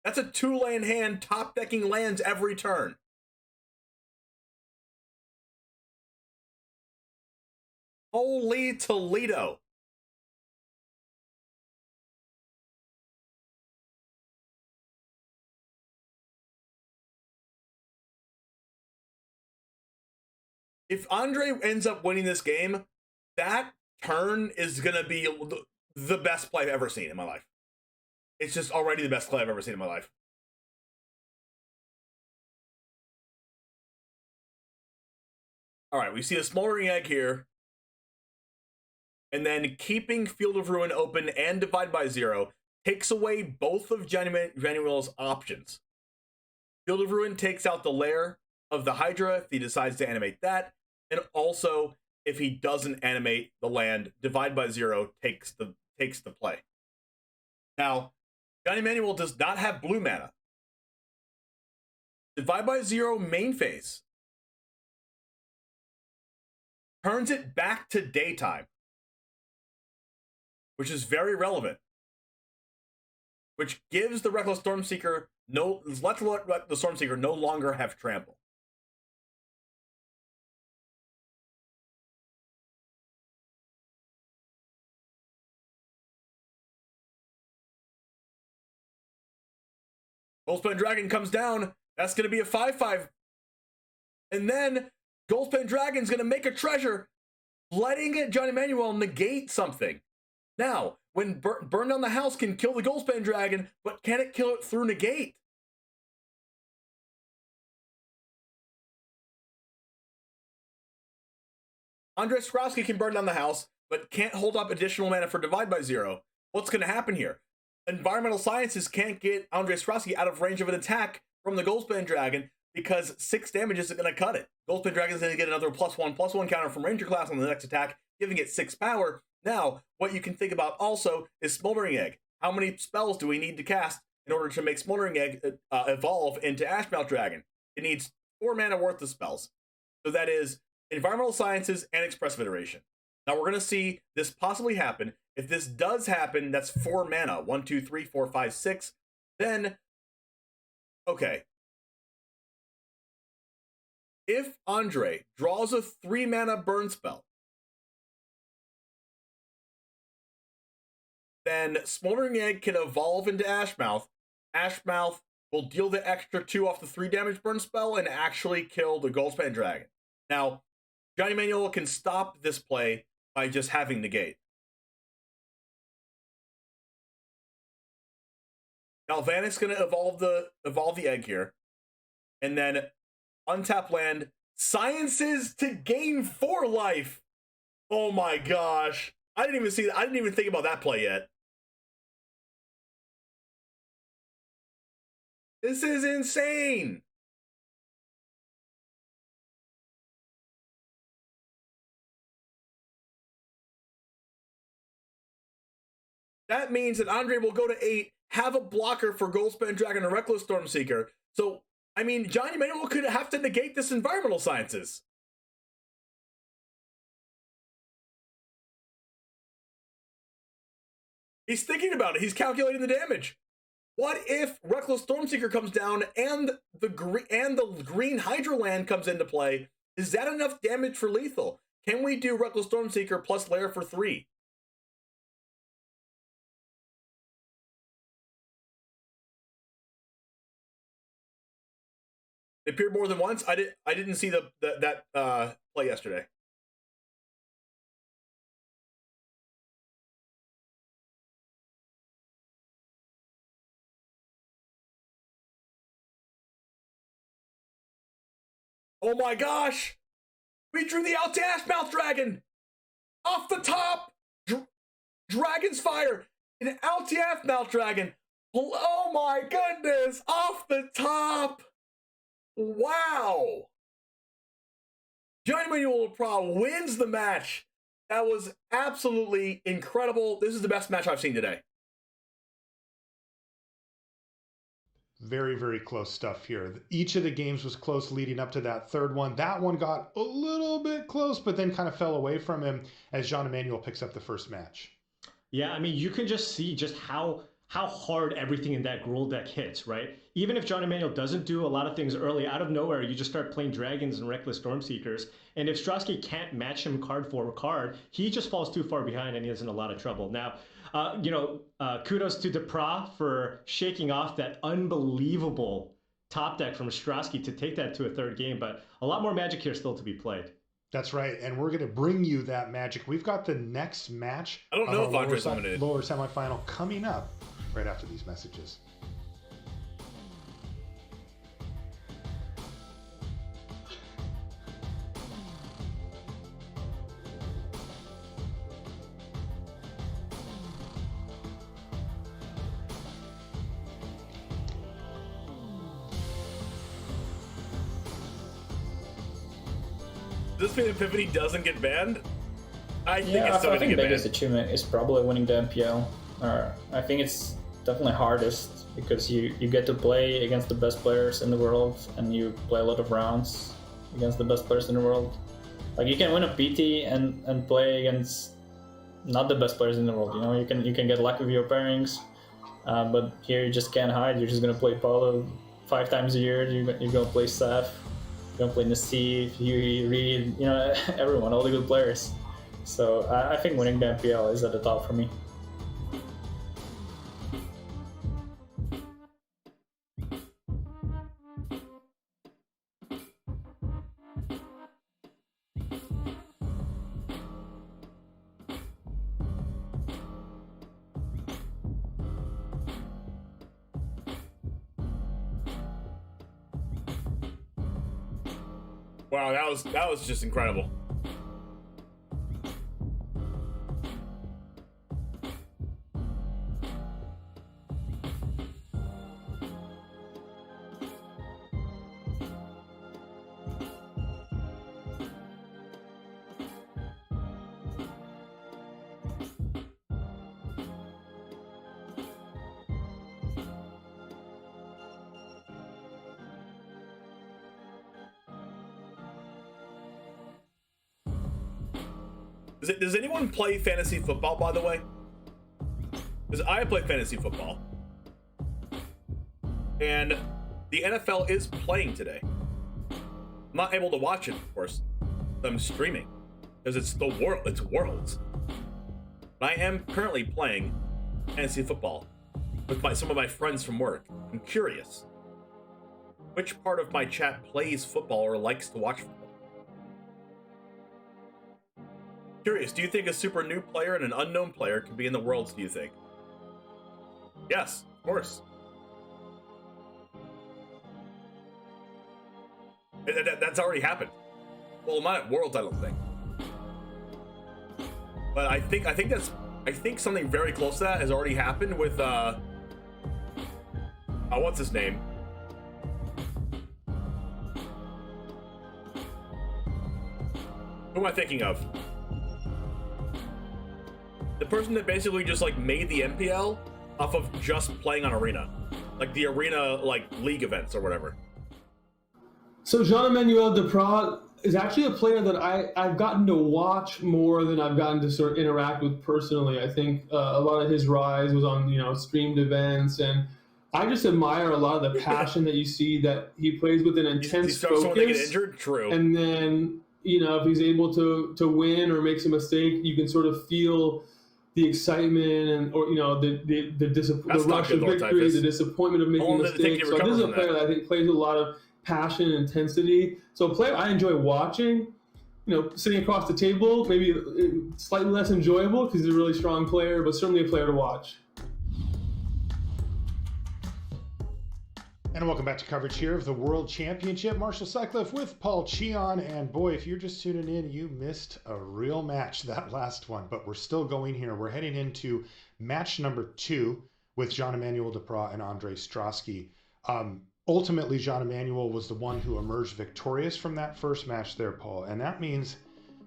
That's a 2-lane hand, top decking lands every turn. Holy Toledo. If Andre ends up winning this game, that turn is going to be the best play I've ever seen in my life. It's just already the best play I've ever seen in my life. All right, we see a smoldering egg here. And then keeping Field of Ruin open and Divide by Zero takes away both of Johnny Manuel's options. Field of Ruin takes out the lair of the Hydra if he decides to animate that. And also, if he doesn't animate the land, Divide by Zero takes the play. Now, Johnny Manuel does not have blue mana. Divide by Zero main phase turns it back to daytime, which is very relevant. Which gives the Reckless Stormseeker lets the Stormseeker no longer have trample. Goldspan Dragon comes down. That's going to be a 5/5. And then Goldspan Dragon's going to make a treasure, letting Johnny Manuel negate something. Now, when Burn Down the House can kill the Goldspan Dragon, but can it kill it through negate? Andre Skrowski can burn down the house, but can't hold up additional mana for Divide by Zero. What's going to happen here? Environmental Sciences can't get Andre Skrowski out of range of an attack from the Goldspan Dragon because 6 damage isn't going to cut it. Goldspan Dragon is going to get another +1/+1 counter from Ranger class on the next attack, giving it 6 power. Now, what you can think about also is Smoldering Egg. How many spells do we need to cast in order to make Smoldering Egg evolve into Ashmouth Dragon? It needs 4 mana worth of spells. So that is Environmental Sciences and Expressive Iteration. Now we're going to see this possibly happen. If this does happen, that's 4 mana. 1, 2, 3, 4, 5, 6. Then, okay. If Andre draws a 3 mana burn spell, then Smoldering Egg can evolve into Ashmouth. Ashmouth will deal the extra 2 off the 3 damage burn spell and actually kill the Goldspan Dragon. Now, Johnny Manuel can stop this play by just having negate. Galvanic's going to evolve the egg here. And then untap land, Sciences to gain 4 life. Oh my gosh. I didn't even see that. I didn't even think about that play yet. This is insane. That means that Andre will go to 8, have a blocker for Goldspan Dragon and Reckless Stormseeker. So, I mean, Johnny Manuel could have to negate this Environmental Sciences. He's thinking about it. He's calculating the damage. What if Reckless Stormseeker comes down and the green Hydra land comes into play? Is that enough damage for lethal? Can we do Reckless Stormseeker plus Lair for 3? It appeared more than once. I didn't see that play yesterday. Oh my gosh! We drew the out to Ashmouth Dragon! Off the top! Dragon's Fire! An out to Ashmouth Dragon! Oh my goodness! Off the top! Wow! Johnny Manuel Pro wins the match. That was absolutely incredible. This is the best match I've seen today.
Very, very close stuff here. Each of the games was close leading up to that third one. That one got a little bit close, but then kind of fell away from him as Jean Emmanuel picks up the first match.
Yeah, I mean, you can just see just how hard everything in that Gruul deck hits, right? Even if John Emmanuel doesn't do a lot of things early, out of nowhere, you just start playing Dragons and Reckless Stormseekers. And if Strasky can't match him card for card, he just falls too far behind and he is in a lot of trouble. Now, kudos to Depra for shaking off that unbelievable top deck from Strasky to take that to a third game, but a lot more Magic here still to be played.
That's right, and we're going to bring you that magic. We've got the next match.
I don't know if Andre's eliminated.
Lower semifinal coming up right after these messages.
Does this mean if Pivity doesn't get banned? I think
Yeah,
it's still
I
going to
think
get
the
banned.
biggest achievement is probably winning the MPL. I think it's definitely hardest because you get to play against the best players in the world and you play a lot of rounds against the best players in the world. Like you can win a PT and play against not the best players in the world. You know, you can get lucky with your pairings, but here you just can't hide. You're just gonna play Paulo 5 times a year. You're gonna play Seth. You're gonna play Nassif, Huey, Reed. You know, everyone, all the good players. So I think winning the MPL is at the top for me.
Wow, that was just incredible. Does anyone play fantasy football, by the way? Because I play fantasy football. And the NFL is playing today. I'm not able to watch it, of course. I'm streaming. Because it's Worlds. But I am currently playing fantasy football with some of my friends from work. I'm curious. Which part of my chat plays football or likes to watch football? Curious, do you think a super new player and an unknown player could be in the Worlds, do you think? Yes, of course. That's already happened. Well, not at Worlds, I don't think. But I think something very close to that has already happened with what's his name? Who am I thinking of? The person that basically just like made the MPL off of just playing on Arena, like the Arena like league events or whatever.
So Jean-Emmanuel Deprat is actually a player that I've gotten to watch more than I've gotten to sort of interact with personally. I think a lot of his rise was on streamed events, and I just admire a lot of the passion that you see that he plays with an intense focus.
Someone that get injured, true.
And then if he's able to win or makes a mistake, you can sort of feel the excitement and the rush of victory, the disappointment of making a mistake. So this is a player that I think plays with a lot of passion and intensity. So a player I enjoy watching. Sitting across the table, maybe slightly less enjoyable because he's a really strong player, but certainly a player to watch.
And welcome back to coverage here of the World Championship. Marshall Sutcliffe with Paul Cheon. And boy, if you're just tuning in, you missed a real match, that last one. But we're still going here. We're heading into match number 2 with Jean-Emmanuel Deprat and Andre Strosky. Ultimately, Jean-Emmanuel was the one who emerged victorious from that first match there, Paul. And that means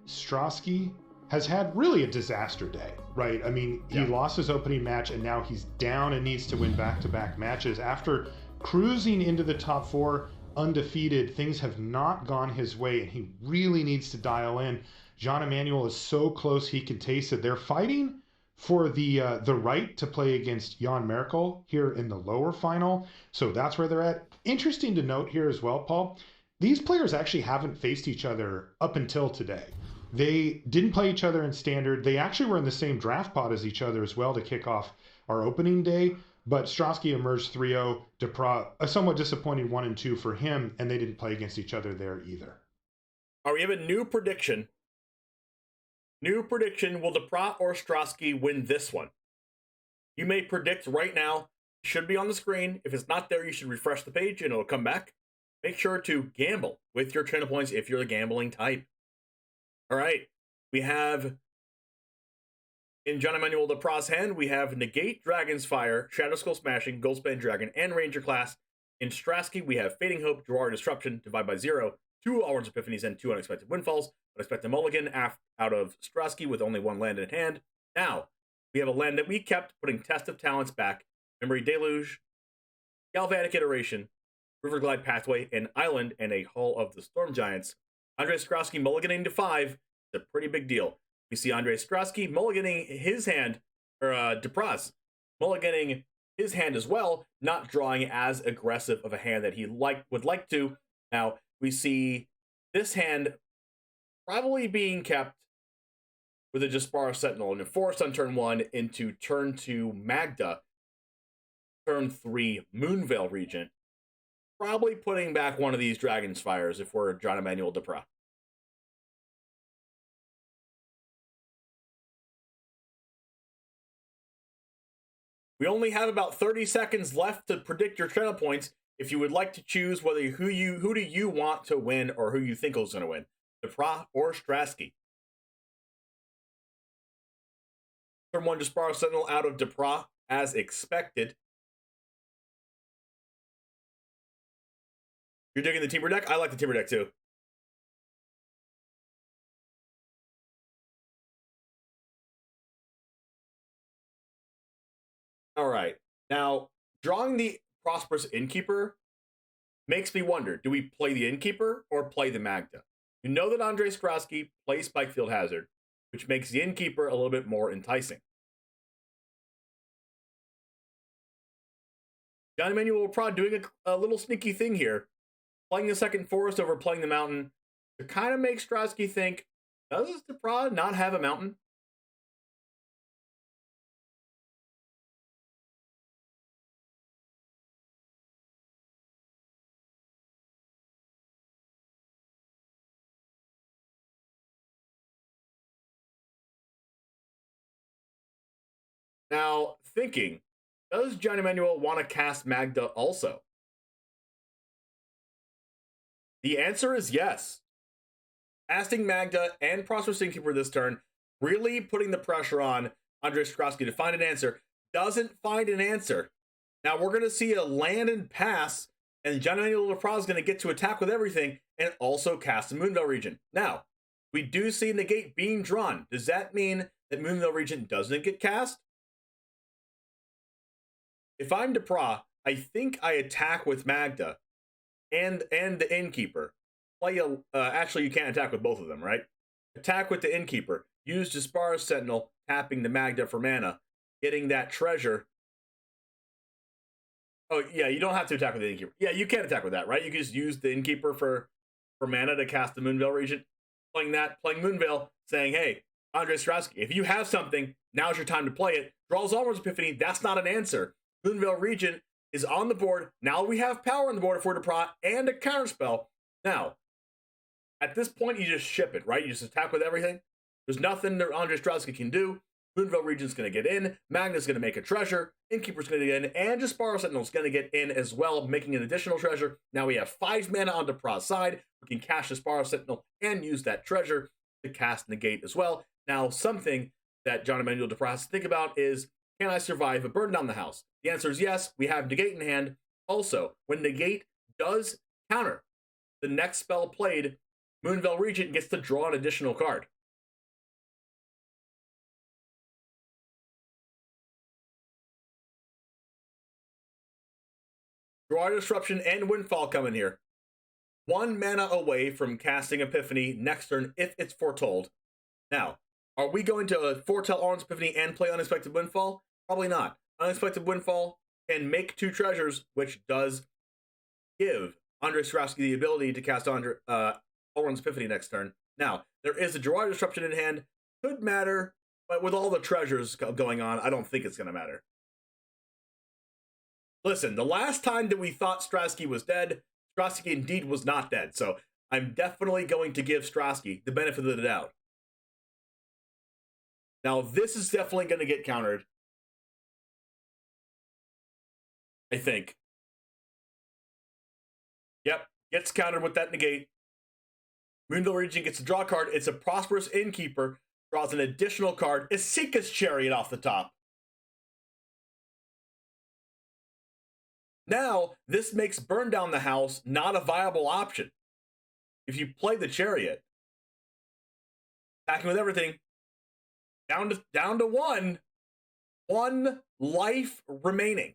Strosky has had really a disaster day, right? I mean, he lost his opening match and now he's down and needs to win back-to-back matches. After cruising into the top 4 undefeated, things have not gone his way and he really needs to dial in. Jean-Emmanuel is so close he can taste it. They're fighting for the right to play against Jan Merkel here in the lower final. So that's where they're at. Interesting to note here as well, Paul, these players actually haven't faced each other up until today. They didn't play each other in standard. They actually were in the same draft pot as each other as well to kick off our opening day. But Strosky emerged 3-0, Deprat a somewhat disappointing 1-2 for him, and they didn't play against each other there either.
All right, we have a new prediction. New prediction, will Deprat or Strasky win this one? You may predict right now. It should be on the screen. If it's not there, you should refresh the page and it'll come back. Make sure to gamble with your channel points if you're the gambling type. All right, we have in John Emmanuel Deprat's hand, we have Negate, Dragon's Fire, Shadow Skull Smashing, Goldspan Dragon, and Ranger class. In Strasky, we have Fading Hope, Drawer Disruption, Divide by 0, 2 Alwyn's Epiphanies, and 2 Unexpected Windfalls. Unexpected Mulligan out of Strasky with only 1 land in hand. Now, we have a land that we kept, putting Test of Talents back, Memory Deluge, Galvanic Iteration, Riverglide Pathway, an Island, and a Hall of the Storm Giants. Andre Strasky mulliganing to 5 is a pretty big deal. We see Andre Strasky mulliganing his hand, or Deprat's mulliganing his hand as well, not drawing as aggressive of a hand that he would like to. Now, we see this hand probably being kept with a Jaspara Sentinel and a Forest on turn 1 into turn 2 Magda, turn 3 Moonveil Regent. Probably putting back one of these Dragon's Fires if we're John Emmanuel Deprat. We only have about 30 seconds left to predict your channel points. If you would like to choose who do you want to win or who you think is going to win, Deprat or Strasky. Turn 1 Jaspara Sentinel out of Deprat as expected. You're digging the Timber deck? I like the Timber deck too. All right. Now, drawing the Prosperous Innkeeper makes me wonder, do we play the Innkeeper or play the Magda? You know that Andre Strasky plays Spikefield Hazard, which makes the Innkeeper a little bit more enticing. John Emmanuel Deprat doing a little sneaky thing here, playing the second Forest over playing the Mountain to kind of make Strasky think, does Deprat not have a Mountain? Now, thinking, does John Emmanuel want to cast Magda also? The answer is yes. Casting Magda and Prosperous Innkeeper this turn, really putting the pressure on Andre Strasky to find an answer, doesn't find an answer. Now, we're going to see a land and pass, and John Emmanuel Deprat is going to get to attack with everything and also cast the Moonveil Regent. Now, we do see Negate being drawn. Does that mean that Moonveil Regent doesn't get cast? If I'm Deprat, I think I attack with Magda and the Innkeeper. Actually, you can't attack with both of them, right? Attack with the Innkeeper. Use Jaspara Sentinel, tapping the Magda for mana, getting that treasure. Oh, yeah, you don't have to attack with the Innkeeper. Yeah, you can attack with that, right? You can just use the Innkeeper for mana to cast the Moonveil Regent. Playing Moonveil, saying, hey, Andre Strasky, if you have something, now's your time to play it. Draws Alwyn's Epiphany, that's not an answer. Moonveil Regent is on the board. Now we have power on the board for Deprat and a counterspell. Now, at this point, you just ship it, right? You just attack with everything. There's nothing that Andre Strasky can do. Moonveil Regent's going to get in. Magda's going to make a treasure. Innkeeper's going to get in. And Jaspara Sentinel's going to get in as well, making an additional treasure. Now we have 5 mana on Deprat's side. We can cast Jaspara Sentinel and use that treasure to cast Negate as well. Now, something that John Emmanuel Deprat has to think about is, can I survive a burn down the house? The answer is yes. We have Negate in hand. Also, when Negate does counter the next spell played, Moonveil Regent gets to draw an additional card. Draw Disruption and Windfall coming here. 1 mana away from casting Epiphany next turn if it's foretold. Now, are we going to foretell Alwyn's Epiphany and play Unexpected Windfall? Probably not. Unexpected Windfall can make 2 treasures, which does give Andre Strasky the ability to cast Alwyn's Epiphany next turn. Now, there is a Draw Disruption in hand. Could matter, but with all the treasures going on, I don't think it's going to matter. Listen, the last time that we thought Strasky was dead, Strasky indeed was not dead. So I'm definitely going to give Strasky the benefit of the doubt. Now, this is definitely going to get countered. I think. Yep, gets countered with that negate. Moonville Region gets a draw card. It's a Prosperous Innkeeper. Draws an additional card. Isika's Chariot off the top. Now, this makes Burn Down the House not a viable option. If you play the Chariot, attacking with everything, down to one life remaining.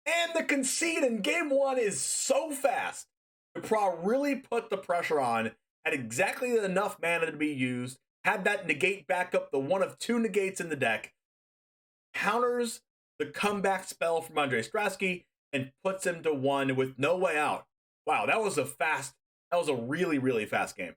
And the concede in game one is so fast. Pra really put the pressure on, had exactly enough mana to be used, had that negate back up, the one of two negates in the deck, counters the comeback spell from Andre Strasky, and puts him to one with no way out. Wow, that was a really, really fast game.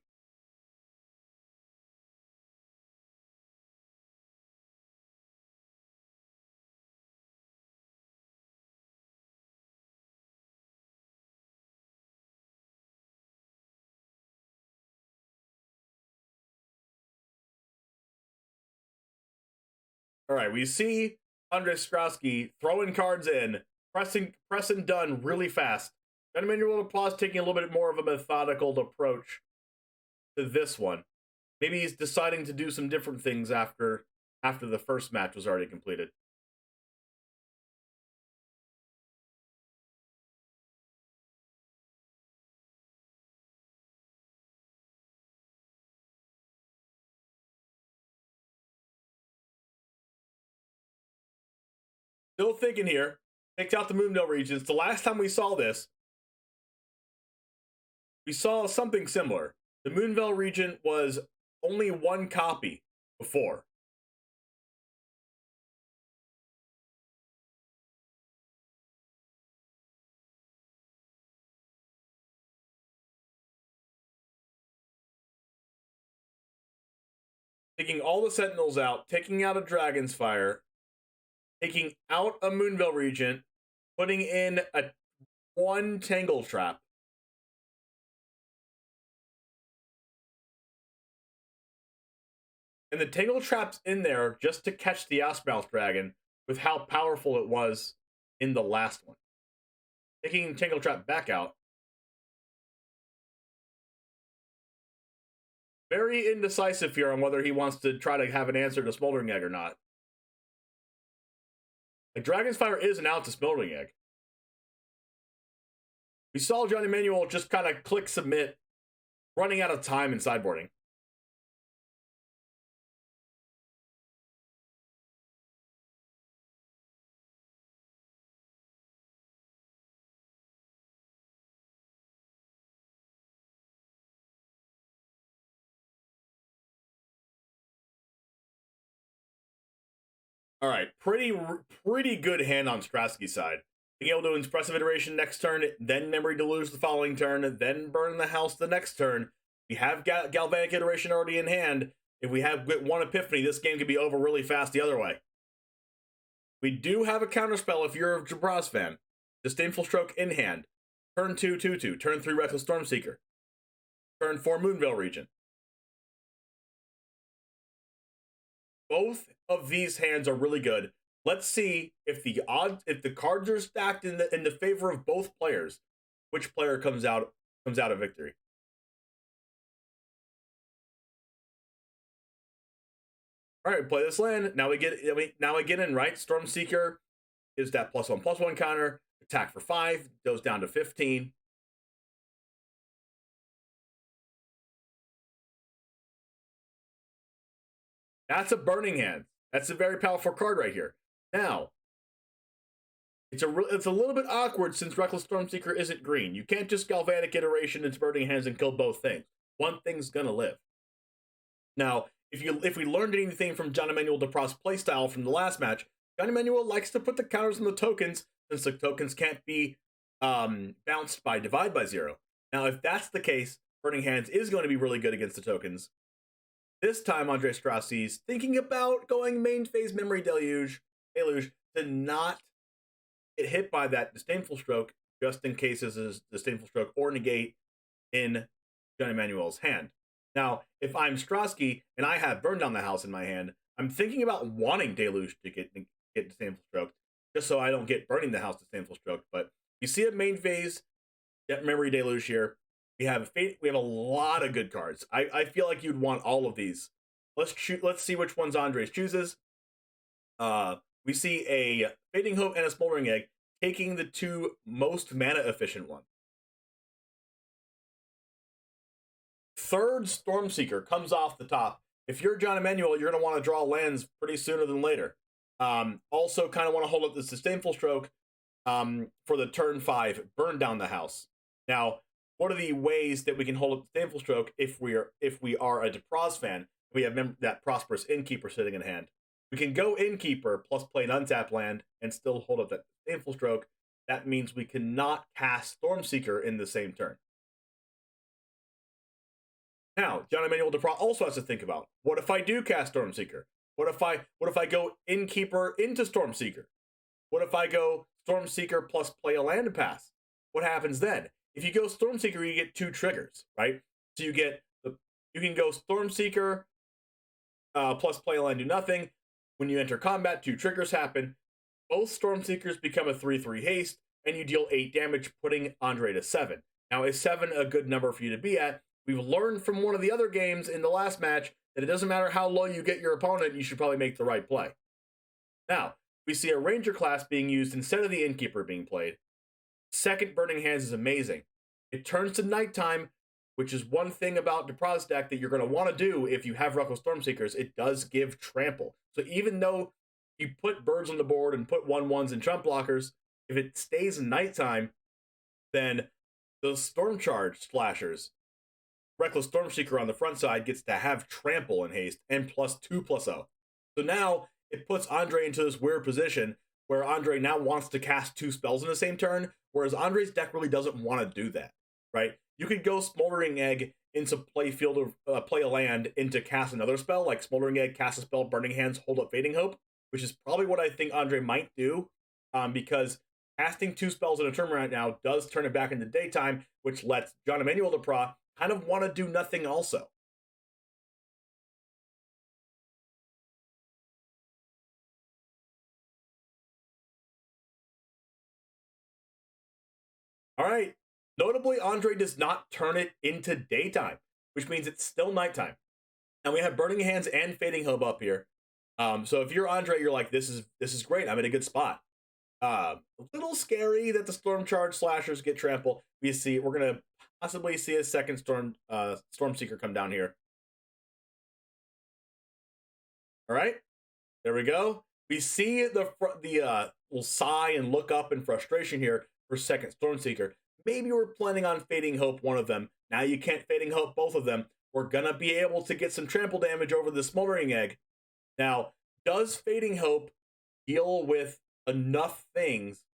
All right, we see Andre Strasky throwing cards in, pressing done really fast. Johnny Manuel Applause taking a little bit more of a methodical approach to this one. Maybe he's deciding to do some different things after the first match was already completed. Still thinking here. Takes out the Moondale regions. The last time we saw this, we saw something similar. The Moonvale region was only one copy before. Taking all the Sentinels out, taking out a Dragon's Fire, taking out a Moonville Regent, putting in one Tangle Trap. And the Tangle Trap's in there just to catch the Aspmouth Dragon with how powerful it was in the last one. Taking Tangle Trap back out. Very indecisive here on whether he wants to try to have an answer to Smoldering Egg or not. Like, Dragon's Fire is an out to Smoldering Egg. We saw Johnny Manuel just kind of click submit, running out of time in sideboarding. All right, pretty good hand on Strasky's side. Being able to Expressive Iteration next turn, then Memory Deluge the following turn, then Burn the House the next turn. We have Galvanic Iteration already in hand. If we have one Epiphany, this game could be over really fast the other way. We do have a counterspell if you're a Jabraz fan. Disdainful Stroke in hand. Turn 2, 2/2. Turn 3, Reckless Stormseeker. Turn 4, Moonvale Regent. Both of these hands are really good. Let's see if the cards are stacked in the favor of both players, which player comes out of victory. All right, play this land. Now we get in, right? Stormseeker is that +1/+1 counter. Attack for 5 goes down to 15. That's a burning hand. That's a very powerful card right here. Now, it's a little bit awkward since Reckless Stormseeker isn't green. You can't just Galvanic Iteration into burning hands and kill both things. One thing's gonna live. Now, if we learned anything from John Emmanuel Depras' playstyle from the last match, John Emmanuel likes to put the counters on the tokens since the tokens can't be bounced by Divide by 0. Now, if that's the case, burning hands is going to be really good against the tokens. This time, Andre Strasky's thinking about going main phase Memory Deluge to not get hit by that Disdainful Stroke, just in case this is Disdainful Stroke or Negate in John Emanuel's hand. Now, if I'm Strasky and I have Burn Down the House in my hand, I'm thinking about wanting Deluge to get Disdainful Stroke, just so I don't get Burning the House Disdainful Stroke. But you see a main phase, Get Memory Deluge here. We have a lot of good cards. I feel like you'd want all of these. Let's see which ones Andres chooses. We see a Fading Hope and a Smoldering Egg, taking the two most mana efficient ones. Third Stormseeker comes off the top. If you're John Emanuel, you're going to want to draw lands pretty sooner than later. Also kind of want to hold up this Disdainful Stroke for the turn 5, Burn Down the House. Now, what are the ways that we can hold up Disdainful Stroke if we are a DePraz fan? We have that Prosperous Innkeeper sitting in hand. We can go Innkeeper plus play an untapped land and still hold up that Disdainful Stroke. That means we cannot cast Stormseeker in the same turn. Now, John Emanuel DePraz also has to think about, what if I do cast Stormseeker? What if I go Innkeeper into Stormseeker? What if I go Stormseeker plus play a land pass? What happens then? If you go Stormseeker, you get 2 triggers, right? So you can go Stormseeker plus play a land, do nothing. When you enter combat, 2 triggers happen. Both Stormseekers become a 3/3 haste, and you deal 8 damage, putting Andre to 7. Now, is 7 a good number for you to be at? We've learned from one of the other games in the last match that it doesn't matter how low you get your opponent, you should probably make the right play. Now, we see a Ranger class being used instead of the Innkeeper being played. Second Burning Hands is amazing. It turns to nighttime, which is one thing about DePraz deck that you're going to want to do if you have Reckless Stormseekers. It does give trample. So even though you put birds on the board and put 1/1s and trump blockers, if it stays nighttime, then those Storm Charge slashers, Reckless Stormseeker on the front side gets to have trample and haste and +2/+0. So now it puts Andre into this weird position where Andre now wants to cast 2 spells in the same turn, whereas Andre's deck really doesn't want to do that, right? You could go Smoldering Egg into play a land into cast another spell, like Smoldering Egg, cast a spell, Burning Hands, hold up Fading Hope, which is probably what I think Andre might do, because casting 2 spells in a turn right now does turn it back into daytime, which lets John Emanuel DePraz kind of want to do nothing also. All right. Notably, Andre does not turn it into daytime, which means it's still nighttime. And we have Burning Hands and Fading Hope up here. So if you're Andre, you're like, this is great. I'm in a good spot. A little scary that the Storm Charge slashers get trample. We're going to possibly see a second Stormseeker come down here. All right. There we go. We see we'll sigh and look up in frustration here for second Stormseeker. Maybe we're planning on Fading Hope one of them. Now you can't Fading Hope both of them. We're going to be able to get some trample damage over the Smoldering Egg. Now, does Fading Hope deal with enough things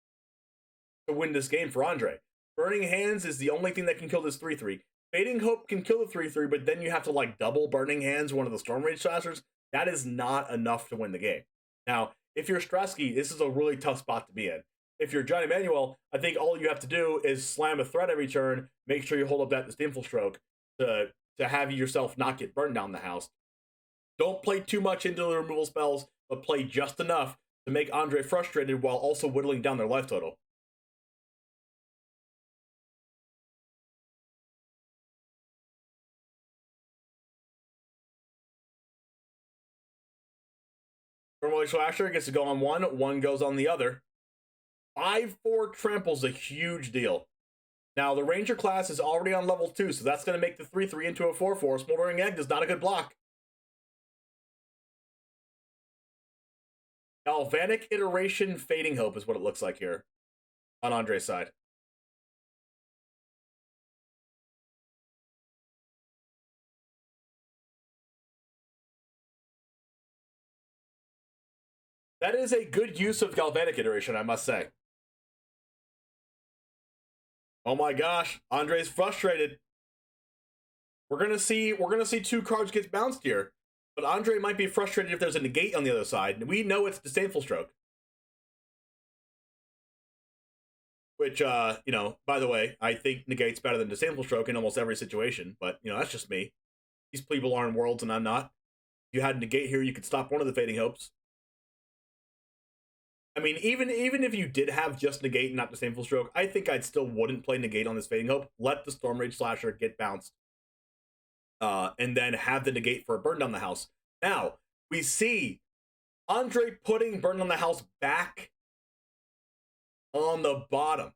to win this game for Andre? Burning Hands is the only thing that can kill this 3/3. Fading Hope can kill the 3/3, but then you have to double Burning Hands one of the Storm Rage slashers. That is not enough to win the game. Now, if you're Strasky, this is a really tough spot to be in. If you're John Emanuel, I think all you have to do is slam a threat every turn, make sure you hold up that Disdainful Stroke to have yourself not get burned down the house. Don't play too much into the removal spells, but play just enough to make Andre frustrated while also whittling down their life total. Stormwatch Slasher gets to go on one goes on the other. 5/4 trample's a huge deal. Now, the Ranger class is already on level 2, so that's going to make the 3/3 into a 4/4. Smoldering Egg is not a good block. Galvanic Iteration Fading Hope is what it looks like here on Andre's side. That is a good use of Galvanic Iteration, I must say. Oh my gosh, Andre's frustrated. We're gonna see 2 cards get bounced here, but Andre might be frustrated if there's a negate on the other side. We know it's Disdainful Stroke. which, you know, by the way, I think negate's better than Disdainful Stroke in almost every situation, but, you know, that's just me. These people are in worlds and I'm not. If you had negate here, you could stop one of the Fading Hopes. I mean, even if you did have just negate and not Disdainful Stroke, I think I'd still wouldn't play negate on this Fading Hope. Let the Storm Rage Slasher get bounced. And then have the negate for a Burn Down the House. Now, we see Andre putting Burn Down the House back on the bottom.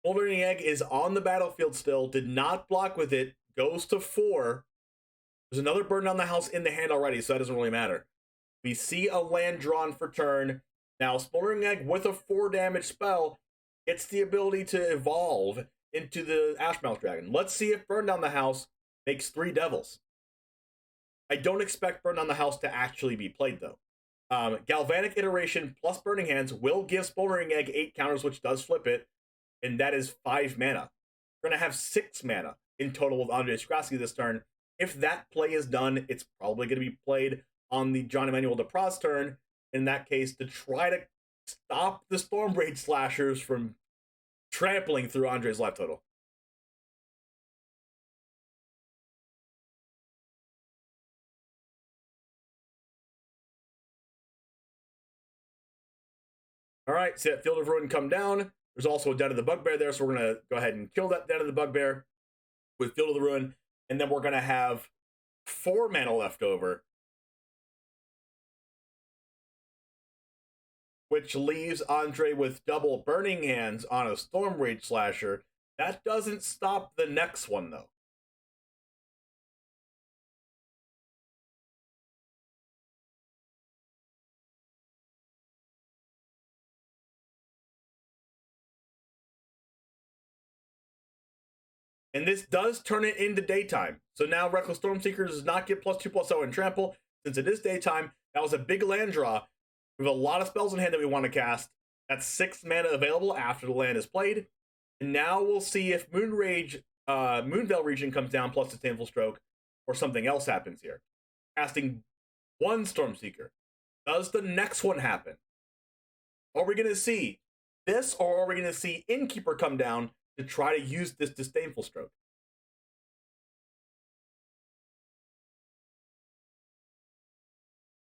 Smoldering Egg is on the battlefield still, did not block with it, goes to 4. There's another Burn Down the House in the hand already, so that doesn't really matter. We see a land drawn for turn. Now, Smoldering Egg with a 4 damage spell gets the ability to evolve into the Ashmouth Dragon. Let's see if Burn Down the House makes 3 Devils. I don't expect Burn Down the House to actually be played, though. Galvanic Iteration plus Burning Hands will give Smoldering Egg 8 counters, which does flip it, and that is 5 mana. We're going to have 6 mana in total with Andre Skrasky this turn. If that play is done, it's probably going to be played on the John Emmanuel Depraz turn, in that case, to try to stop the Storm Rage Slashers from trampling through Andre's life total. All right, see that Field of Ruin come down. There's also a Den of the Bugbear there, so we're going to go ahead and kill that Den of the Bugbear with Field of the Ruin, and then we're going to have 4 mana left over, which leaves Andre with double Burning Hands on a Storm Rage Slasher. That doesn't stop the next one, though. And this does turn it into daytime. So now Reckless Stormseeker does not get +2/+0 and trample. Since it is daytime, that was a big land draw. We have a lot of spells in hand that we want to cast. That's 6 mana available after the land is played. And now we'll see if Moonveil Region comes down plus Disdainful Stroke, or something else happens here. Casting 1 Stormseeker. Does the next one happen? Are we going to see this, or are we going to see Innkeeper come down to try to use this Disdainful Stroke?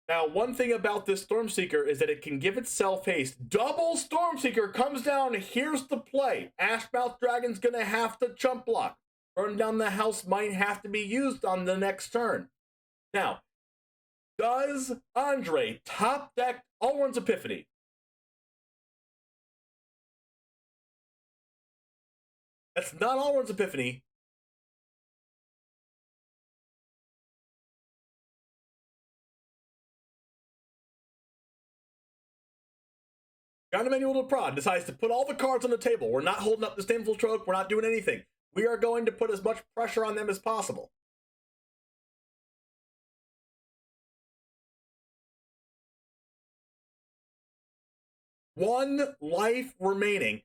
Now, one thing about this Stormseeker is that it can give itself haste. Double Stormseeker comes down. Here's the play. Ashmouth Dragon's going to have to chump block. Burn Down the House might have to be used on the next turn. Now, does Andre top deck Alrund's Epiphany? That's not Alrund's Epiphany. John Emmanuel Depraz decides to put all the cards on the table. We're not holding up the Disdainful Stroke. We're not doing anything. We are going to put as much pressure on them as possible. One life remaining.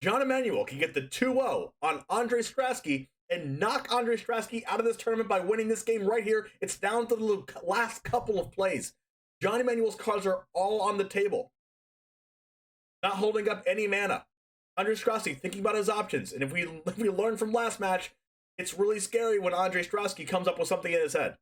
John Emmanuel can get the 2-0 on Andre Skrasky and knock Andre Skrasky out of this tournament by winning this game right here. It's down to the last couple of plays. John Emmanuel's cards are all on the table. Not holding up any mana. Andre Skrasky thinking about his options. And if we learn from last match, it's really scary when Andre Skrasky comes up with something in his head.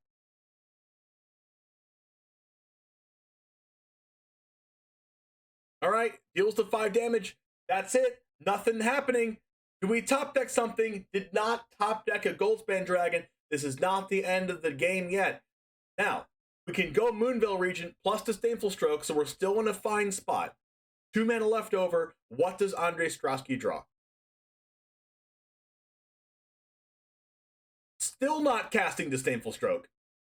All right, deals the 5 damage. That's it. Nothing happening. Do we top deck something? Did not top deck a Goldspan Dragon. This is not the end of the game yet. Now, we can go Moonveil Regent plus Disdainful Stroke, so we're still in a fine spot. 2 mana left over. What does Andre Skrasky draw? Still not casting Disdainful Stroke.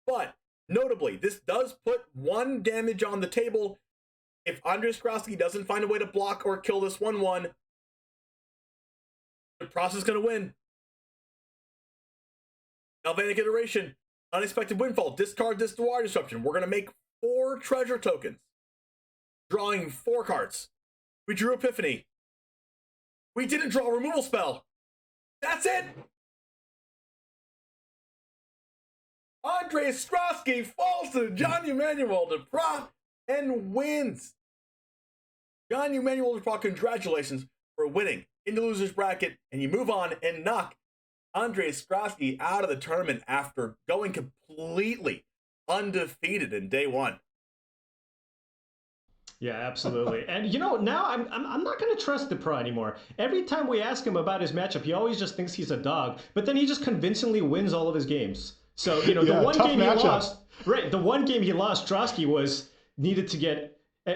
But, notably, this does put 1 damage on the table. If Andre Skrasky doesn't find a way to block or kill this 1/1, the process is going to win. Galvanic Iteration, Unexpected Windfall, discard this Dwar Disruption. We're going to make 4 treasure tokens. Drawing 4 cards. We drew Epiphany. We didn't draw a removal spell. That's it. Andre Skrasky falls to John Emmanuel Depraz and wins. John Emmanuel Depraz, congratulations for winning into loser's bracket, and you move on and knock Andrei Skrosky out of the tournament after going completely undefeated in day one.
Yeah, absolutely. And now I'm not going to trust the pro anymore. Every time we ask him about his matchup, he always just thinks he's a dog, but then he just convincingly wins all of his games. So, the one game he lost, right, the one game he lost, Strosky needed to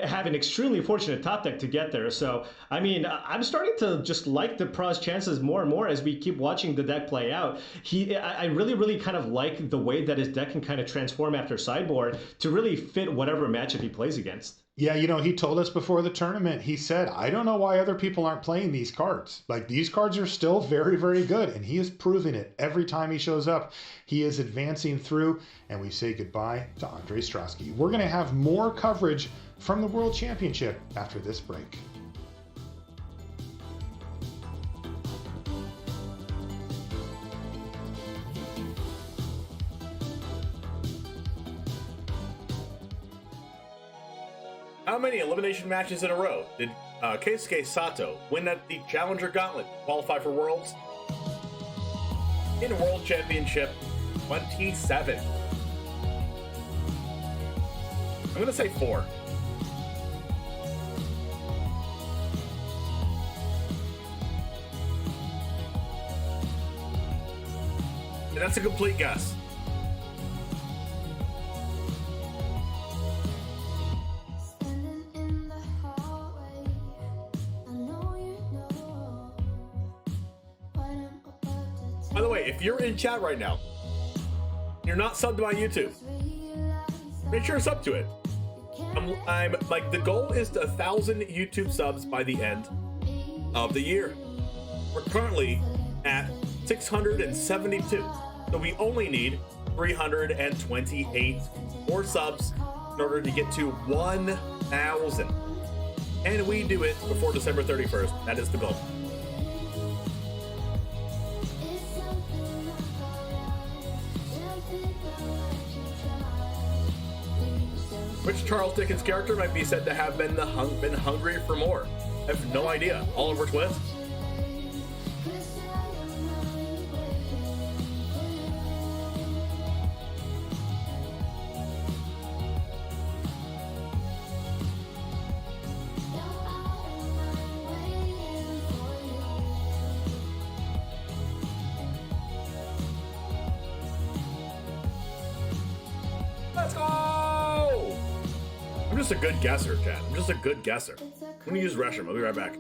have an extremely fortunate top deck to get there. So, I mean, I'm starting to just like the pro's chances more and more as we keep watching the deck play out. I really, really kind of like the way that his deck can kind of transform after sideboard to really fit whatever matchup he plays against.
Yeah, he told us before the tournament, he said, I don't know why other people aren't playing these cards. Like, these cards are still very, very good, and he is proving it. Every time he shows up, he is advancing through, and we say goodbye to Andrei Strosky. We're going to have more coverage from the World Championship after this break.
How many elimination matches in a row did Keisuke Sato win at the Challenger Gauntlet to qualify for Worlds? In World Championship 27. I'm going to say 4. And that's a complete guess. By the way, if you're in chat right now, you're not subbed to my YouTube, make sure you're subbed to it. I'm like, the goal is 1,000 YouTube subs by the end of the year. We're currently at 672, so we only need 328 more subs in order to get to 1,000. And we do it before December 31st. That is the goal. Which Charles Dickens character might be said to have been hungry for more? I have no idea. Oliver Twist? Let's go! I'm just a good guesser, Chad. I'm just a good guesser. I'm gonna use Resham. I'll be right back.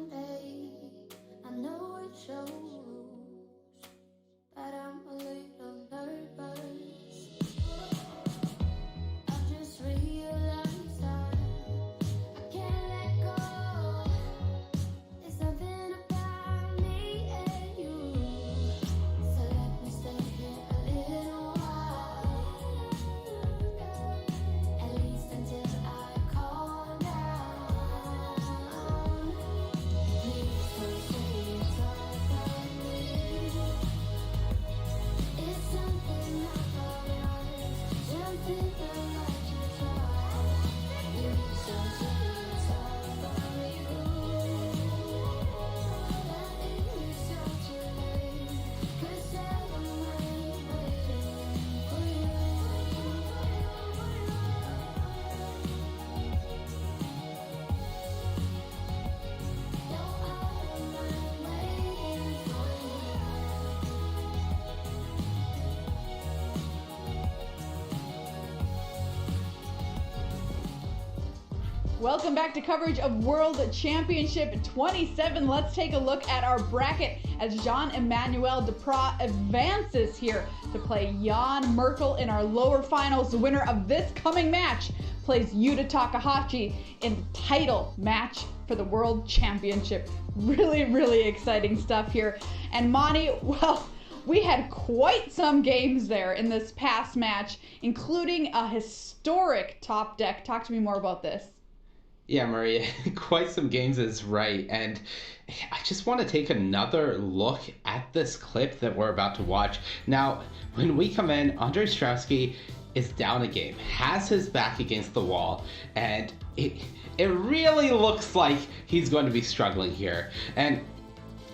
Welcome back to coverage of World Championship 27. Let's take a look at our bracket as Jean-Emmanuel Duprat advances here to play Jan Merkel in our lower finals. The winner of this coming match plays Yuta Takahashi in the title match for the World Championship. Really, really exciting stuff here. And Monty, well, we had quite some games there in this past match, including a historic top deck. Talk to me more about this.
Yeah, Maria, quite some games is right. And I just want to take another look at this clip that we're about to watch. Now, when we come in, Andrei Strosky is down a game, has his back against the wall, and it really looks like he's going to be struggling here. And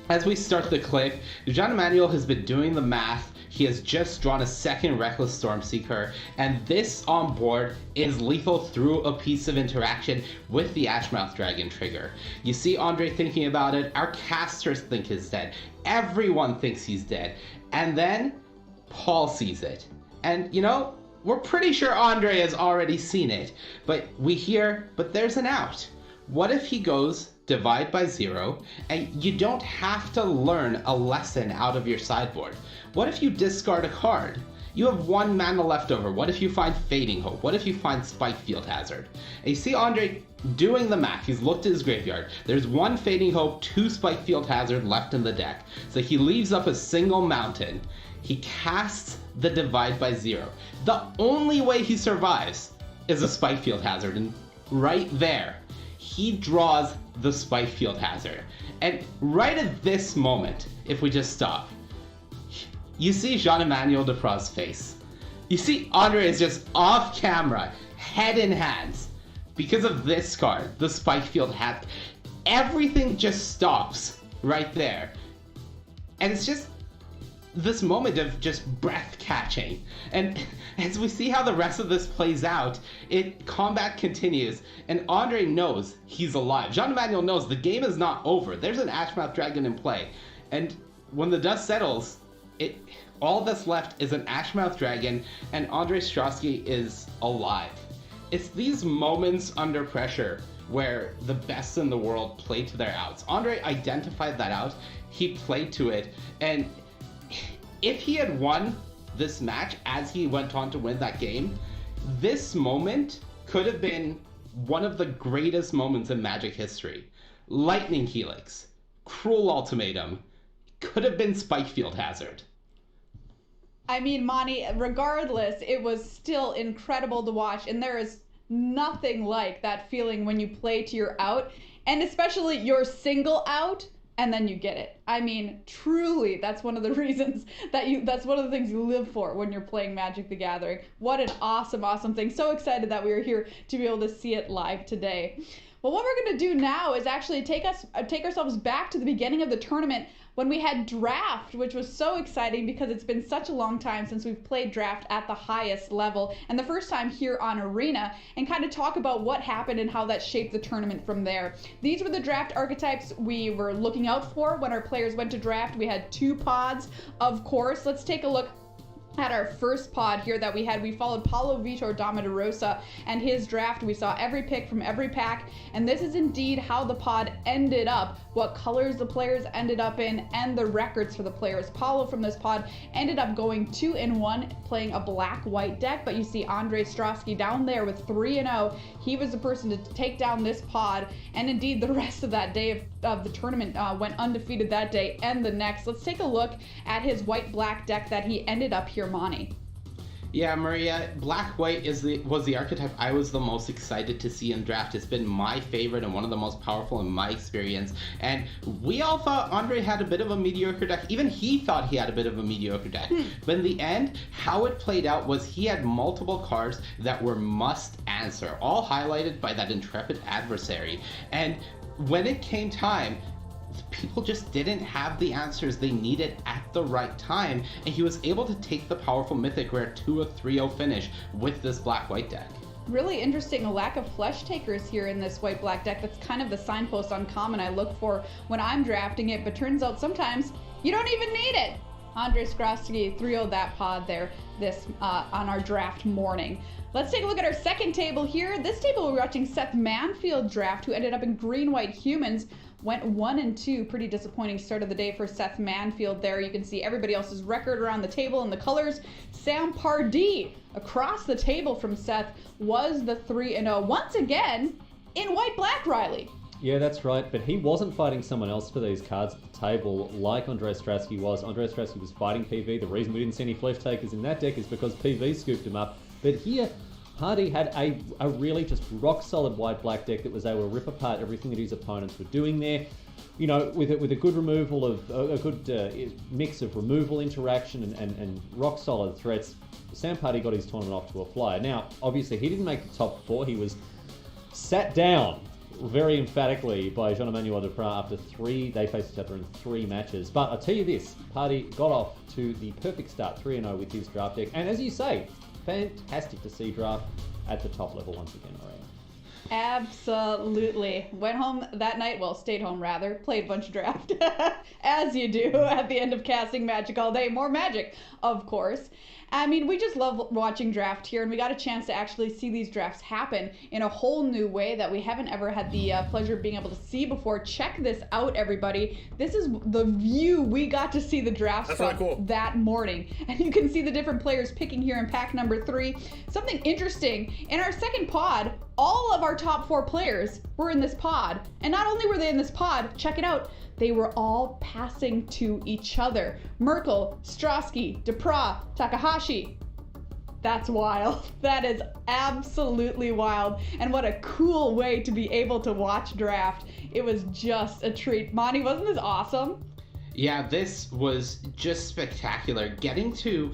As we start the clip, John Emanuel has been doing the math. He has just drawn a second Reckless Stormseeker, and this on board is lethal through a piece of interaction with the Ashmouth Dragon trigger. You see Andre thinking about it, our casters think he's dead, everyone thinks he's dead, and then Paul sees it. And you know, we're pretty sure Andre has already seen it, but we hear, but there's an out. What if he goes divide by 0, and you don't have to learn a lesson out of your sideboard? What if you discard a card? You have 1 mana left over. What if you find Fading Hope? What if you find Spikefield Hazard? And you see Andre doing the math. He's looked at his graveyard. There's 1 Fading Hope, 2 Spikefield Hazard left in the deck. So he leaves up a single mountain. He casts the divide by 0. The only way he survives is a Spikefield Hazard, and right there, he draws the Spikefield Hazard. And right at this moment, if we just stop, you see Jean-Emmanuel Depraz's face. You see Andre is just off camera, head in hands. Because of this card, the Spikefield Hazard, everything just stops right there. And it's just this moment of just breath catching. And as we see how the rest of this plays out, combat continues, and Andre knows he's alive. Jean-Emmanuel knows the game is not over. There's an Ashmouth Dragon in play. And when the dust settles, all that's left is an Ashmouth Dragon, and Andre Strosky is alive. It's these moments under pressure where the best in the world play to their outs. Andre identified that out, he played to it, and if he had won this match as he went on to win that game, this moment could have been one of the greatest moments in Magic history. Lightning Helix, Cruel Ultimatum, could have been Spikefield Hazard.
I mean, Monty, regardless, it was still incredible to watch, and there is nothing like that feeling when you play to your out, and especially your single out, and then you get it. I mean, truly, that's one of the reasons that's one of the things you live for when you're playing Magic the Gathering. What an awesome, awesome thing. So excited that we were here to be able to see it live today. Well, what we're going to do now is actually take ourselves back to the beginning of the tournament when we had draft, which was so exciting because it's been such a long time since we've played draft at the highest level, and the first time here on Arena, and kind of talk about what happened and how that shaped the tournament from there. These were the draft archetypes we were looking out for when our players went to draft. We had 2 pods, of course. Let's take a look at our first pod here that we had. We followed Paulo Vitor Damaderosa and his draft. We saw every pick from every pack, and this is indeed how the pod ended up, what colors the players ended up in, and the records for the players. Paulo from this pod ended up going 2-1, playing a black-white deck, but you see Andre Strosky down there with 3-0. He was the person to take down this pod, and indeed the rest of that day of the tournament went undefeated that day and the next. Let's take a look at his white-black deck that he ended up here, Monty.
Yeah, Maria, Black-White was the archetype I was the most excited to see in draft. It's been my favorite and one of the most powerful in my experience. And we all thought Andre had a bit of a mediocre deck. Even he thought he had a bit of a mediocre deck. But in the end, how it played out was he had multiple cards that were must answer, all highlighted by that Intrepid Adversary. And when it came time, people just didn't have the answers they needed at the right time, and he was able to take the powerful Mythic Rare to a 3-0 finish with this black-white deck.
Really interesting, a lack of flesh takers here in this white-black deck. That's kind of the signpost on common I look for when I'm drafting it, but turns out sometimes you don't even need it. Andre Strosky 3-0'd that pod there on our draft morning. Let's take a look at our second table here. This table we're watching Seth Manfield draft, who ended up in green-white humans. Went 1-2, pretty disappointing start of the day for Seth Manfield there. You can see everybody else's record around the table and the colors. Sam Pardee across the table from Seth was the 3-0. Once again, in white-black, Riley.
Yeah, that's right, but he wasn't fighting someone else for these cards at the table like Andre Strasky was. Andre Strasky was fighting PV. The reason we didn't see any flesh takers in that deck is because PV scooped him up. But here, Pardee had a really just rock-solid white-black deck that was able to rip apart everything that his opponents were doing there. You know, with a good removal of a good mix of removal interaction and rock-solid threats, Sam Pardee got his tournament off to a flyer. Now, obviously, he didn't make the top 4. He was sat down very emphatically by Jean-Emmanuel Duprat after they faced each other in 3 matches. But I'll tell you this, Party got off to the perfect start, 3-0 with his draft deck. And as you say, fantastic to see draft at the top level once again, Maria.
Absolutely. Went home that night, well, stayed home rather, played a bunch of draft, as you do at the end of casting Magic all day. More Magic, of course. I mean, we just love watching draft here, and we got a chance to actually see these drafts happen in a whole new way that we haven't ever had the pleasure of being able to see before. Check this out, everybody. This is the view we got to see the drafts from that morning. And you can see the different players picking here in pack number 3. Something interesting, in our second pod, all of our top 4 players were in this pod. And not only were they in this pod, check it out, they were all passing to each other. Merkel, Strosky, Duprat, Takahashi. That's wild. That is absolutely wild. And what a cool way to be able to watch draft. It was just a treat. Monty, wasn't this awesome?
Yeah, this was just spectacular. Getting to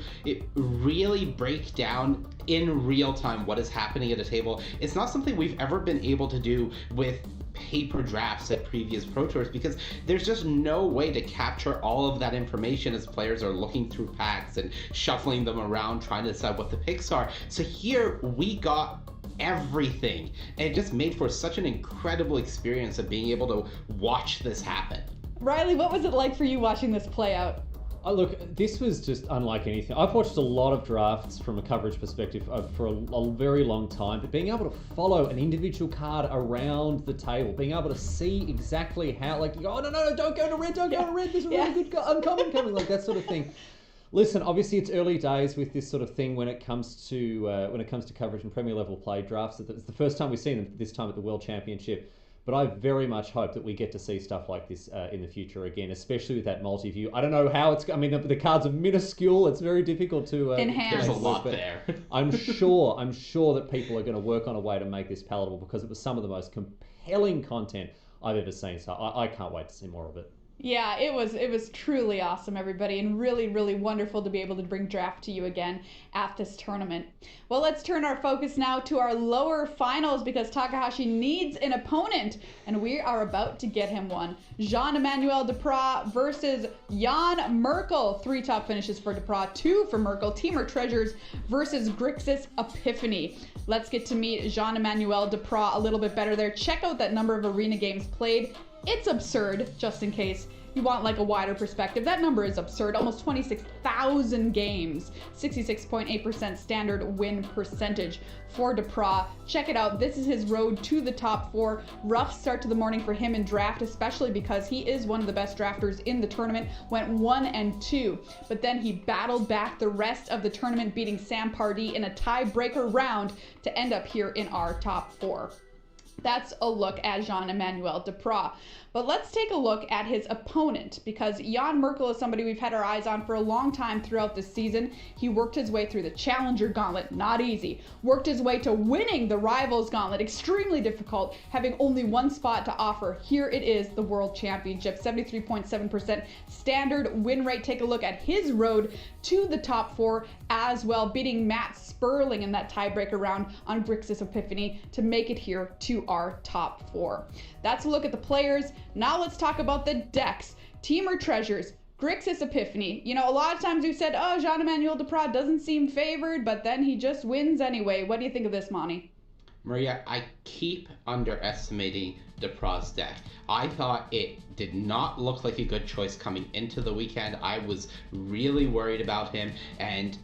really break down in real time what is happening at a table. It's not something we've ever been able to do with paper drafts at previous Pro Tours, because there's just no way to capture all of that information as players are looking through packs and shuffling them around trying to decide what the picks are. So here we got everything, and it just made for such an incredible experience of being able to watch this happen.
Riley, what was it like for you watching this play out?
Look, this was just unlike anything. I've watched a lot of drafts from a coverage perspective for a very long time, but being able to follow an individual card around the table, being able to see exactly how, like, oh, no, don't go to red, don't go to red, there's a really good uncommon coming, like that sort of thing. Listen, obviously it's early days with this sort of thing when it comes to coverage and Premier level play drafts. It's the first time we've seen them this time at the World Championship. But I very much hope that we get to see stuff like this in the future again, especially with that multi-view. I don't know how it's... I mean, the cards are minuscule. It's very difficult to...
enhance.
There's a lot there.
I'm sure that people are going to work on a way to make this palatable, because it was some of the most compelling content I've ever seen. So I can't wait to see more of it.
Yeah, it was truly awesome, everybody, and really, really wonderful to be able to bring draft to you again at this tournament. Well, let's turn our focus now to our lower finals, because Takahashi needs an opponent, and we are about to get him one. Jean-Emmanuel Duprat versus Jan Merkel. 3 top finishes for Duprat, 2 for Merkel. Teamer Treasures versus Grixis Epiphany. Let's get to meet Jean-Emmanuel Duprat a little bit better there. Check out that number of arena games played. It's absurd, just in case you want like a wider perspective. That number is absurd. Almost 26,000 games. 66.8% standard win percentage for Duprat. Check it out. This is his road to the top 4. Rough start to the morning for him in draft, especially because he is one of the best drafters in the tournament. Went 1-2, but then he battled back the rest of the tournament, beating Sam Pardee in a tiebreaker round to end up here in our top 4. That's a look at Jean-Emmanuel Duprat. But let's take a look at his opponent, because Jan Merkel is somebody we've had our eyes on for a long time throughout this season. He worked his way through the Challenger Gauntlet, not easy. Worked his way to winning the Rivals Gauntlet, extremely difficult, having only 1 spot to offer. Here it is, the World Championship, 73.7% standard win rate. Take a look at his road to the top 4 as well, beating Matt Sperling in that tiebreaker round on Grixis Epiphany to make it here to our top 4. That's a look at the players. Now let's talk about the decks. Teamer Treasures, Grixis Epiphany. You know, a lot of times we've said, oh, Jean-Emmanuel Duprat doesn't seem favored, but then he just wins anyway. What do you think of this, Monty?
Maria, I keep underestimating Duprat's deck. I thought it did not look like a good choice coming into the weekend. I was really worried about him, and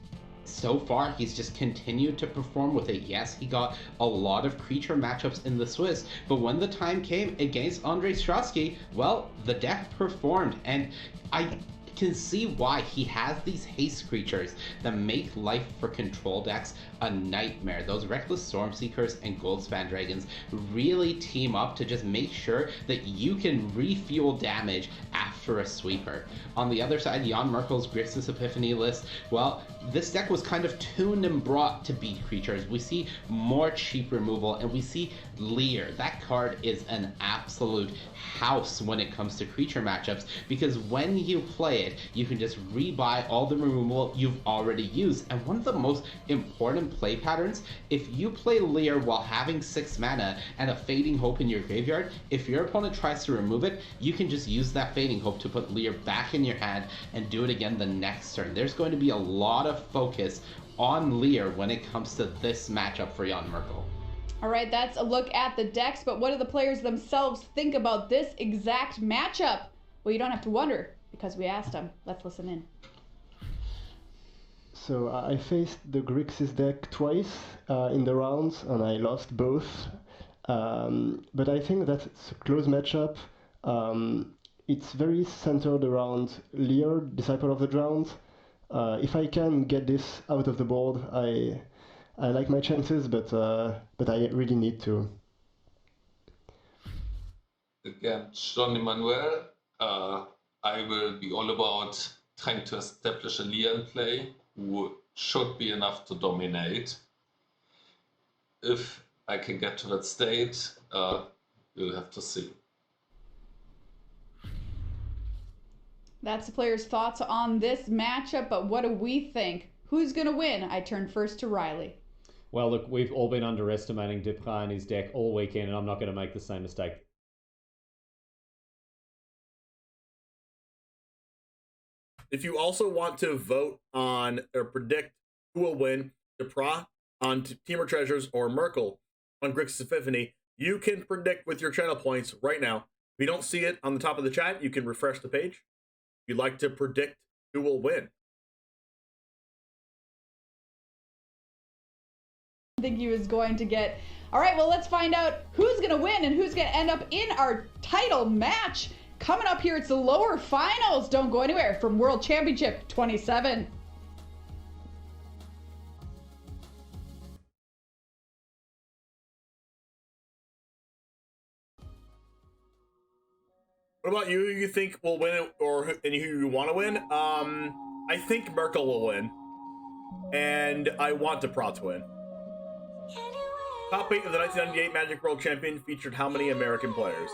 so far he's just continued to perform with it. Yes, he got a lot of creature matchups in the Swiss, but when the time came against Andre Strosky, well, the deck performed, and I can see why. He has these haste creatures that make life for control decks a nightmare. Those Reckless Stormseekers and Goldspan Dragons really team up to just make sure that you can refuel damage after a sweeper. On the other side, Jan Merkel's Grixis Epiphany list, well, this deck was kind of tuned and brought to beat creatures. We see more cheap removal, and we see Lear. That card is an absolute house when it comes to creature matchups, because when you play it, it, you can just rebuy all the removal you've already used. And one of the most important play patterns, if you play Lear while having 6 mana and a Fading Hope in your graveyard, if your opponent tries to remove it, you can just use that Fading Hope to put Lear back in your hand and do it again the next turn. There's going to be a lot of focus on Lear when it comes to this matchup for Jan Merkel.
All right, that's a look at the decks, but what do the players themselves think about this exact matchup? Well, you don't have to wonder, because we asked them. Let's listen in.
So I faced the Grixis deck twice in the rounds, and I lost both. But I think that it's a close matchup. It's very centered around Lear, Disciple of the Drowned. If I can get this out of the board, I like my chances, but I really need to.
Against Jean-Emmanuel, I will be all about trying to establish a Lear play who should be enough to dominate. If I can get to that state, we'll have to see.
That's the players' thoughts on this matchup, but what do we think? Who's going to win? I turn first to Riley.
Well, look, we've all been underestimating Dipra and his deck all weekend, and I'm not going to make the same mistake.
If you also want to vote on or predict who will win, Dipra on Teamer Treasures or Merkel on Grixis Epiphany, you can predict with your channel points right now. If you don't see it on the top of the chat, you can refresh the page. If you'd like to predict who will win.
I think he was going to get. All right, well, let's find out who's going to win and who's going to end up in our title match. Coming up here, it's the lower finals. Don't go anywhere from World Championship 27.
What about you? Who you think will win it, or and who you want to win? I think Merkel will win, and I want Dipra to win. Top 8 of the 1998 Magic World Champion featured how many American players?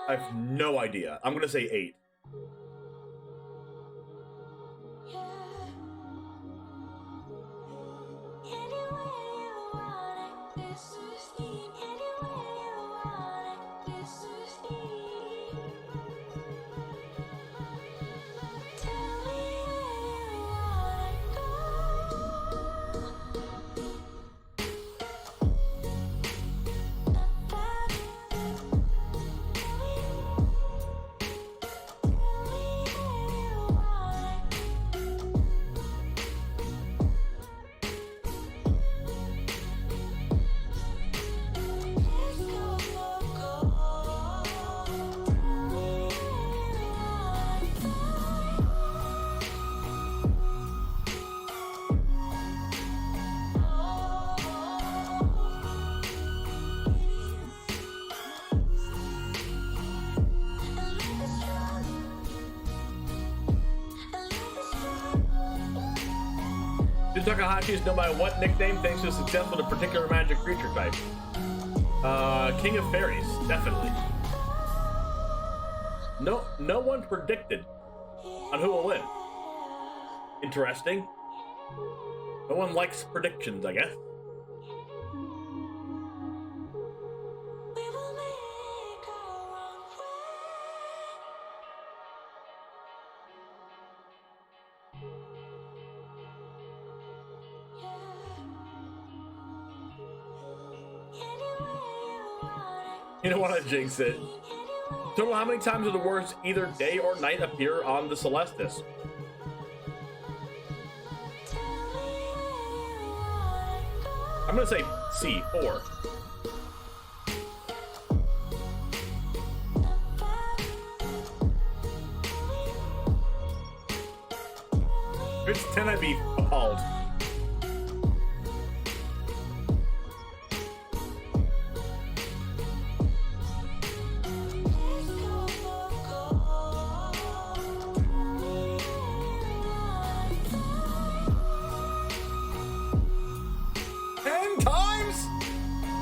I have no idea. I'm gonna say 8. Takahashi is known by what nickname thanks to his success with a particular magic creature type? King of Fairies, definitely. No one predicted on who will win. Interesting. No one likes predictions, I guess. You don't want to jinx it. Total, how many times do the words either day or night appear on the Celestis? I'm going to say C, 4. If it's 10, I'd be appalled.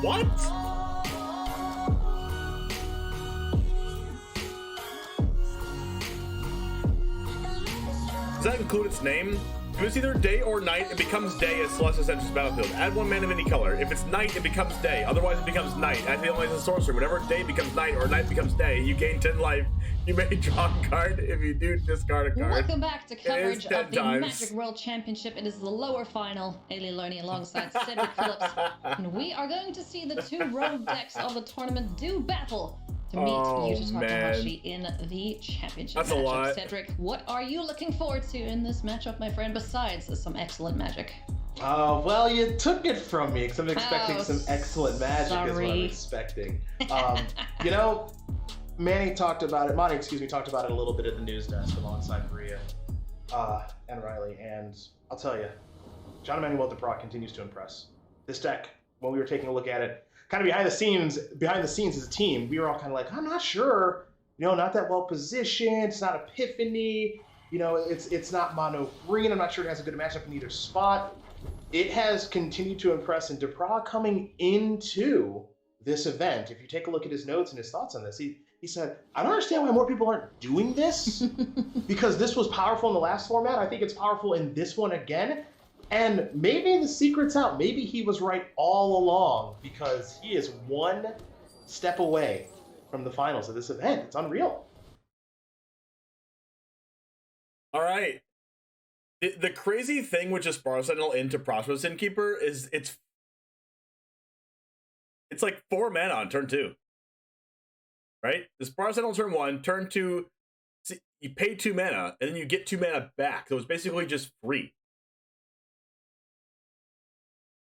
What?
Does that include its name? If it's either day or night, it becomes day as Celestus enters the battlefield. Add 1 mana of any color. If it's night, it becomes day. Otherwise, it becomes night. As the only sorcerer, whenever day becomes night or night becomes day, you gain 10 life. You may draw a card. If you do, discard a card.
Welcome back to coverage of the
times.
Magic World Championship. It is the lower final. Ailey Loney alongside Cedric Phillips. And we are going to see the 2 road decks of the tournament do battle to meet Yuta Takahashi in the championship
That's
matchup.
a lot.
Cedric, what are you looking forward to in this matchup, my friend, besides some excellent magic?
Well, you took it from me because I'm expecting some excellent magic is what I'm
sorry.
expecting. You know, Monty talked about it a little bit at the news desk alongside Maria and Riley, and I'll tell you, John Emmanuel DeProc continues to impress. This deck, when we were taking a look at it, kind of behind the scenes as a team, we were all kind of like, I'm not sure, not that well positioned. It's not Epiphany, it's not mono green. I'm not sure it has a good matchup in either spot. It has continued to impress, and DeProc coming into this event, if you take a look at his notes and his thoughts on this, he said, I don't understand why more people aren't doing this because this was powerful in the last format. I think it's powerful in this one again. And maybe the secret's out. Maybe he was right all along because he is 1 step away from the finals of this event. It's unreal.
All right. The crazy thing with just Bar Sentinel into Prosperous Innkeeper is it's like 4 mana on turn 2. Right? This Bar Sentinel turn 1, turn 2, you pay 2 mana, and then you get 2 mana back. So it's basically just free.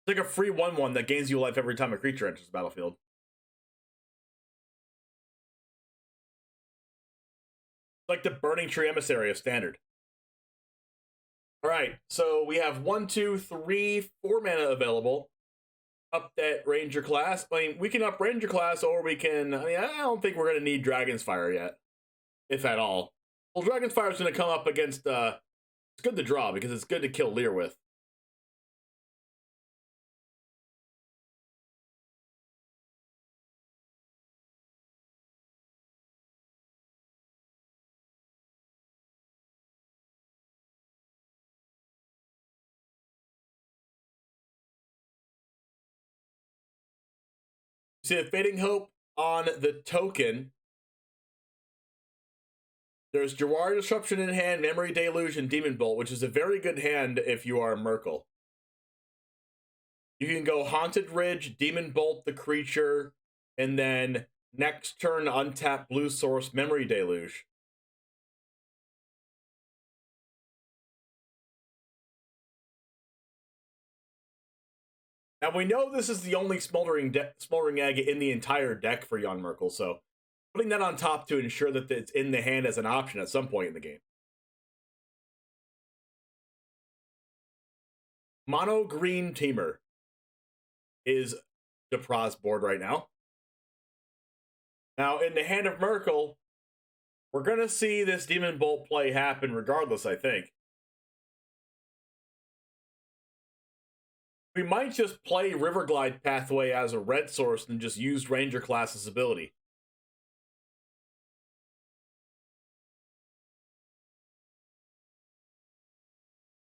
It's like a free 1/1 that gains you life every time a creature enters the battlefield. Like the Burning Tree Emissary of Standard. Alright, so we have 1, 2, 3, 4 mana available. Up that Ranger class. I mean, we can up Ranger class, or we can... I don't think we're going to need Dragon's Fire yet. If at all. Well, Dragon's Fire is going to come up against... it's good to draw, because it's good to kill Lear with. See a Fading Hope on the token. There's Jawari Disruption in hand, Memory Deluge, and Demon Bolt, which is a very good hand if you are Merkle. You can go Haunted Ridge, Demon Bolt the creature, and then next turn untap blue source Memory Deluge. Now we know this is the only Smoldering Egg in the entire deck for Jan Merkel, so putting that on top to ensure that it's in the hand as an option at some point in the game. Mono Green Teamer is DeProc's board right now. Now in the hand of Merkel, we're going to see this Demon Bolt play happen regardless, I think. We might just play Riverglide Pathway as a red source and just use Ranger class's ability.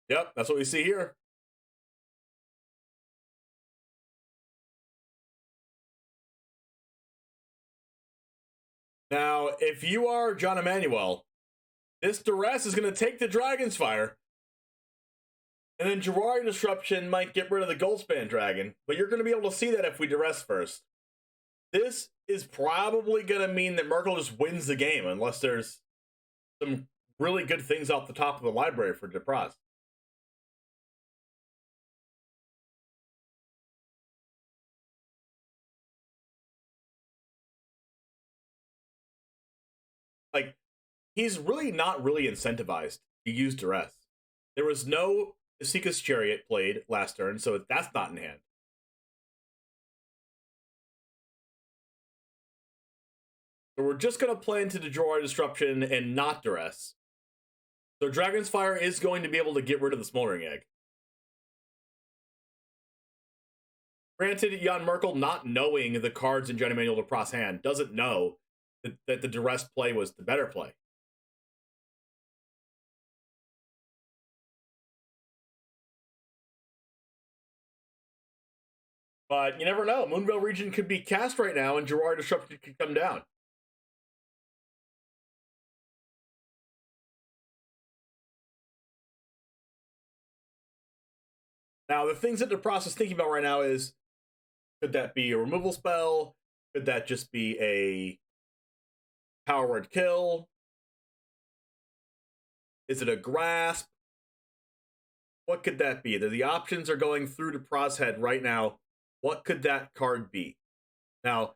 Yep, that's what we see here. Now, if you are John Emmanuel, this Duress is going to take the Dragon's Fire. And then Jawari Disruption might get rid of the Goldspan Dragon, but you're going to be able to see that if we Duress first. This is probably going to mean that Merkel just wins the game, unless there's some really good things off the top of the library for DeProc. Like, he's really not really incentivized to use Duress. There was no Sika's Chariot played last turn, so that's not in hand. So we're just going to play into the Jawari Disruption and not Duress. So Dragon's Fire is going to be able to get rid of the Smoldering Egg. Granted, Jan Merkel, not knowing the cards in John Emmanuel DeProc's hand, doesn't know that the Duress play was the better play.
But you never know. Moonvale region could be cast right now, and Gerard Disruption could come down. Now, the things that the process is thinking about right now is, could that be a removal spell? Could that just be a power word kill? Is it a grasp? What could that be? The options are going through Depras' head right now. What could that card be? Now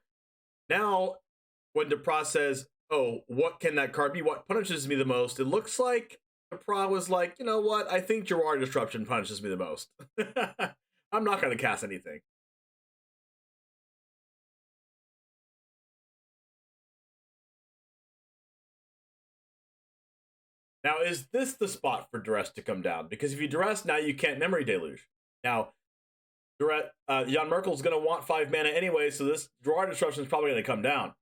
when Depras says, oh, what can that card be? What punishes me the most? It looks like Depras was like, you know what? I think Gerard Disruption punishes me the most. I'm not going to cast anything. Now, is this the spot for Duress to come down? Because if you Duress, now you can't Memory Deluge. Now, Jan Merkel's going to want 5 mana anyway, so this Gerard Disruption is probably going to come down.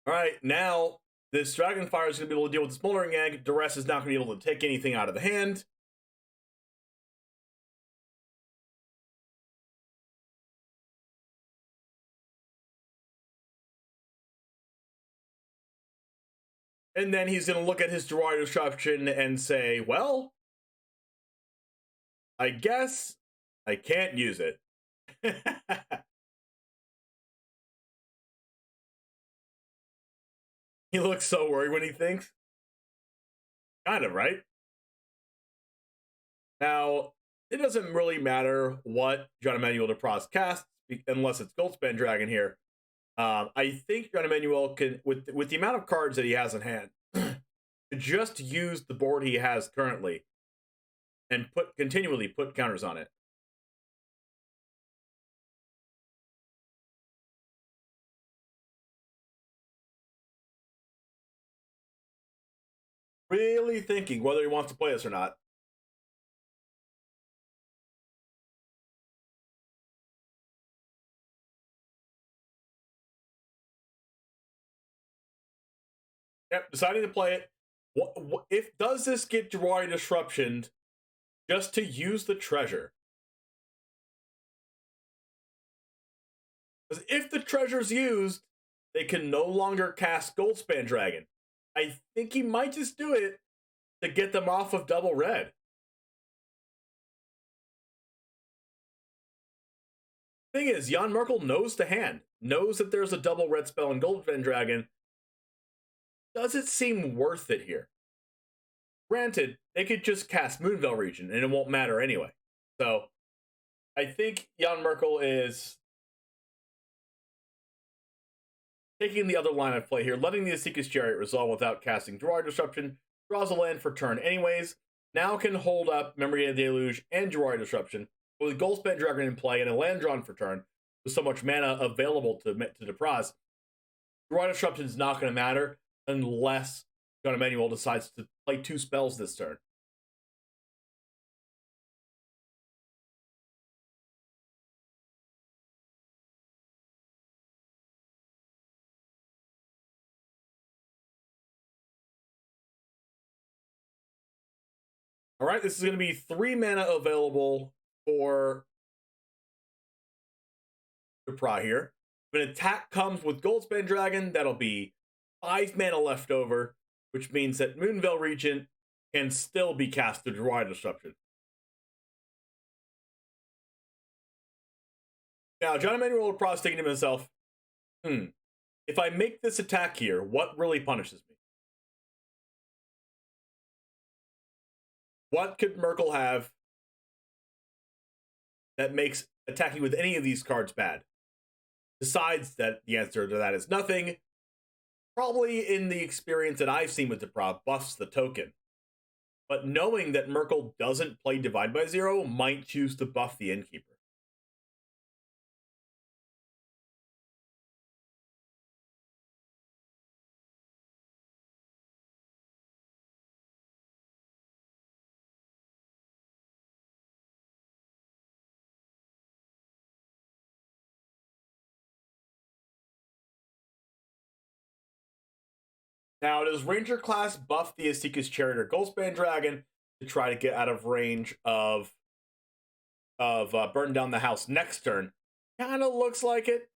All right, now this Dragonfire is going to be able to deal with the Smoldering Egg. Duress is not going to be able to take anything out of the hand. And then he's going to look at his Gerard Disruption and say, well, I guess I can't use it. He looks so worried when he thinks. Kind of, right? Now, it doesn't really matter what John Emmanuel Depras casts, unless it's Goldspan Dragon here. I think John Emmanuel can, with the amount of cards that he has in hand, just use the board he has currently and continually put counters on it. Really thinking whether he wants to play this or not. Yep, deciding to play it. If does this get Gerard Disruptioned just to use the treasure? Because if the treasure's used, they can no longer cast Goldspan Dragon. I think he might just do it to get them off of double red. Thing is, Jan Merkel knows the hand, knows that there's a double red spell in Goldspan Dragon. Does it seem worth it here? Granted, they could just cast Moonvale region and it won't matter anyway. So, I think Jan Merkel is taking the other line of play here, letting the Asika's Chariot resolve without casting Gerard Disruption, draws a land for turn anyways, now can hold up Memory of the Deluge and Gerard Disruption, with Goldspan Dragon in play and a land drawn for turn, with so much mana available to Depras. Gerard Disruption is not going to matter unless John Emmanuel decides to play 2 spells this turn. All right, this is going to be 3 mana available for Depras here. If an attack comes with Goldspan Dragon, that'll be 5 mana left over, which means that Moonvale Regent can still be cast to Gerard Disruption. Now, John Emmanuel Depras thinking to himself, if I make this attack here, what really punishes me? What could Merkel have that makes attacking with any of these cards bad? Besides that, the answer to that is nothing. Probably in the experience that I've seen with Depras, buffs the token. But knowing that Merkel doesn't play Divide by Zero might choose to buff the Innkeeper.
Now, does Ranger class buff the Asika's Chariot or Goldspan Dragon to try to get out of range of burn down the house next turn? Kind of looks like it.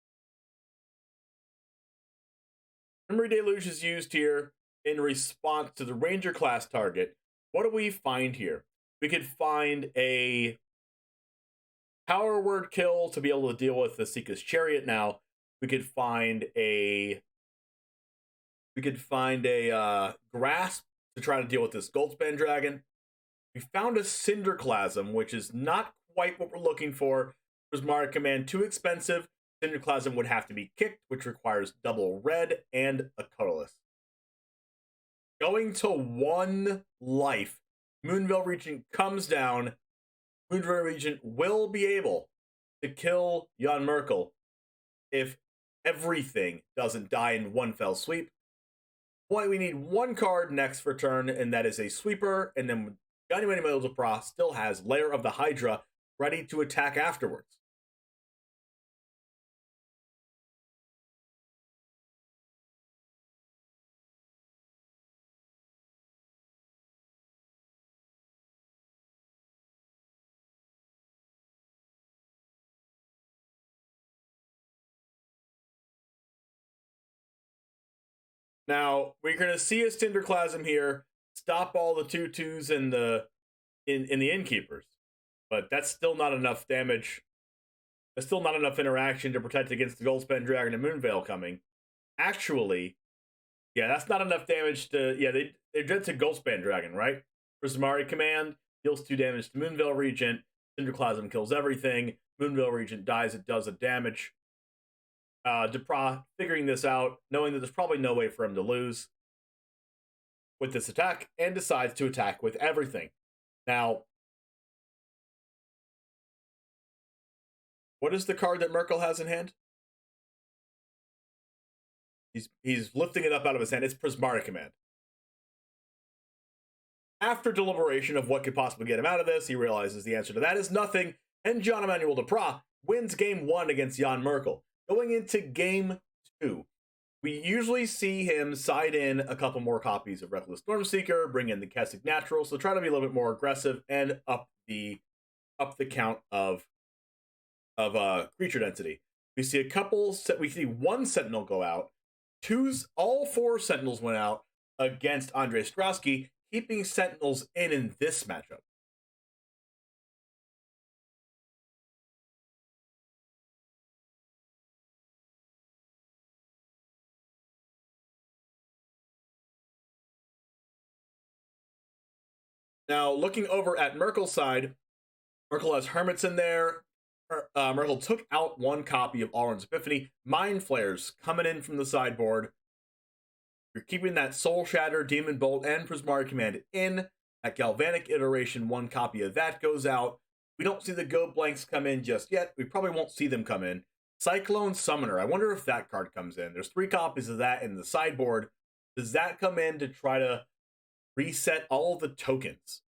Memory Deluge is used here in response to the Ranger class target. What do we find here? We could find a power word kill to be able to deal with the Asika's Chariot now. We could find a grasp to try to deal with this Goldspan Dragon. We found a Cinderclasm, which is not quite what we're looking for. Prismari Command, too expensive. Cinderclasm would have to be kicked, which requires double red and a colorless. Going to 1 life, Moonveil Regent comes down. Moonveil Regent will be able to kill Jan Merkel if everything doesn't die in one fell sweep. Boy, we need 1 card next for turn, and that is a sweeper, and then Johnny Manuel Duprat still has Lair of the Hydra ready to attack afterwards. Now, we're going to see a Cinderclasm here stop all the 2/2s in the Innkeepers. But that's still not enough damage. There's still not enough interaction to protect against the Goldspan Dragon and Moonveil coming. Actually, yeah, that's not enough damage to... Yeah, they dread to Goldspan Dragon, right? Prismari Command deals 2 damage to Moonveil Regent. Cinderclasm kills everything. Moonveil Regent dies, it does a damage. Duprat figuring this out, knowing that there's probably no way for him to lose with this attack, and decides to attack with everything. Now, what is the card that Merkel has in hand? He's lifting it up out of his hand. It's Prismari Command. After deliberation of what could possibly get him out of this, he realizes the answer to that is nothing, and John Emmanuel Duprat wins game 1 against Jan Merkel. Going into game 2, we usually see him side in a couple more copies of Reckless Stormseeker, bring in the Kessig Natural, so try to be a little bit more aggressive and up the count of creature density. We see we see 1 Sentinel go out. All 4 Sentinels went out against Andre Strasky, keeping Sentinels in this matchup. Now, looking over at Merkel's side, Merkel has Hermits in there. Merkel took out 1 copy of Alrund's Epiphany. Mind Flayers coming in from the sideboard. You're keeping that Soul Shatter, Demon Bolt, and Prismari Command in. At Galvanic Iteration, 1 copy of that goes out. We don't see the Go Blanks come in just yet. We probably won't see them come in. Cyclone Summoner. I wonder if that card comes in. There's 3 copies of that in the sideboard. Does that come in to try to reset all the tokens?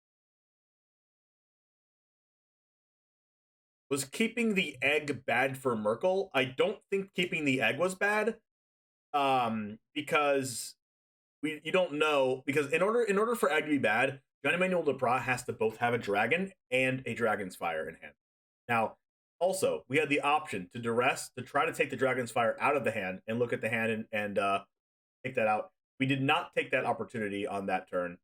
Was keeping the egg bad for Merkel? I don't think keeping the egg was bad, because you don't know. Because in order for egg to be bad, Johnny Manuel Duprat has to both have a dragon and a Dragon's Fire in hand. Now, also, we had the option to duress to try to take the Dragon's Fire out of the hand and look at the hand and take that out. We did not take that opportunity on that turn.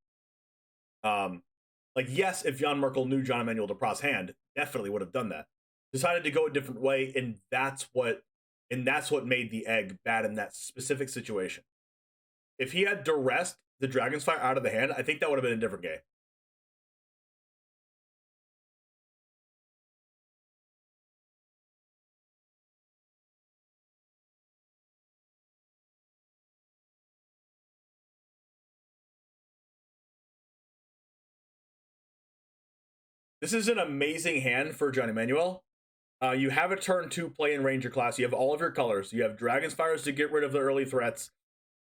Yes, if Jan Merkel knew John Emmanuel Duprat's hand, definitely would have done that. Decided to go a different way, and that's what made the egg bad in that specific situation. If he had duressed the Dragon's Fire out of the hand, I think that would have been a different game. This is an amazing hand for Johnny Manuel. You have a turn 2 play in Ranger class. You have all of your colors. You have Dragon's Fires to get rid of the early threats.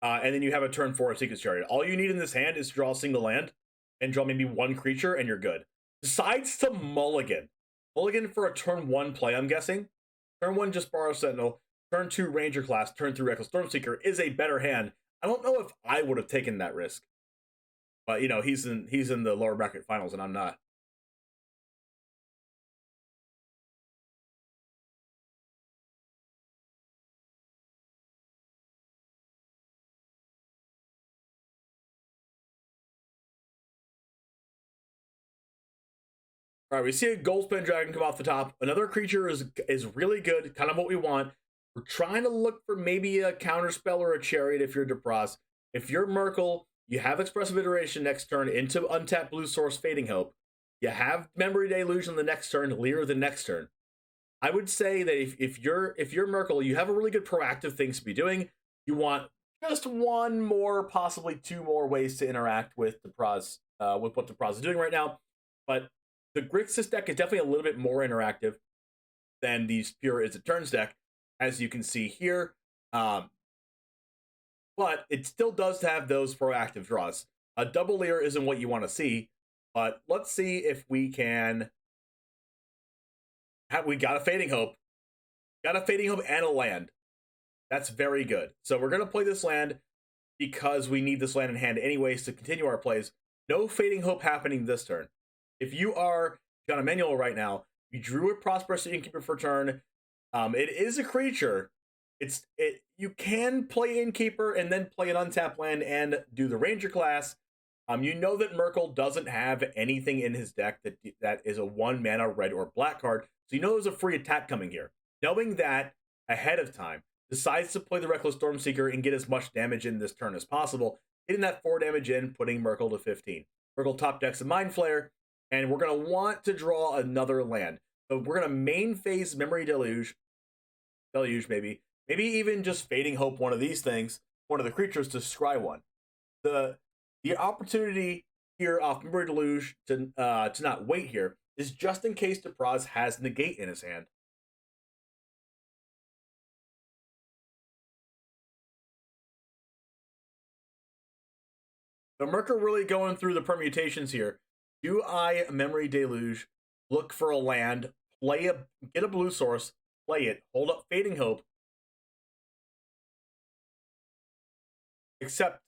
And then you have a turn 4 Asika's Chariot. All you need in this hand is to draw a single land and draw maybe 1 creature, and you're good. Decides to mulligan. Mulligan for a turn 1 play, I'm guessing. Turn 1 just borrow Sentinel. Turn 2 Ranger class. Turn 3 Reckless Stormseeker is a better hand. I don't know if I would have taken that risk. But, you know, he's in the lower bracket finals, and I'm not. All right, we see a Goldspan Dragon come off the top. Another creature is really good, kind of what we want. We're trying to look for maybe a Counterspell or a Chariot if you're Depraz. If you're Merkle, you have Expressive Iteration next turn into untap blue source Fading Hope. You have Memory Deluge on the next turn, Leer the next turn. I would say that if you're Merkle, you have a really good proactive things to be doing. You want just one more, possibly two more ways to interact with Depraz, with what Depraz is doing right now. But the Grixis deck is definitely a little bit more interactive than the Pure Is It Turns deck, as you can see here. But it still does have those proactive draws. A double Leer isn't what you want to see, but let's see if we can. We got a Fading Hope. Got a Fading Hope and a land. That's very good. So we're going to play this land because we need this land in hand anyways to continue our plays. No Fading Hope happening this turn. If you are John Emanuel right now, you drew a Prosperous Innkeeper for turn. It is a creature. You can play Innkeeper and then play an untapped land and do the Ranger class. You know that Merkle doesn't have anything in his deck that is a 1-mana red or black card, so you know there's a free attack coming here. Knowing that ahead of time, decides to play the Reckless Stormseeker and get as much damage in this turn as possible, getting that 4 damage in, putting Merkle to 15. Merkle top decks a Mind Flayer, and we're going to want to draw another land. So we're going to main phase Memory Deluge maybe even just Fading Hope one of these things, one of the creatures to scry one. The opportunity here off Memory Deluge to not wait here is just in case Depraz has Negate in his hand. So Merkle really going through the permutations here. Do I Memory Deluge, look for a land, get a blue source, play it, hold up Fading Hope? Except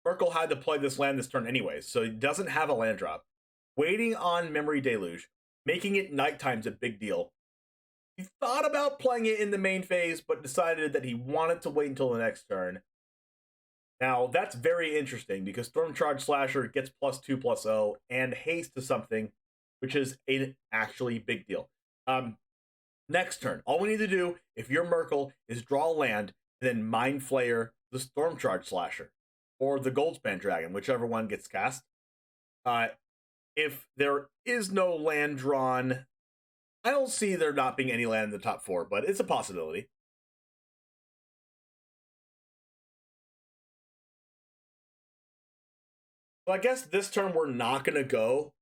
Merkle had to play this land this turn anyways, so he doesn't have a land drop. Waiting on Memory Deluge, making it nighttime's a big deal. He thought about playing it in the main phase, but decided that he wanted to wait until the next turn. Now, that's very interesting because Stormcharge Slasher gets +2/+0 and haste to something, which is an actually big deal. Next turn, all we need to do, if you're Merkle, is draw a land and then Mind Flayer the Stormcharge Slasher or the Goldspan Dragon, whichever one gets cast. If there is no land drawn, I don't see there not being any land in the top 4, but it's a possibility. So I guess this turn we're not going to go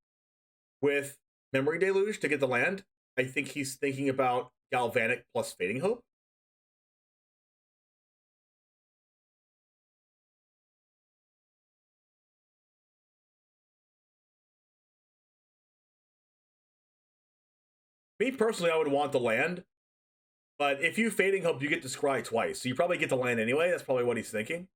with Memory Deluge to get the land. I think he's thinking about Galvanic plus Fading Hope. Me personally, I would want the land. But if you Fading Hope, you get to scry twice. So you probably get the land anyway. That's probably what he's thinking.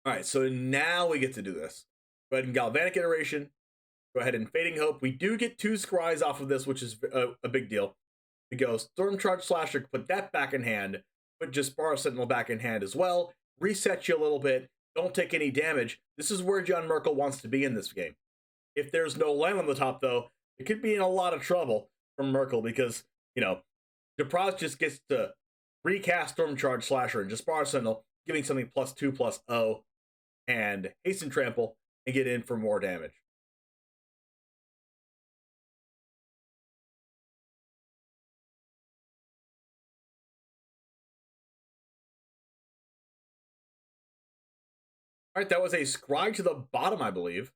All right, so now we get to do this. Go ahead and Galvanic Iteration. Go ahead and Fading Hope. We do get 2 scries off of this, which is a big deal. We go Stormcharge Slasher, put that back in hand. Put Jaspara Sentinel back in hand as well. Reset you a little bit. Don't take any damage. This is where John Merkle wants to be in this game. If there's no land on the top, though, it could be in a lot of trouble from Merkle because, you know, Depraz just gets to recast Stormcharge Slasher and Jaspara Sentinel, giving something +2/+0 and Hasten Trample and get in for more damage. All right, that was a scry to the bottom, I believe.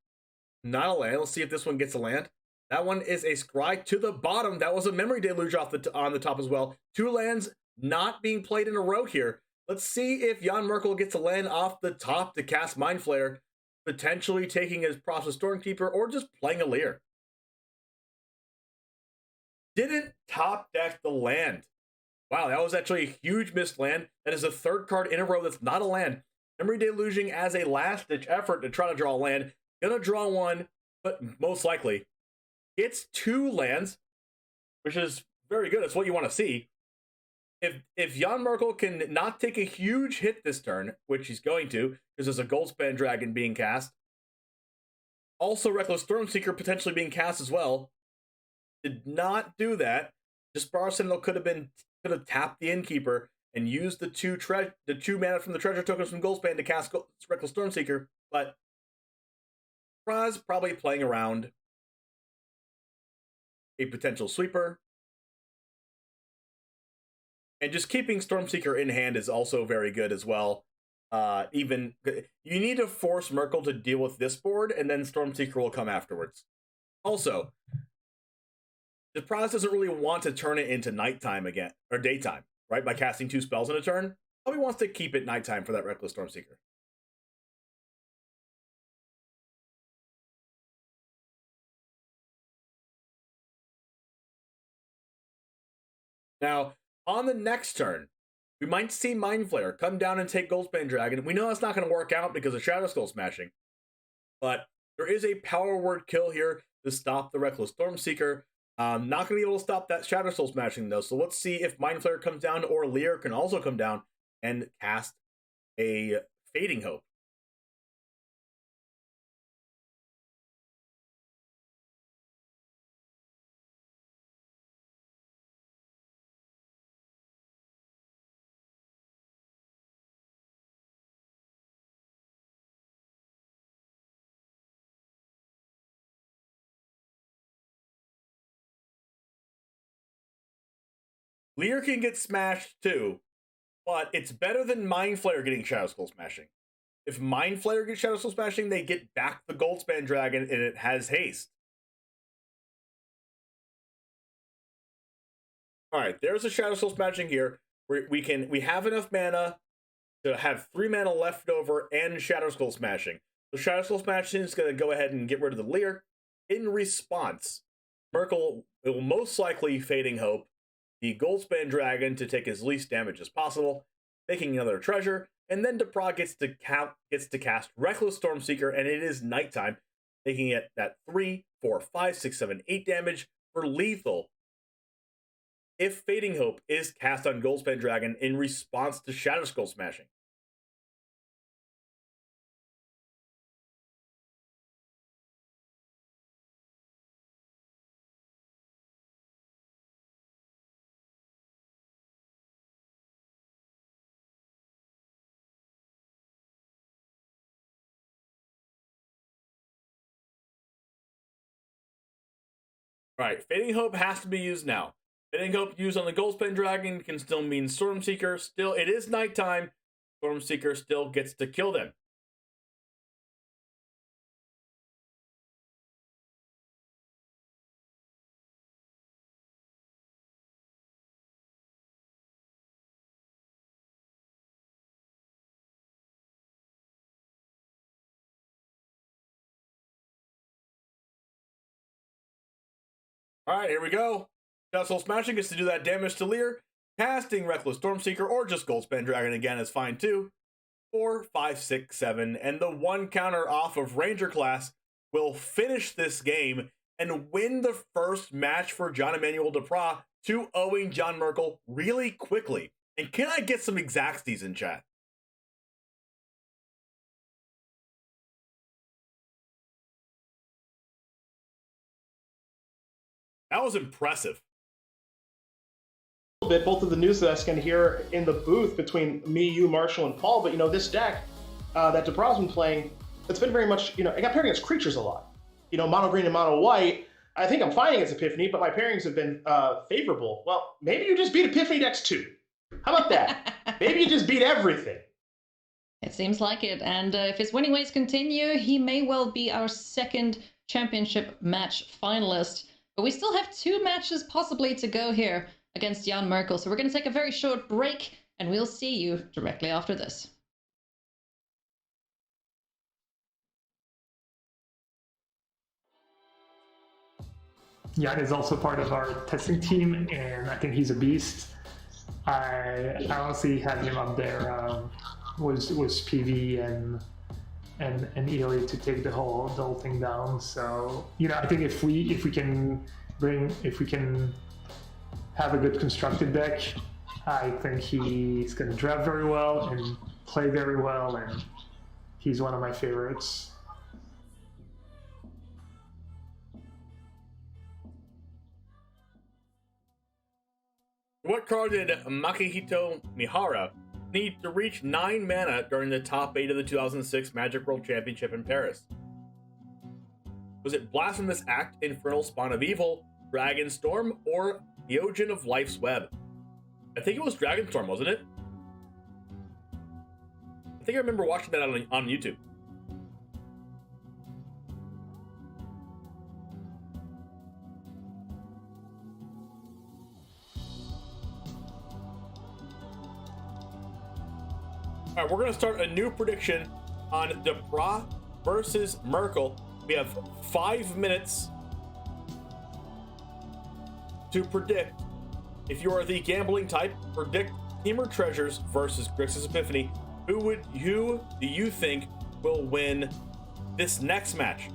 Not a land. Let's see if this one gets a land. That one is a scry to the bottom. That was a Memory Deluge on the top as well. 2 lands not being played in a row here. Let's see if Jan Merkle gets a land off the top to cast Mind Flayer.
potentially taking his Process Stormkeeper, or just playing a Leer. Didn't top deck the land. Wow, that was actually a huge missed land. That is the third card in a row that's not a land. Memory Deluging as a last-ditch effort to try to draw a land. Gonna draw one, but most likely it's 2 lands, which is very good. It's what you want to see. If Jan Merkel can not take a huge hit this turn, which he's going to, because there's a Goldspan Dragon being cast, also Reckless Stormseeker potentially being cast as well, did not do that. Disbar Sentinel could have tapped the Innkeeper and used the 2 mana from the treasure tokens from Goldspan to cast Reckless Stormseeker, but Raz probably playing around a potential sweeper. And just keeping Stormseeker in hand is also very good as well. Even you need to force Merkel to deal with this board, and then Stormseeker will come afterwards. Also, the Prize doesn't really want to turn it into nighttime again, or daytime, right? By casting 2 spells in a turn. Probably wants to keep it nighttime for that Reckless Stormseeker. Now, on the next turn, we might see Mind Flayer come down and take Goldspan Dragon. We know that's not going to work out because of Shadow Skull Smashing. But there is a power word kill here to stop the Reckless Stormseeker. Not going to be able to stop that Shadow Soul Smashing, though. So let's see if Mind Flayer comes down, or Leer can also come down and cast a Fading Hope. Leer can get smashed too, but it's better than Mind Flayer getting Shadow Skull Smashing. If Mind Flayer gets Shadow Skull Smashing, they get back the Goldspan Dragon, and it has haste. Alright, there's a Shadow Skull Smashing here. We have enough mana to have 3 mana left over and Shadow Skull Smashing. So Shadow Skull Smashing is going to go ahead and get rid of the Leer. In response, Merkel will most likely Fading Hope the Goldspan Dragon to take as least damage as possible, making another treasure, and then Depra gets to cast Reckless Stormseeker, and it is nighttime, making it that 3, 4, 5, 6, 7, 8 damage for lethal. If Fading Hope is cast on Goldspan Dragon in response to Shadow Skull Smashing. Alright, Fading Hope has to be used now. Fading Hope used on the Goldspan Dragon can still mean Stormseeker. Still, it is nighttime. Stormseeker still gets to kill them. Alright, here we go. Shadow Soul Smashing gets to do that damage to Leer. Casting Reckless Stormseeker or just Goldspan Dragon again is fine too. 4, 5, 6, 7, and the 1 counter off of Ranger class will finish this game and win the first match for John Emmanuel Depra, 2-0ing John Merkel really quickly. And can I get some exacties in chat? That was impressive.
A little bit, both of the news that I was going to hear in the booth between me, you, Marshall, and Paul. But, this deck that Depra's been playing, it's been very much, I got paired against creatures a lot. Mono green and mono white. I think I'm fighting against Epiphany, but my pairings have been favorable. Well, maybe you just beat Epiphany decks too. How about that? Maybe you just beat everything.
It seems like it. And if his winning ways continue, he may well be our second championship match finalist. But we still have 2 matches possibly to go here against Jan Merkel. So we're going to take a very short break, and we'll see you directly after this.
Jan is also part of our testing team, and I think he's a beast. I honestly had him up there. Was PV and Ely to take the whole thing down. So I think if we can have a good constructed deck, I think he's going to draft very well and play very well, and he's one of my favorites.
What card did Makihito Mihara need to reach 9 mana during the top 8 of the 2006 Magic World Championship in Paris? Was it Blasphemous Act, Infernal Spawn of Evil, Dragonstorm, or Theogen of Life's Web? I think it was Dragonstorm, wasn't it? I think I remember watching that on YouTube. All right, we're going to start a new prediction on Duprat versus Merkel. We have 5 minutes to predict. If you are the gambling type, predict Teamer Treasures versus Grixis Epiphany. Who do you think will win this next match?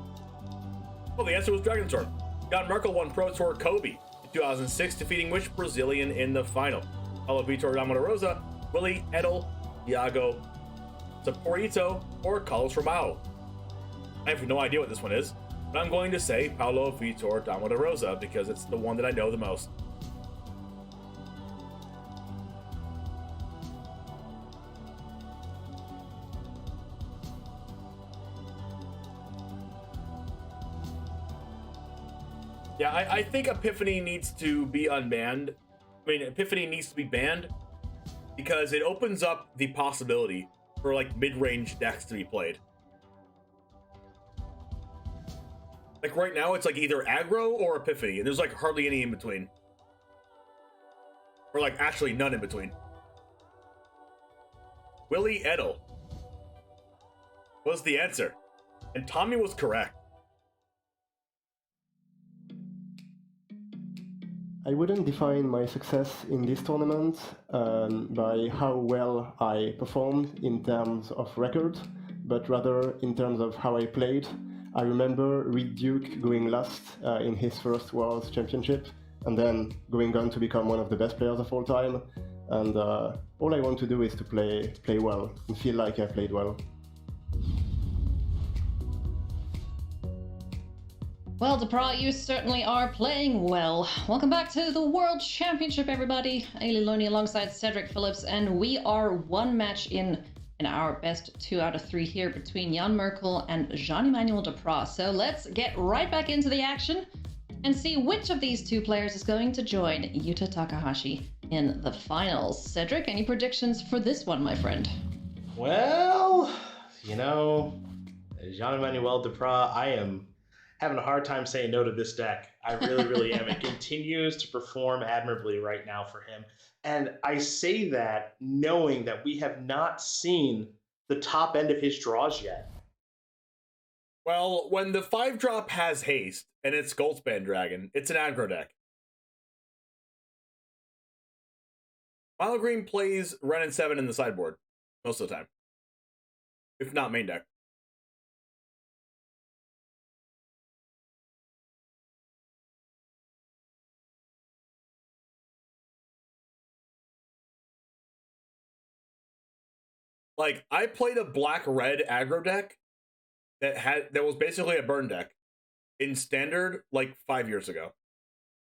Well, the answer was Dragonstorm. Jan Merkel won Pro Tour Kobe in 2006, defeating which Brazilian in the final? Paulo Vitor Dama Rosa, Willie Edel, Iago Saporito, or Carlos Romao? I have no idea what this one is, but I'm going to say Paulo Vitor Dama Rosa because it's the one that I know the most. Yeah, I think Epiphany needs to be unbanned. I mean, Epiphany needs to be banned because it opens up the possibility for like mid-range decks to be played. Like right now, it's like either aggro or Epiphany, and there's like hardly any in between. Or like actually none in between. Willie Edel was the answer, and Tommy was correct.
I wouldn't define my success in this tournament by how well I performed in terms of record, but rather in terms of how I played. I remember Reed Duke going last in his first World Championship, and then going on to become one of the best players of all time. And all I want to do is to play well and feel like I played well.
Well, Duprat, you certainly are playing well. Welcome back to the World Championship, everybody. Ailey Loney alongside Cedric Phillips, and we are one match in our best 2 out of 3 here between Jan Merkel and Jean-Emmanuel Duprat. So let's get right back into the action and see which of these two players is going to join Yuta Takahashi in the finals. Cedric, any predictions for this one, my friend?
Well, Jean-Emmanuel Duprat, I am having a hard time saying no to this deck. I really am. It continues to perform admirably right now for him. And I say that knowing that we have not seen the top end of his draws yet.
Well, when the 5-drop has haste and it's Goldspan Dragon, it's an aggro deck. Milo Green plays Ren and 7 in the sideboard most of the time, if not main deck. Like, I played a black-red aggro deck that was basically a burn deck in standard like 5 years ago.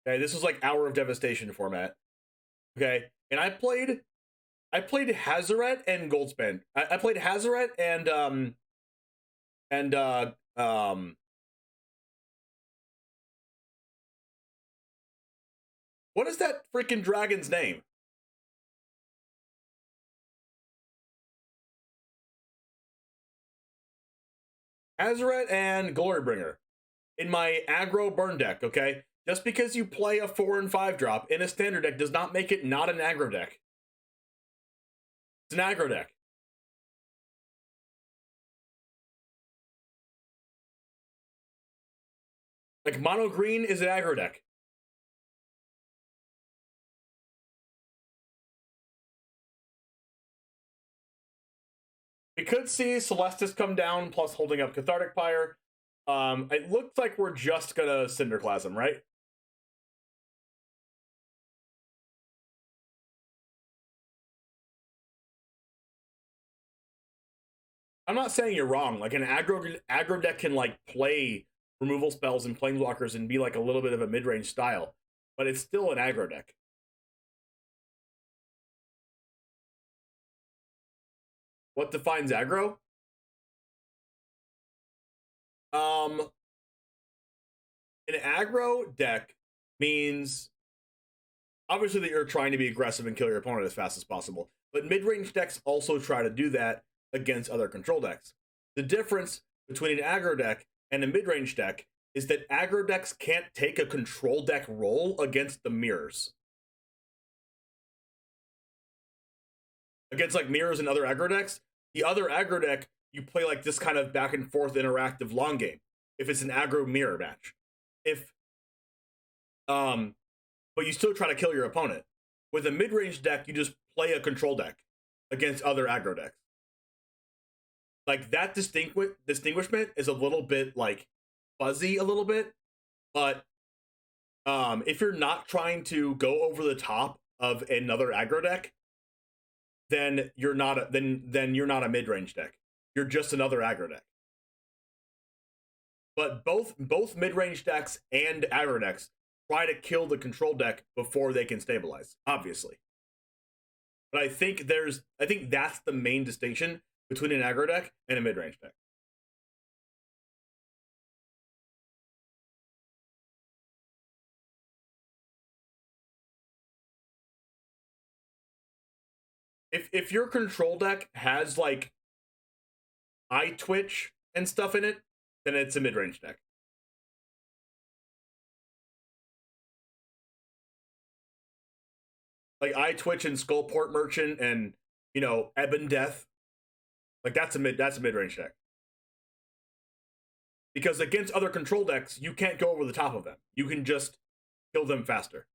Okay, this was like Hour of Devastation format. Okay, and I played Hazaret and Goldspan. I played Hazaret and what is that freaking dragon's name? Hazaret and Glorybringer in my aggro burn deck, okay? Just because you play a 4 and 5 drop in a standard deck does not make it not an aggro deck. It's an aggro deck.
Like, mono green is an aggro deck. We could see Celestis come down, plus holding up Cathartic Pyre. It looks like we're just gonna Cinderclasm, right? I'm not saying you're wrong. Like, an aggro deck can, like, play removal spells and planeswalkers and be, like, a little bit of a mid-range style. But it's still an aggro deck. What defines aggro? An aggro deck means obviously that you're trying to be aggressive and kill your opponent as fast as possible. But mid-range decks also try to do that against other control decks. The difference between an aggro deck and a mid-range deck is that aggro decks can't take a control deck role against the mirrors. Against, like, mirrors and other aggro decks, the other aggro deck, you play, like, this kind of back and forth interactive long game if it's an aggro mirror match. But you still try to kill your opponent. With a mid-range deck, you just play a control deck against other aggro decks. Like, that distinguishment is a little bit, like, fuzzy a little bit, but if you're not trying to go over the top of another aggro deck, then you're not a mid-range deck. You're just another aggro deck. But both mid-range decks and aggro decks try to kill the control deck before they can stabilize, obviously. But I think that's the main distinction between an aggro deck and a mid-range deck. If your control deck has, like, eye twitch and stuff in it, then it's a mid-range deck. Like eye twitch and Skullport Merchant and, you know, Ebon Death. Like, that's a mid-range deck. Because against other control decks, you can't go over the top of them. You can just kill them faster.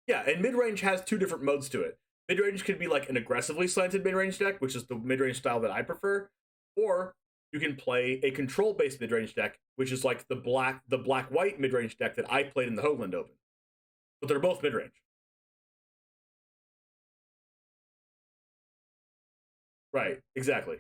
Yeah, and mid-range has two different modes to it. Mid-range could be like an aggressively slanted mid-range deck, which is the mid-range style that I prefer, or you can play a control-based mid-range deck, which is like the black-white mid-range deck that I played in the Hoogland Open. But they're both mid-range. Right, exactly.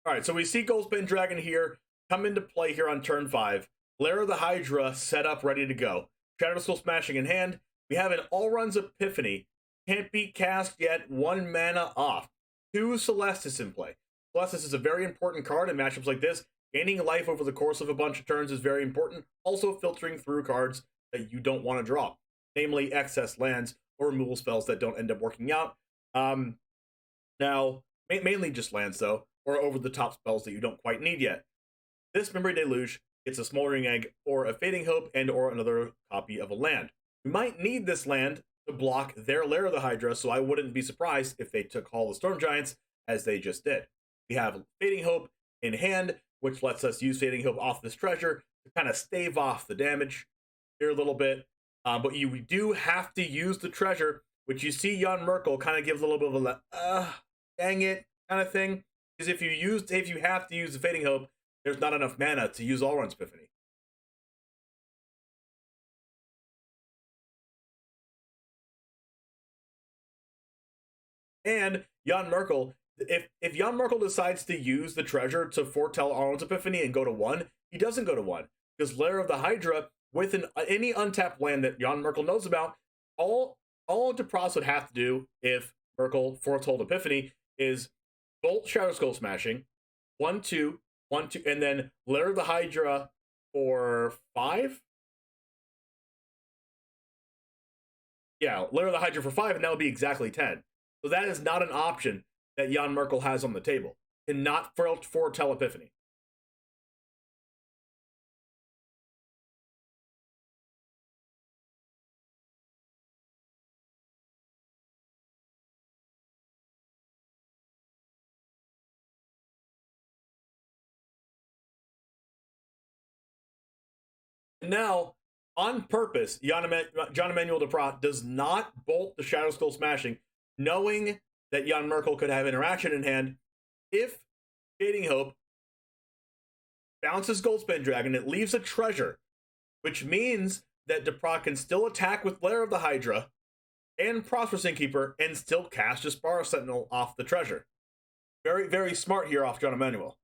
All right, so we see Goldspan Dragon here come into play here on turn 5. Lair of the Hydra set up, ready to go. Shadow Skull Smashing in hand. We have an All-Runs Epiphany. Can't be cast yet. 1 mana off. 2 Celestis in play. Celestis is a very important card in matchups like this. Gaining life over the course of a bunch of turns is very important. Also filtering through cards that you don't want to draw. Namely, excess lands or removal spells that don't end up working out. Now, mainly just lands, though, or over-the-top spells that you don't quite need yet. This Memory Deluge gets a Smoldering Egg, or a Fading Hope, and or another copy of a land. You might need this land to block their Lair of the Hydra, so I wouldn't be surprised if they took Hall of Storm Giants, as they just did. We have Fading Hope in hand, which lets us use Fading Hope off this treasure to kind of stave off the damage here a little bit. But you do have to use the treasure, which you see Jan Merkel kind of gives a little bit of a dang it kind of thing. Because if you have to use the Fading Hope, there's not enough mana to use All-Runs Epiphany. And Jan Merkel, if Jan Merkel decides to use the treasure to foretell All-Runs Epiphany and go to 1, he doesn't go to 1. Because Lair of the Hydra, with any untapped land that Jan Merkel knows about, all Depras would have to do if Merkel foretold Epiphany is Bolt Shadow Skull Smashing, 1/2, 1/2, and then Lair of the Hydra for 5? Yeah, Lair of the Hydra for 5, and that would be exactly 10. So that is not an option that Jan Merkel has on the table. Cannot foretell Epiphany. Now, on purpose, John Emmanuel Duprat does not bolt the Shadow Skull Smashing, knowing that Jan Merkel could have interaction in hand. If Fading Hope bounces Goldspan Dragon, it leaves a treasure, which means that Duprat can still attack with Lair of the Hydra and Prosperous Innkeeper and still cast Jaspara Sentinel off the treasure. Very, very smart here off John Emmanuel.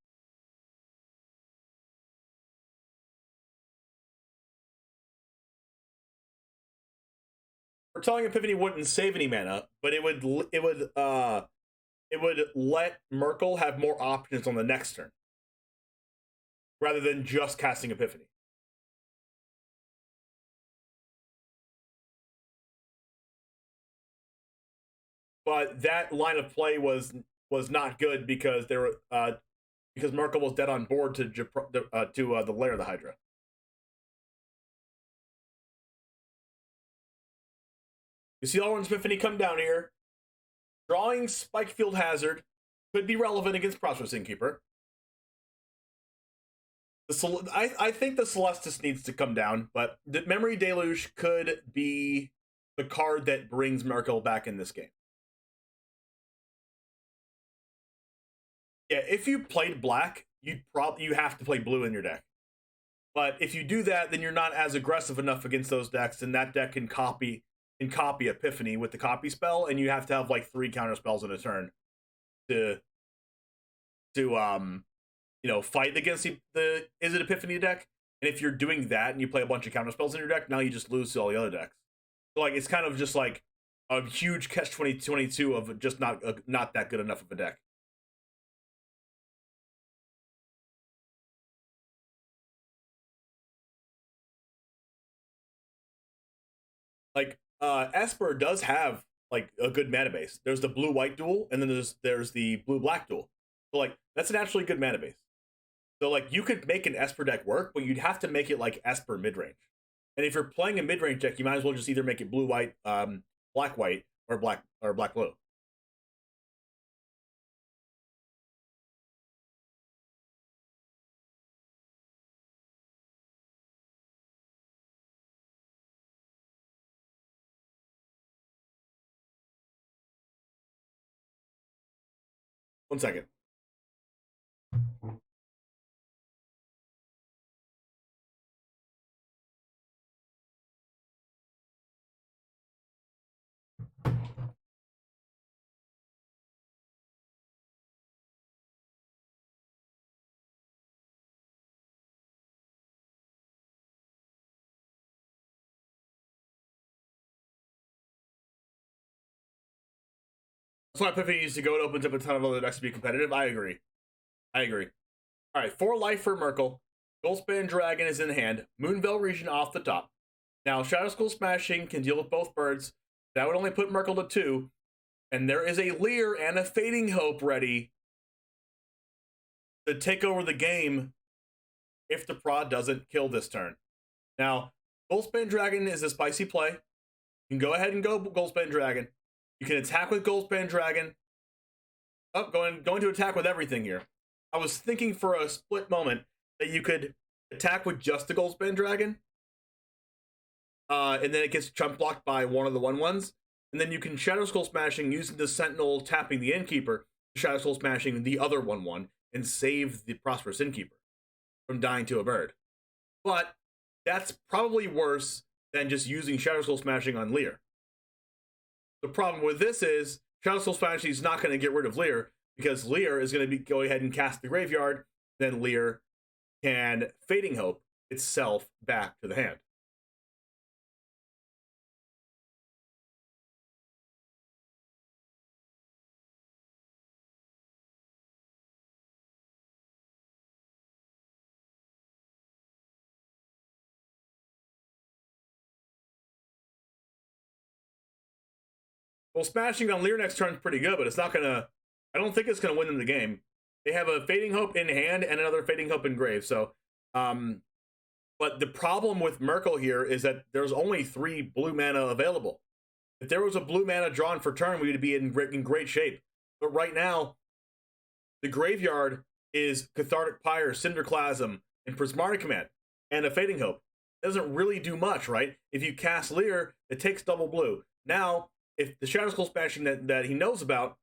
Foretelling Epiphany wouldn't save any mana, but it would let Merkel have more options on the next turn, rather than just casting Epiphany. But that line of play was not good because because Merkel was dead on board to the Lair of the Hydra. You see Orange Epiphany come down here. Drawing Spikefield Hazard could be relevant against Prosperous Innkeeper. I think the Celestis needs to come down, but the Memory Deluge could be the card that brings Merkel back in this game. Yeah, if you played black, you have to play blue in your deck. But if you do that, then you're not as aggressive enough against those decks, and that deck can copy Epiphany with the copy spell, and you have to have like 3 counter spells in a turn to fight against the Izzet Epiphany deck. And if you're doing that and you play a bunch of counter spells in your deck, now you just lose to all the other decks. So like it's kind of just like a huge catch-22 of just not that good enough of a deck. Like Esper does have like a good mana base. There's the blue-white duel, and then there's the blue-black duel. So like that's an actually good mana base. So like you could make an Esper deck work, but you'd have to make it like Esper mid-range. And if you're playing a mid-range deck, you might as well just either make it blue-white, black-white, or black-blue. One second. That's why Epiphany needs to go. It opens up a ton of other decks to be competitive. I agree. All right, 4 life for Merkel. Goldspan Dragon is in hand. Moonveil Region off the top. Now, Shadow Skull Smashing can deal with both birds. That would only put Merkel to 2. And there is a Leer and a Fading Hope ready to take over the game if the prod doesn't kill this turn. Now, Goldspan Dragon is a spicy play. You can go ahead and go Goldspan Dragon. You can attack with Goldspan Dragon. Oh, going to attack with everything here. I was thinking for a split moment that you could attack with just the Goldspan Dragon. And then it gets chump blocked by one of the 1/1s. And then you can Shadow Skull Smashing using the Sentinel tapping the Innkeeper, Shadow Skull Smashing the other 1/1, and save the Prosperous Innkeeper from dying to a bird. But that's probably worse than just using Shadow Skull Smashing on Leer. The problem with this is Shadow Skull Smashing is not going to get rid of Leer, because Leer is going to go ahead and cast the graveyard, then Leer can Fading Hope itself back to the hand. Well, smashing on Leer next turn is pretty good, but it's not going to... I don't think it's going to win them the game. They have a Fading Hope in hand and another Fading Hope in grave, so... but the problem with Merkel here is that there's only 3 blue mana available. If there was a blue mana drawn for turn, we would be in great shape. But right now, the graveyard is Cathartic Pyre, Cinderclasm, and Prismatic Command, and a Fading Hope.
doesn't really do much, right? If you cast Leer, it takes double blue. Now, if the Shadow Skull smashing that he knows about,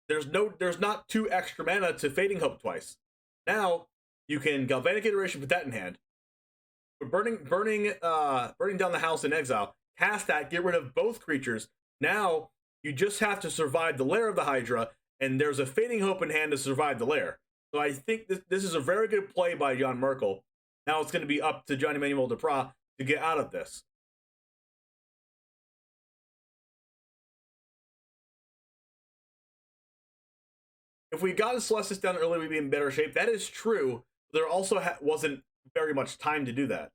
there's not 2 extra mana to Fading Hope twice. Now you can Galvanic Iteration, put that in hand. But burning down the house in exile, cast that, get rid of both creatures. Now you just have to survive the lair of the Hydra, and there's a Fading Hope in hand to survive the lair. So I think this is a very good play by Jan Merkel. Now it's going to be up to Johnny Manuel Duprat to get out of this. If we got Celestis down early, we'd be in better shape. That is true. There also wasn't very much time to do that.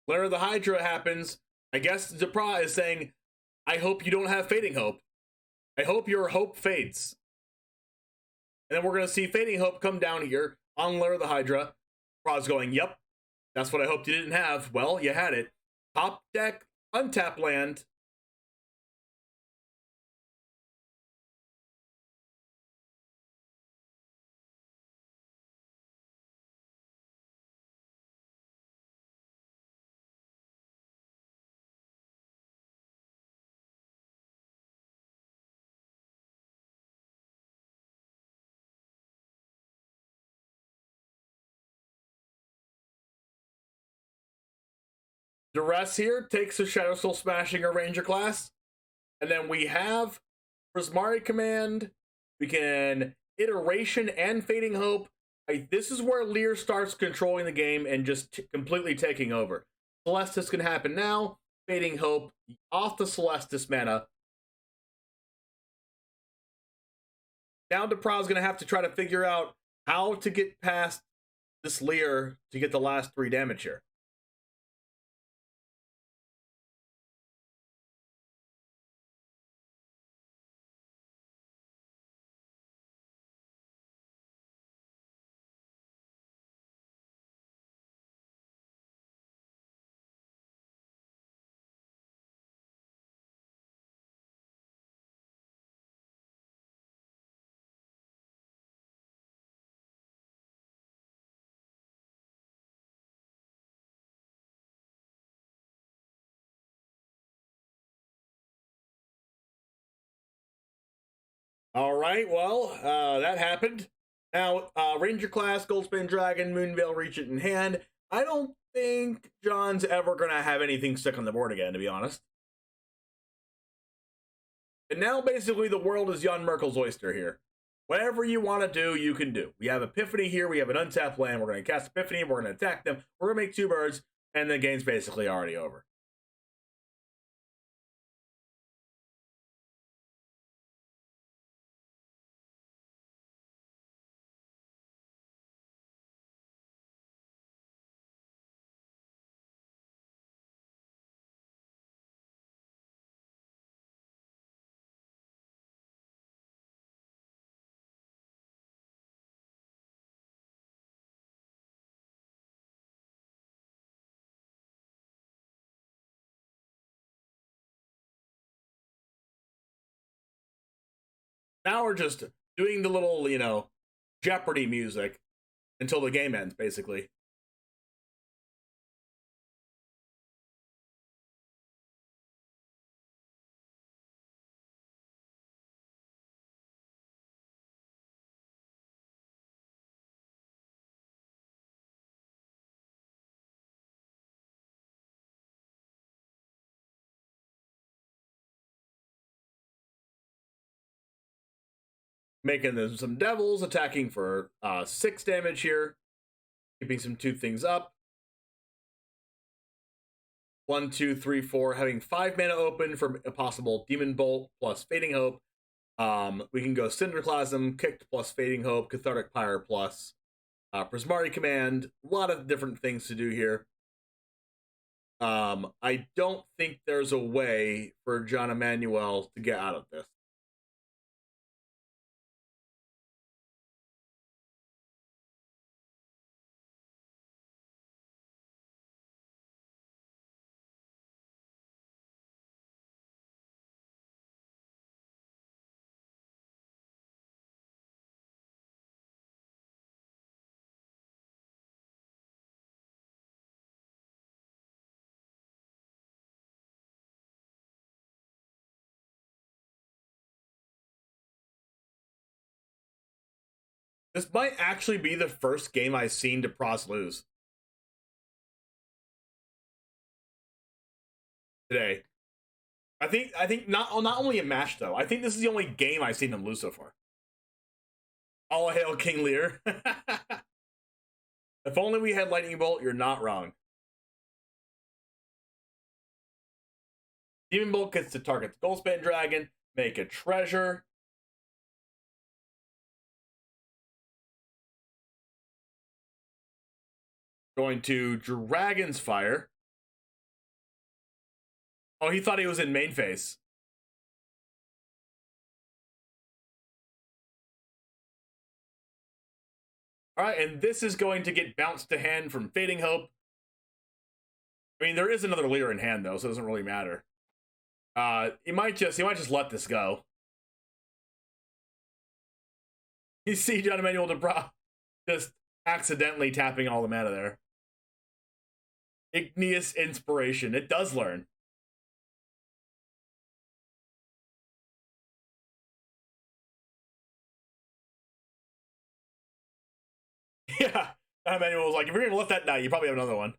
Lair of the Hydra happens. I guess Duprat is saying, I hope you don't have Fading Hope. I hope your hope fades. And then we're going to see Fading Hope come down here on Lair of the Hydra. Duprat's going, yep, that's what I hoped you didn't have. Well, you had it. Top deck, untap land. Duress here takes a Shadow Soul Smashing or Ranger class. And then we have Prismari Command. We can Iteration and Fading Hope. This is where Leer starts controlling the game and just completely taking over. Celestis can happen now. Fading Hope off the Celestis mana. Now Duprat's going to have to try to figure out how to get past this Leer to get the last 3 damage here. All right, well, that happened. Now, Ranger class, Goldspan Dragon, Moonveil Regent in hand. I don't think John's ever going to have anything stuck on the board again, to be honest. And now, basically, the world is Jan Merkel's oyster here. Whatever you want to do, you can do. We have Epiphany here. We have an untapped land. We're going to cast Epiphany. We're going to attack them. We're going to make 2 birds, and the game's basically already over. Now we're just doing the little, Jeopardy music until the game ends, basically. Making some devils, attacking for 6 damage here. Keeping some 2 things up. 1, 2, 3, 4. Having 5 mana open for a possible Demon Bolt plus Fading Hope.
We can go Cinderclasm, Kicked plus Fading Hope, Cathartic Pyre plus Prismari Command. A lot of different things to do here. I don't think there's a way for John Emanuel to get out of this. This might actually be the first game I've seen DePros lose today. I think not only a match though. I think this is the only game I've seen him lose so far. All hail King Lear. If only we had Lightning Bolt, you're not wrong. Demon Bolt gets to target the Goldspan Dragon, make a treasure. Going to Dragon's Fire. Oh, he thought he was in main phase. All right, and this is going to get bounced to hand from Fading Hope. I mean, there is another Leer in hand though, so it doesn't really matter. He might just let this go. You see John Emanuel DePros just accidentally tapping all the mana there. Igneous Inspiration. It does learn. Yeah. Emanuel was like, if you're going to let that die, you probably have another one.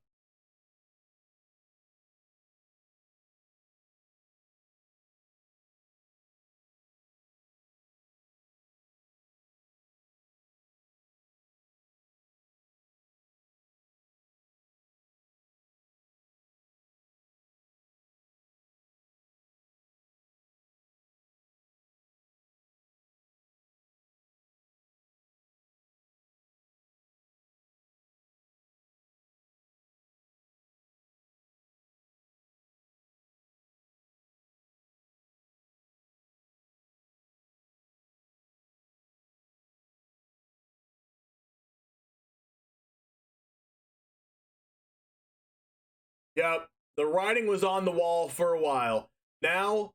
Yep, the writing was on the wall for a while. Now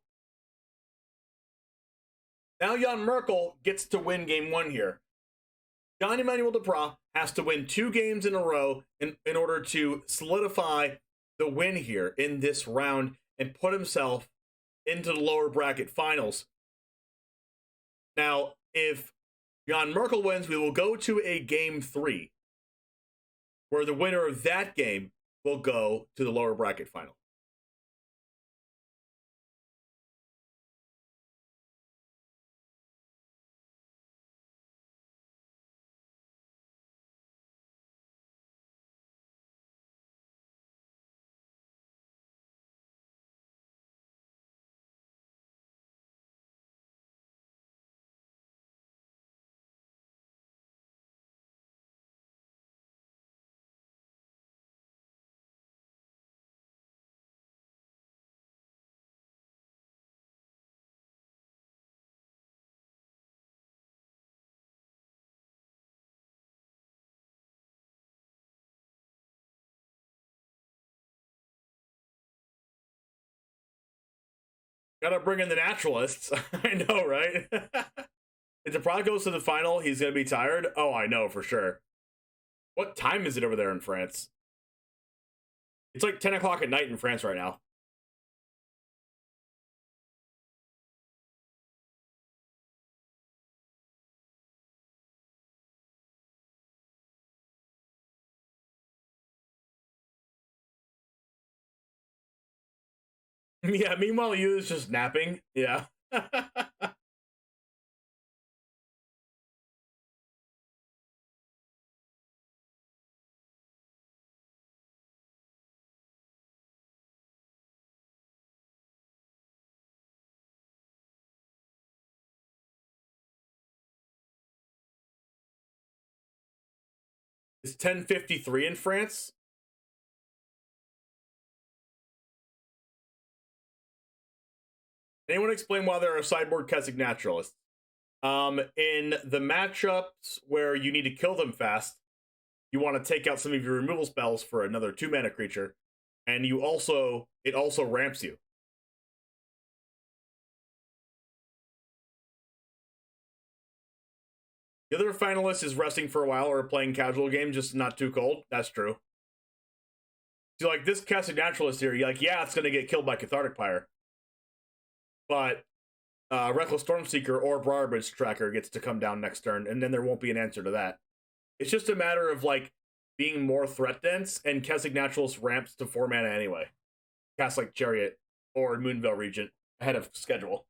Jan Merkel gets to win game one here. John Emanuel DePros has to win 2 games in a row in order to solidify the win here in this round and put himself into the lower bracket finals. Now, if Jan Merkel wins, we will go to a game 3, where the winner of that game will go to the lower bracket final. Gotta bring in the naturalists. I know, right? If DePros goes to the final, he's gonna be tired. Oh, I know for sure. What time is it over there in France? It's like 10 o'clock at night in France right now. Yeah, meanwhile, you is just napping. Yeah. It's 10:53 in France. Anyone explain why there are sideboard Kessig Naturalists? In the matchups where you need to kill them fast, you want to take out some of your removal spells for another 2-mana creature, and it also ramps you. The other finalist is resting for a while or playing casual game, just not too cold. That's true. So, like, this Kessig Naturalist here, you're like, yeah, it's going to get killed by Cathartic Pyre. But Reckless Stormseeker or Briarbridge Tracker gets to come down next turn, and then there won't be an answer to that. It's just a matter of, like, being more threat dense, and Kessig Naturalist ramps to 4 mana anyway. Cast like Chariot or Moonveil Regent ahead of schedule.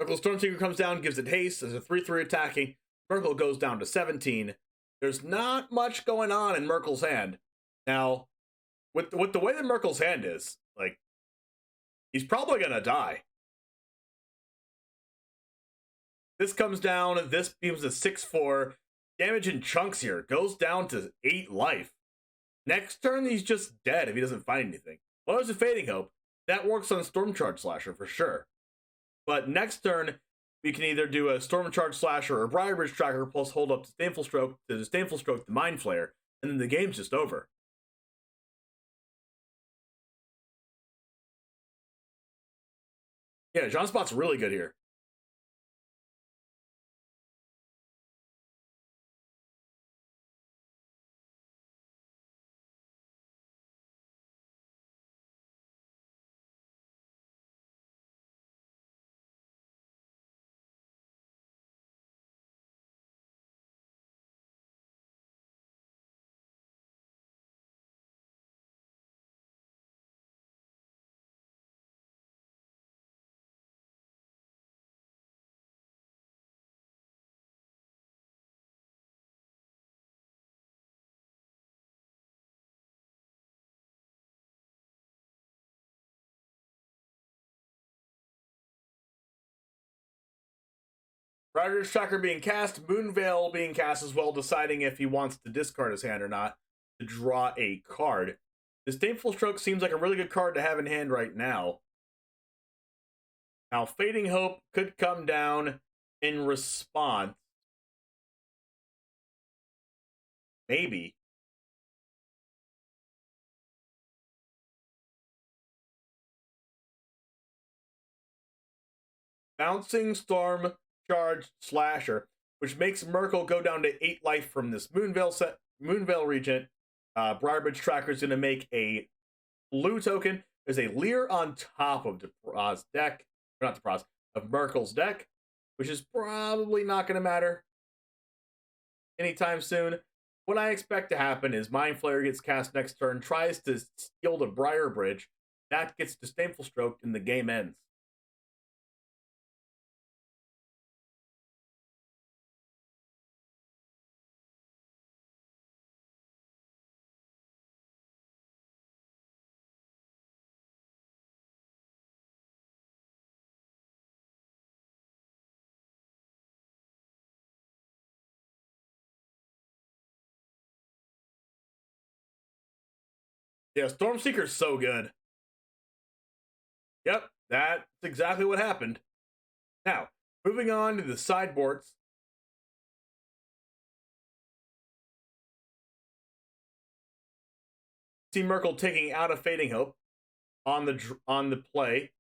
Merkle Stormseeker comes down, gives it haste. There's a 3/3 attacking. Merkle goes down to 17. There's not much going on in Merkle's hand. Now, with the way that Merkle's hand is, like, he's probably going to die. This comes down. This beams a 6/4. Damage in chunks here. Goes down to 8 life. Next turn, he's just dead if he doesn't find anything. Well, there's a Fading Hope. That works on Stormcharge Slasher for sure. But next turn, we can either do a Stormcharge Slasher or Briarbridge Tracker plus hold up Disdainful Stroke to Disdainful Stroke the Mind Flayer, and then the game's just over. Yeah, John Spot's really good here. Briarbridge Tracker being cast, Moonveil being cast as well, deciding if he wants to discard his hand or not to draw a card. Disdainful Stroke seems like a really good card to have in hand right now. Now, Fading Hope could come down in response. Maybe. Bouncing Storm Charge Slasher, which makes Merkle go down to 8 life from this Moonveil Regent. Briarbridge Tracker is going to make a blue token. There's a Leer on top of DePraz's deck, or not DePraz, of Merkle's deck, which is probably not going to matter anytime soon. What I expect to happen is Mind Flayer gets cast next turn, tries to steal the Briarbridge. That gets Disdainful Stroke, and the game ends. Yeah, Stormseeker's so good. Yep, that's exactly what happened. Now, moving on to the sideboards. See Merkle taking out a Fading Hope on the play.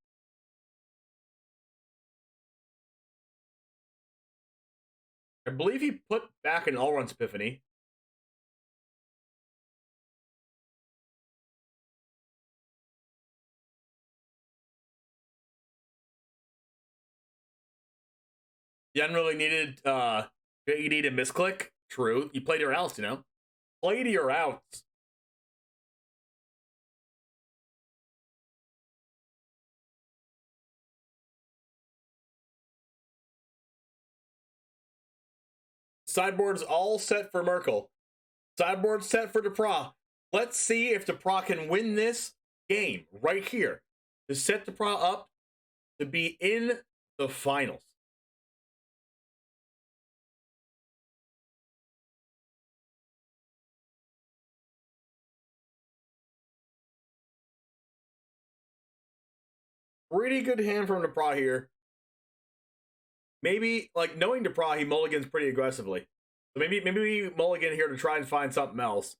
I believe he put back an All-Run's Epiphany. You hadn't really needed you need a misclick. True. You played your outs, you know. Play to your outs.
Sideboard's all set for Merkel. Sideboard's set for Depra. Let's see if Depra can win this game right here to set Depra up to be in the finals. Pretty good hand from Depra here. Maybe, like, knowing Depra, he mulligans pretty aggressively. So maybe we mulligan here to try and find something else.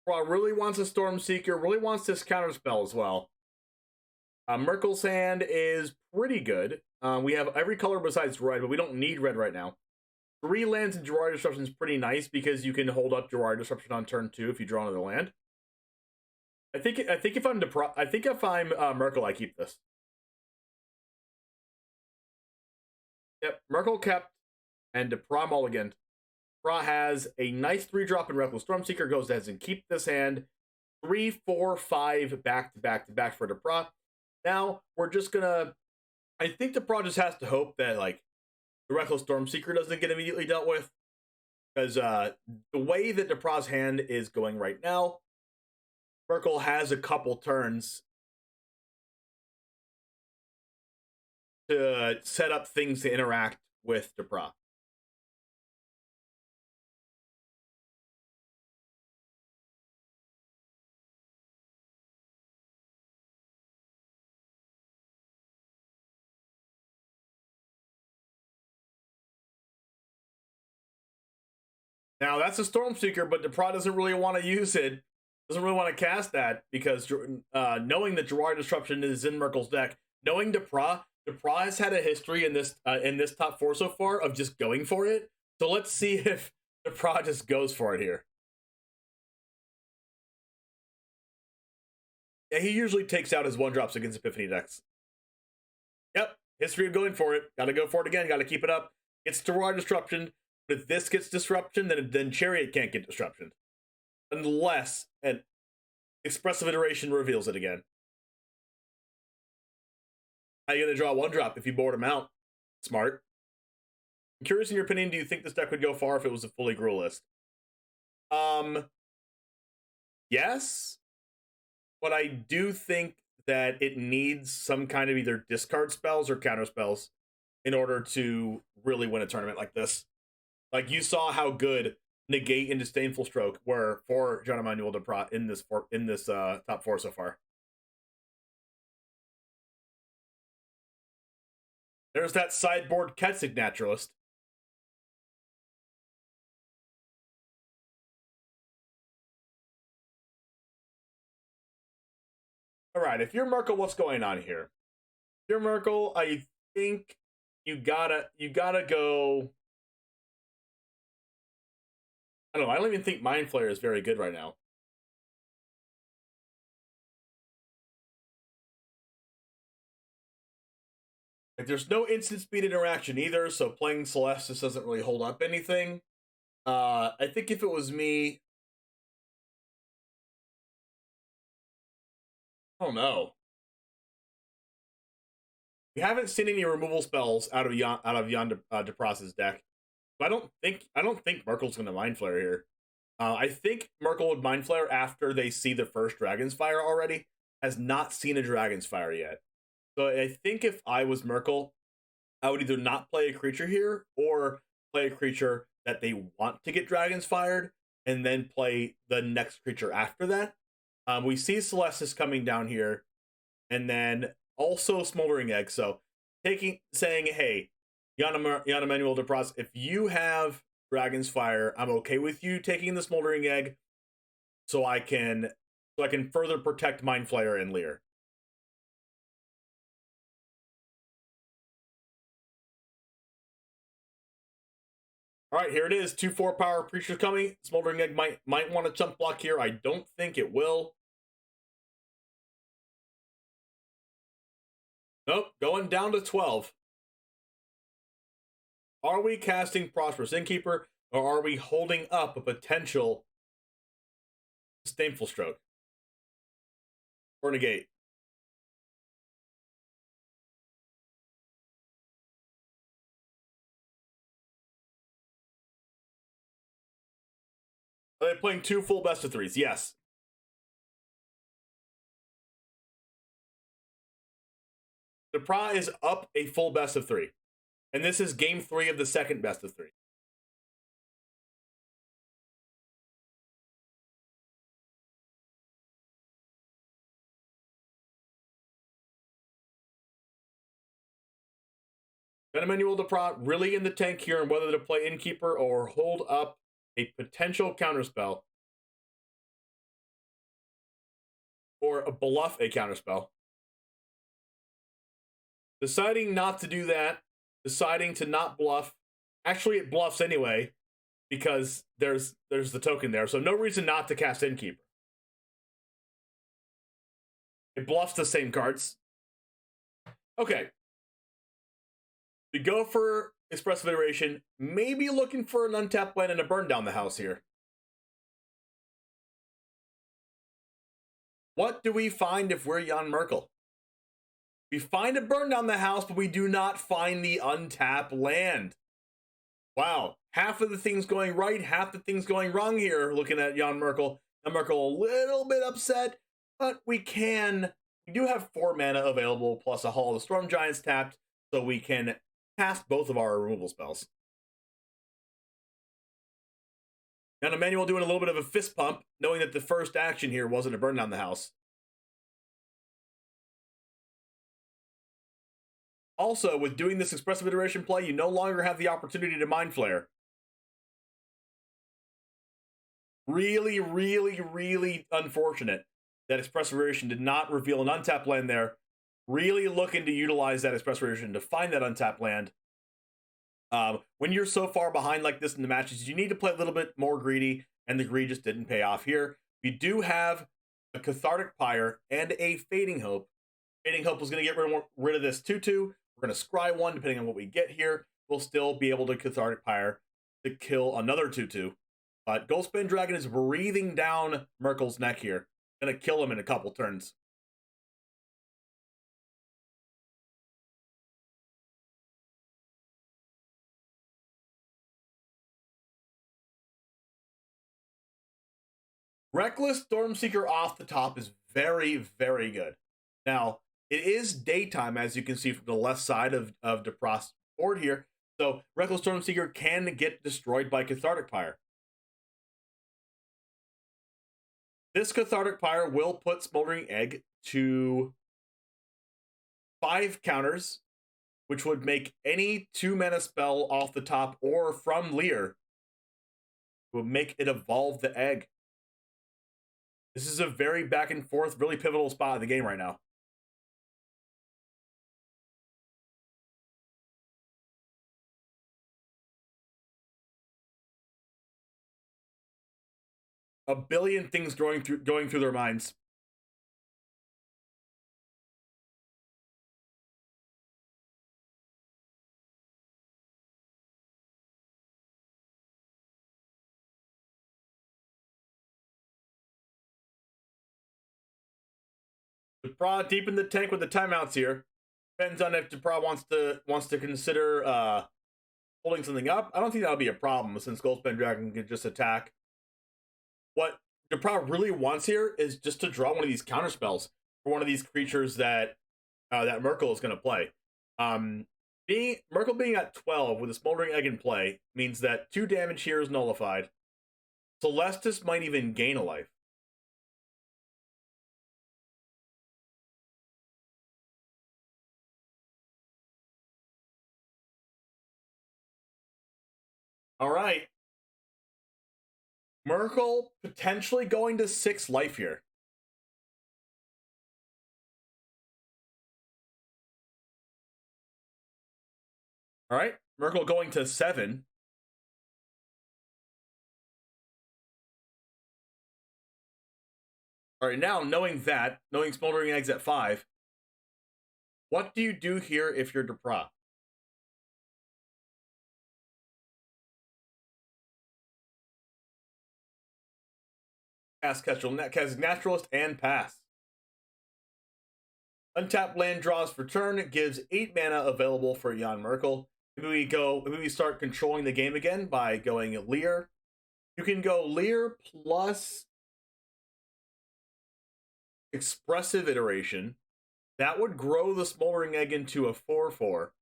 Depra really wants a Stormseeker, really wants this counterspell as well. Merkel's hand is pretty good. We have every color besides red, but we don't need red right now. 3 lands and Gerard Disruption is pretty nice because you can hold up Gerard Disruption on turn 2 if you draw another land. I think if I'm Merkel, I keep this. Yep, Merkel kept, and Depra mulliganed. Depra has a nice 3-drop in Reckless Stormseeker, goes ahead and keep this hand. 3, 4, 5 back to back to back for Depra. Now we're just gonna. I think Depra just has to hope that like the Reckless Stormseeker doesn't get immediately dealt with, because the way that Depra's hand is going right now, Merkel has a couple turns to set up things to interact with Depra. Now that's a Stormseeker, but Depra doesn't really want to use it. Doesn't really want to cast that because knowing that Gerard Disruption is in Merkel's deck, knowing Depra has had a history in this top 4 so far of just going for it. So let's see if Depra just goes for it here. Yeah, he usually takes out his 1-drops against Epiphany decks. Yep, history of going for it. Gotta go for it again. Gotta keep it up. It's Gerard Disruption. But if this gets Disruption, then Chariot can't get Disruption. Unless an Expressive Iteration reveals it again. How are you going to draw 1-drop if you board him out? Smart. I'm curious in your opinion, do you think this deck would go far if it was a fully Gruul list? Yes. But I do think that it needs some kind of either discard spells or counter spells in order to really win a tournament like this. Like, you saw how good Negate and Disdainful Stroke were for Jean-Emmanuel Depra in this top 4 so far. There's that sideboard Ketzig Naturalist. All right, if you're Merkel, what's going on here? If you're Merkel, I think you gotta go. I don't know. I don't even think Mind Flayer is very good right now. Like, there's no instant speed interaction either, so playing Celestis doesn't really hold up anything. I think if it was me, I don't know. We haven't seen any removal spells out of Jan Depra's deck. I don't think Merkel's going to Mind Flayer here. I think Merkel would Mind Flayer after they see the first Dragon's Fire already. Has not seen a Dragon's Fire yet. So I think if I was Merkel, I would either not play a creature here or play a creature that they want to get Dragon's Fired and then play the next creature after that. We see Celestis coming down here and then also Smoldering Egg. So saying, hey, Jan-Emmanuel Depras, if you have Dragon's Fire, I'm okay with you taking the Smoldering Egg so I can further protect Mind Flayer and Lear. All right, here it is. 2/4 power creatures coming. Smoldering Egg might want to chunk block here. I don't think it will. Nope, going down to 12. Are we casting Prosperous Innkeeper, or are we holding up a potential Disdainful Stroke? Or Negate?
Are they playing 2 full best of 3s? Yes. Depra is up a full best of 3. And this is game 3 of the second best of 3. Emmanuel Depra really in the tank here on whether to play Innkeeper or hold up a potential counterspell. Or bluff a counterspell. Deciding not to do that. Deciding to not bluff. Actually, it bluffs anyway, because there's the token there. So no reason not to cast Innkeeper. It bluffs the same cards. Okay. We go for Expressive Iteration, maybe looking for an untapped land and a burn down the house here. What do we find if we're Jan Merkel? We find a burn down the house, but we do not find the untapped land. Wow, half of the things going right, half the things going wrong here, looking at Jan Merkel. Jan Merkel a little bit upset, but we do have 4 mana available, plus a Hall of the Storm Giants tapped, so we can cast both of our removal spells. Now Emmanuel doing a little bit of a fist pump, knowing that the first action here wasn't to burn down the house. Also, with doing this Expressive Iteration play, you no longer have the opportunity to Mind Flare. Really, really, really unfortunate that Expressive Iteration did not reveal an untapped land there. Really looking to utilize that Expressive Iteration to find that untapped land. When you're so far behind like this in the matches, you need to play a little bit more greedy, and the greed just didn't pay off here. We do have a Cathartic Pyre and a Fading Hope. Fading Hope was going to get rid of this 2/2. We're going to scry 1, depending on what we get here. We'll still be able to Cathartic Pyre to kill another 2/2. But Goldspan Dragon is breathing down Merkel's neck here. Going to kill him in a couple turns. Reckless Stormseeker off the top is very, very good. Now, it is daytime, as you can see from the left side of Depra's board here. So, Reckless Stormseeker can get destroyed by Cathartic Pyre. This Cathartic Pyre will put Smoldering Egg to 5 counters, which would make any 2-mana spell off the top or from Lear, would make it evolve the egg. This is a very back and forth, really pivotal spot of the game right now. A billion things going through their minds. Depra deep in the tank with the timeouts here. Depends on if Depra wants to consider holding something up. I don't think that'll be a problem since Goldspan Dragon can just attack. What Depra really wants here is just to draw one of these counter spells for one of these creatures that that Merkel is going to play. Merkel being at 12 with a Smoldering Egg in play means that 2 damage here is nullified. Celestis might even gain a life. All right. Merkel potentially going to 6 life here. All right. Merkel going to 7. All right. Now, knowing Smoldering Eggs at 5, what do you do here if you're Depra? Cast Naturalist and pass. Untapped land draws for turn, gives 8 mana available for Jan Merkel. Maybe we start controlling the game again by going Lear.
You can go Lear plus Expressive Iteration. That would grow the Smoldering Egg into a 4/4.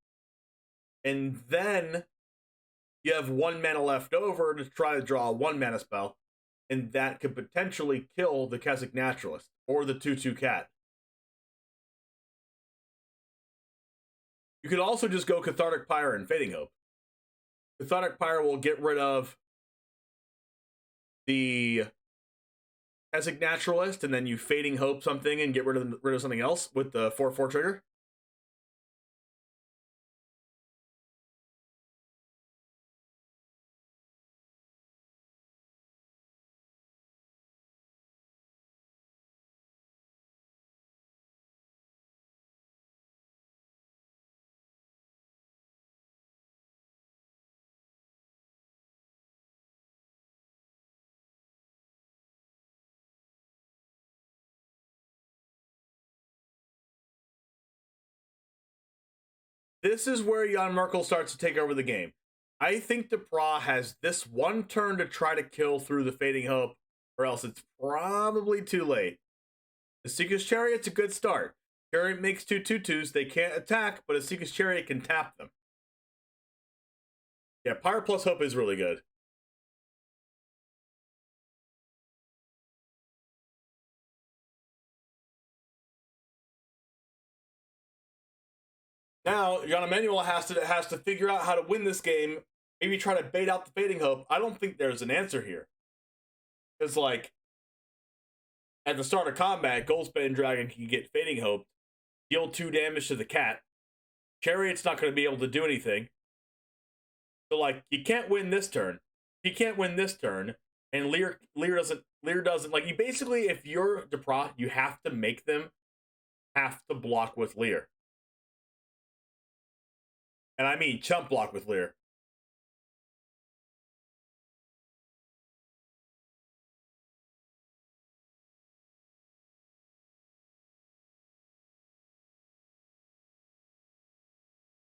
And then you have 1 mana left over to try to draw a 1 mana spell. And that could potentially kill the Kessig Naturalist or the 2/2 cat. You could also just go Cathartic Pyre and Fading Hope. Cathartic Pyre will get rid of the Kessig Naturalist, and then you Fading Hope something and get rid of something else with the 4/4 trigger. This is where Jan Merkel starts to take over the game. I think Depra has this one turn to try to kill through the Fading Hope, or else it's probably too late. The Seeker's Chariot's a good start. Chariot makes 2 2/2s. They can't attack, but a Seeker's Chariot can tap them. Yeah, Pyre plus Hope is really good. Now, Jan Emanuel has to figure out how to win this game. Maybe try to bait out the Fading Hope. I don't think there's an answer here. Because, like, at the start of combat, Goldspan Dragon can get Fading Hope, deal 2 damage to the cat. Chariot's not going to be able to do anything. So, like, you can't win this turn. He can't win this turn, and Lear doesn't. Like, you basically, if you're Depra, you have to make them have to block with Lear. And I mean chump block with Lear.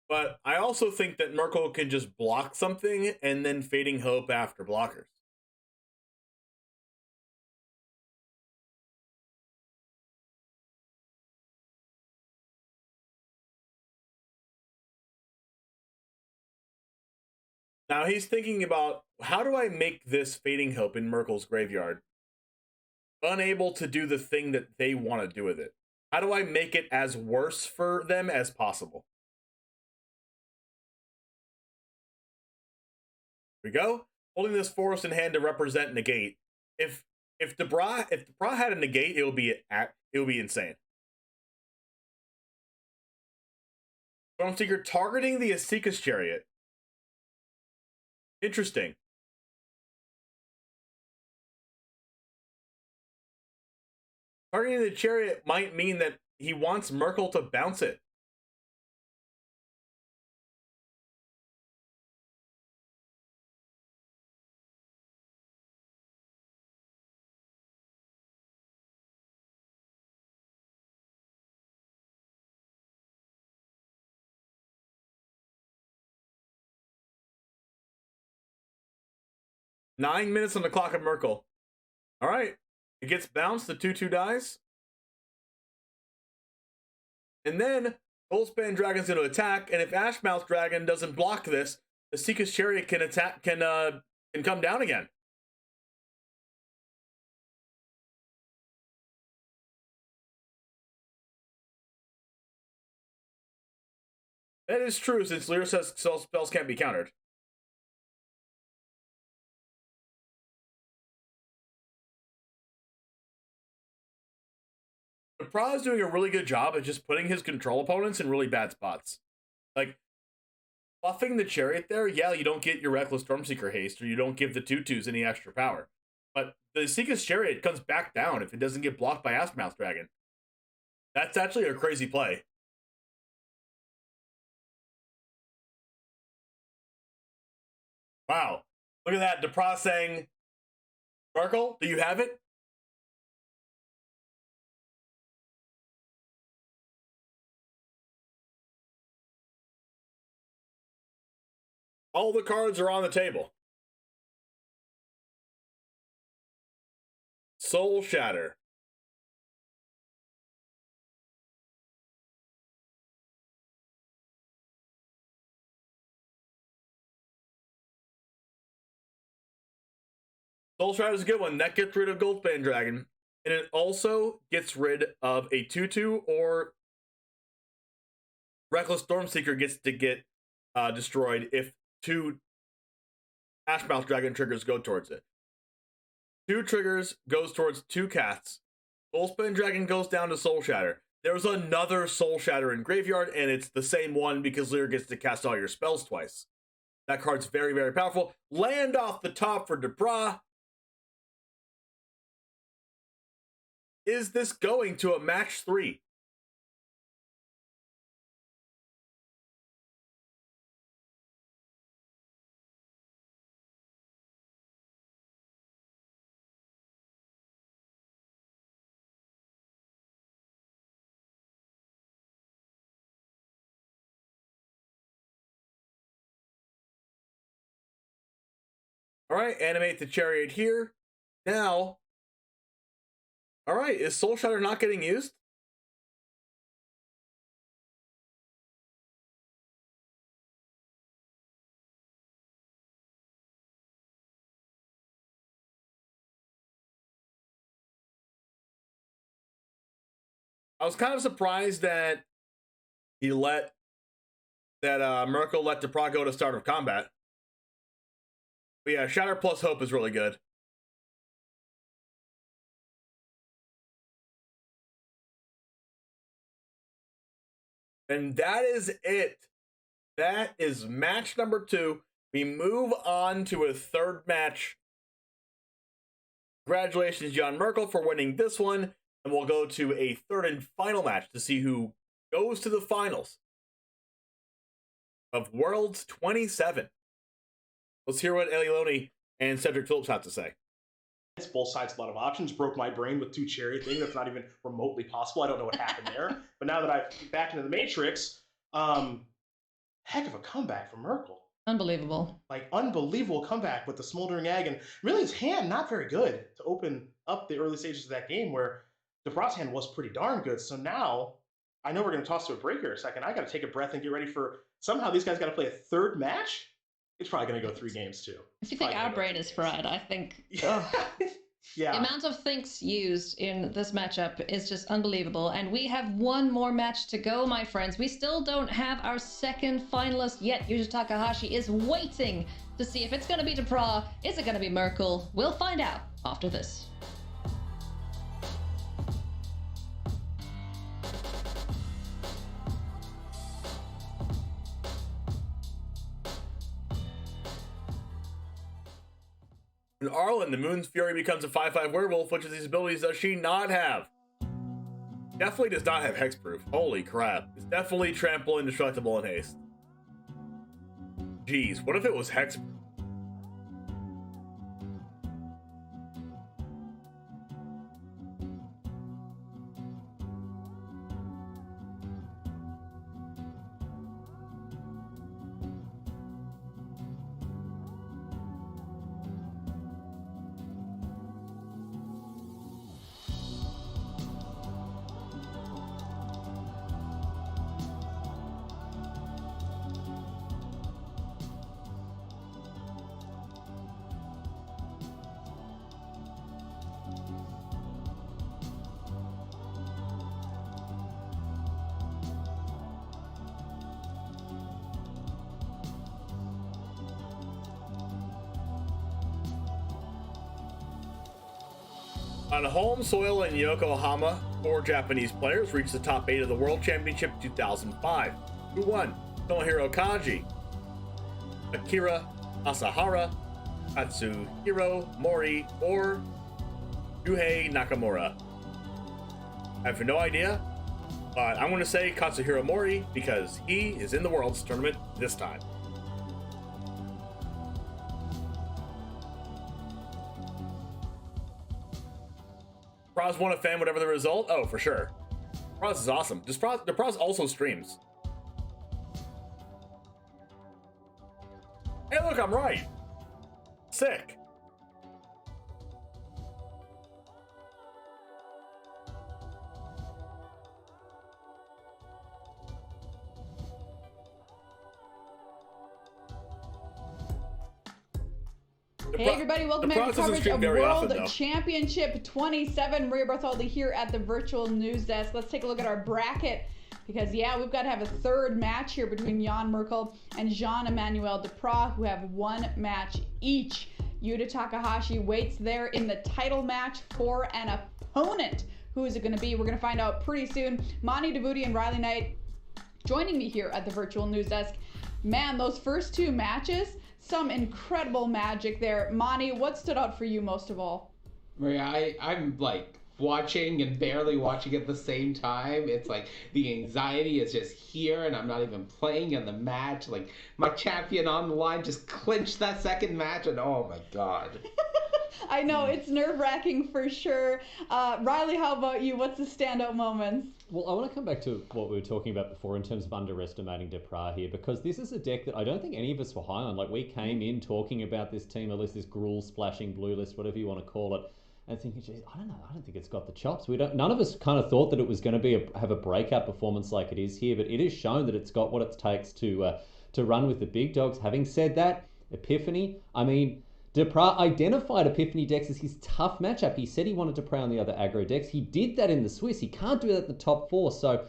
But I also think that Merkel can just block something and then Fading Hope after blockers. Now he's thinking about, how do I make this Fading Hope in Merkel's graveyard unable to do the thing that they want to do with it? How do I make it as worse for them as possible? Here we go. Holding this forest in hand to represent negate. If Depra had a negate, it would be insane. Stormseeker targeting the Asika's Chariot. Interesting. Targeting the Chariot might mean that he wants Merkel to bounce it. Nine minutes on the clock of Merkel. All right. It gets bounced. The 2/2 dies. And then Goldspan Dragon's going to attack. And if Ashmouth Dragon doesn't block this, the Seeker's Chariot can attack. Can come down again. That is true, since Lear says spells can't be countered. Depra is doing a really good job at just putting his control opponents in really bad spots. Like, buffing the Chariot there, yeah, you don't get your Reckless Stormseeker haste, or you don't give the 2/2s any extra power. But the Seeker's Chariot comes back down if it doesn't get blocked by Ashmouth Dragon. That's actually a crazy play. Wow. Look at that. Depra saying, Merkel, do you have it? All the cards are on the table. Soul Shatter. Soul Shatter is a good one. That gets rid of Goldspan Dragon. And it also gets rid of a 2/2 or Reckless Stormseeker gets to get destroyed if 2 Ashmouth Dragon triggers go towards it. 2 triggers goes towards 2 cats. Goldspan Dragon goes down to Soul Shatter. There's another Soul Shatter in Graveyard, and it's the same one because Lear gets to cast all your spells twice. That card's very, very powerful. Land off the top for Debra. Is this going to a match 3? All right, animate the chariot here. Now, all right, is Soul Shatter not getting used? I was kind of surprised that he let Merkel let Debra go to start of combat. But yeah, Shatter plus Hope is really good. And that is it. That is match number 2. We move on to a third match. Congratulations, Jan Merkel, for winning this one. And we'll go to a third and final match to see who goes to the finals of Worlds 27. Let's hear what Eliloni and Cedric Phillips have to say.
It's both sides, a lot of options. Broke my brain with 2 chariot thing. That's not even remotely possible. I don't know what happened there. But now that I've back into the Matrix, heck of a comeback from Merkel.
Unbelievable.
Like, unbelievable comeback with the Smoldering Egg. And really, his hand, not very good to open up the early stages of that game where Debra's hand was pretty darn good. So now, I know we're going to toss to a break here in a second. I got to take a breath and get ready for, somehow these guys got to play a third match? It's probably going to go 3 games, too.
If you think our brain is fried, I think
Yeah.
the amount of things used in this matchup is just unbelievable. And we have one more match to go, my friends. We still don't have our second finalist yet. Yuji Takahashi is waiting to see if it's going to be Debra. Is it going to be Merkel? We'll find out after this.
In Arlen, the Moon's Fury becomes a 5/5 werewolf. Which of these abilities does she not have? Definitely does not have hexproof. Holy crap. It's definitely trample, indestructible, and haste. Jeez, what if it was hexproof? On home soil in Yokohama, 4 Japanese players reached the top 8 of the World Championship 2005. Who won? Tomohiro Kaji, Akira Asahara, Katsuhiro Mori, or Shuhei Nakamura? I have no idea, but I'm going to say Katsuhiro Mori because he is in the Worlds tournament this time. Debraz won a fan, whatever the result. Oh, for sure. Debraz is awesome. Debraz also streams. Hey, look, I'm right. Sick.
Hey everybody, welcome back to coverage of World Championship 27. Maria Bartholdi here at the virtual news desk. Let's take a look at our bracket because, yeah, we've got to have a third match here between Jan Merkel and Jean-Emmanuel Duprat, who have one match each. Yuta Takahashi waits there in the title match for an opponent. Who is it going to be? We're going to find out pretty soon. Monty Devuti and Riley Knight joining me here at the virtual news desk. Man, those first two matches, some incredible magic there. Monty, what stood out for you most of all?
Maria, I'm like watching and barely watching at the same time. It's like the anxiety is just here and I'm not even playing in the match. Like my champion on the line just clinched that second match and oh my God.
I know, it's nerve-wracking for sure. Riley, how about you? What's the standout moments?
Well, I want to come back to what we were talking about before in terms of underestimating Duprat here, because this is a deck that I don't think any of us were high on. Like, we came in talking about this team, at least this gruel-splashing blue list, whatever you want to call it, and thinking, geez, I don't know, I don't think it's got the chops. None of us kind of thought that it was going to have a breakout performance like it is here, but it is shown that it's got what it takes to run with the big dogs. Having said that, Epiphany, I mean, Duprat identified Epiphany decks as his tough matchup. He said he wanted to prey on the other aggro decks. He did that in the Swiss. He can't do that at the top four. So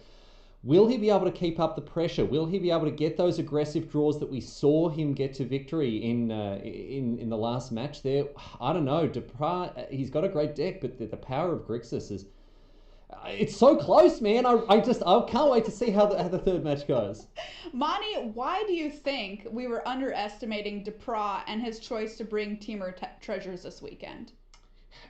will he be able to keep up the pressure? Will he be able to get those aggressive draws that we saw him get to victory in the last match there? I don't know. Duprat, he's got a great deck, but the power of Grixis is... It's so close, man. I can't wait to see how the third match goes.
Monty, why do you think we were underestimating Duprat and his choice to bring Teamer Treasures this weekend?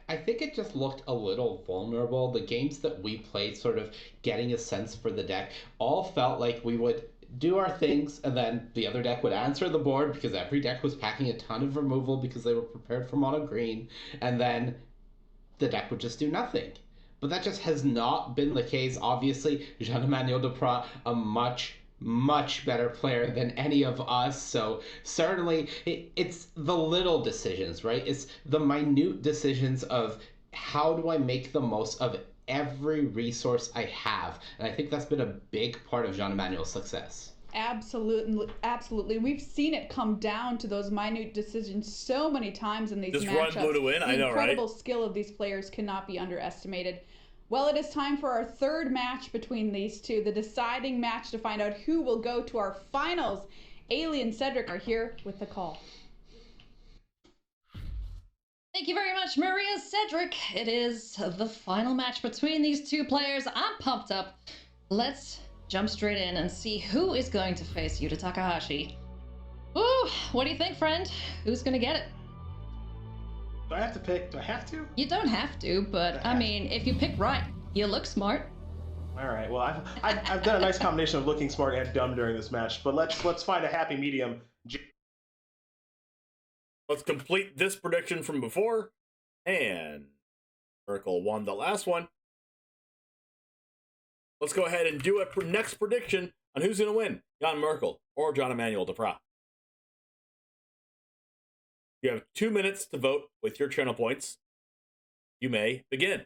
I think it just looked a little vulnerable. The games that we played, sort of getting a sense for the deck, all felt like we would do our things and then the other deck would answer the board because every deck was packing a ton of removal because they were prepared for mono green, and then the deck would just do nothing. But that just has not been the case. Obviously, Jean-Emmanuel Duprat, a much, much better player than any of us. So certainly, it's the little decisions, right? It's the minute decisions of how do I make the most of every resource I have. And I think that's been a big part of Jean-Emmanuel's success.
Absolutely. We've seen it come down to those minute decisions so many times in these matchups.
Just run blue to win, I know, right?
The incredible skill of these players cannot be underestimated. Well, it is time for our third match between these two, the deciding match to find out who will go to our finals. Ailey and Cedric are here with the call.
Thank you very much, Maria. Cedric, it is the final match between these two players. I'm pumped up. Let's jump straight in and see who is going to face Yuta Takahashi. Ooh, what do you think, friend? Who's going to get it?
Do I have to pick? Do I have to?
You don't have to, but I mean, if you pick right, you look smart.
All right. Well, I've done a nice combination of looking smart and dumb during this match, but let's find a happy medium.
Let's complete this prediction from before, and Merkel won the last one. Let's go ahead and do a next prediction on who's going to win, Jan Merkel or Jean-Emmanuel Duprat. You have 2 minutes to vote with your channel points. You may begin.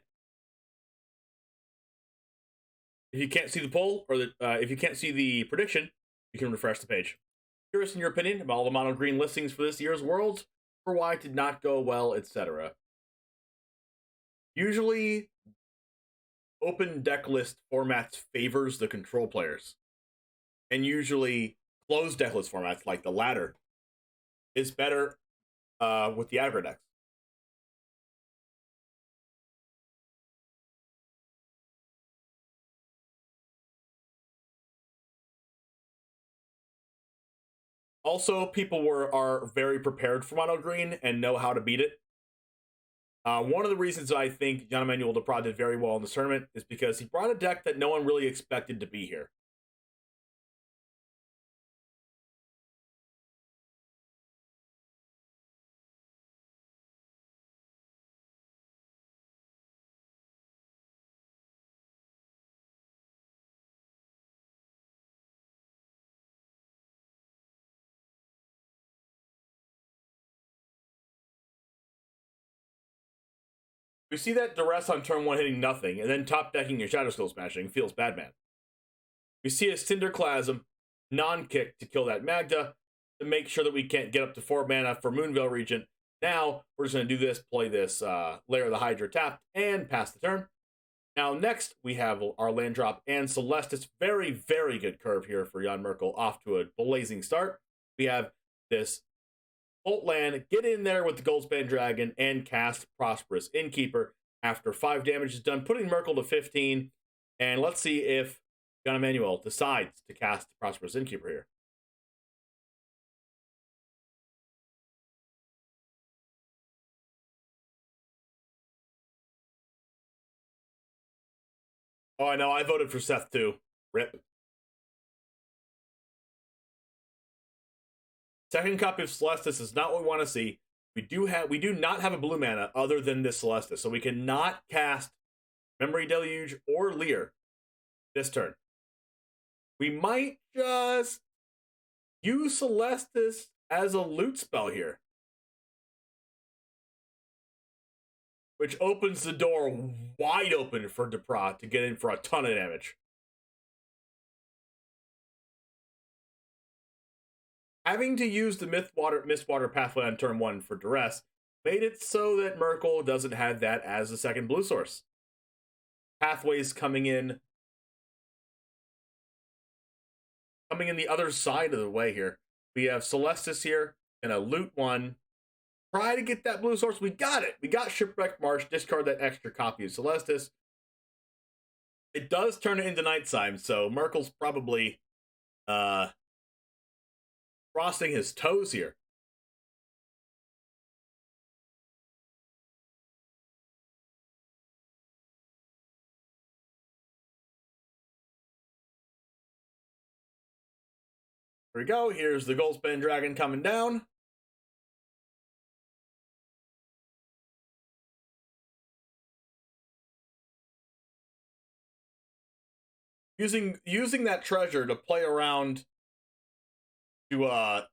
If you can't see the poll, or if you can't see the prediction, you can refresh the page. Curious in your opinion about all the mono green listings for this year's Worlds, or why it did not go well, etc. Usually, open deck list formats favors the control players, and usually closed deck list formats like the latter is better with the aggro decks. Also, people are very prepared for mono green and know how to beat it. One of the reasons I think Jean-Emmanuel Duprat did very well in this tournament is because he brought a deck that no one really expected to be here. We see that duress on turn 1 hitting nothing, and then top decking your Shadow Skill Smashing feels bad, man. We see a Cinderclasm non-kick to kill that Magda, to make sure that we can't get up to 4 mana for Moonveil Regent,
Now, we're just going to do this, play this Lair of the Hydra tapped, and pass the turn. Now, next, we have our land drop and Celestis. Very, very good curve here for Jan Merkel, off to a blazing start. We have this Bolt land, get in there with the Goldspan Dragon, and cast Prosperous Innkeeper after 5 damage is done, putting Merkel to 15. And let's see if Jan Emanuel decides to cast Prosperous Innkeeper here. Oh, I know. I voted for Seth too. Rip. Second copy of Celestis is not what we want to see. We do not have a blue mana other than this Celestis, so we cannot cast Memory Deluge or Leer this turn. We might just use Celestis as a loot spell here, which opens the door wide open for Depra to get in for a ton of damage. Having to use the Mistwater Pathway on turn 1 for Duress made it so that Merkel doesn't have that as a second blue source. Pathways coming in the other side of the way here. We have Celestis here and a loot 1. Try to get that blue source. We got it. We got Shipwreck Marsh. Discard that extra copy of Celestis. It does turn it into Night Time, so Merkel's probably crossing his toes here. Here we go. Here's the Goldspan Dragon coming down. Using that treasure to play around Jawara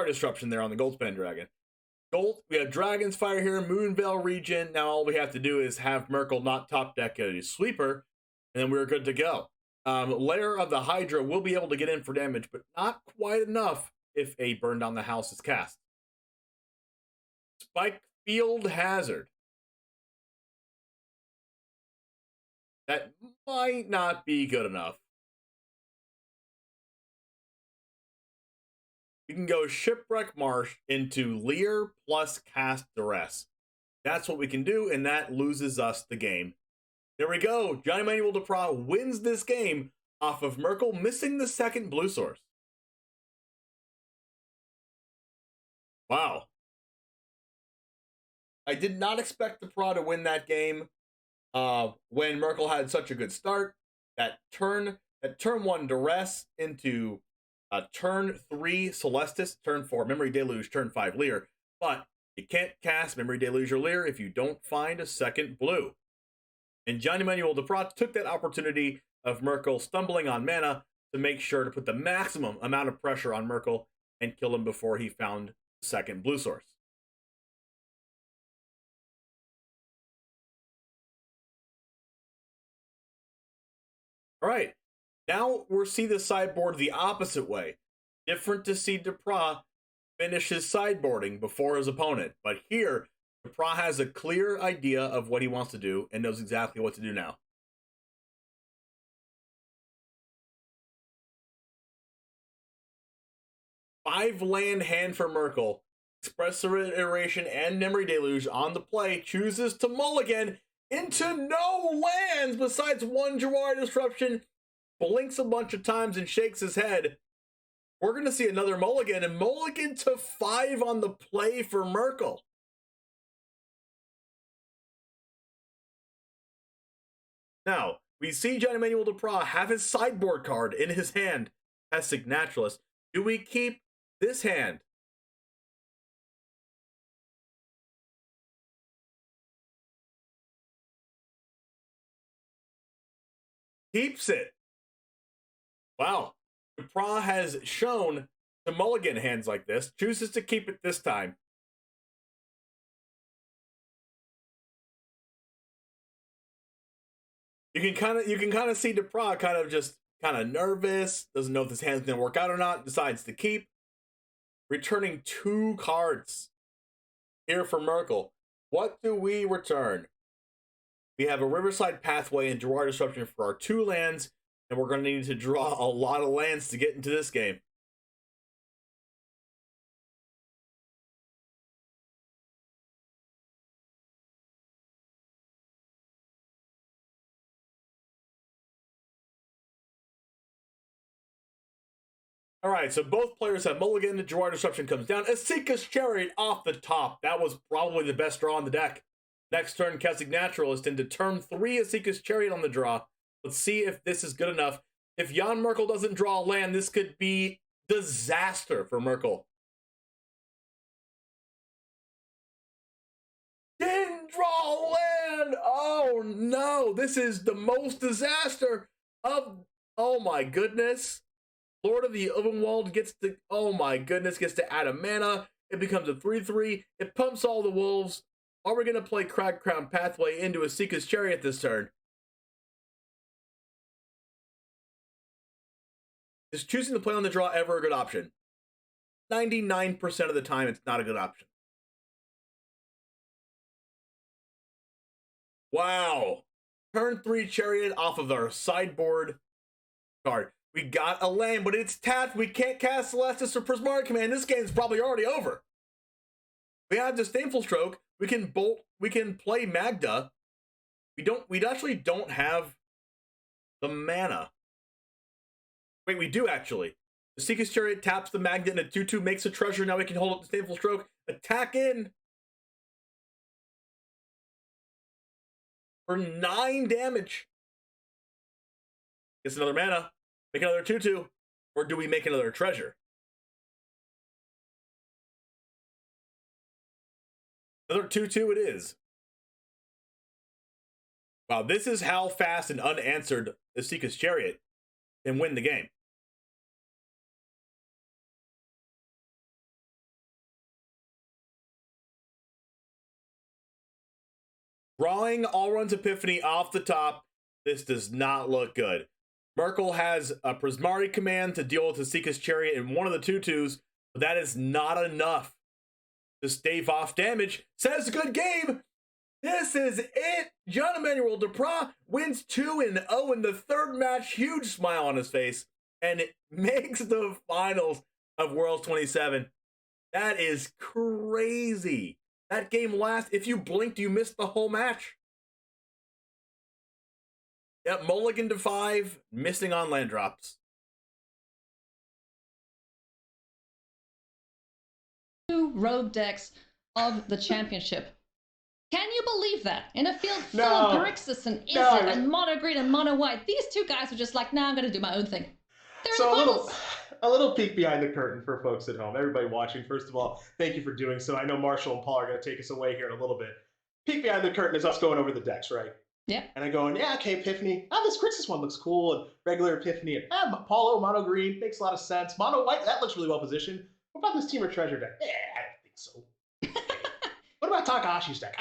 Disruption there on the Goldspan Dragon. We have Dragon's Fire here, Moonveil region. Now all we have to do is have Merkel not top deck a sweeper, and then we're good to go. Lair of the Hydra will be able to get in for damage, but not quite enough if a Burn Down the House is cast. Spike Field Hazard. That might not be good enough. We can go Shipwreck Marsh into Leer plus cast Duress. That's what we can do, and that loses us the game. There we go. Johnny Manuel Depra wins this game off of Merkel missing the second blue source. Wow. I did not expect Depra to win that game when Merkel had such a good start. That turn 1 Duress into turn 3 Celestis, turn 4 Memory Deluge, turn 5 Leer. But you can't cast Memory Deluge or Leer if you don't find a second blue. And Johnny Manuel Depra took that opportunity of Merkel stumbling on mana to make sure to put the maximum amount of pressure on Merkel and kill him before he found the second blue source. All right, now we'll see the sideboard the opposite way. Different to see Depra finish his sideboarding before his opponent. But here, Depra has a clear idea of what he wants to do and knows exactly what to do now. Five land hand for Merkel. Expressive Iteration and Memory Deluge on the play. Chooses to mulligan into no lands besides one Jawara Disruption. Blinks a bunch of times and shakes his head. We're going to see another mulligan, and mulligan to 5 on the play for Merkel. Now, we see Johnny Manuel Depra have his sideboard card in his hand as Signaturalist. Do we keep this hand? Keeps it. Wow. Depra has shown to mulligan hands like this. Chooses to keep it this time. You can kind of see Depra kind of nervous, doesn't know if this hand's gonna work out or not, decides to keep. Returning 2 cards here for Merkel. What do we return? We have a Riverside Pathway and Gerard Disruption for our 2 lands, and we're going to need to draw a lot of lands to get into this game. All right, so both players have mulligan. Gerard Disruption comes down. Asika's Chariot off the top. That was probably the best draw on the deck. Next turn, Keswick Naturalist into turn 3, Asika's Chariot on the draw. Let's see if this is good enough. If Jan Merkel doesn't draw a land, this could be disaster for Merkel. Didn't draw a land! Oh no, this is the most disaster of, oh my goodness. Lord of the Ovenwald gets to, oh my goodness, gets to add a mana. It becomes a 3/3. It pumps all the wolves. Are we going to play Crag Crown Pathway into Asika's Chariot this turn? Is choosing to play on the draw ever a good option? 99% of the time, it's not a good option. Wow. Turn 3 Chariot off of our sideboard card. We got a land, but it's tapped. We can't cast Celestis or Prismari Command. This game's probably already over. We have Disdainful Stroke. We can bolt. We can play Magda. We actually don't have the mana. Wait, we do actually. The Asika's Chariot taps the Magda and a 2/2 makes a treasure. Now we can hold up Disdainful Stroke. Attack in for 9 damage. Gets another mana. Make another 2/2, or do we make another treasure? Another 2/2 it is. Wow, this is how fast an unanswered Asika's Chariot can win the game. Drawing Allrun's Epiphany off the top. This does not look good. Merkel has a Prismari Command to deal with Asika's Chariot in one of the 2/2s, but that is not enough to stave off damage. Says good game. This is it. John Emmanuel Duprat wins 2-0 in the 3rd match. Huge smile on his face, and it makes the finals of Worlds 27. That is crazy. That game lasts. If you blinked, you missed the whole match. Yep, mulligan to 5, missing on land drops.
2 rogue decks of the championship. Can you believe that? In a field full of Grixis and Izzet and Mono Green and Mono White, these 2 guys were just like, nah, I'm going to do my own thing. They're
so
in the finals.
a little peek behind the curtain for folks at home. Everybody watching, first of all, thank you for doing so. I know Marshall and Paul are going to take us away here in a little bit. Peek behind the curtain is us going over the decks, right?
Yeah.
And I'm going, yeah, okay, Epiphany. This Grixis one looks cool. And regular Epiphany. And Paulo, Mono Green, makes a lot of sense. Mono White, that looks really well positioned. What about this Team of Treasure deck? Yeah, I don't think so. What about Takahashi's deck?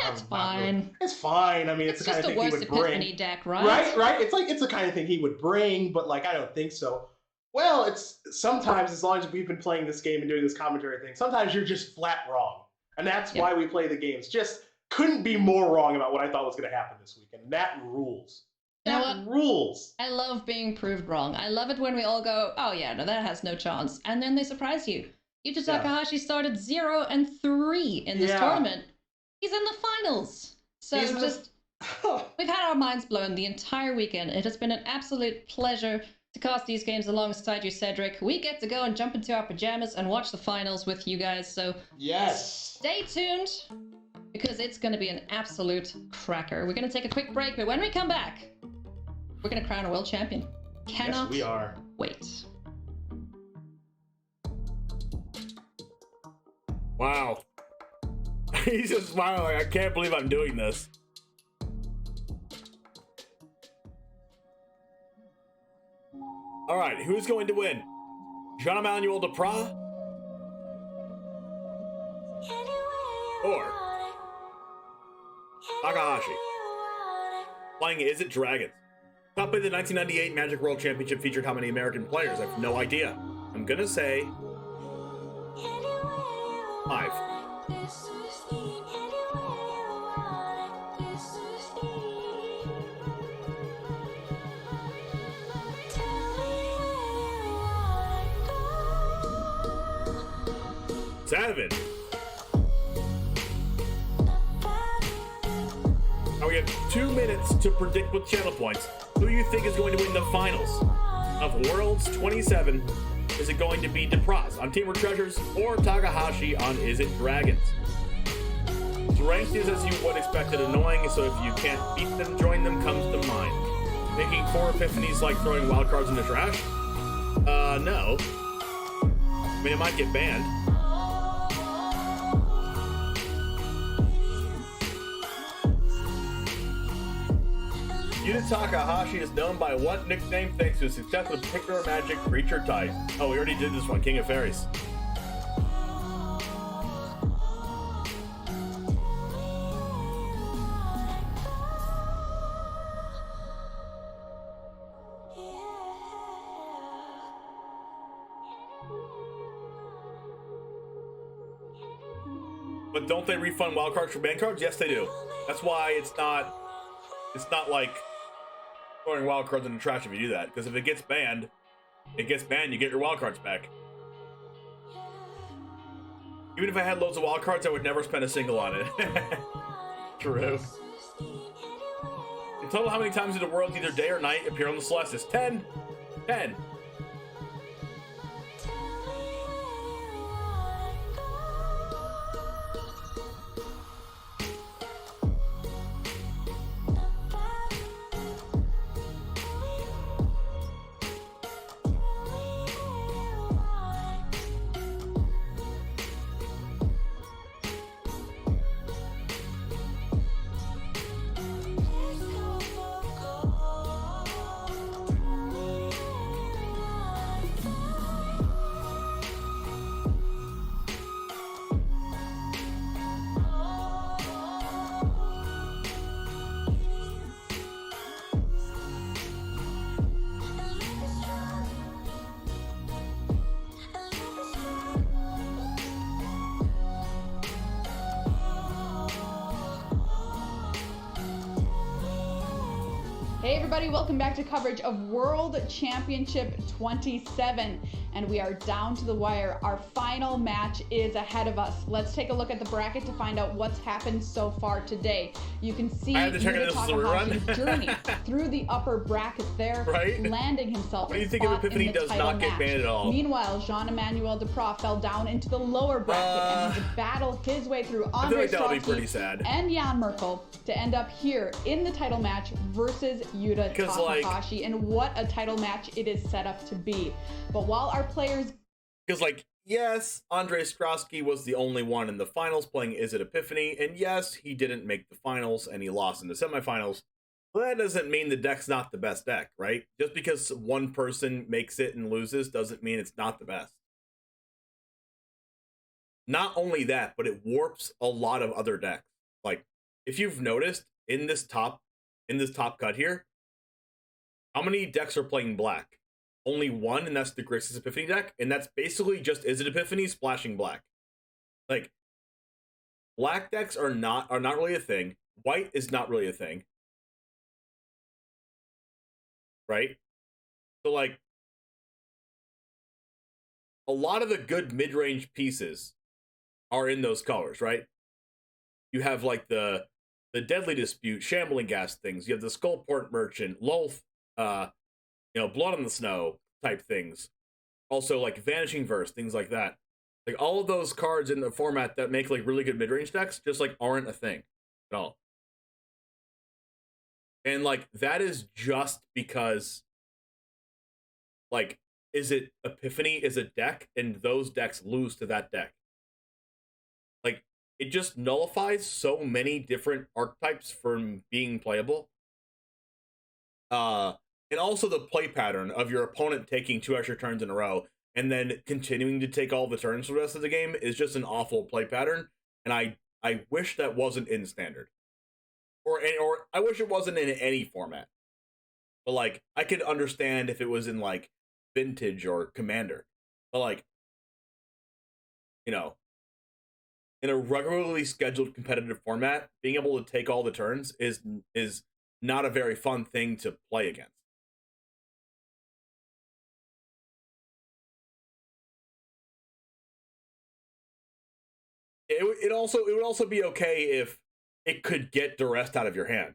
That's fine.
It's fine. I mean, it's the kind of thing he would bring.
It's just a worse Epiphany deck, right?
Right. It's the kind of thing he would bring, but like, I don't think so. Well, it's sometimes, as long as we've been playing this game and doing this commentary thing, sometimes you're just flat wrong. And that's why we play the games. Just couldn't be more wrong about what I thought was going to happen this week. And that rules. That rules.
I love being proved wrong. I love it when we all go, oh yeah, no, that has no chance. And then they surprise you. Yuta Takahashi started 0-3 in this tournament. He's in the finals. So we've had our minds blown the entire weekend. It has been an absolute pleasure to cast these games alongside you, Cedric. We get to go and jump into our pajamas and watch the finals with you guys. So stay tuned, because it's going to be an absolute cracker. We're going to take a quick break, but when we come back, we're going to crown a world champion. Cannot
we are.
wait.
Wow. He's just smiling like, I can't believe I'm doing this. All right, who's going to win? Jean-Emmanuel Duprat? Or Takahashi? Playing Izzet Dragons. Top play the 1998 Magic World Championship featured how many American players? I have no idea. I'm gonna say
5. Seven. Now we have 2 minutes to predict with channel points who you think is going to win the finals of Worlds 27. Is it going to be DePraz on Teamwork Treasures or Takahashi on Is It Dragons? Ranked is as you would expect it annoying, so if you can't beat them, join them comes to mind. Making 4 epiphanies like throwing wildcards in the trash? No. I mean, it might get banned. Yuta Takahashi is known by what nickname thanks to his success with a particular magic creature type? Oh, we already did this one, King of Fairies. But don't they refund wildcards for ban cards? Yes, they do. That's why it's not like throwing wildcards in the trash if you do that. Because if it gets banned, you get your wildcards back. Even if I had loads of wildcards, I would never spend a single on it. True. In total, how many times did the world either day or night appear on the Celestis? 10. 10.
Hey everybody, welcome back to coverage of World Championship 27, and we are down to the wire. Our final match is ahead of us. Let's take a look at the bracket to find out what's happened so far today. You can see Yuta Takahashi's journey through the upper bracket there,
right?
Landing himself
What do you think if Epiphany does not get banned at all?
Meanwhile, Jean-Emmanuel Depraz fell down into the lower bracket and had to battle his way through Andre Strowski and Jan Merkel to end up here in the title match versus Yuta Takahashi, and what a title match it is set up to be. But while our players...
Because, yes, Andre Strowski was the only one in the finals playing Is It Epiphany, and yes, he didn't make the finals, and he lost in the semifinals. Well, that doesn't mean the deck's not the best deck, right? Just because one person makes it and loses doesn't mean it's not the best. Not only that, but it warps a lot of other decks. If you've noticed, in this top cut here, how many decks are playing black? Only one, and that's the Grixis Epiphany deck, and that's basically just Is It Epiphany splashing black. Black decks are not really a thing. White is not really a thing. Right? So a lot of the good mid-range pieces are in those colors, right? You have the Deadly Dispute, Shambling Gas things. You have the Skullport Merchant, Lolth, Blood on the Snow type things. Also Vanishing Verse, things like that. All of those cards in the format that make really good mid-range decks just aren't a thing at all. And that is just because Is It Epiphany is a deck and those decks lose to that deck. It just nullifies so many different archetypes from being playable. And also the play pattern of your opponent taking 2 extra turns in a row and then continuing to take all the turns for the rest of the game is just an awful play pattern. And I wish that wasn't in Standard. Or I wish it wasn't in any format. But I could understand if it was in Vintage or Commander. But in a regularly scheduled competitive format, being able to take all the turns is not a very fun thing to play against. It would also be okay if it could get duressed out of your hand.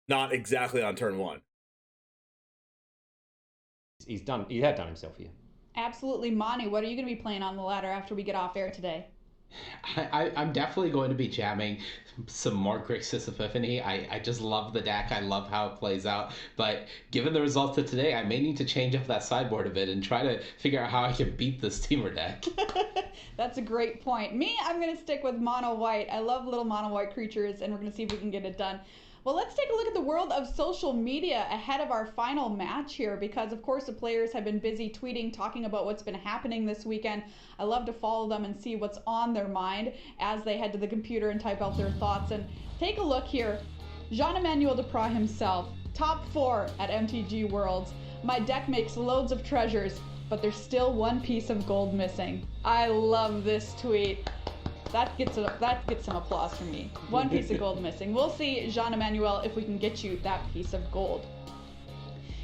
Not exactly on turn 1.
He had done himself here.
Absolutely. Monty, what are you going to be playing on the ladder after we get off air today?
I'm definitely going to be jamming some more Grixis Epiphany. I just love the deck. I love how it plays out. But given the results of today, I may need to change up that sideboard a bit and try to figure out how I can beat this Teamer deck.
That's a great point. Me, I'm going to stick with mono white. I love little mono white creatures, and we're going to see if we can get it done. Well, let's take a look at the world of social media ahead of our final match here, because of course the players have been busy tweeting, talking about what's been happening this weekend. I love to follow them and see what's on their mind as they head to the computer and type out their thoughts. And take a look here. Jean-Emmanuel Duprat himself, top 4 at MTG Worlds. My deck makes loads of treasures, but there's still one piece of gold missing. I love this tweet. That gets some applause from me. One piece of gold missing. We'll see, Jean-Emmanuel, if we can get you that piece of gold.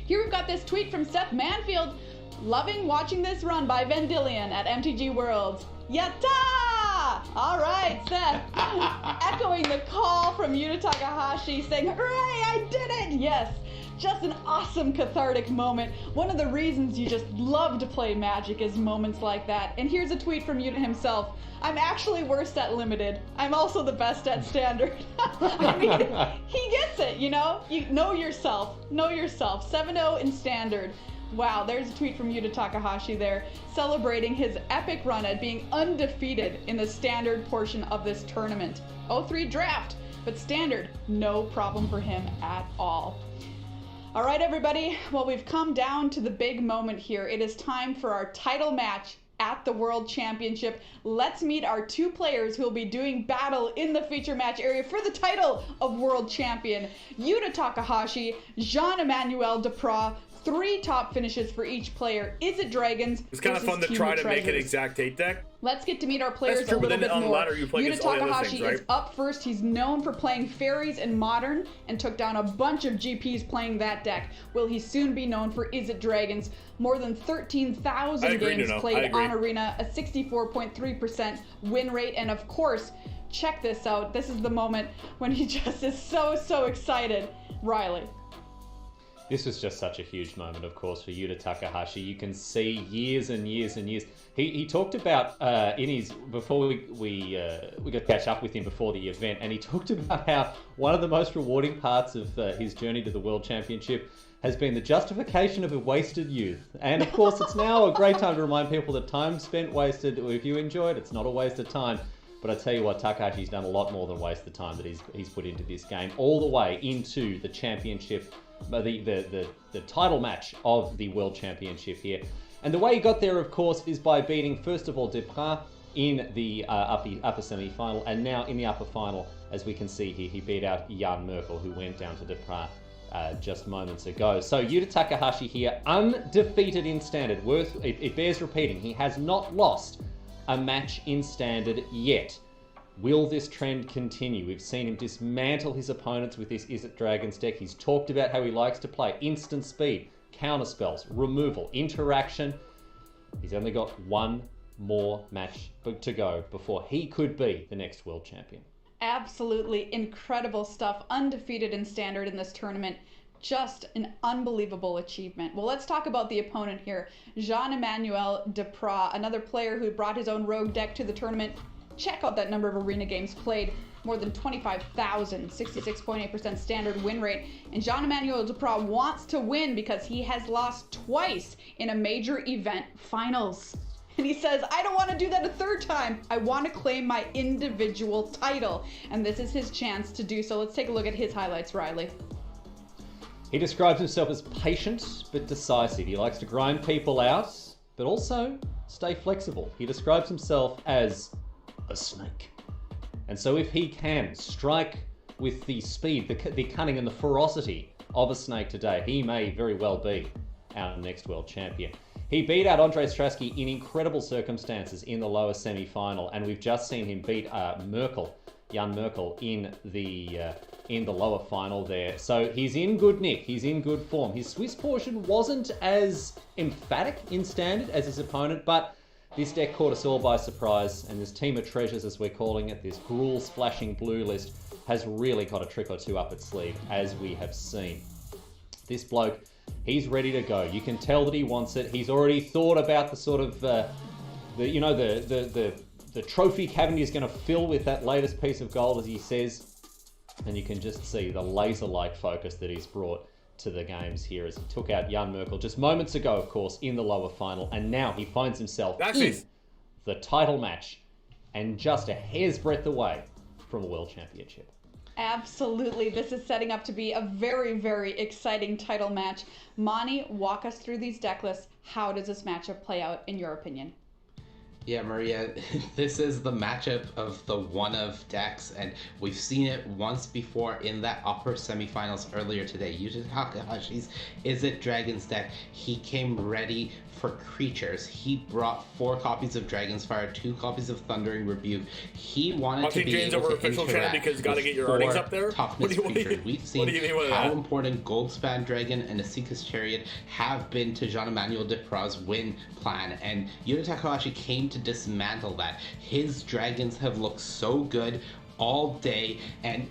Here we've got this tweet from Seth Manfield. Loving watching this run by Vendilion at MTG Worlds. Yatta! All right, Seth. Echoing the call from Yuta Takahashi saying, hooray, I did it! Yes. Just an awesome cathartic moment. One of the reasons you just love to play Magic is moments like that. And here's a tweet from Yuta himself. I'm actually worst at Limited. I'm also the best at Standard. I mean, he gets it, you know? You know yourself. Know yourself. 7-0 in Standard. Wow, there's a tweet from Yuta Takahashi there, celebrating his epic run at being undefeated in the Standard portion of this tournament. 0-3 draft, but Standard, no problem for him at all. All right, everybody. Well, we've come down to the big moment here. It is time for our title match at the World Championship. Let's meet our 2 players who will be doing battle in the feature match area for the title of World Champion. Yuta Takahashi, Jean-Emmanuel Duprat. 3 top finishes for each player. Is it Dragons?
It's kind of fun to try to make an exact 8 deck.
Let's get to meet our players
That's true,
a little bit
on
more.
The ladder, you play
Yuta
all the other
Takahashi
things, right?
is up first. He's known for playing Fairies in Modern and took down a bunch of GPs playing that deck. Will he soon be known for Is It Dragons? More than 13,000 games played on Arena, a 64.3% win rate, and of course, check this out. This is the moment when he just is so excited. Riley.
This was just such a huge moment, of course, for Yuta Takahashi. You can see years and years and years. He talked about in his before we got to catch up with him before the event, and he talked about how one of the most rewarding parts of his journey to the World Championship has been the justification of a wasted youth. And of course, it's now a great time to remind people that time spent wasted, or if you enjoy it, it's not a waste of time. But I tell you what, Takahashi's done a lot more than waste the time that he's put into this game, all the way into the championship. The title match of the World Championship here. And the way he got there, of course, is by beating, first of all, Duprat in the upper semi-final, and now in the upper final, as we can see here, he beat out Jan Merkel, who went down to Duprat just moments ago. So Yuta Takahashi here, undefeated in Standard. It bears repeating, he has not lost a match in Standard yet. Will this trend continue? We've seen him dismantle his opponents with this Is It Dragons deck. He's talked about how he likes to play instant speed, counterspells, removal, interaction. He's only got one more match to go before he could be the next world champion.
Absolutely incredible stuff. Undefeated in Standard in this tournament. Just an unbelievable achievement. Well, let's talk about the opponent here. Jean-Emmanuel Duprat, another player who brought his own rogue deck to the tournament. Check out that number of arena games played, more than 25,000, 66.8% standard win rate. And Jean-Emmanuel Duprat wants to win because he has lost twice in a major event finals. And he says, I don't want to do that a third time. I want to claim my individual title. And this is his chance to do so. Let's take a look at his highlights, Riley.
He describes himself as patient but decisive. He likes to grind people out, but also stay flexible. He describes himself as a snake. And so if he can strike with the speed, the cunning and the ferocity of a snake today, he may very well be our next world champion. He beat out Andre Strasky in incredible circumstances in the lower semi-final, and we've just seen him beat Jan Merkel in the lower final there. So he's in good nick. He's in good form. His Swiss portion wasn't as emphatic in standard as his opponent, but this deck caught us all by surprise, and this team of treasures, as we're calling it, this gruel-splashing blue list, has really got a trick or two up its sleeve, as we have seen. This bloke, he's ready to go. You can tell that he wants it. He's already thought about the sort of, the trophy cabinet he's going to fill with that latest piece of gold, as he says. And you can just see the laser-like focus that he's brought to the games here as he took out Jan Merkel just moments ago, of course, in the lower final. And now he finds himself in the title match and just a hair's breadth away from a world championship.
Absolutely. This is setting up to be a very, very exciting title match. Mani, walk us through these deck lists. How does this matchup play out, in your opinion?
Yeah, Maria, this is the matchup of the one of decks, and we've seen it once before in that upper semifinals earlier today. Yuta Takahashi's Is It Dragons deck, he came ready for creatures. He brought 4 copies of Dragon's Fire, 2 copies of Thundering Rebuke. He wanted to be
James
able
over
to
official
interact
channel because you got to get your
4
earnings up there.
Toughness creatures. We've seen how
that?
important Goldspan Dragon and Asika's Chariot have been to Jean-Emmanuel Deprat's win plan, and Yuta Takahashi came to dismantle that. His dragons have looked so good all day, and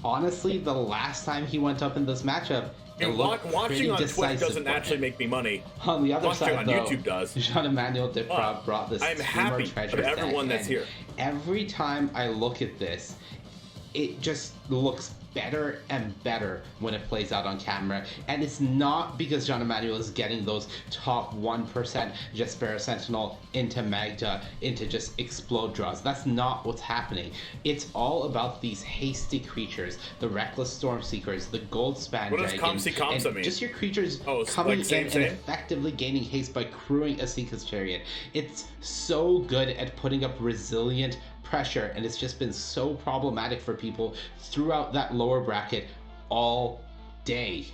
honestly, the last time he went up in this matchup,
watching on Twitch doesn't actually make me money.
On the other
watching
side,
on
though,
YouTube does.
Jean-Emmanuel Deprat brought this
I'm happy for everyone that's here.
Every time I look at this, it just looks better and better when it plays out on camera, and it's not because Jean-Emmanuel is getting those top 1% Jespera Sentinel into Magda into just explode draws. That's not what's happening. It's all about these hasty creatures, the Reckless Stormseekers, the Goldspan Dragons,
and
mean? Just your creatures coming in and effectively gaining haste by crewing Asika's Chariot. It's so good at putting up resilient pressure, and it's just been so problematic for people throughout that lower bracket all day.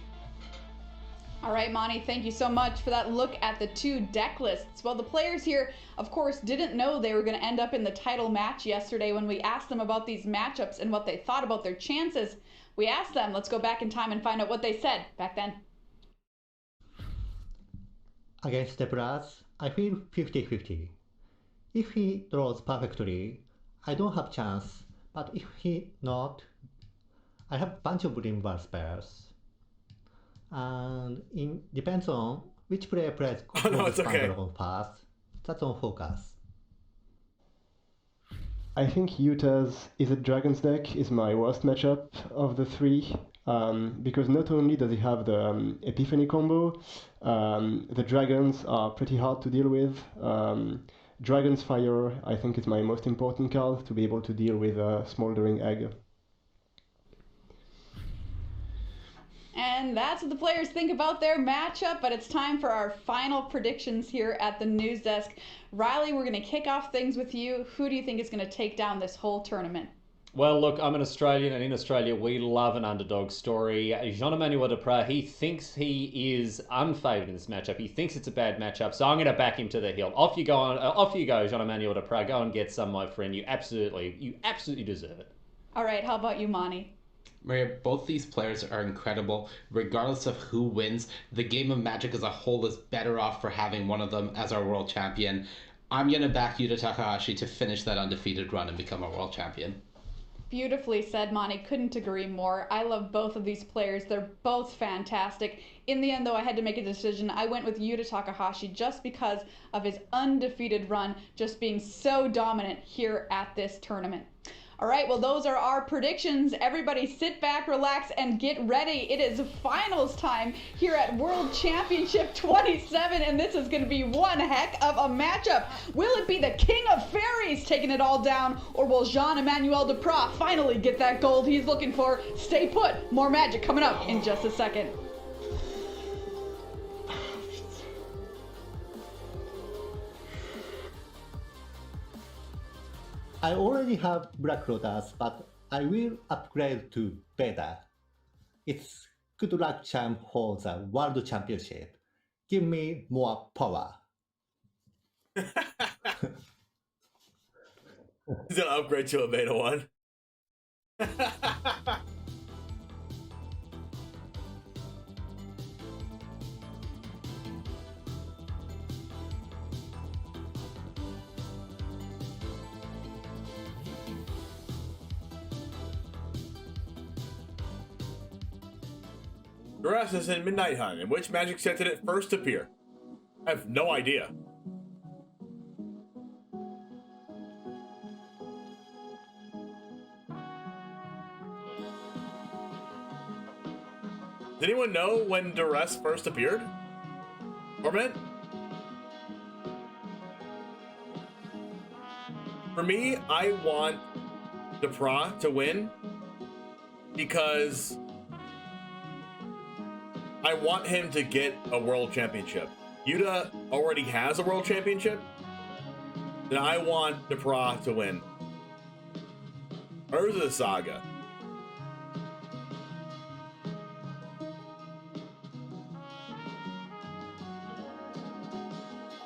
All right, Mani, thank you so much for that look at the 2 deck lists. Well, the players here, of course, didn't know they were going to end up in the title match yesterday when we asked them about these matchups and what they thought about their chances. We asked them, let's go back in time and find out what they said back then.
Against Deprat, I feel 50-50. If he draws perfectly, I don't have chance, but if he not, I have a bunch of removal spells. And it depends on which player plays Dragon fast. That's on focus.
I think Yuta's Is It Dragons deck is my worst matchup of the 3, because not only does he have the Epiphany combo, the dragons are pretty hard to deal with. Dragon's Fire, I think, is my most important card to be able to deal with a Smoldering Egg.
And that's what the players think about their matchup, but it's time for our final predictions here at the news desk. Riley, we're going to kick off things with you. Who do you think is going to take down this whole tournament?
Well, look, I'm an Australian, and in Australia, we love an underdog story. Jean-Emmanuel Deprat, he thinks he is unfavoured in this matchup. He thinks it's a bad matchup, so I'm going to back him to the hill. Off you go, Jean-Emmanuel Deprat. Go and get some, my friend. You absolutely deserve it.
All right, how about you, Mani?
Maria, both these players are incredible. Regardless of who wins, the game of Magic as a whole is better off for having one of them as our world champion. I'm going to back Yuta Takahashi to finish that undefeated run and become a world champion.
Beautifully said, Mani. Couldn't agree more. I love both of these players. They're both fantastic. In the end, though, I had to make a decision. I went with Yuta Takahashi just because of his undefeated run, just being so dominant here at this tournament. All right, well, those are our predictions. Everybody sit back, relax, and get ready. It is finals time here at World Championship 27, and this is going to be one heck of a matchup. Will it be the King of Fairies taking it all down, or will Jean-Emmanuel Deprat finally get that gold he's looking for? Stay put. More Magic coming up in just a second.
I already have Black Lotus, but I will upgrade to Beta. It's good luck charm for the World Championship. Give me more power.
He's gonna upgrade to a beta 1. Grixis and Midnight Hunt. In which magic set did it first appear? I have no idea. Does anyone know when Duress first appeared? Torment? For me, I want Depra to win because I want him to get a world championship. Yuta already has a world championship, then I want Depra to win. Urza Saga.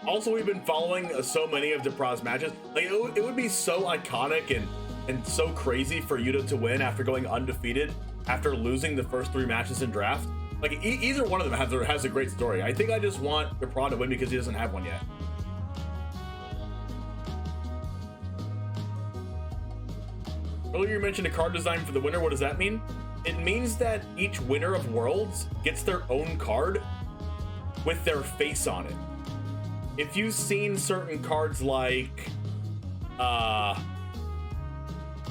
Also, we've been following so many of Depra's matches. Like, it would be so iconic and so crazy for Yuta to win after going undefeated, after losing the first 3 matches in draft. Like, either one of them has a great story. I think I just want Depra to win because he doesn't have one yet. Earlier you mentioned a card design for the winner. What does that mean? It means that each winner of Worlds gets their own card with their face on it. If you've seen certain cards like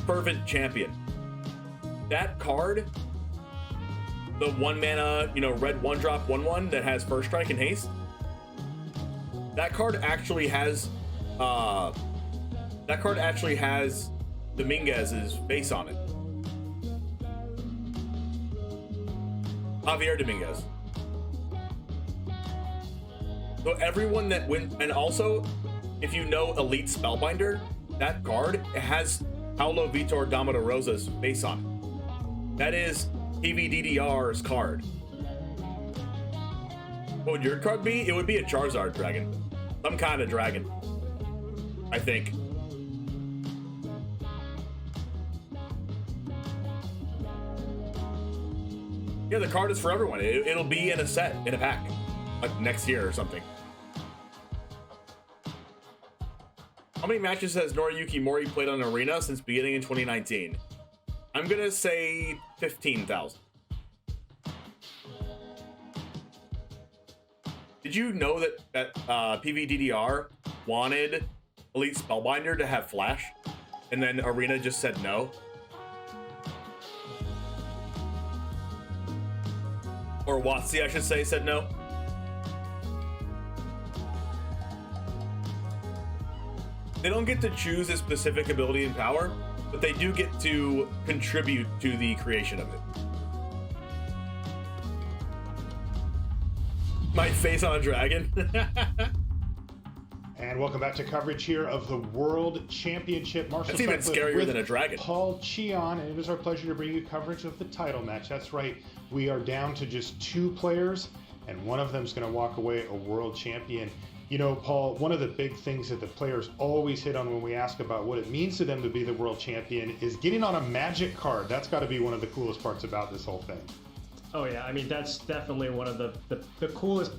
Fervent Champion, that card, the 1 mana, red 1-drop 1/1 that has First Strike and Haste, that card actually has Dominguez's face on it. Javier Dominguez. So everyone that wins, and also, if you know Elite Spellbinder, that card has Paulo Vitor Dama Rosa's face on it. That is PVDDR's card. What would your card be? It would be a Charizard dragon. Some kind of dragon, I think. Yeah, the card is for everyone. It'll be in a set, in a pack, like next year or something. How many matches has Noriyuki Mori played on Arena since beginning in 2019? I'm gonna say 15,000. Did you know that PVDDR wanted Elite Spellbinder to have Flash, and then Arena just said no? Or WotC, I should say, said no. They don't get to choose a specific ability and power, but they do get to contribute to the creation of it. My face on a dragon.
And welcome back to coverage here of the World Championship.
That's even scarier than a dragon.
Paul Cheon, and it is our pleasure to bring you coverage of the title match. That's right, we are down to just 2 players, and one of them is going to walk away a world champion. You know, Paul, one of the big things that the players always hit on when we ask about what it means to them to be the world champion is getting on a magic card. That's got to be one of the coolest parts about this whole thing.
Oh yeah, I mean, that's definitely one of the coolest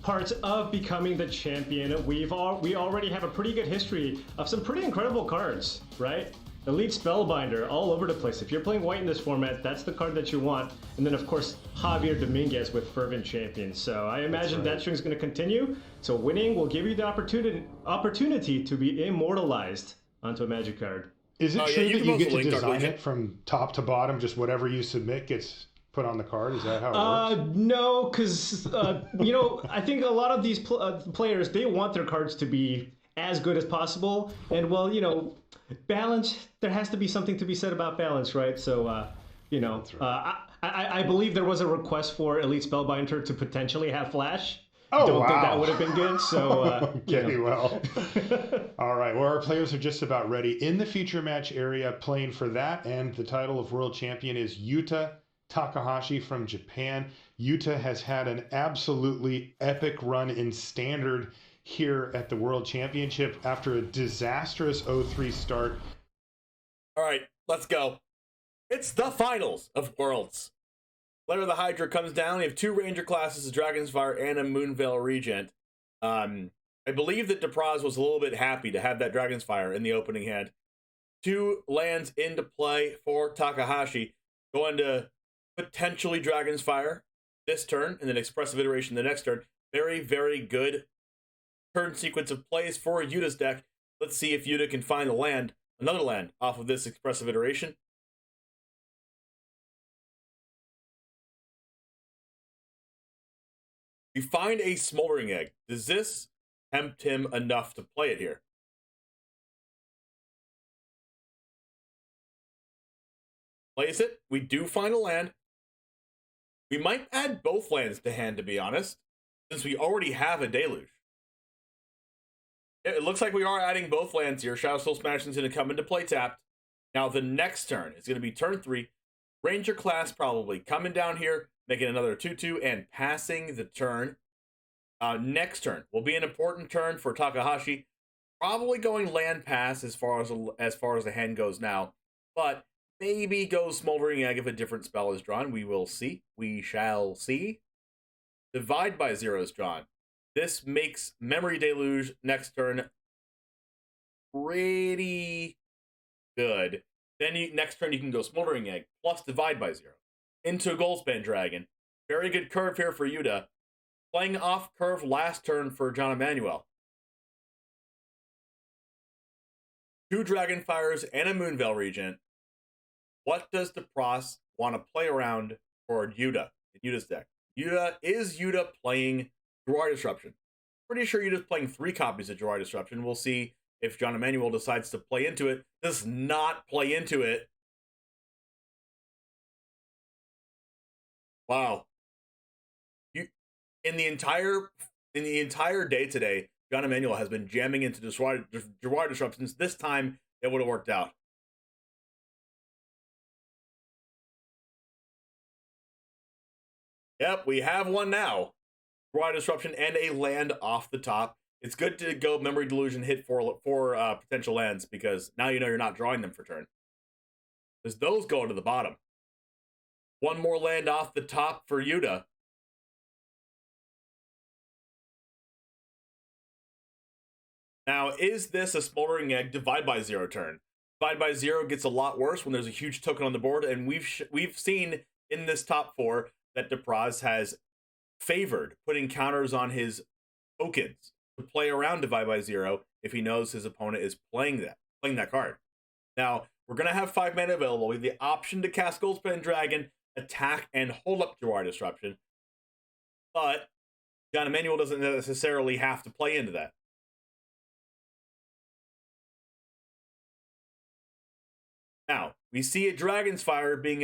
parts of becoming the champion. We already have a pretty good history of some pretty incredible cards, right? Elite Spellbinder all over the place. If you're playing white in this format, that's the card that you want. And then of course, Javier Dominguez with Fervent Champion. So I imagine that string is going to continue. So winning will give you the opportunity to be immortalized onto a magic card.
Is it true that you get to design it from top to bottom? Just whatever you submit gets put on the card? Is that how it works?
No, because I think a lot of these players, they want their cards to be as good as possible. And well, balance, there has to be something to be said about balance, right? So I believe there was a request for Elite Spellbinder to potentially have Flash. Don't think that would have been good. So
well. All right. Well, our players are just about ready. In the feature match area, playing for that and the title of world champion is Yuta Takahashi from Japan. Yuta has had an absolutely epic run in Standard. here at the World Championship after a disastrous 0-3 start.
All right, let's go. It's the finals of Worlds. Lair of the Hydra comes down. We have 2 Ranger classes, a Dragon's Fire and a Moonveil Regent. I believe that Depraz was a little bit happy to have that Dragon's Fire in the opening hand. 2 lands into play for Takahashi, going to potentially Dragon's Fire this turn, and then Expressive Iteration the next turn. Very, very good turn sequence of plays for Yuta's deck. Let's see if Yuta can find a land, another land, off of this Expressive Iteration. You find a Smoldering Egg. Does this tempt him enough to play it here? Plays it. We do find a land. We might add both lands to hand, to be honest, since we already have a Deluge. It looks like we are adding both lands here. Shadow Soul Smashing is going to come into play tapped. Now the next turn is going to be turn 3. Ranger class probably coming down here, making another 2/2 and passing the turn. Next turn will be an important turn for Takahashi. Probably going land pass as far as the hand goes now, but maybe goes Smoldering Egg if a different spell is drawn. We will see. We shall see. Divide by 0 is drawn. This makes Memory Deluge next turn pretty good. Then next turn you can go Smoldering Egg plus Divide by 0 into a Goldspan Dragon. Very good curve here for Yuta. Playing off curve last turn for John Emanuel. 2 Dragonfires and a Moonveil Regent. What does Depraz want to play around for Yuta in Yuta's deck? Is Yuta playing Jwari Disruption? Pretty sure Yuta's playing 3 copies of Jwari Disruption. We'll see if John Emanuel decides to play into it. Does not play into it. Wow. In the entire day today, John Emanuel has been jamming into Jwari Disruptions. This time, it would have worked out. Yep, we have one now. Jwari Disruption and a land off the top. It's good to go Memory Delusion, hit four potential lands, because now you know you're not drawing them for turn. Because those go to the bottom. One more land off the top for Yuta. Now, is this a Smoldering Egg Divide by 0 turn? Divide by 0 gets a lot worse when there's a huge token on the board, and we've seen in this top 4 that Depraz has favored putting counters on his tokens to play around Divide by 0 if he knows his opponent is playing that card. Now, we're going to have 5 mana available. We have the option to cast Goldspan Dragon, attack, and hold up Jwari Disruption. But John Emanuel doesn't necessarily have to play into that. Now, we see a Dragon's Fire being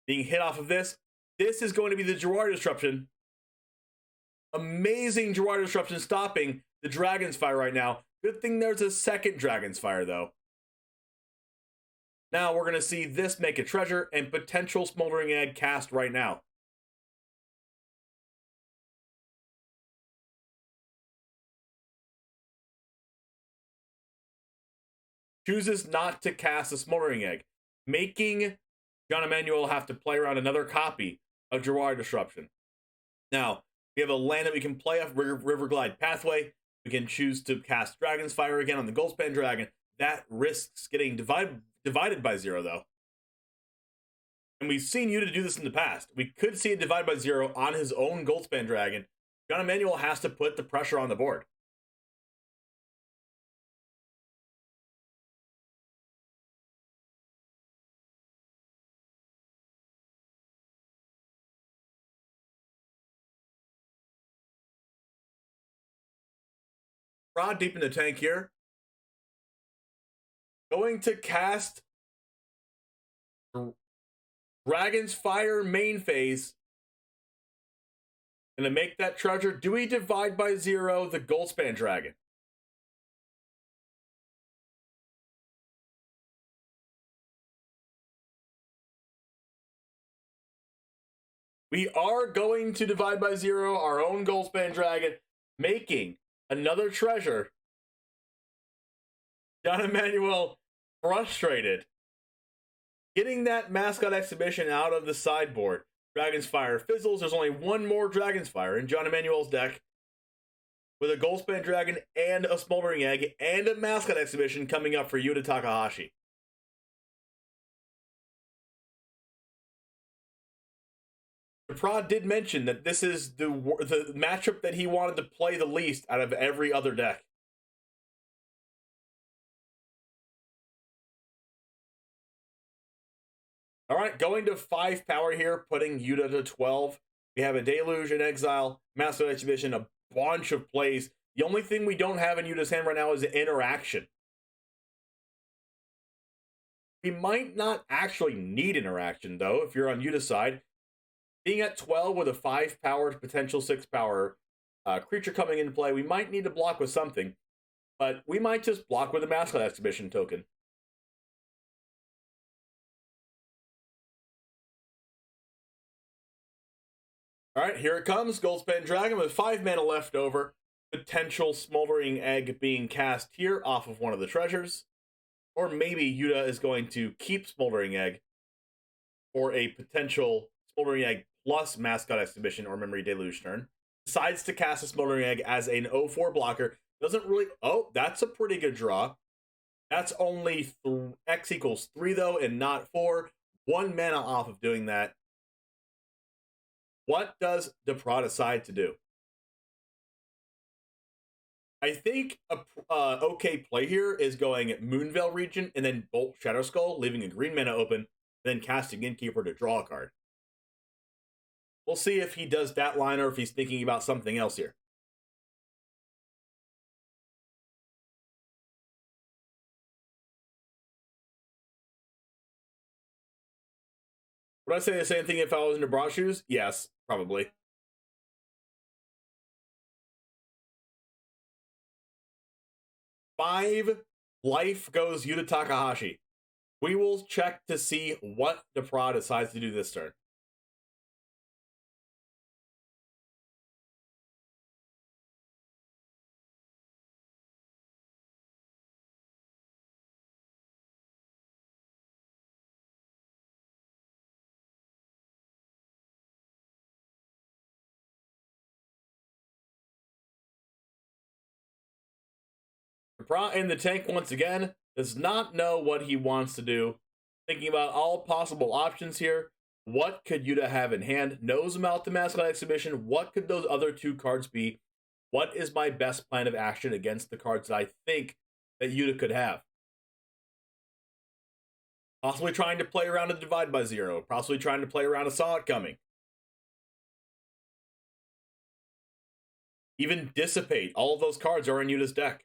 hit off of this. This is going to be the Jwari Disruption. Amazing Jwari Disruption stopping the Dragon's Fire right now. Good thing there's a second Dragon's Fire, though. Now we're going to see this make a treasure and potential Smoldering Egg cast right now. Chooses not to cast a Smoldering Egg, making John Emanuel have to play around another copy of Jwari Disruption. Now, we have a land that we can play off Riverglide Pathway. We can choose to cast Dragon's Fire again on the Goldspan Dragon. That risks getting divided by 0, though. And we've seen Yuta do this in the past. We could see a Divide by 0 on his own Goldspan Dragon. John Emanuel has to put the pressure on the board. Rod deep in the tank here. Going to cast Dragon's Fire main phase. Gonna make that treasure. Do we divide by 0 the Goldspan Dragon? We are going to divide by 0 our own Goldspan Dragon, making Another treasure. John Emmanuel frustrated. Getting that mascot exhibition out of the sideboard. Dragon's Fire fizzles. There's only one more Dragon's Fire in John Emmanuel's deck. With a Goldspan Dragon and a Smoldering Egg and a mascot exhibition coming up for Yuta Takahashi. Prod did mention that this is the matchup that he wanted to play the least out of every other deck. All right, going to 5 power here, putting Yuta to 12. We have a Deluge, an Exile, Mascot Exhibition, a bunch of plays. The only thing we don't have in Yuta's hand right now is interaction. We might not actually need interaction, though, if you're on Yuta's side. Being at 12 with a 5 power, potential 6 power creature coming into play, we might need to block with something, but we might just block with a Mascot Exhibition token. All right, here it comes. Goldspan Dragon with 5 mana left over. Potential Smoldering Egg being cast here off of one of the treasures. Or maybe Yuta is going to keep Smoldering Egg for a potential Smoldering Egg plus Mascot Exhibition or Memory Deluge turn. Decides to cast a Smoldering Egg as an 0-4 blocker. Doesn't really... Oh, that's a pretty good draw. That's only X equals 3, though, and not 4. 1 mana off of doing that. What does Depra decide to do? I think a okay play here is going Moonveil Regent and then Bolt Shadow Skull, leaving a green mana open, and then casting Innkeeper to draw a card. We'll see if he does that line or if he's thinking about something else here. Would I say the same thing if I was in Depra's shoes? Yes, probably. Five life goes Yuta Takahashi. We will check to see what Depra decides to do this turn. Depra in the tank once again, does not know what he wants to do. Thinking about all possible options here. What could Yuta have in hand? Knows about the Mascot Exhibition. What could those other 2 cards be? What is my best plan of action against the cards that I think that Yuta could have? Possibly trying to play around a Divide by 0. Possibly trying to play around a Saw It Coming. Even Dissipate. All of those cards are in Yuta's deck.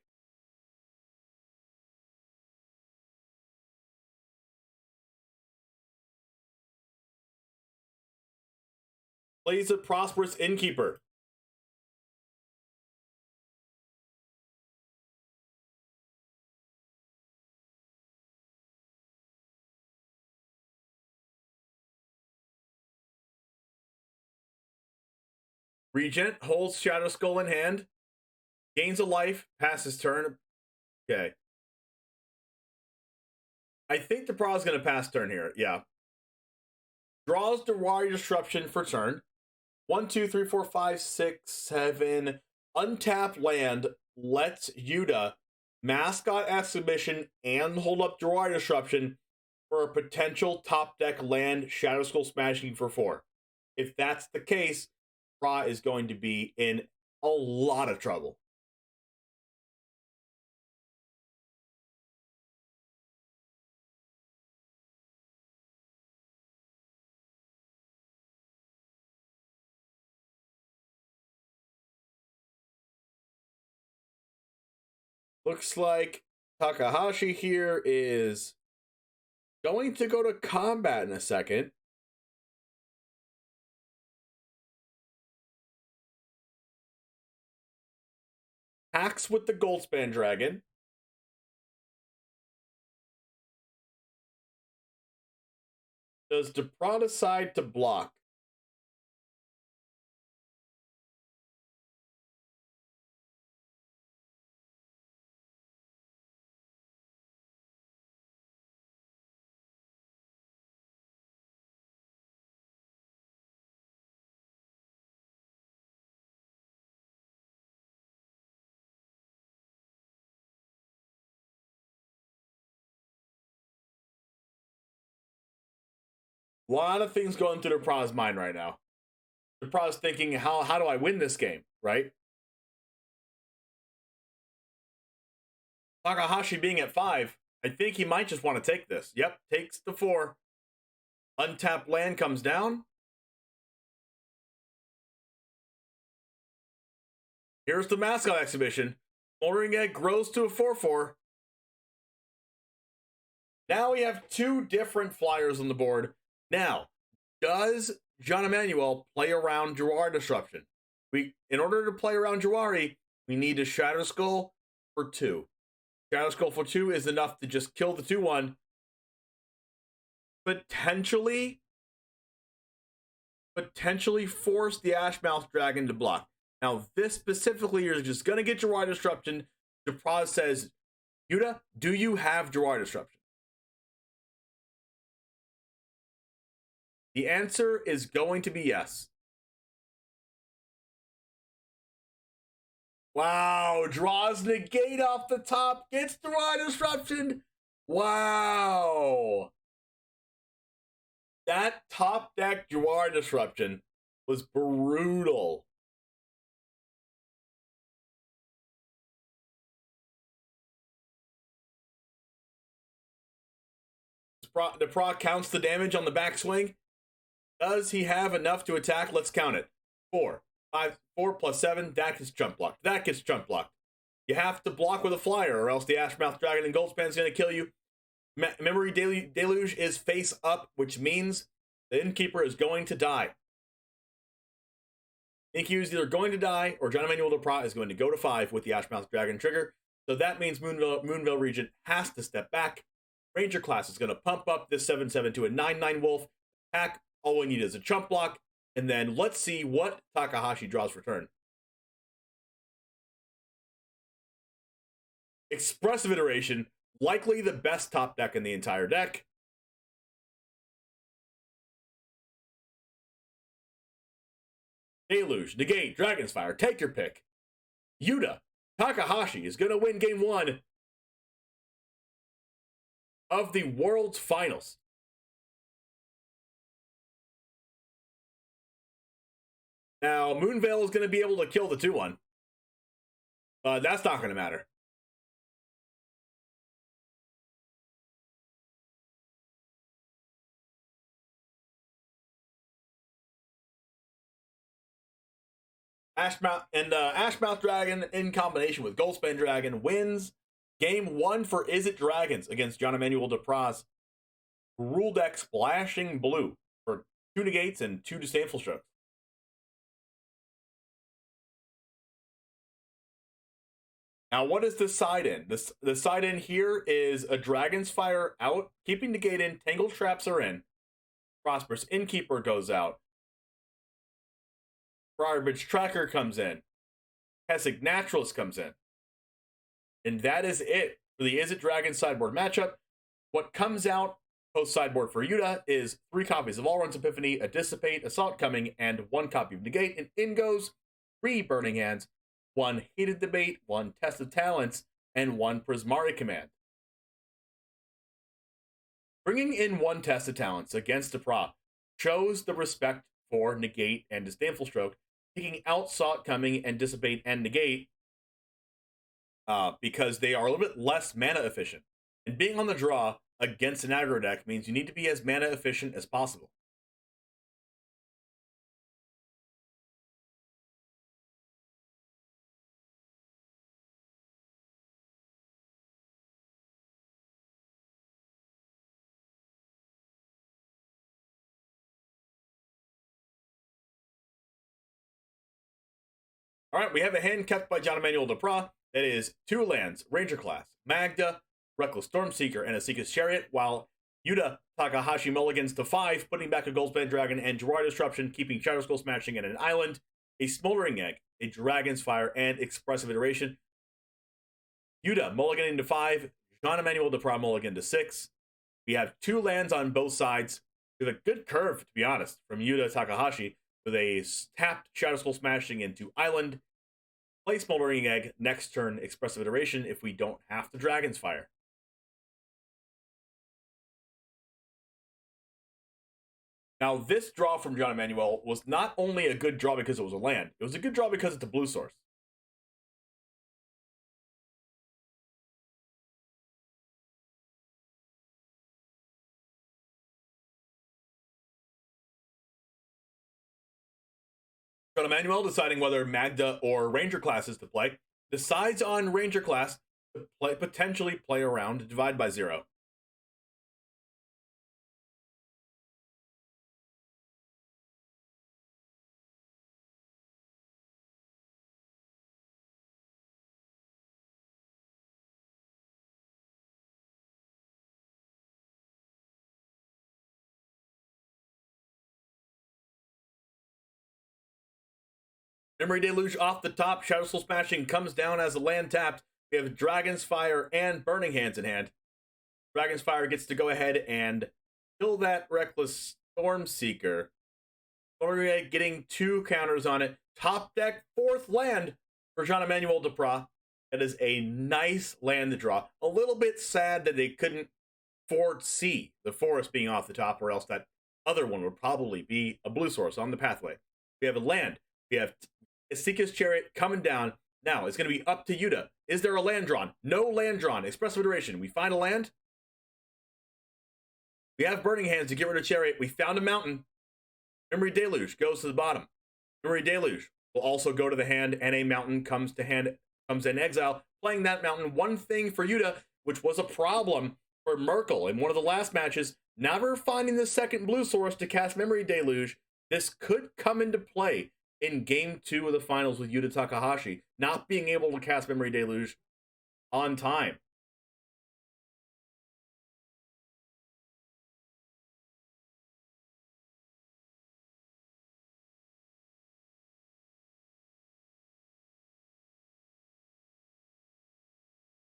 Plays a Prosperous Innkeeper. Regent holds Shadow Skull in hand. Gains a life, passes turn. Okay. I think the Pro is going to pass turn here. Yeah. Draws Dewari Disruption for turn. 1, 2, 3, 4, 5, 6, 7. Untap land lets Yuta Mascot Exhibition and hold up Dewari Disruption for a potential top deck land Shadow Skull Smashing for 4. If that's the case, Ra is going to be in a lot of trouble. Looks like Takahashi here is going to go to combat in a second. Hacks with the Goldspan Dragon. Does Depra decide to block? A lot of things going through Depra's mind right now. Depra's thinking, how do I win this game, right? Takahashi being at 5, I think he might just want to take this. Yep, takes the 4. Untapped land comes down. Here's the mascot exhibition. Smoldering Egg grows to a 4/4. Now we have 2 different flyers on the board. Now, does John Emanuel play around Jawari Disruption? In order to play around Jawari, we need a Shadow Skull for 2. Shadow Skull for 2 is enough to just kill the 2/1. Potentially force the Ashmouth Dragon to block. Now, this specifically, you're just going to get Jawari Disruption. Depraz says, Yuta, do you have Jawari Disruption? The answer is going to be yes. Wow, draws negate off the top, gets Jawari Disruption. Wow. That top deck Jawari Disruption was brutal. Depra counts the damage on the backswing. Does he have enough to attack? Let's count it. 4 plus 7. That gets jump blocked. That gets jump blocked. You have to block with a flyer, or else the Ashmouth Dragon and Goldspan is going to kill you. Memory Deluge is face up, which means the Innkeeper is going to die. Innkeeper is either going to die, or John Emanuel Depra is going to go to 5 with the Ashmouth Dragon trigger. So that means Moonvale Regent has to step back. Ranger class is going to pump up this 7/7 to a 9/9 wolf. Attack. All we need is a chump block. And then let's see what Takahashi draws for turn. Expressive Iteration. Likely the best top deck in the entire deck. Deluge, Negate, Dragon's Fire. Take your pick. Yuta. Takahashi is going to win game 1 of the World's Finals. Now, Moonvale is going to be able to kill the 2/1. That's not going to matter. Ashmouth Dragon in combination with Goldspan Dragon wins game 1 for Is It Dragons against John Emanuel Depra's rule deck Splashing Blue for 2 negates and 2 disdainful strokes. Now, what is the side in? The side in here is a Dragon's Fire out, keeping negate in, Tangled Traps are in, Prosperous Innkeeper goes out, Briarbridge Tracker comes in, Kessig Naturalist comes in. And that is it for the Is It Dragon sideboard matchup. What comes out post-sideboard for Yuta is 3 copies of Allrun's Epiphany, a Dissipate, Assault Coming, and 1 copy of Negate. And in goes 3 Burning Hands, 1 Heated Debate, 1 Test of Talents, and 1 Prismari Command. Bringing in 1 Test of Talents against Depra shows the respect for Negate and Disdainful Stroke, taking out Assault Coming and Dissipate and Negate because they are a little bit less mana efficient. And being on the draw against an aggro deck means you need to be as mana efficient as possible. All right, we have a hand kept by John Emanuel Depra. That is 2 lands, Ranger class, Magda, Reckless Stormseeker, and a Seeker's Chariot, while Yuta Takahashi mulligans to 5, putting back a Goldspan Dragon and Jawari Disruption, keeping Shadow Skull Smashing and an island, a Smoldering Egg, a Dragon's Fire, and Expressive Iteration. Yuta mulliganing to 5, John Emanuel Depra mulligan to 6. We have 2 lands on both sides, with a good curve, to be honest, from Yuta Takahashi, with a tapped Shadow Skull Smashing into island, play Smoldering Egg, next turn Expressive Iteration if we don't have to Dragon's Fire.
Now, this draw from John Emanuel was not only a good draw because it was a land, it was a good draw because it's a blue source. John Emanuel deciding whether Magda or Ranger classes to play, decides on Ranger class to potentially play around Divide by Zero. Memory Deluge off the top. Shadow Soul Smashing comes down as a land tapped. We have Dragon's Fire and Burning Hands in hand. Dragon's Fire gets to go ahead and kill that Reckless Stormseeker. Stormseeker getting 2 counters on it. Top deck 4th land for Jean-Emmanuel Duprat. That is a nice land to draw. A little bit sad that they couldn't foresee the forest being off the top, or else that other one would probably be a blue source on the pathway. We have a land. We have Esika's Chariot coming down. Now, it's going to be up to Yuta. Is there a land drawn? No land drawn. Expressive Iteration. We find a land. We have Burning Hands to get rid of Chariot. We found a mountain. Memory Deluge goes to the bottom. Memory Deluge will also go to the hand, and a mountain comes to hand, comes in exile. Playing that mountain, one thing for Yuta, which was a problem for Merkel in one of the last matches, never finding the second blue source to cast Memory Deluge. This could come into play in Game 2 of the finals with Yuta Takahashi, not being able to cast Memory Deluge on time.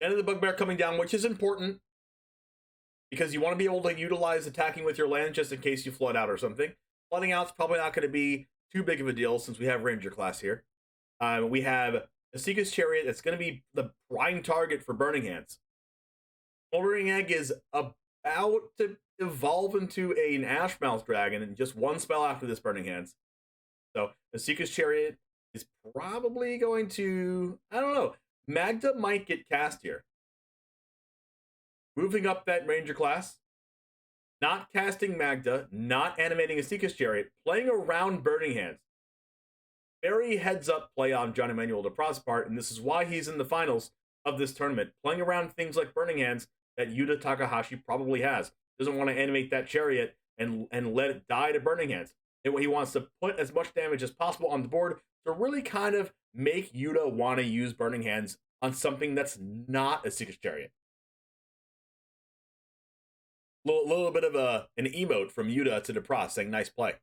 End of the Bugbear coming down, which is important, because you want to be able to utilize attacking with your land just in case you flood out or something. Flooding out's probably not going to be too big of a deal since we have Ranger class here. We have Esika's Chariot that's going to be the prime target for Burning Hands. Smoldering Egg is about to evolve into an Ashmouth Dragon in just one spell after this Burning Hands. So Esika's Chariot is probably going to, I don't know, Magda might get cast here. Moving up that Ranger class. Not casting Magda, not animating Esika's Chariot, playing around Burning Hands. Very heads-up play on John Emanuel Duprat's part, and this is why he's in the finals of this tournament, playing around things like Burning Hands that Yuta Takahashi probably has. Doesn't want to animate that Chariot and let it die to Burning Hands. And he wants to put as much damage as possible on the board to really kind of make Yuta want to use Burning Hands on something that's not Esika's Chariot. Little bit of an emote from Yuta to Duprat saying nice play.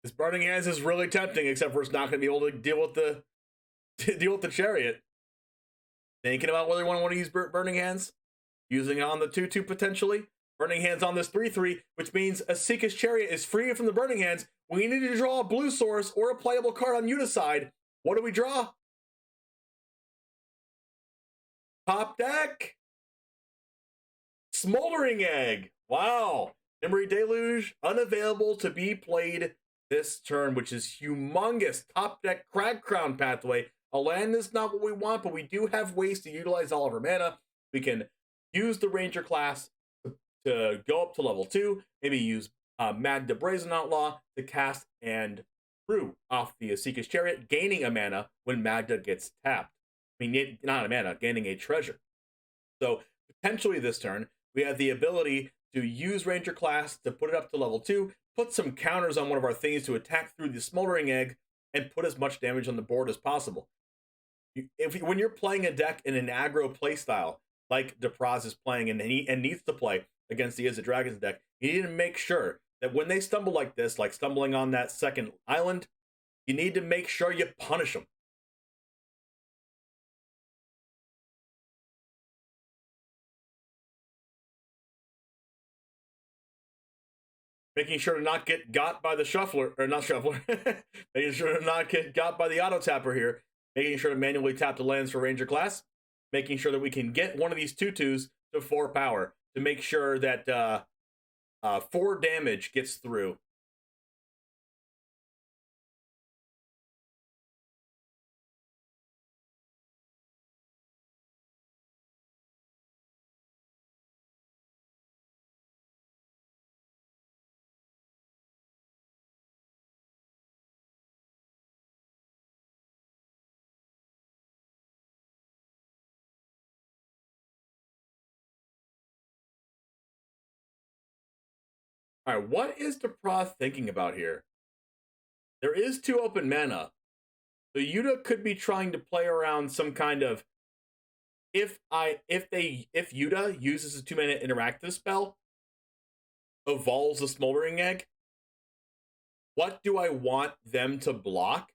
This Burning Hands is really tempting, except for it's not going to be able to deal with the Chariot. Thinking about whether you want to use Burning Hands, using it on the 2/2 potentially. Burning Hands on this 3/3, which means Esika's Chariot is free from the Burning Hands. We need to draw a blue source or a playable card on Yuta's side. What do we draw? Top deck. Smoldering Egg. Wow. Memory Deluge unavailable to be played this turn, which is humongous. Top deck Crag Crown pathway. A land is not what we want, but we do have ways to utilize all of our mana. We can use the Ranger class to go up to level 2. Maybe use Magda Brazen Outlaw to cast and through off the Esika's Chariot, gaining a mana when Magda gets tapped. I mean, not a mana, gaining a treasure. So potentially this turn, we have the ability to use Ranger class to put it up to level 2, put some counters on one of our things to attack through the Smoldering Egg, and put as much damage on the board as possible. When you're playing a deck in an aggro playstyle, like Duprat is playing and needs to play against the Is It Dragons deck, you need to make sure that when they stumble like this, like stumbling on that second island, you need to make sure you punish them. Making sure to not get got by the shuffler, or not shuffler, making sure to not get got by the auto tapper here, making sure to manually tap the lands for Ranger class.
making sure that we can get one of these 2/2s to 4 power to make sure that 4 damage gets through. All right, what is Depra thinking about here? There is 2 open mana. So Yuta could be trying to play around some kind of if Yuta uses a 2-mana interactive spell, evolves a Smoldering Egg, what do I want them to block?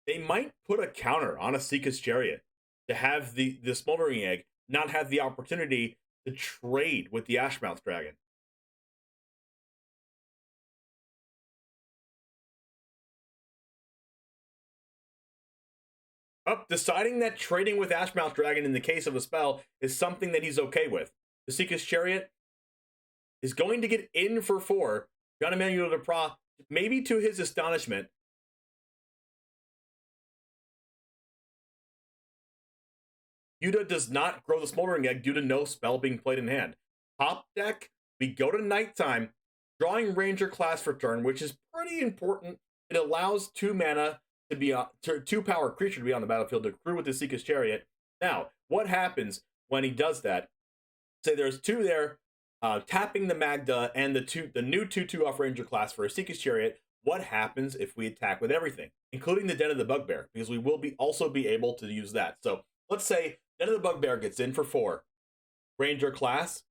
They might put a counter on a Seeker's Chariot to have the Smoldering Egg not have the opportunity to trade with the Ashmouth Dragon. Deciding that trading with Ashmouth Dragon in the case of a spell is something that he's okay with. The Seeker's Chariot is going to get in for 4. John Emmanuel Depra, maybe to his astonishment, Yuta does not grow the Smoldering Egg due to no spell being played in hand. Top deck, we go to nighttime, drawing Ranger class for turn, which is pretty important. It allows 2 mana to be 2 power creature to be on the battlefield to accrue with the Seeker's Chariot. Now, what happens when he does that? Say there's 2 there, tapping the Magda and the new 2/2 off Ranger class for a Seeker's Chariot. What happens if we attack with everything, including the Den of the Bugbear? Because we will also be able to use that. So let's say Den of the Bugbear gets in for 4, Ranger class,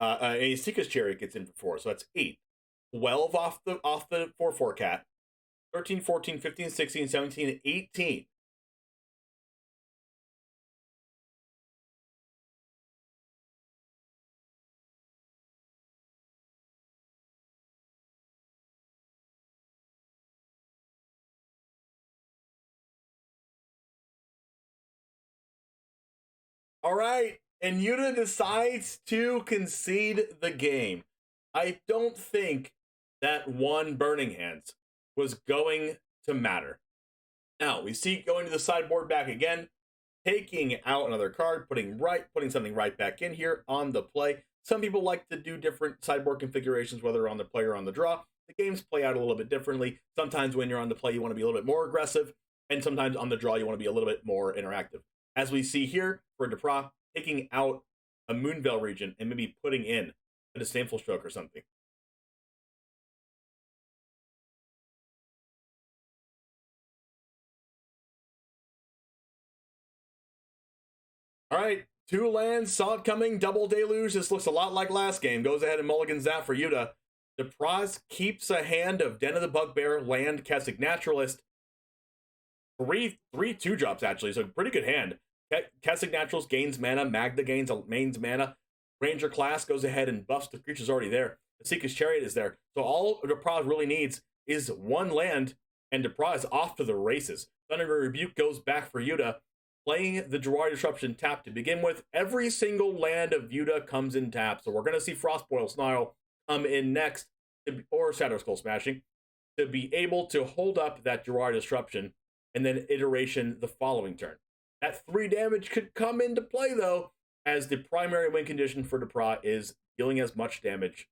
a Seeker's Chariot gets in for 4, so that's 8. 12 off the 4/4 cat. 13, 14, 15, 16, 17, 18. All right, and Yuta decides to concede the game. I don't think that 1 Burning Hands was going to matter. Now, we see going to the sideboard back again, taking out another card, putting something right back in here on the play. Some people like to do different sideboard configurations, whether on the play or on the draw. The games play out a little bit differently. Sometimes when you're on the play, you want to be a little bit more aggressive, and sometimes on the draw, you want to be a little bit more interactive. As we see here for Depra, taking out a Moonveil region and maybe putting in a Disdainful Stroke or something. All right, 2 lands, saw it coming, double deluge. This looks a lot like last game. Goes ahead and mulligans that for Yuta. Depra keeps a hand of Den of the Bugbear, land, Kessig Naturalist. 3 2-drops, actually, so pretty good hand. Kessig Naturalist gains mana, Magda gains mana. Ranger class goes ahead and buffs the creatures already there. The Seeker's Chariot is there. So all Depra really needs is 1 land, and Depra is off to the races. Thunderous Rebuke goes back for Yuta. Playing the Jwari Disruption tap to begin with. Every single land of Yuta comes in tap. So we're going to see Frostboil Snarl come in next, or Shadow Skull Smashing, to be able to hold up that Jwari Disruption and then iteration the following turn. That 3 damage could come into play, though, as the primary win condition for Depra is dealing as much damage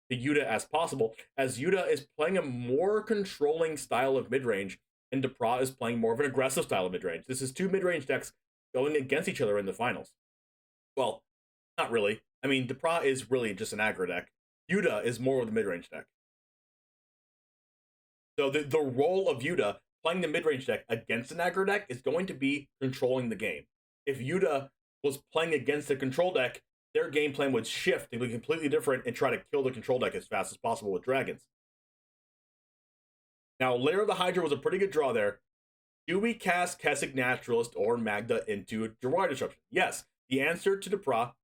to Yuta as possible, as Yuta is playing a more controlling style of midrange, and Depra is playing more of an aggressive style of midrange. This is 2 midrange decks going against each other in the finals. Well, not really. I mean, Depra is really just an aggro deck. Yuta is more of the midrange deck. So the role of Yuta playing the midrange deck against an aggro deck is going to be controlling the game. If Yuta was playing against a control deck, their game plan would shift and be completely different and try to kill the control deck as fast as possible with dragons. Now, Lair of the Hydra was a pretty good draw there. Do we cast Kessig Naturalist or Magda into Jwari Disruption? Yes. The answer to Depra,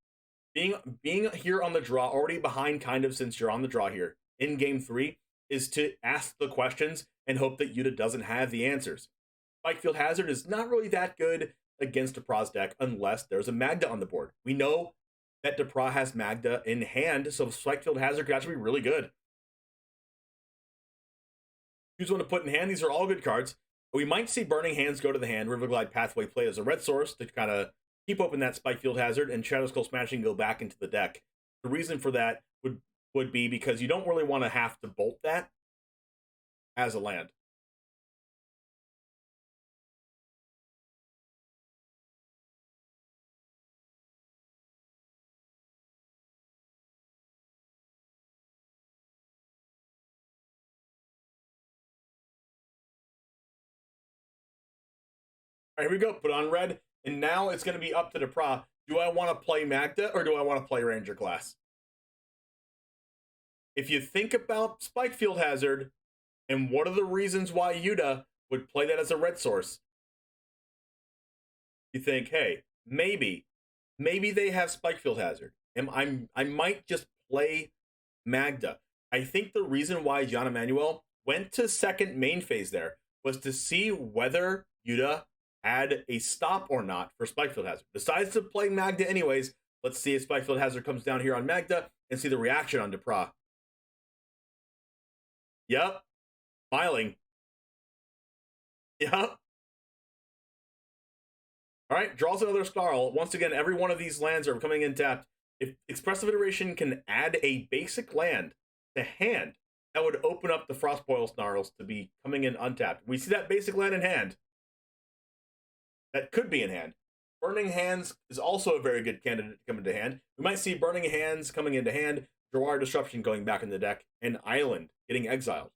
being here on the draw, already behind kind of since you're on the draw here, in game 3, is to ask the questions and hope that Yuta doesn't have the answers. Spikefield Hazard is not really that good against Depra's deck unless there's a Magda on the board. We know that Depra has Magda in hand, so Spikefield Hazard could actually be really good. Choose one to put in hand. These are all good cards. We might see Burning Hands go to the hand, Riverglide Pathway played as a red source to kind of keep open that Spikefield Hazard, and Shadow Skull Smashing go back into the deck. The reason for that would be because you don't really want to have to bolt that as a land. All right, here we go. Put on red. And now it's going to be up to Depra. Do I want to play Magda or do I want to play Ranger class? If you think about Spikefield Hazard and what are the reasons why Yuta would play that as a red source, you think, hey, maybe they have Spikefield Hazard. And I might just play Magda. I think the reason why Gian Emanuel went to second main phase there was to see whether Yuta had a stop or not for Spikefield Hazard. Decides to play Magda anyways. Let's see if Spikefield Hazard comes down here on Magda and see the reaction on Depra. Yep. Smiling. Yep. All right, draws another Snarl. Once again, every one of these lands are coming in tapped. If Expressive Iteration can add a basic land to hand, that would open up the Frostboil Snarls to be coming in untapped. We see that basic land in hand. That could be in hand. Burning Hands is also a very good candidate to come into hand. We might see Burning Hands coming into hand, Jawar Disruption going back in the deck, and Island getting exiled.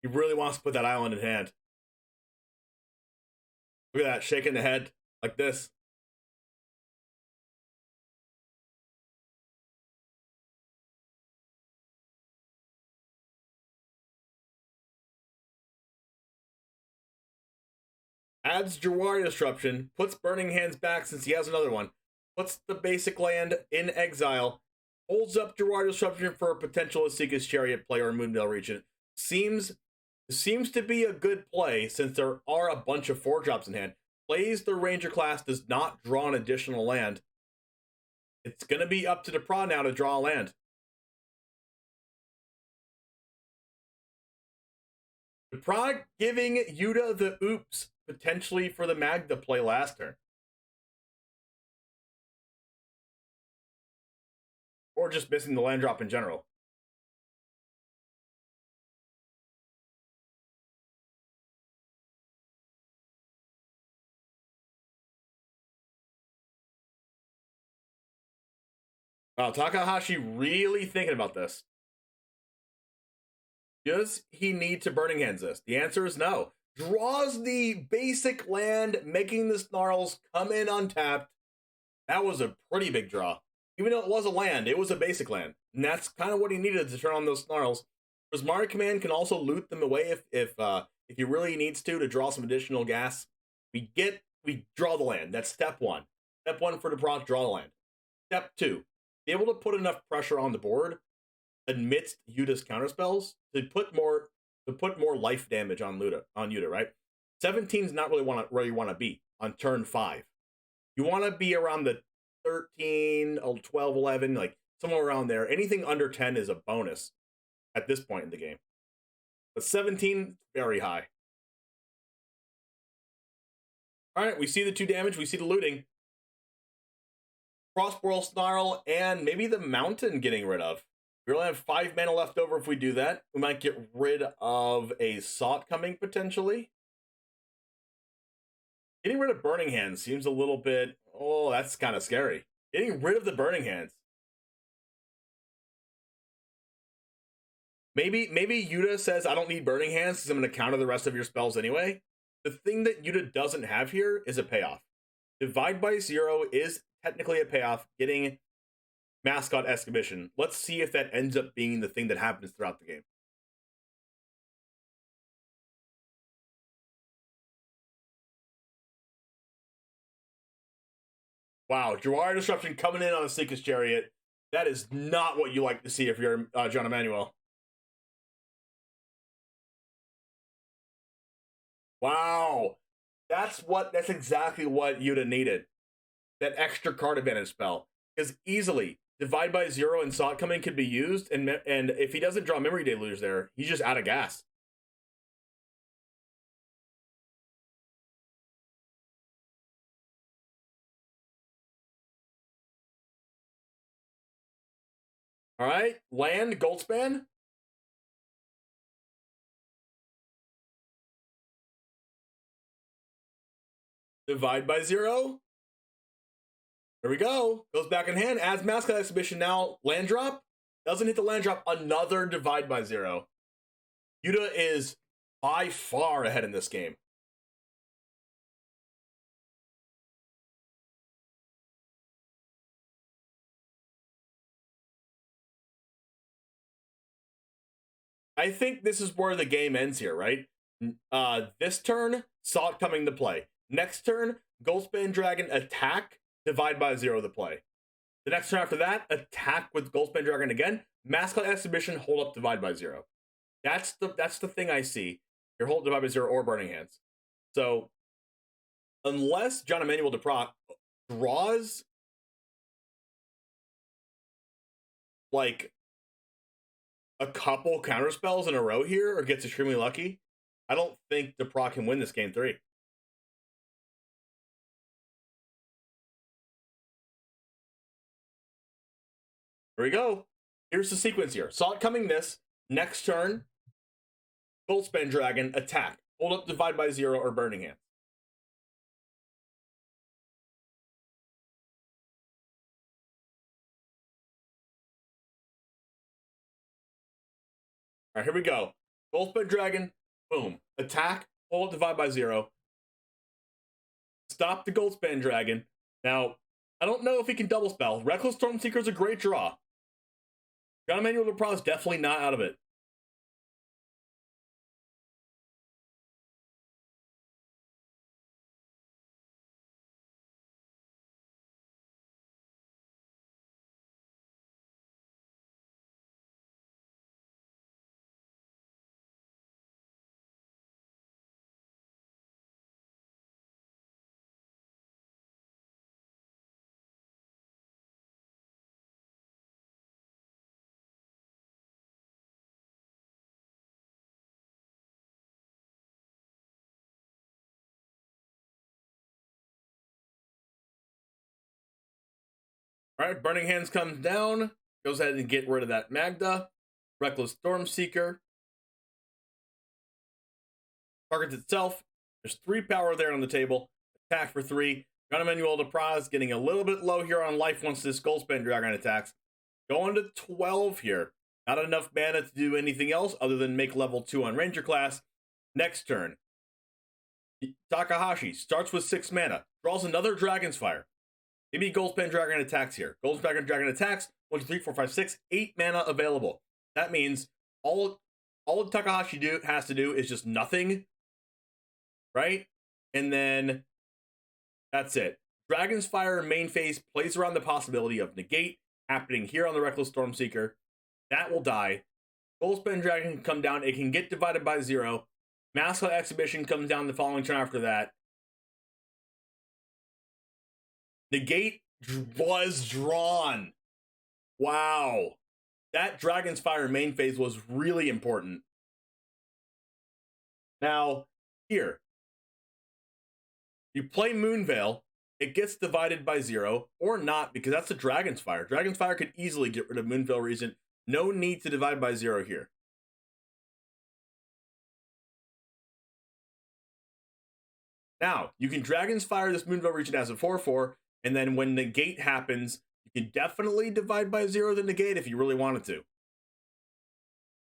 He really wants to put that Island in hand. Look at that, shaking the head like this. Adds Jawar Disruption, puts Burning Hands back since he has another one, puts the basic land in exile, holds up Jawar Disruption for a potential Asika's Chariot play or Moondale Regent. Seems to be a good play since there are a bunch of 4-drops in hand. Plays the Ranger class, does not draw an additional land. It's going to be up to Depra now to draw a land. Depra giving Yuta the oops potentially for the Magda play last turn. Or just missing the land drop in general. Wow, Takahashi really thinking about this. Does he need to Burning Hands this? The answer is no. Draws the basic land, making the Snarls come in untapped. That was a pretty big draw. Even though it was a land, it was a basic land. And that's kind of what he needed to turn on those Snarls. Prismari Command can also loot them away if he really needs to draw some additional gas. We draw the land. That's step one. Step one for Depra, draw the land. Step two, be able to put enough pressure on the board amidst Yuta's counterspells to put more life damage on Yuta, right? 17 is not really where you want to be on turn 5. You want to be around the 13, 12, 11, like somewhere around there. Anything under 10 is a bonus at this point in the game. But 17, very high. All right, we see the 2 damage. We see the looting. Frostboil Snarl and maybe the Mountain getting rid of. We only have 5 mana left over if we do that. We might get rid of a Sot coming, potentially. Getting rid of Burning Hands seems a little bit... Oh, that's kind of scary. Getting rid of the Burning Hands. Maybe Yuta says, I don't need Burning Hands because I'm going to counter the rest of your spells anyway. The thing that Yuta doesn't have here is a payoff. Divide by 0 is technically a payoff. Getting Mascot Exhibition. Let's see if that ends up being the thing that happens throughout the game. Wow, Jawar Disruption coming in on a Asika's Chariot. That is not what you like to see if you're Gian Emanuel. Wow. That's exactly what you'd have needed. That extra card advantage spell. Because easily, Divide by Zero and Saw It Coming could be used, and if he doesn't draw Memory Deluge there, he's just out of gas. All right, land, Goldspan. Divide by Zero. There we go. Goes back in hand. Adds Mascot Exhibition now. Land drop. Doesn't hit the land drop. Another Divide by Zero. Yuta is by far ahead in this game. I think this is where the game ends here, right? This turn, Saw It Coming to play. Next turn, Goldspan Dragon attack, Divide by Zero to play. The next turn after that, attack with Goldspan Dragon again, Mascot Exhibition, hold up Divide by Zero. That's the thing I see. Your hold Divide by Zero or Burning Hands. So, unless John Emmanuel DeProc draws like a couple counter spells in a row here or gets extremely lucky, I don't think DeProc can win this game 3. Here we go. Here's the sequence here. Saw It Coming this. Next turn, Goldspan Dragon, attack. Hold up Divide by Zero or Burning Hands. All right, here we go. Goldspan Dragon, boom. Attack, hold, Divide by Zero. Stop the Goldspan Dragon. Now, I don't know if he can double spell. Reckless Stormseeker is a great draw. John Emmanuel DeProc is definitely not out of it. All right, Burning Hands comes down. Goes ahead and get rid of that Magda. Reckless Stormseeker. Targets itself. There's 3 power there on the table. Attack for 3. John Emmanuel DeProc getting a little bit low here on life once this Goldspan Dragon attacks. Going to 12 here. Not enough mana to do anything else other than make level 2 on Ranger class. Next turn. Takahashi starts with 6 mana. Draws another Dragon's Fire. Maybe Goldspan Dragon attacks here. Goldspan Dragon attacks. 1, 2, 3, 4, 5, 6. 8 mana available. That means all Takahashi has to do is just nothing. Right? And then that's it. Dragon's Fire main phase plays around the possibility of negate happening here on the Reckless Stormseeker. That will die. Goldspan Dragon can come down. It can get divided by 0. Mascot Exhibition comes down the following turn after that. Negate was drawn. Wow. That Dragon's Fire main phase was really important. Now, here. You play Moonveil. It gets divided by 0, or not, because that's the Dragon's Fire. Dragon's Fire could easily get rid of Moonveil Regent. No need to divide by 0 here. Now, you can Dragon's Fire this Moonveil Regent as a 4/4, and then when negate happens, you can definitely divide by 0 the negate if you really wanted to.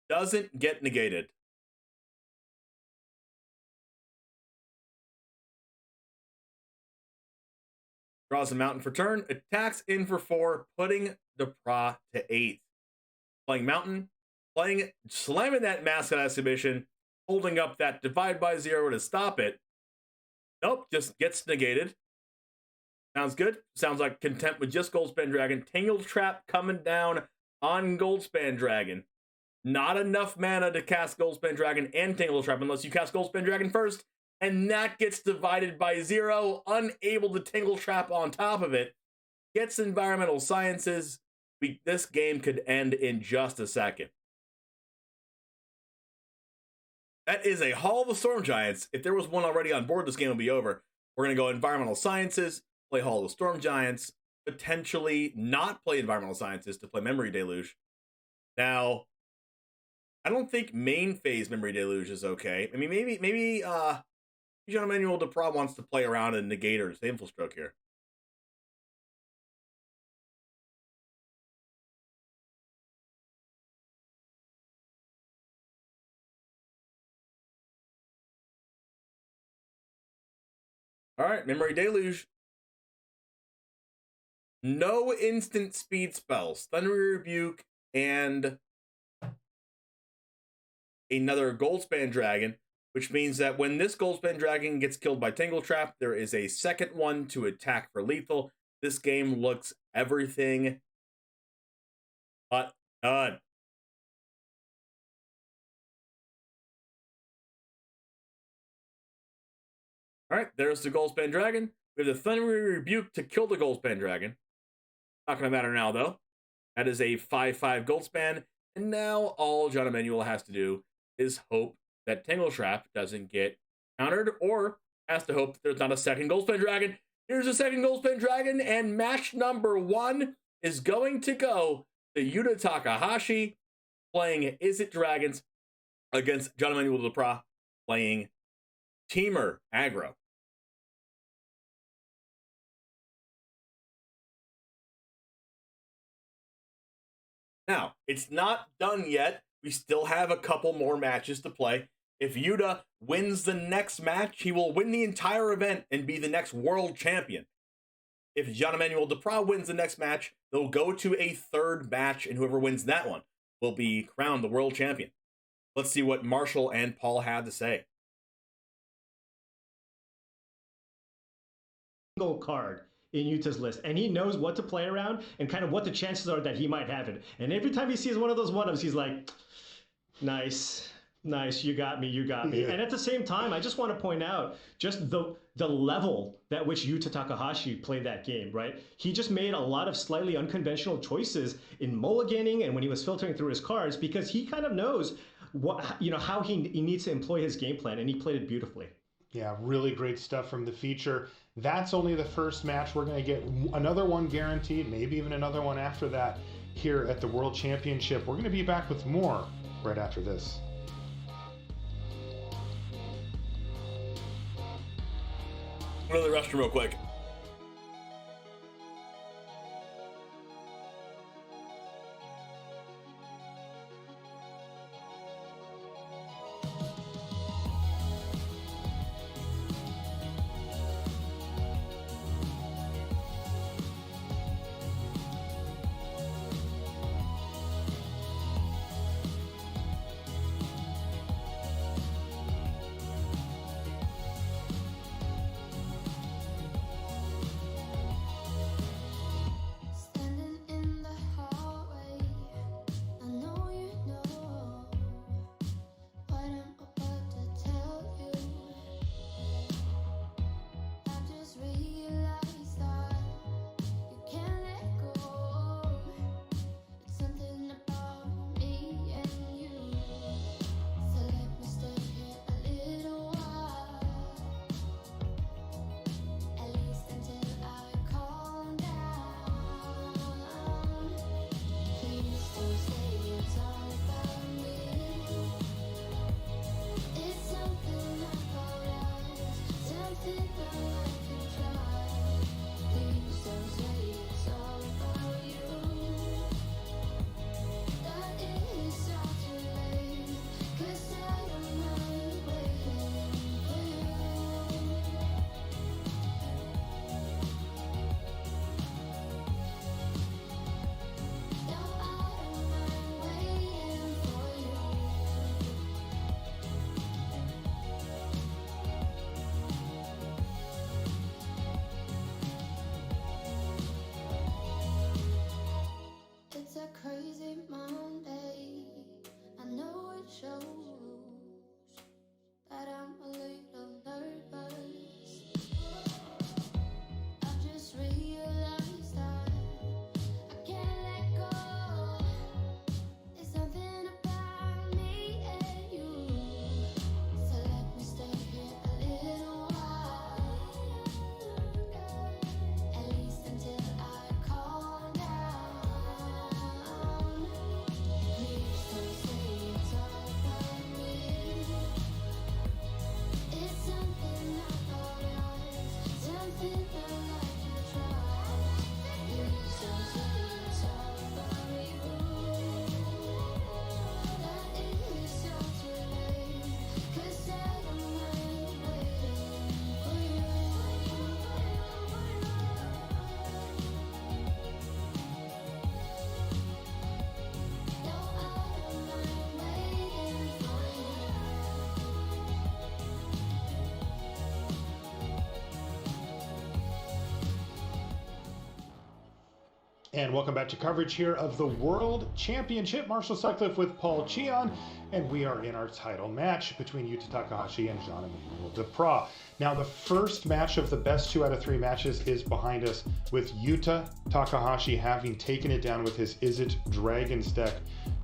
Doesn't get negated. Draws a mountain for turn, attacks in for 4, putting DeProc to 8th. Playing mountain, slamming that Mascot Exhibition, holding up that divide by 0 to stop it. Nope, just gets negated. Sounds good. Sounds like content with just Goldspan Dragon. Tangled Trap coming down on Goldspan Dragon. Not enough mana to cast Goldspan Dragon and Tangled Trap unless you cast Goldspan Dragon first. and that gets divided by 0, unable to Tingle Trap on top of it, gets Environmental Sciences. This game could end in just a second. That is a Hall of the Storm Giants. If there was one already on board, this game would be over. We're going to go Environmental Sciences, play Hall of the Storm Giants, potentially not play Environmental Sciences to play Memory Deluge. Now, I don't think main phase Memory Deluge is okay. I mean, maybe John Manuel Depra wants to play around in Negate or Disdainful Stroke here. All right, Memory Deluge. No instant speed spells. Thundery Rebuke and another Goldspan Dragon, which means that when this Goldspan Dragon gets killed by Tingle Trap, there is a second one to attack for lethal. This game looks everything but done. All right, there's the Goldspan Dragon. We have the Thundery Rebuke to kill the Goldspan Dragon. Not going to matter now, though. That is a 5/5 Goldspan. And now all John Emanuel has to do is hope that Tingle Trap doesn't get countered, or has to hope that there's not a second Goldspan Dragon. Here's a second Goldspan Dragon, and match number 1 is going to go to Yuta Takahashi playing Is It Dragons against John Emanuel Depra playing Teamer Aggro. Now, it's not done yet. We still have a couple more matches to play. If Yuta wins the next match, he will win the entire event and be the next world champion. If John Emanuel Depra wins the next match, they'll go to a third match, and whoever wins that one will be crowned the world champion. Let's see what Marshall and Paul have to say.
Single card in Yuta's list, and he knows what to play around and kind of what the chances are that he might have it. And every time he sees one of those one-ups, he's like, nice, you got me. Yeah. And at the same time, I just want to point out just the level at which Yuta Takahashi played that game, right? He just made a lot of slightly unconventional choices in mulliganing and when he was filtering through his cards, because he kind of knows how he needs to employ his game plan, and he played it beautifully.
Yeah, really great stuff from the feature. That's only the first match. We're going to get another one guaranteed, maybe even another one after that here at the World Championship. We're going to be back with more right after this.
Go to the restroom real quick.
And welcome back to coverage here of the World Championship. Marshall Sutcliffe with Paul Cheon, and we are in our title match between Yuta Takahashi and Jean-Emmanuel Duprat. Now, the first match of the best 2 out of 3 matches is behind us, with Yuta Takahashi having taken it down with his Is It Dragons deck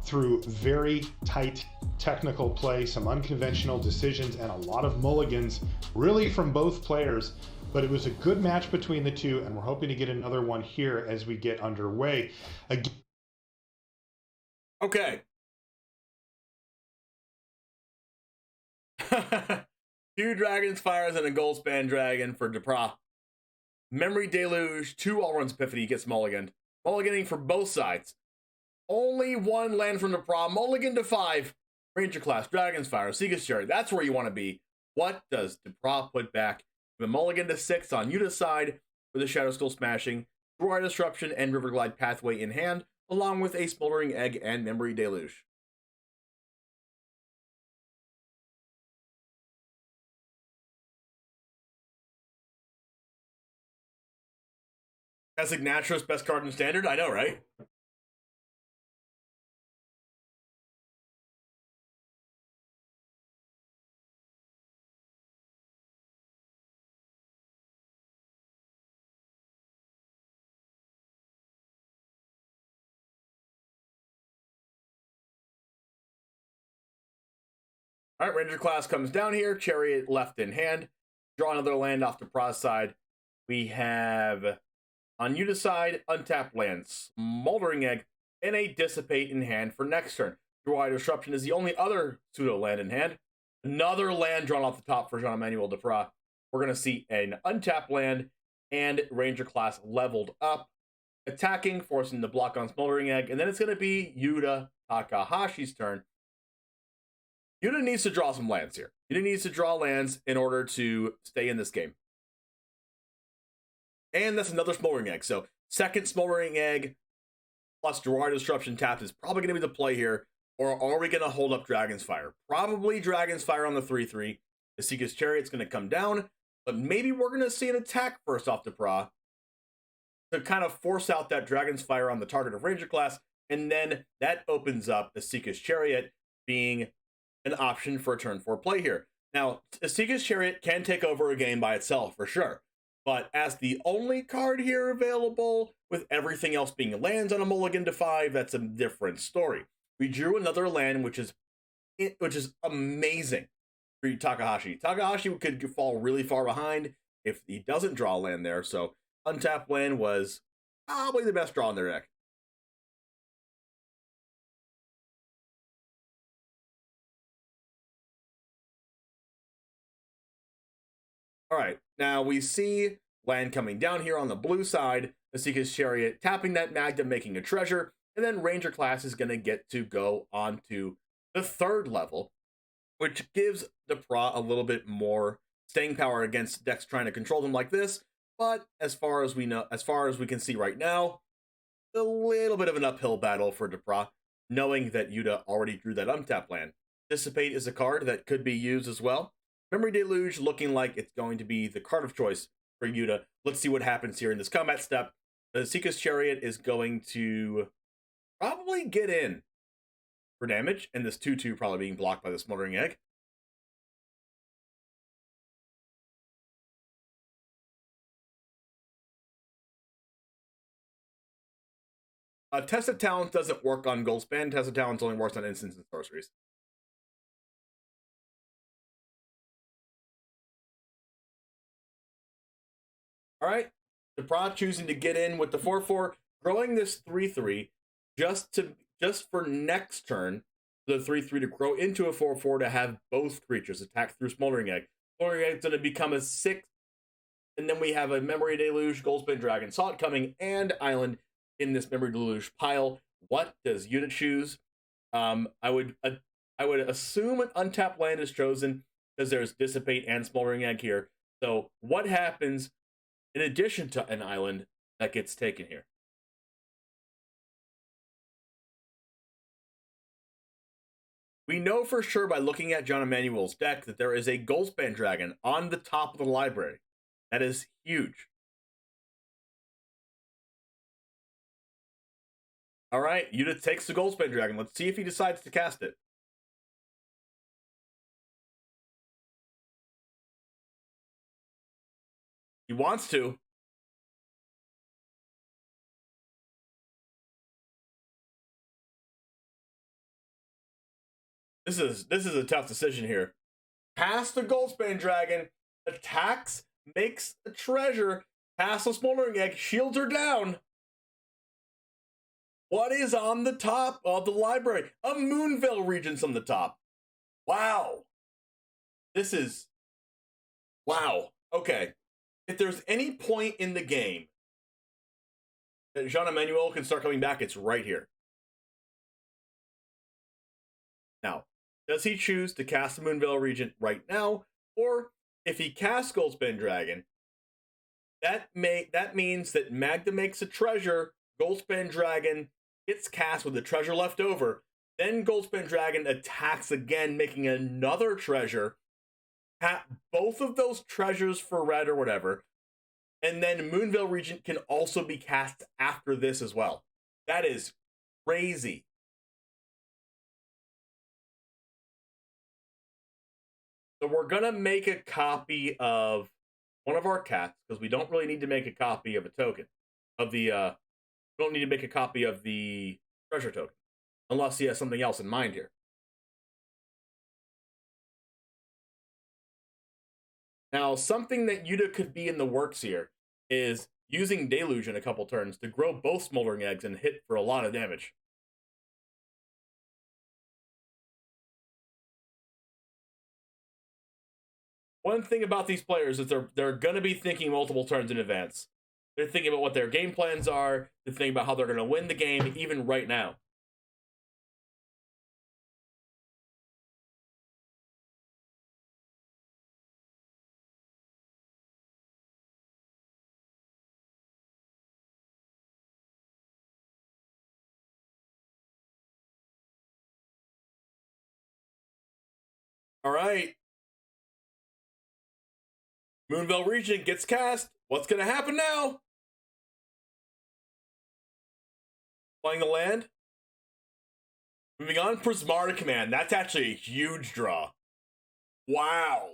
through very tight technical play, some unconventional decisions, and a lot of mulligans, really from both players. But it was a good match between the two, and we're hoping to get another one here as we get underway.
Okay. 2 Dragon's Fires and a Goldspan Dragon for Duprat. Memory Deluge, 2 All-Runs Epiphany gets mulliganed. Mulliganing for both sides. Only 1 land from Duprat. Mulligan to 5. Ranger Class, Dragon's Fire, Seeker's Chariot. That's where you want to be. What does Duprat put back? The mulligan to 6 on Yuta's side with a Shadow Skull Smashing, Roar Disruption, and Riverglide Pathway in hand, along with a Smoldering Egg and Memory Deluge. That's Ignatro's best card in Standard? I know, right? All right, Ranger Class comes down here. Chariot left in hand. Draw another land off the Duprat's side. We have, on Yuta's side, untapped lands, Smoldering Egg, and a Dissipate in hand for next turn. Draw Disruption is the only other pseudo land in hand. Another land drawn off the top for Jean-Emmanuel Duprat. We're going to see an untapped land and Ranger Class leveled up, attacking, forcing the block on Smoldering Egg, and then it's going to be Yuta Takahashi's turn. Yuta needs to draw some lands here. Yuta needs to draw lands in order to stay in this game. And that's another Smoldering Egg. So, second Smoldering Egg plus Draw Disruption tapped is probably going to be the play here. Or are we going to hold up Dragon's Fire? Probably Dragon's Fire on the 3-3. The Seeker's Chariot's going to come down. But maybe we're going to see an attack first off Duprat to kind of force out that Dragon's Fire on the target of Ranger Class. And then that opens up the Seeker's Chariot being an option for a turn 4 play here. Now, Seeker's Chariot can take over a game by itself for sure, but as the only card here available, with everything else being lands on a mulligan to 5, that's a different story. We drew another land, which is amazing for Takahashi. Takahashi could fall really far behind if he doesn't draw a land there, so untapped land was probably the best draw in their deck. All right, now we see land coming down here on the blue side, the Seeker's Chariot tapping that Magda, making a treasure, and then Ranger Class is going to get to go on to the 3rd level, which gives Duprat a little bit more staying power against decks trying to control them like this. But as far as we know, as far as we can see right now, a little bit of an uphill battle for Duprat, knowing that Yuta already drew that untapped land. Dissipate is a card that could be used as well. Memory Deluge looking like it's going to be the card of choice for Yuta. Let's see what happens here in this combat step. The Seeker's Chariot is going to probably get in for damage, and this 2-2 probably being blocked by the Smoldering Egg. Test of Talents doesn't work on Goldspan. Test of Talents only works on instants and sorceries. All right, Duprat choosing to get in with the 4-4, growing this 3-3 just for next turn, the 3-3 to grow into a 4-4 to have both creatures attack through Smoldering Egg. Smoldering Egg is going to become a 6, and then we have a Memory Deluge, Goldspan Dragon Salt coming, and Island in this Memory Deluge pile. What does Yuta choose? I would assume an untapped land is chosen because there's Dissipate and Smoldering Egg here. So what happens in addition to an island that gets taken here? We know for sure by looking at Jean-Emmanuel's deck that there is a Goldspan Dragon on the top of the library. That is huge.
All right, Yuta takes the Goldspan Dragon. Let's see if he decides to cast it. He wants to. This is a tough decision here. Cast the Goldspan Dragon, attacks, makes a treasure, casts a Smoldering Egg, shields her down. What is on the top of the library? A Moonveil Regent's on the top. Wow. This is... Wow. Okay. If there's any point in the game that Jean-Emmanuel can start coming back, it's right here. Now, does he choose to cast the Moonveil Regent right now? Or if he casts Goldspan Dragon, that means that Magda makes a treasure, Goldspan Dragon gets cast with the treasure left over, then Goldspan Dragon attacks again, making another treasure, both of those treasures for red or whatever, and then Moonveil Regent can also be cast after this as well. That is crazy. So we're going to make a copy of one of our cats, because we don't really need to make a copy of a token. We don't need to make a copy of the treasure token, unless he has something else in mind here. Now, something that Yuta could be in the works here is using Deluge in a couple turns to grow both Smoldering Eggs and hit for a lot of damage. One thing about these players is they're going to be thinking multiple turns in advance. They're thinking about what their game plans are. They're thinking about how they're going to win the game, even right now. All right. Moonveil Regent gets cast. What's going to happen now? Playing the land. Moving on, Prismari Command. That's actually a huge draw. Wow.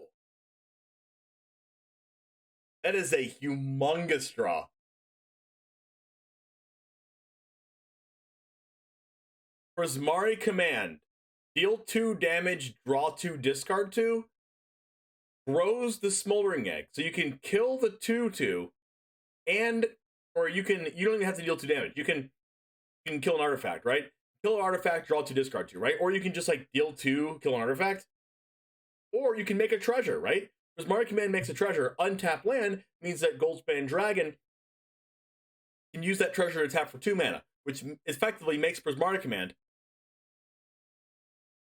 That is a humongous draw. Prismari Command. Deal 2 damage, draw 2, discard 2. Grows the Smoldering Egg. So you can kill the 2/2, or you don't even have to deal 2 damage. You can kill an artifact, right? Kill an artifact, draw 2, discard 2, right? Or you can just like deal 2, kill an artifact. Or you can make a treasure, right? Prismari Command makes a treasure. Untap land means that Goldspan Dragon can use that treasure to tap for 2 mana, which effectively makes Prismari Command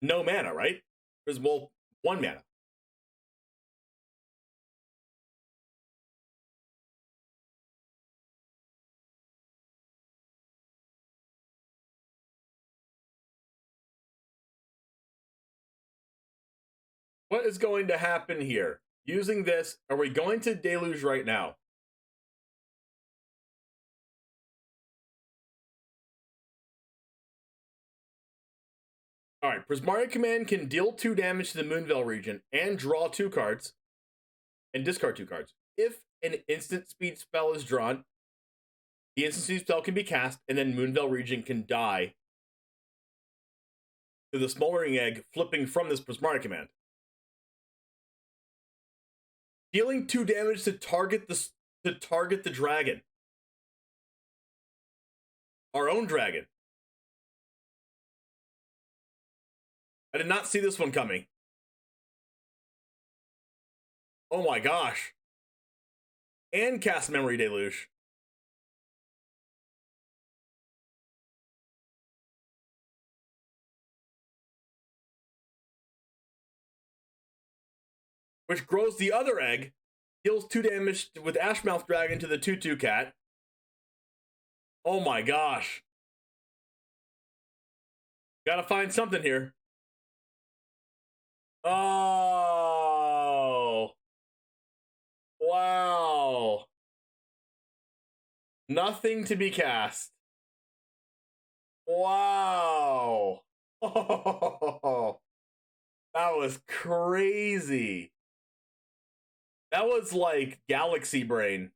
no mana, right? Well, 1 mana. What is going to happen here? Using this, are we going to Deluge right now? Alright, Prismari Command can deal 2 damage to the Moonveil Regent and draw 2 cards and discard 2 cards. If an instant speed spell is drawn, the instant speed spell can be cast, and then Moonveil Regent can die to the Smoldering Egg flipping from this Prismari Command. Dealing 2 damage to target the dragon. Our own dragon. I did not see this one coming. Oh my gosh. And cast Memory Deluge. Which grows the other egg, deals 2 damage with Ashmouth Dragon to the 2/2 cat. Oh my gosh. Gotta find something here. Oh. Wow. Nothing to be cast. Wow. Oh, that was crazy. That was like Galaxy Brain.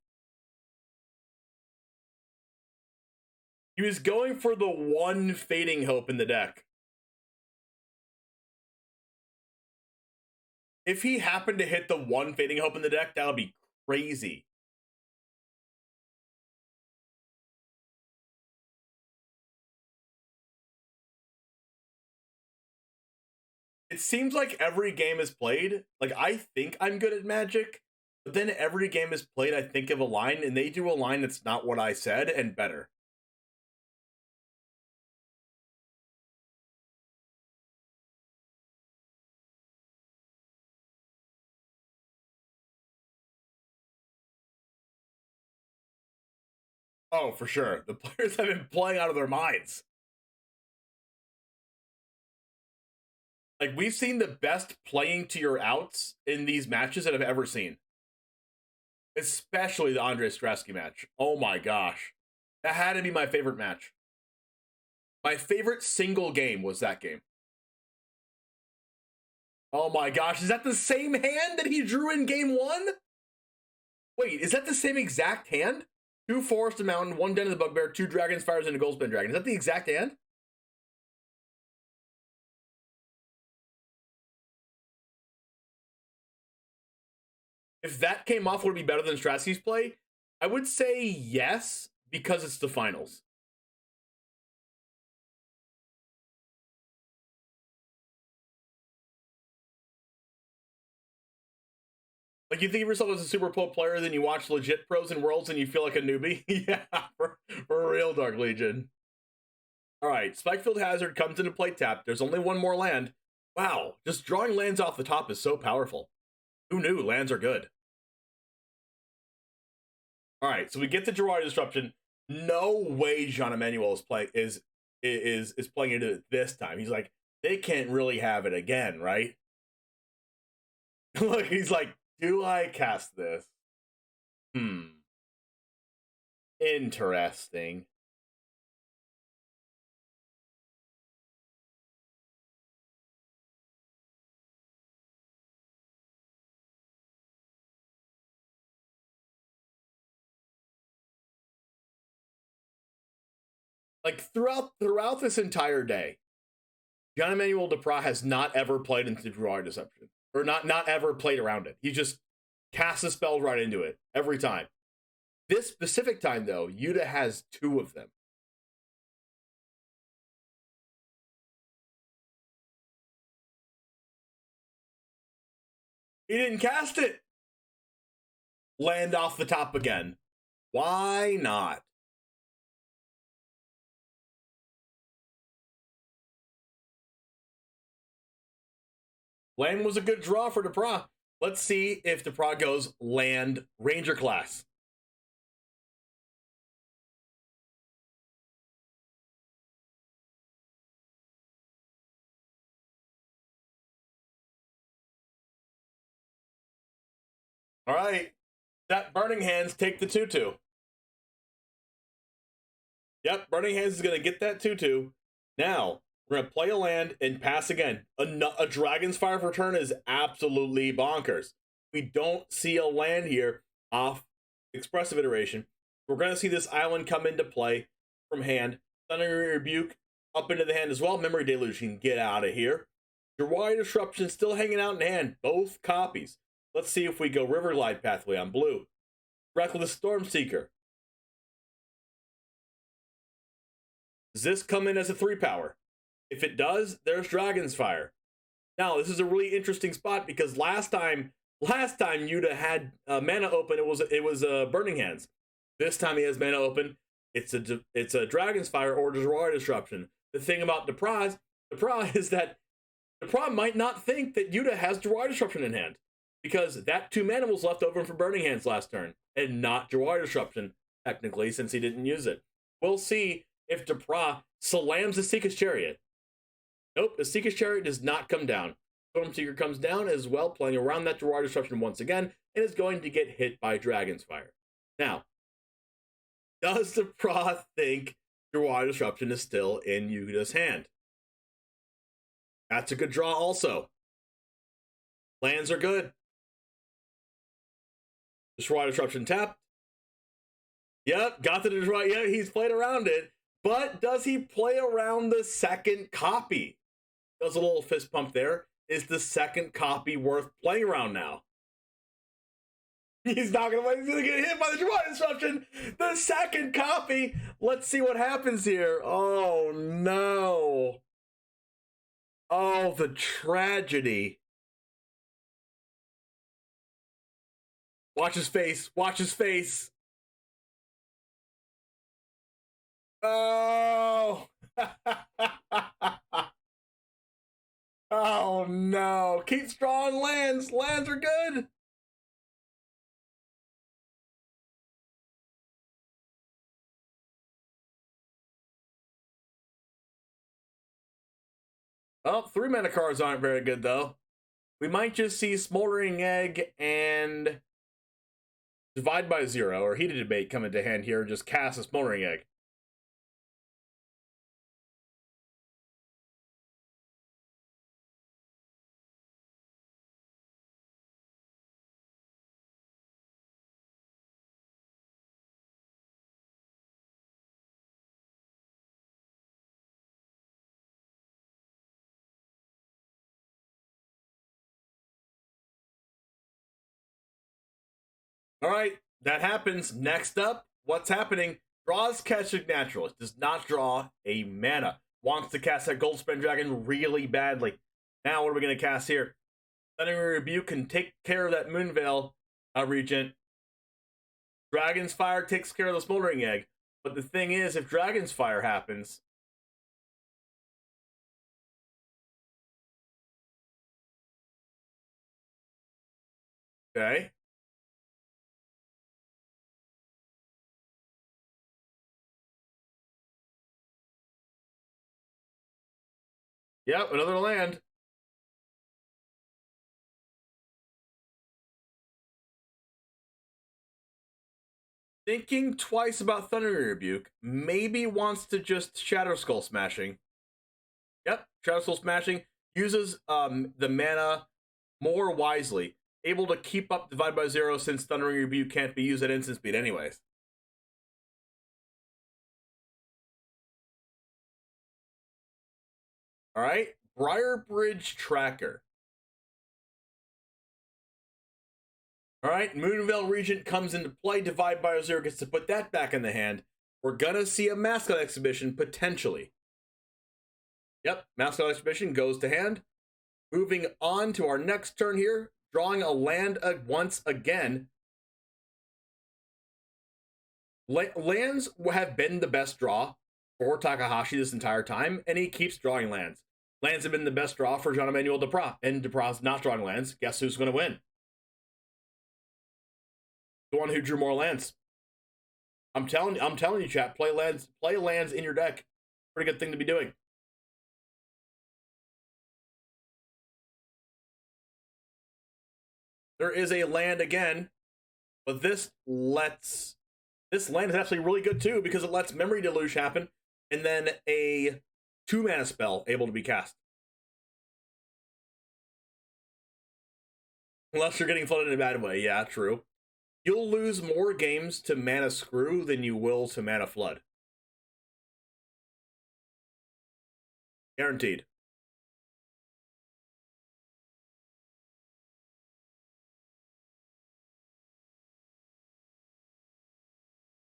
He was going for the one Fading Hope in the deck. If he happened to hit the one Fading Hope in the deck, that would be crazy. It seems like every game is played. Like, I think I'm good at Magic, but then every game is played, I think of a line, and they do a line that's not what I said, and better. Oh, for sure. The players have been playing out of their minds. Like, we've seen the best playing to your outs in these matches that I've ever seen. Especially the Andre Strasky match. Oh my gosh. That had to be my favorite match. My favorite single game was that game. Oh my gosh, is that the same hand that he drew in game 1? Wait, is that the same exact hand? 2 Forest and Mountain, 1 Den of the Bugbear, 2 Dragon's Fires, and a Goldspan Dragon. Is that the exact hand? If that came off, would it be better than Strasky's play? I would say yes, because it's the finals. Like, you think of yourself as a super pro player, then you watch legit pros and worlds and you feel like a newbie? Yeah, for real, Dark Legion. Alright, Spikefield Hazard comes into play tapped. There's only one more land. Wow, just drawing lands off the top is so powerful. Who knew lands are good? Alright, so we get the Jawari Disruption. No way Jean Emmanuel is playing into it this time. He's like, they can't really have it again, right? Look, he's like, do I cast this? Interesting. Like, throughout this entire day, Jean Emmanuel Duprat has not ever played into Jawari Deception. Or not ever played around it. He just casts a spell right into it every time. This specific time, though, Yuta has 2 of them. He didn't cast it. Land off the top again. Why not? Land was a good draw for Duprat. Let's see if Duprat goes land Ranger class. All right. That Burning Hands take the 2/2. Yep, Burning Hands is going to get that 2/2. Now, we're going to play a land and pass again. A Dragon's Fire for turn is absolutely bonkers. We don't see a land here off Expressive Iteration. We're going to see this island come into play from hand. Thundering Rebuke up into the hand as well. Memory Deluge can get out of here. Jawari Disruption still hanging out in hand. Both copies. Let's see if we go Riverglide Pathway on blue. Reckless Stormseeker. Does this come in as a 3-power? If it does, there's Dragon's Fire. Now, this is a really interesting spot because last time Yuta had mana open, it was Burning Hands. This time he has mana open. It's a Dragon's Fire or Jawari Disruption. The thing about Duprat is that Duprat might not think that Yuta has Jawari Disruption in hand because that 2 mana was left over for Burning Hands last turn and not Jawari Disruption technically since he didn't use it. We'll see if Duprat slams the Seeker's Chariot. Nope, the Seeker's Chariot does not come down. Stormseeker comes down as well, playing around that Jawari Disruption once again, and is going to get hit by Dragon's Fire. Now, does Duprat think
Your Water Disruption is still in Yuda's hand. That's a good draw also. Lands are good. Destroy Disruption tapped. Yep, got the Destroy. Yeah, he's played around it. But does he play around the second copy? Does a little fist pump there. Is the second copy worth playing around now? He's not going to wait. He's going to get hit by the Destroy Disruption. The second copy. Let's see what happens here. Oh, no. Oh, the tragedy. Watch his face. Watch his face. Oh. Oh, no. Keeps drawing lands. Lands are good. Oh, 3 mana cards aren't very good, though. We might just see Smoldering Egg and Divide by Zero, or Heated Debate come into hand here and just cast a Smoldering Egg. All right, that happens. Next up, what's happening? Draws Catching Natural. It does not draw a mana. Wants to cast that Goldspan Dragon really badly. Now, what are we going to cast here? Thundering Rebuke can take care of that Moonveil Regent. Dragon's Fire takes care of the Smoldering Egg. But the thing is, if Dragon's Fire happens... Okay. Yep, another land. Thinking twice about Thundering Rebuke. Maybe wants to just Shadow Skull Smashing. Yep, Shadow Skull Smashing. Uses the mana more wisely. Able to keep up Divide by Zero since Thundering Rebuke can't be used at instant speed anyways. All right, Briar Bridge Tracker. All right, Moonveil Regent comes into play. Divide by Zero gets to put that back in the hand. We're gonna see a Mascot Exhibition potentially. Yep, Mascot Exhibition goes to hand. Moving on to our next turn here, drawing a land once again. Lands have been the best draw for Takahashi this entire time, and he keeps drawing lands. Lands have been the best draw for Jean-Emmanuel Duprat, and Duprat's not drawing lands. Guess who's going to win? The one who drew more lands. I'm telling you, chat. Play lands in your deck. Pretty good thing to be doing. There is a land again, but this land is actually really good too because it lets Memory Deluge happen, and then a 2-mana spell able to be cast. Unless you're getting flooded in a bad way. Yeah, true. You'll lose more games to Mana Screw than you will to Mana Flood. Guaranteed.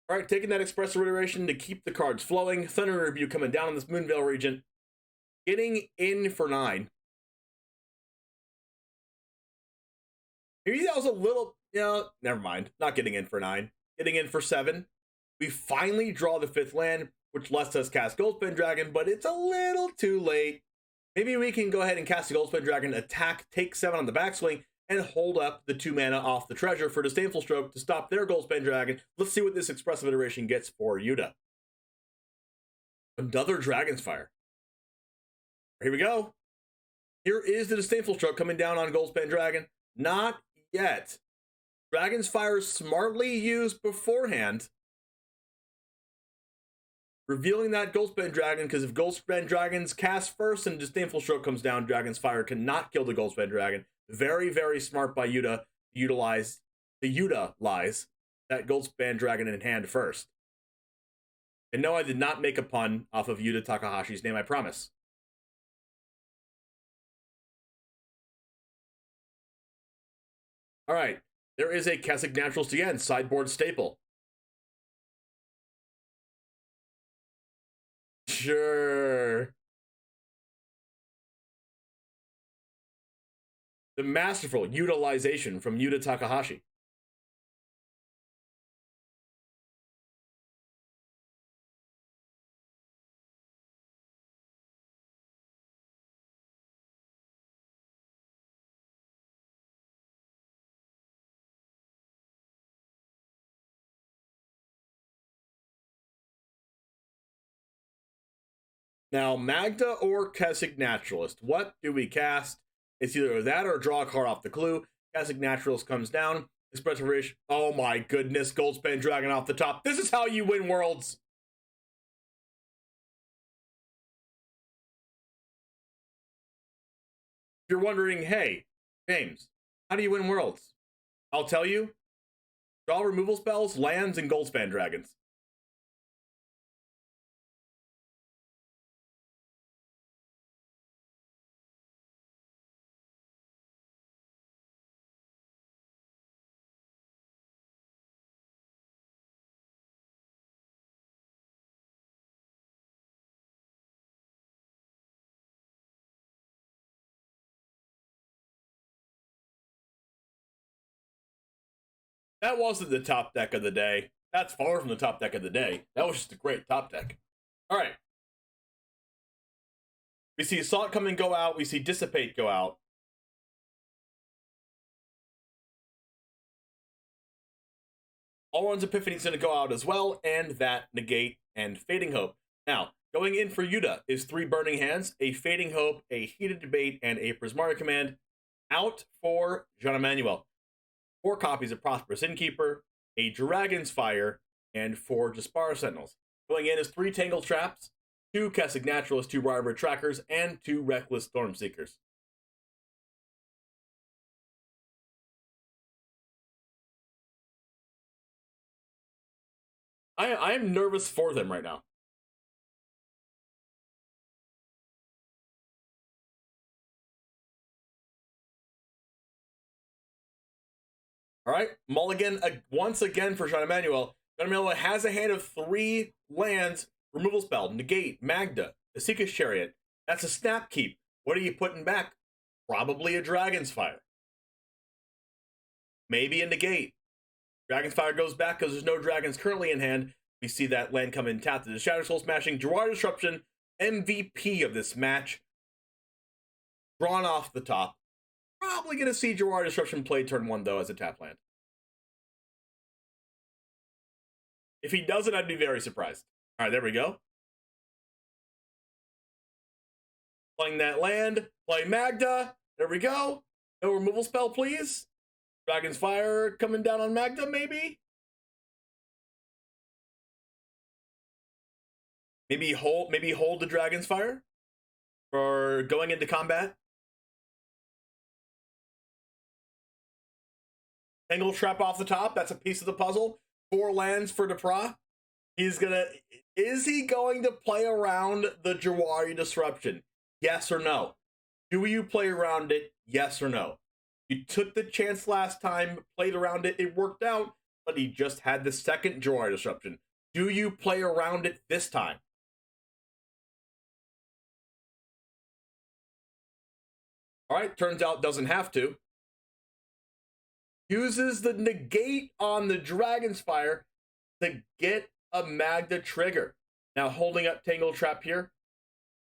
All right, taking that Express Iteration to keep the cards flowing. Thunder Rebuke coming down on this Moonveil Regent. Getting in for 9. Maybe that was a little... never mind. Not getting in for 9. Getting in for 7. We finally draw the 5th land, which lets us cast Goldspan Dragon, but it's a little too late. Maybe we can go ahead and cast the Goldspan Dragon, attack, take 7 on the backswing, and hold up the 2 mana off the treasure for Disdainful Stroke to stop their Goldspan Dragon. Let's see what this Expressive Iteration gets for Yuta. Another Dragon's Fire. Here we go. Here is the Disdainful Stroke coming down on Goldspan Dragon. Not yet. Dragon's Fire smartly used beforehand. revealing that Goldspan Dragon, because if Goldspan Dragon's cast first and Disdainful Stroke comes down, Dragon's Fire cannot kill the Goldspan Dragon. Very, very smart by Yuta to utilize that Goldspan Dragon in hand first. And no, I did not make a pun off of Yuta Takahashi's name, I promise. All right, there is a Keswick Naturals to end, sideboard staple. Sure. The masterful utilization from Yuta Takahashi. Now, Magda or Keswick Naturalist. What do we cast? It's either that or draw a card off the clue. Keswick Naturalist comes down. Express Wish. Oh my goodness, Goldspan Dragon off the top. This is how you win Worlds. If you're wondering, hey, James, how do you win Worlds? I'll tell you. Draw removal spells, lands, and Goldspan Dragons. That wasn't the top deck of the day. That's far from the top deck of the day. That was just a great top deck. All right. We see Assault come and go out. We see Dissipate go out. Allrun's Epiphany is going to go out as well, and that Negate and Fading Hope. Now, going in for Yuta is 3 Burning Hands, a Fading Hope, a Heated Debate, and a Prismari Command. Out for Jean Emmanuel. 4 copies of Prosperous Innkeeper, a Dragon's Fire, and 4 Jaspara Sentinels. Going in is 3 Tangle Traps, 2 Keswick Naturalists, 2 Briarbird Trackers, and 2 Reckless Stormseekers. I am nervous for them right now. All right, mulligan once again for Jean Emmanuel. Jean Emmanuel has a hand of 3 lands, removal spell, Negate, Magda, the Seeker's Chariot. That's a snap keep. What are you putting back? Probably a Dragon's Fire. Maybe a Negate. Dragon's Fire goes back because there's no dragons currently in hand. We see that land come in tapped to the Shadow Soul Smashing. Jawar Disruption, MVP of this match. Drawn off the top. Probably going to see Jawar Disruption play turn 1, though, as a tap land. If he doesn't, I'd be very surprised. All right, there we go. Playing that land. Play Magda. There we go. No removal spell, please. Dragon's Fire coming down on Magda, maybe? Maybe hold the Dragon's Fire for going into combat. Tangle Trap off the top. That's a piece of the puzzle. 4 lands for Depra. Is he going to play around the Jawari Disruption? Yes or no? Do you play around it? Yes or no? You took the chance last time, played around it, it worked out, but he just had the second Jawari Disruption. Do you play around it this time? All right, turns out doesn't have to. Uses the Negate on the Dragon's Fire to get a Magda trigger. Now, holding up Tangle Trap here,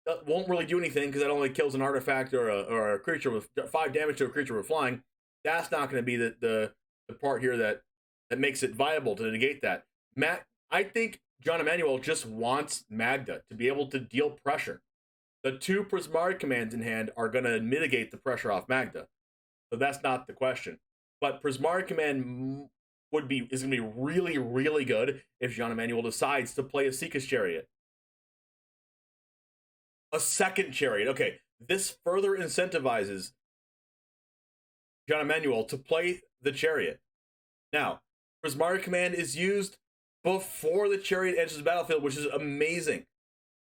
that won't really do anything because that only kills an artifact or a creature with 5 damage to a creature with flying. That's not going to be the part here that makes it viable to negate that. I think Jean Emmanuel just wants Magda to be able to deal pressure. The 2 Prismari commands in hand are going to mitigate the pressure off Magda. So that's not the question. But Prismari command is going to be really, really good if Jean Emmanuel decides to play a Seeker's Chariot. a second chariot. Okay, this further incentivizes John Emanuel to play the chariot. Now, Prismari Command is used before the chariot enters the battlefield, which is amazing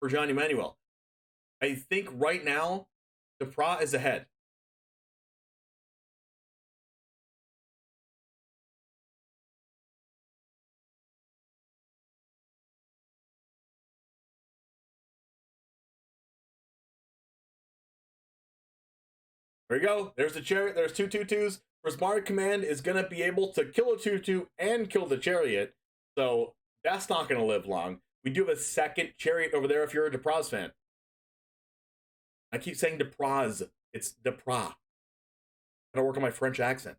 for John Emanuel. I think right now, Depra is ahead. There you go. There's the chariot. There's 2 2/2s. Prismari Command is going to be able to kill a 2/2 and kill the chariot. So that's not going to live long. We do have a second chariot over there if you're a Depraz fan. I keep saying Depraz. It's Depra. I gotta work on my French accent.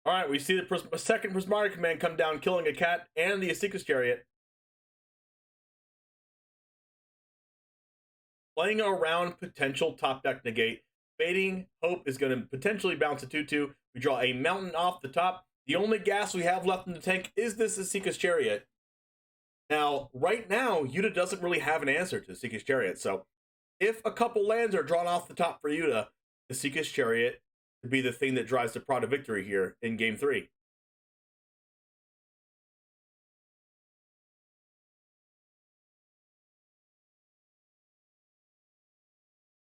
All right, we see the second Prismari Command come down, killing a cat and the Asika's chariot. Playing around potential top deck negate. Fading Hope is going to potentially bounce a 2/2. We draw a mountain off the top. The only gas we have left in the tank is this Asika's chariot. Now, right now, Yuta doesn't really have an answer to Asika's chariot. So, if a couple lands are drawn off the top for Yuta, Asika's chariot to be the thing that drives the Prada victory here in Game 3.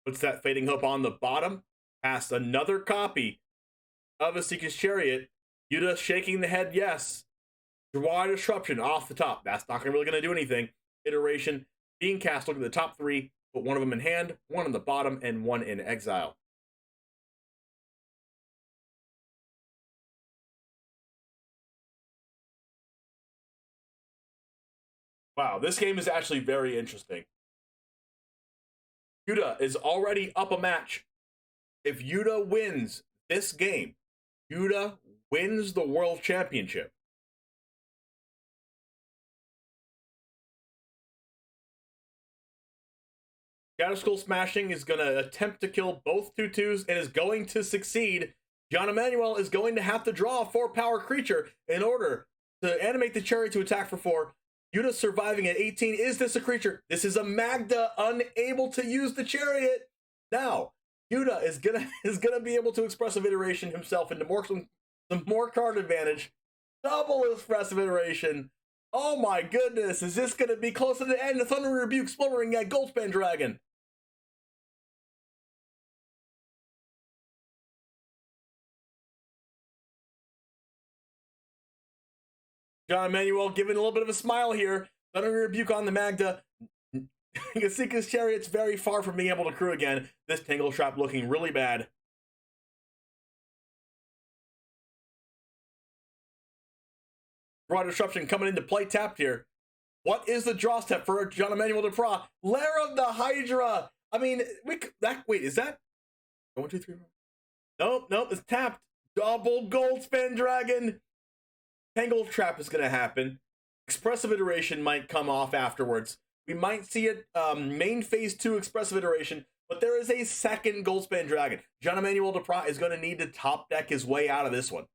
Puts that Fading Hope on the bottom, past another copy of Asika's chariot. Yuta shaking the head yes. Draw Disruption off the top. That's not really going to do anything. Iteration being cast. Look at the top 3. Put one of them in hand, one on the bottom, and one in exile. Wow, this game is actually very interesting. Yuta is already up a match. If Yuta wins this game, Yuta wins the World Championship. Shadow Skull Smashing is going to attempt to kill both 2/2s and is going to succeed. John Emanuel is going to have to draw a 4-power creature in order to animate the chariot to attack for 4. Yuta surviving at 18. Is this a creature? This is a Magda, unable to use the chariot. Now, Yuta is gonna be able to Expressive Iteration himself into some more card advantage. Double Expressive Iteration. Oh my goodness, is this gonna be close to the end? The Thunder Rebuke spluttering at Goldspan Dragon. John Emanuel giving a little bit of a smile here. Thunder Rebuke on the Magda. Asika's Chariot's very far from being able to crew again. This Tangle Trap looking really bad. Draw Disruption coming into play tapped here. What is the draw step for John Emanuel Depra? Lair of the Hydra. I mean, wait, is that 1, 2, 3? Nope, it's tapped. Double Goldspan Dragon. Tangle Trap is going to happen. Expressive Iteration might come off afterwards. We might see it main phase 2 Expressive Iteration, but there is a second Goldspan Dragon. John Emanuel Depra is going to need to top deck his way out of this one.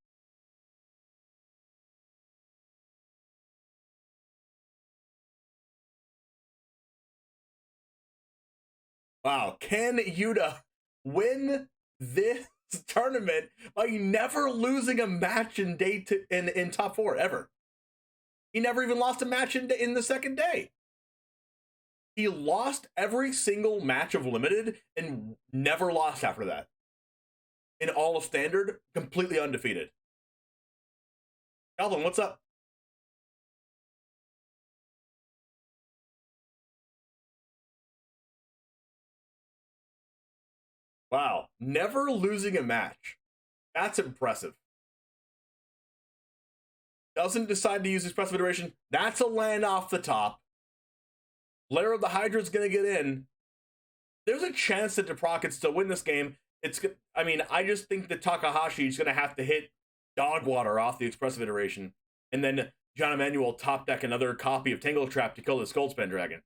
Wow, can Yuta win this tournament by never losing a match in in top 4 ever? He never even lost a match in the second day. He lost every single match of Limited and never lost after that. In all of Standard, completely undefeated. Calvin, what's up? Wow, never losing a match. That's impressive. Doesn't decide to use Expressive Iteration. That's a land off the top.
Lair of the Hydra is going to get in. There's a chance that Deproc could still win this game. I just think that Takahashi is going to have to hit Dog Water off the Expressive Iteration, and then John Emanuel top deck another copy of Tangle Trap to kill this Goldspan Dragon.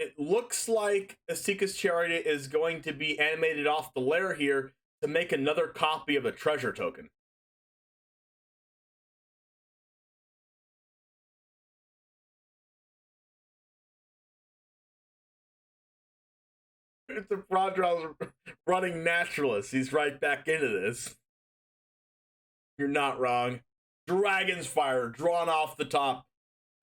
It looks like Asika's Chariot is going to be animated off the lair here to make another copy of a treasure token. It's a Prodrow's running Naturalist. He's right back into this. You're not wrong. Dragon's Fire drawn off the top.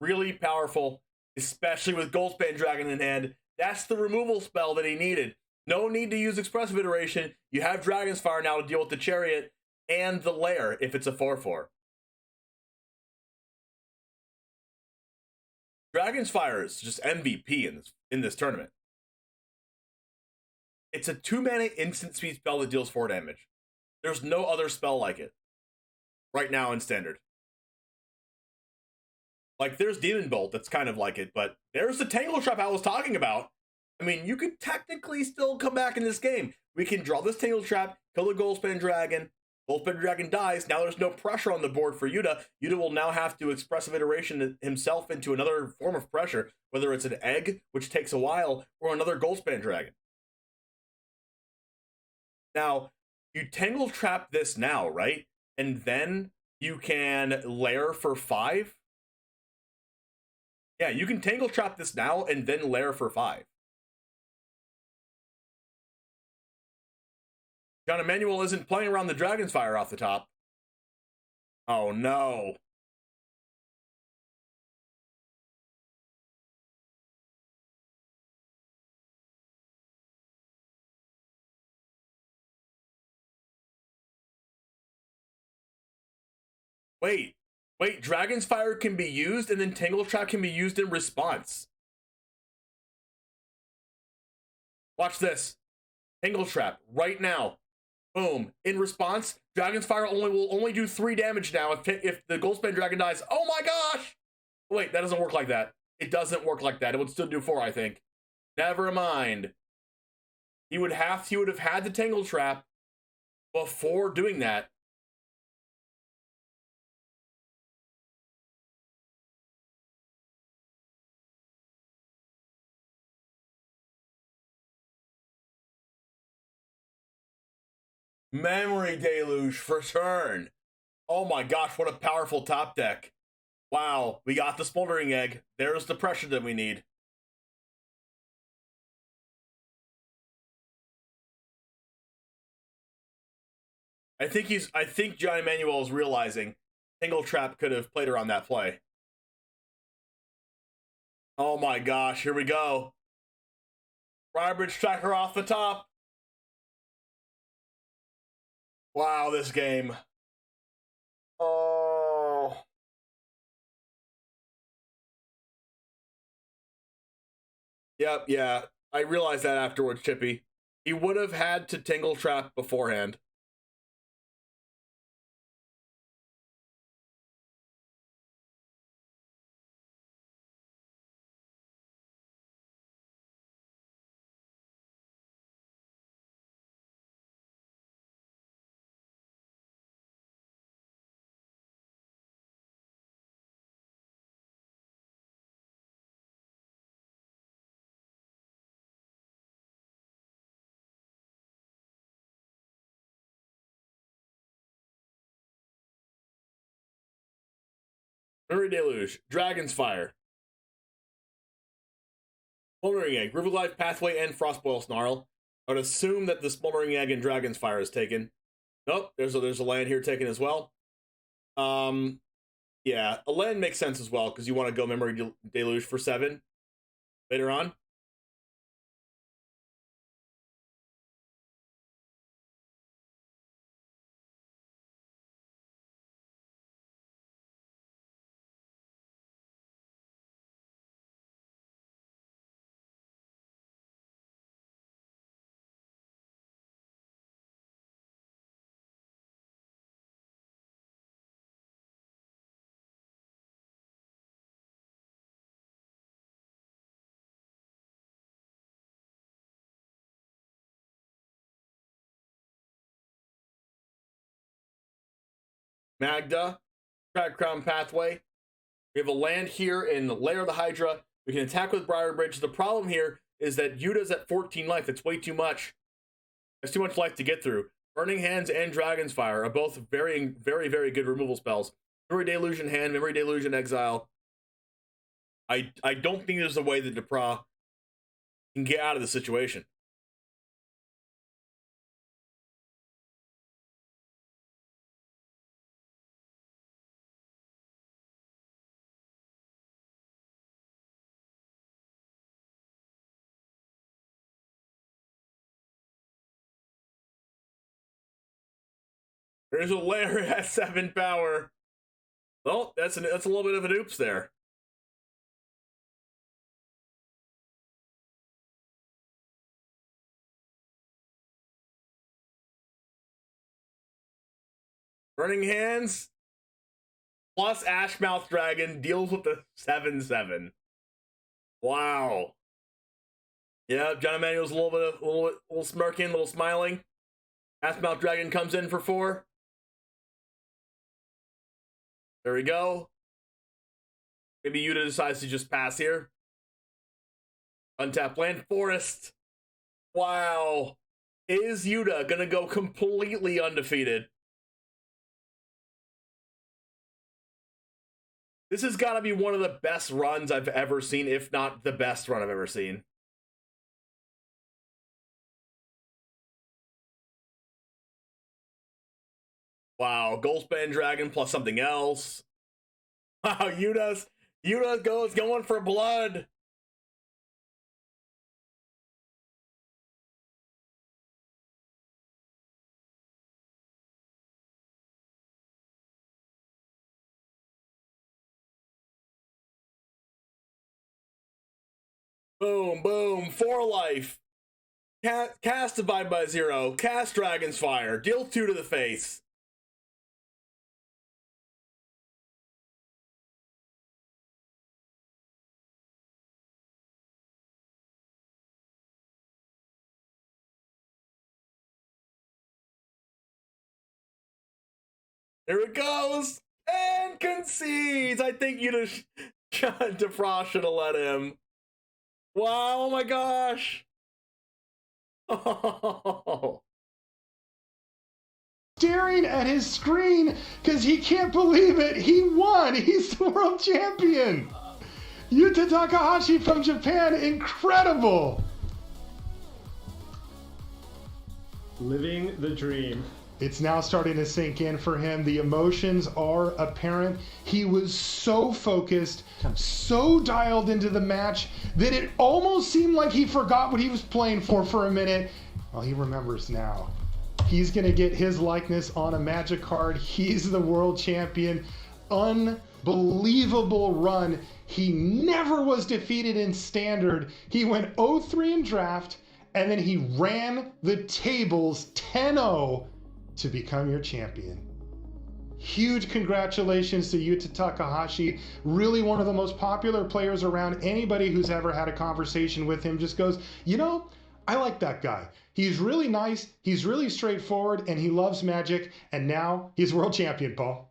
Really powerful, especially with Goldspan Dragon in hand. That's the removal spell that he needed. No need to use Expressive Iteration. You have Dragon's Fire now to deal with the Chariot and the Lair if it's a 4/4. Dragon's Fire is just MVP in this tournament. It's a 2-mana instant speed spell that deals 4 damage. There's no other spell like it right now in Standard. Like, there's Demon Bolt that's kind of like it, but there's the Tangle Trap I was talking about. I mean, you could technically still come back in this game. We can draw this Tangle Trap, kill the Goldspan Dragon. Goldspan Dragon dies. Now there's no pressure on the board for Yuta. Yuta will now have to Expressive Iteration himself into another form of pressure, whether it's an egg, which takes a while, or another Goldspan Dragon. Now, you Tangle Trap this now, right? And then you can Lair for 5. Yeah, you can Tangle Trap this now and then Lair for 5. John Emanuel isn't playing around the Dragon's Fire off the top. Oh no. Wait, Dragon's Fire can be used and then Tangle Trap can be used in response. Watch this. Tangle Trap right now. Boom. In response, Dragon's Fire will only do 3 damage now if the Goldspan Dragon dies. Oh my gosh! Wait, that doesn't work like that. It doesn't work like that. It would still do 4, I think. Never mind. He would have had the Tangle Trap before doing that. Memory Deluge for turn. Oh my gosh, what a powerful top deck. Wow, we got the Smoldering Egg. There's the pressure that we need. I think John Emanuel is realizing Tangle Trap could have played around that play. Oh my gosh, here we go. Briarbridge Tracker off the top. Wow, this game. Oh. Yep, yeah. I realized that afterwards, Chippy. He would have had to Tangle Trap beforehand. Memory Deluge, Dragon's Fire, Smoldering Egg, Riverlife Pathway, and Frostboil Snarl. I would assume that the Smoldering Egg and Dragon's Fire is taken. Nope, there's a land here taken as well. Yeah, a land makes sense as well because you want to go Memory Deluge for 7 later on.
Magda, Crack Crown Pathway. We have a land here in Lair of the Hydra. We can attack with Briar Bridge. The problem here is that Yuta's at 14 life. That's way too much. There's too much life to get through. Burning Hands and Dragon's Fire are both very, very, very good removal spells. Memory Deluge in hand, Memory Deluge in exile. I don't think there's a way that Depra can get out of the situation. There's a lair at 7 power. Well, that's a little bit of an oops there. Burning Hands plus Ashmouth Dragon deals with the 7/7. Wow. Yeah, John Emmanuel's a little smirking, a little smiling. Ashmouth Dragon comes in for 4. There we go. Maybe Yuta decides to just pass here. Untap land, Forest. Wow. Is Yuta gonna go completely undefeated? This has got to be one of the best runs I've ever seen, if not the best run I've ever seen. Wow, Goldspan Dragon plus something else. Wow, Yuta going for blood. Boom, boom, 4 life. Cast Divide by 0. Cast Dragon's Fire. Deal 2 to the face. There it goes! And concedes! I think Depra should have let him. Wow, oh my gosh! Oh.
Staring at his screen because he can't believe it. He won! He's the world champion! Yuta Takahashi from Japan, incredible!
Living the dream.
It's now starting to sink in for him. The emotions are apparent. He was so focused, so dialed into the match that it almost seemed like he forgot what he was playing for a minute. Well, he remembers now. He's going to get his likeness on a Magic card. He's the world champion. Unbelievable run. He never was defeated in Standard. He went 0-3 in Draft, and then he ran the tables 10-0 to become your champion. Huge congratulations to Yuta Takahashi. Really one of the most popular players around. Anybody who's ever had a conversation with him just goes, you know, I like that guy. He's really nice, he's really straightforward, and he loves Magic, and now he's world champion, Paul.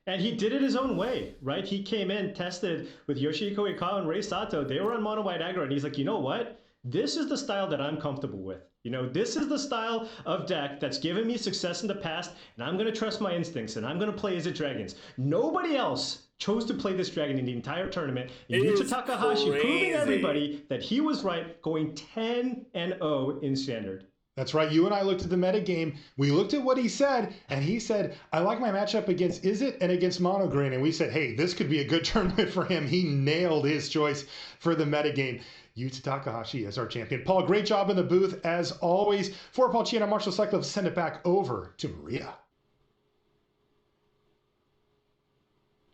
And he did it his own way, right? He came in, tested with Yoshihiko Ikawa and Rei Sato. They were on mono white aggro, and he's like, you know what? This is the style that I'm comfortable with. You know, this is the style of deck that's given me success in the past, and I'm going to trust my instincts, and I'm going to play as it dragons. Nobody else chose to play this dragon in the entire tournament. Yuta Takahashi proving everybody that he was right, going 10-0 in Standard.
That's right. You and I looked at the metagame. We looked at what he said, and he said, I like my matchup against Izzet and against Mono Green. And we said, hey, this could be a good tournament for him. He nailed his choice for the metagame. Yuta Takahashi as our champion. Paul, great job in the booth as always. For Paul Chiana, Marshall Cyclone, send it back over to Maria.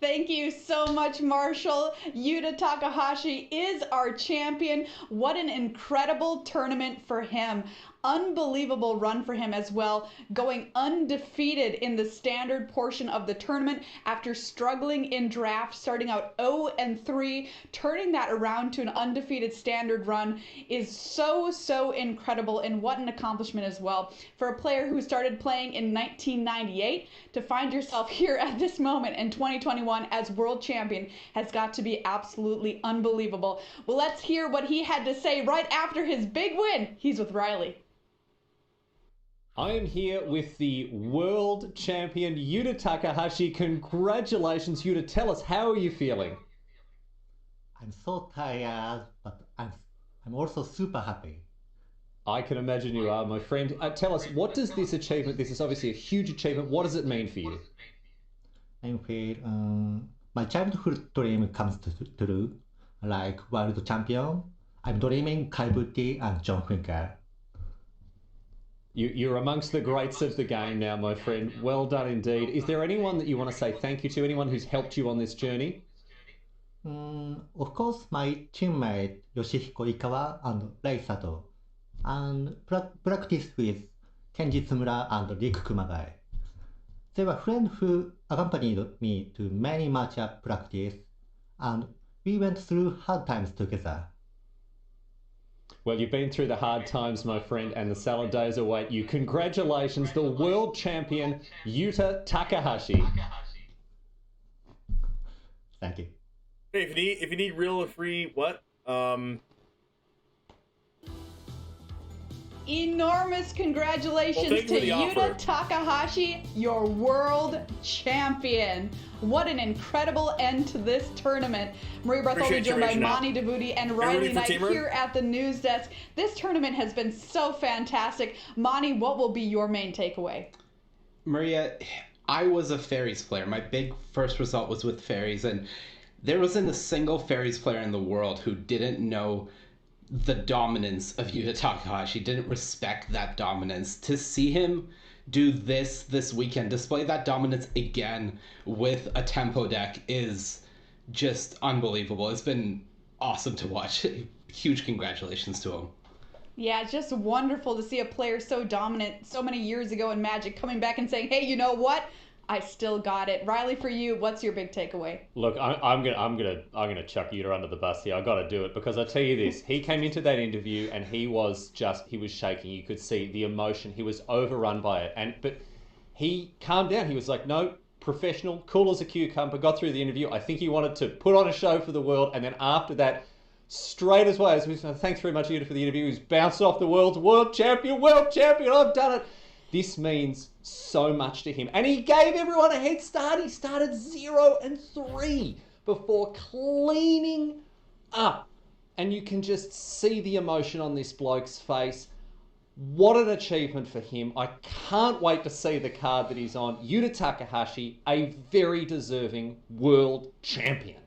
Thank you so much, Marshall. Yuta Takahashi is our champion. What an incredible tournament for him. unbelievable run for him as well, going undefeated in the standard portion of the tournament after struggling in draft, starting out 0-3, turning that around to an undefeated standard run is so incredible, and what an accomplishment as well for a player who started playing in 1998 to find yourself here at this moment in 2021 as world champion has got to be absolutely unbelievable. Well, let's hear what he had to say right after his big win. He's with Riley.
I am here with the world champion Yuta Takahashi. Congratulations, Yuta. Tell us, how are you feeling?
I'm so tired, but I'm also super happy.
I can imagine you are, my friend. Tell us, what does this achievement, this is obviously a huge achievement, what does it mean for you?
I feel my childhood dream comes true, like world champion. I'm dreaming Kaibuti and John Finkel.
You're amongst the greats of the game now, my friend. Well done indeed. Is there anyone that you want to say thank you to? Anyone who's helped you on this journey?
Of course, my teammate Yoshihiko Ikawa and Rei Sato, and practice with Kenji Tsumura and Rick Kumagai. They were friends who accompanied me to many matchup practice, and we went through hard times together.
Well, you've been through the hard times, my friend, and the salad days await you. Congratulations, the world champion, Yuta Takahashi.
Thank you.
Hey, if you need real and free, what?
Enormous congratulations to Yuta Takahashi, your world champion. What an incredible end to this tournament. Marie Bartholomew joined by Mani Davuti and Riley Knight here at the news desk. This tournament has been so fantastic. Mani, what will be your main takeaway?
Maria, I was a Fairies player. My big first result was with Fairies, and there wasn't a single Fairies player in the world who didn't know the dominance of Yuta Takahashi, didn't respect that dominance. To see him do this weekend, display that dominance again with a tempo deck, is just unbelievable. It's been awesome to watch. Huge congratulations to him.
Yeah, it's just wonderful to see a player so dominant so many years ago in Magic coming back and saying, hey, you know what? I still got it. Riley, for you, what's your big takeaway?
Look, I'm gonna chuck Yuta under the bus here. I got to do it because I tell you this: he came into that interview and he was shaking. You could see the emotion. He was overrun by it, but he calmed down. He was like, no, professional, cool as a cucumber. Got through the interview. I think he wanted to put on a show for the world, and then after that, straight as well, thanks very much, Yuta, for the interview. He's bounced off the world champion. I've done it. This means so much to him. And he gave everyone a head start. He started 0-3 before cleaning up. And you can just see the emotion on this bloke's face. What an achievement for him. I can't wait to see the card that he's on. Yuta Takahashi, a very deserving world champion.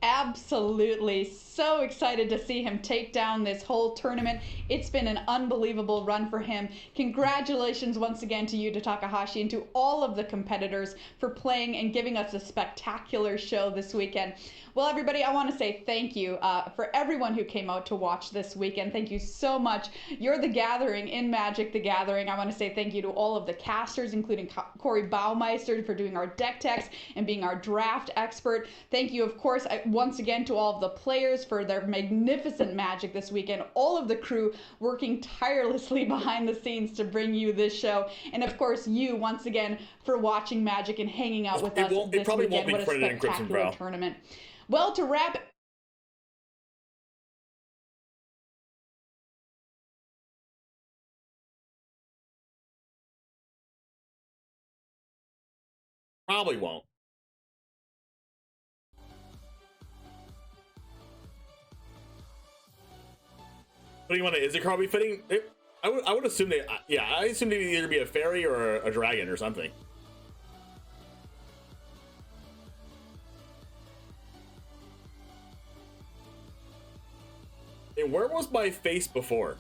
Absolutely. So excited to see him take down this whole tournament. It's been an unbelievable run for him. Congratulations once again to Yuta Takahashi and to all of the competitors for playing and giving us a spectacular show this weekend. Well, everybody, I want to say thank you for everyone who came out to watch this weekend. Thank you so much. You're the gathering in Magic the Gathering. I want to say thank you to all of the casters, including Corey Baumeister for doing our deck techs and being our draft expert. Thank you, of course, once again to all of the players for their magnificent Magic this weekend. All of the crew working tirelessly behind the scenes to bring you this show. And of course, you, once again, for watching Magic and hanging out with us this weekend. What a spectacular tournament. Well, to wrap
probably won't. What do you want to? Is it probably fitting? I would assume they. Yeah, I assume they'd either be a fairy or a dragon or something. Hey, where was my face before?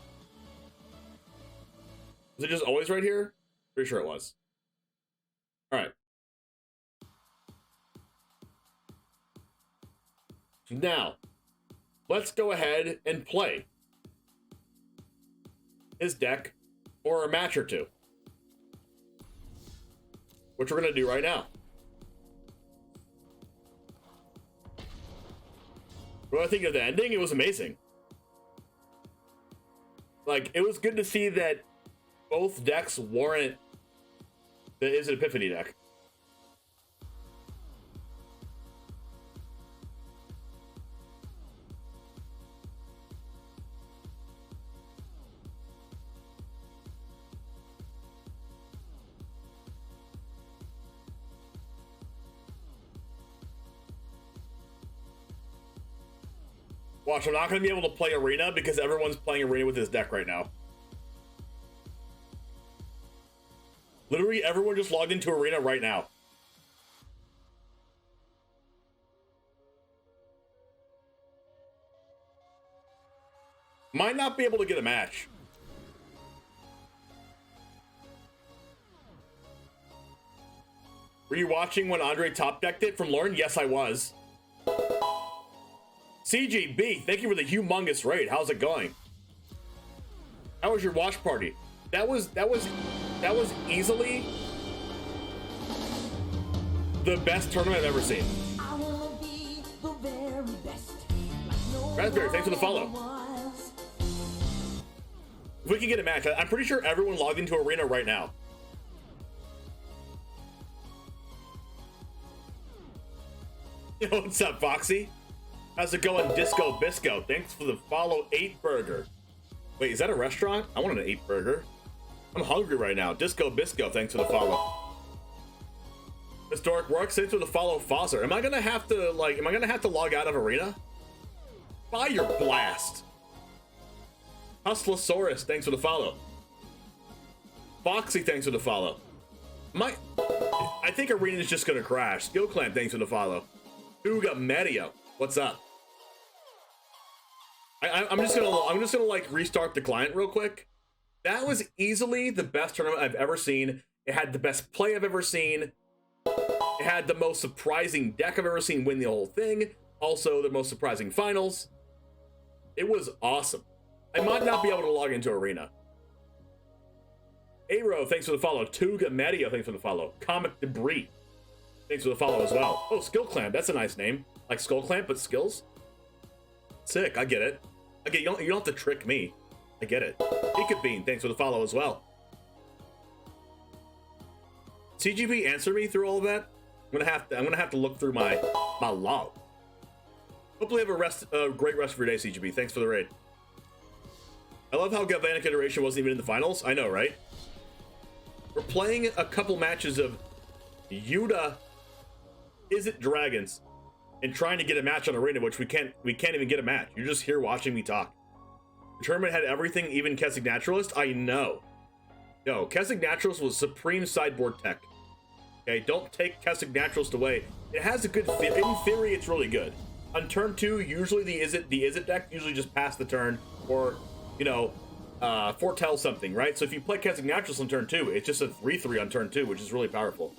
Was it just always right here? Pretty sure it was. All right. Now, let's go ahead and play.
his deck for a match or two, which we're going to do right now. What do I think of the ending? It was amazing. Like, it was good to see that both decks warrant the Is It Epiphany deck. Watch, I'm not going to be able to play Arena because everyone's playing Arena with this deck right now. Literally, everyone just logged into Arena right now. Might not be able to get a match. Were you watching when Andre top decked it from Lauren? Yes, I was. CGB, thank you for the humongous raid. How's it going? How was your watch party? That was easily the best tournament I've ever seen. Raspberry, thanks for the follow. If we can get a match, I'm pretty sure everyone logged into Arena right now. Yo, what's up, Foxy? How's it going, Disco Bisco? Thanks for the follow, 8 Burger. Wait, is that a restaurant? I want an 8 Burger. I'm hungry right now. Disco Bisco, thanks for the follow. Historic Works, thanks for the follow, Fosser. Am I gonna have to log out of Arena? Fire Blast. Hustlosaurus, thanks for the follow. Foxy, thanks for the follow. I think Arena is just gonna crash. Skill Clan, thanks for the follow. Uga Medio, what's up? I'm just gonna like restart the client real quick. That was easily the best tournament I've ever seen. It had the best play I've ever seen. It had the most surprising deck I've ever seen win the whole thing. Also, the most surprising finals. It was awesome. I might not be able to log into Arena. Aero, thanks for the follow. Tuga Medio, thanks for the follow. Comic Debris, thanks for the follow as well. Oh, Skill Clamp, that's a nice name. Like Skull Clamp, but skills. Sick, I get it. Okay, you don't have to trick me. I get it. Pika Bean, thanks for the follow as well. CGB, answer me through all of that. I'm gonna have to look through my log. Hopefully, you have a great rest of your day, CGB. Thanks for the raid. I love how Galvanic Iteration wasn't even in the finals. I know, right? We're playing a couple matches of Yuta Is It Dragons and trying to get a match on Arena, which we can't even get a match. You're just here watching me talk. The tournament had everything, even Kessig Naturalist. I know. No, Kessig Naturalist was supreme sideboard tech. Okay, don't take Kessig Naturalist away. It has a good in theory, it's really good. On turn 2, usually the Is It deck usually just pass the turn or, you know, foretell something, right? So if you play Kessig Naturalist on turn 2, it's just a 3/3 on turn 2, which is really powerful.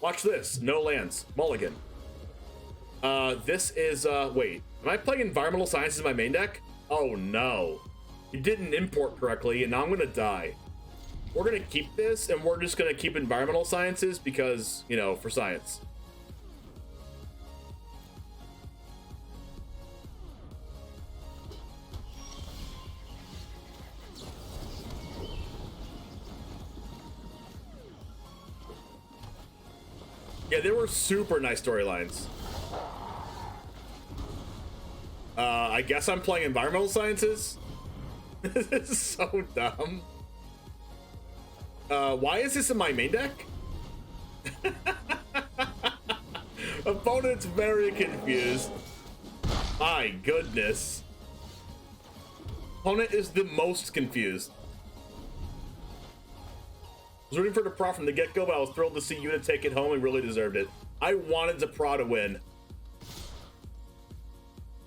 Watch this. No lands. Mulligan. This is, wait. Am I playing Environmental Sciences in my main deck? Oh, no. You didn't import correctly, and now I'm gonna die. We're gonna keep this, and we're just gonna keep Environmental Sciences because, you know, for science. Yeah, they were super nice storylines. I guess I'm playing Environmental Sciences? This is so dumb. Why is this in my main deck? Opponent's very confused. My goodness. Opponent is the most confused. I was rooting for the Pro from the get-go, but I was thrilled to see Yuta take it home and really deserved it. I wanted the Pro to win.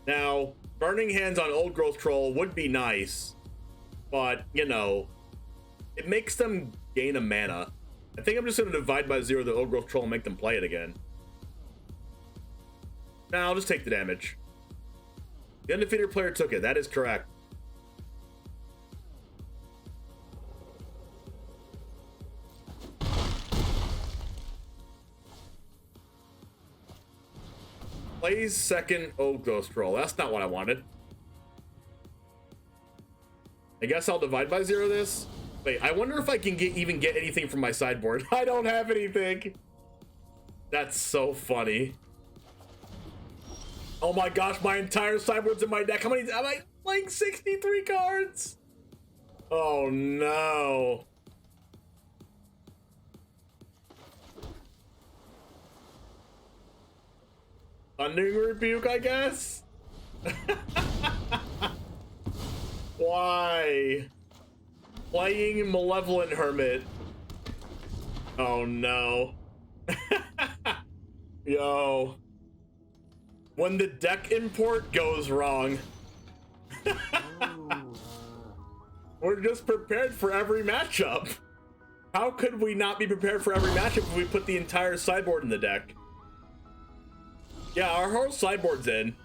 Now, burning hands on Old Growth Troll would be nice, but, you know, it makes them gain a mana. I think I'm just going to divide by 0 the Old Growth Troll and make them play it again. Nah, I'll just take the damage. The undefeated player took it. That is correct. Plays second. Oh, Ghost Roll. That's not what I wanted. I guess I'll divide by 0 this. Wait, I wonder if I can even get anything from my sideboard. I don't have anything. That's so funny. Oh my gosh, my entire sideboard's in my deck. How many? Am I playing 63 cards? Oh no. Thundering Rebuke, I guess? Why? Playing Malevolent Hermit. Oh no. Yo. When the deck import goes wrong. We're just prepared for every matchup. How could we not be prepared for every matchup if we put the entire sideboard in the deck? Yeah, our whole sideboard's in.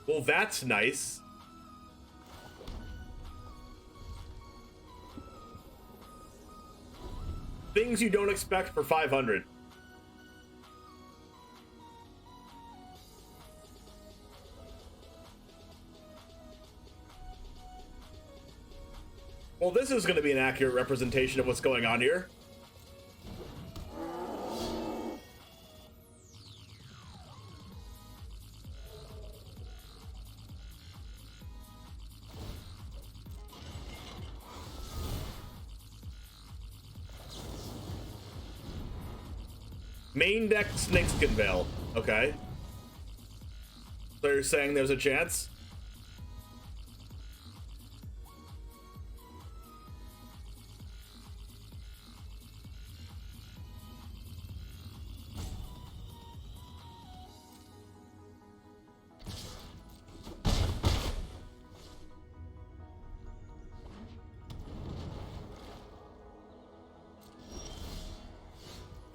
Well, that's nice. Things you don't expect for 500. Well, this is going to be an accurate representation of what's going on here. Main deck Snakeskin Veil. Okay. So you're saying there's a chance?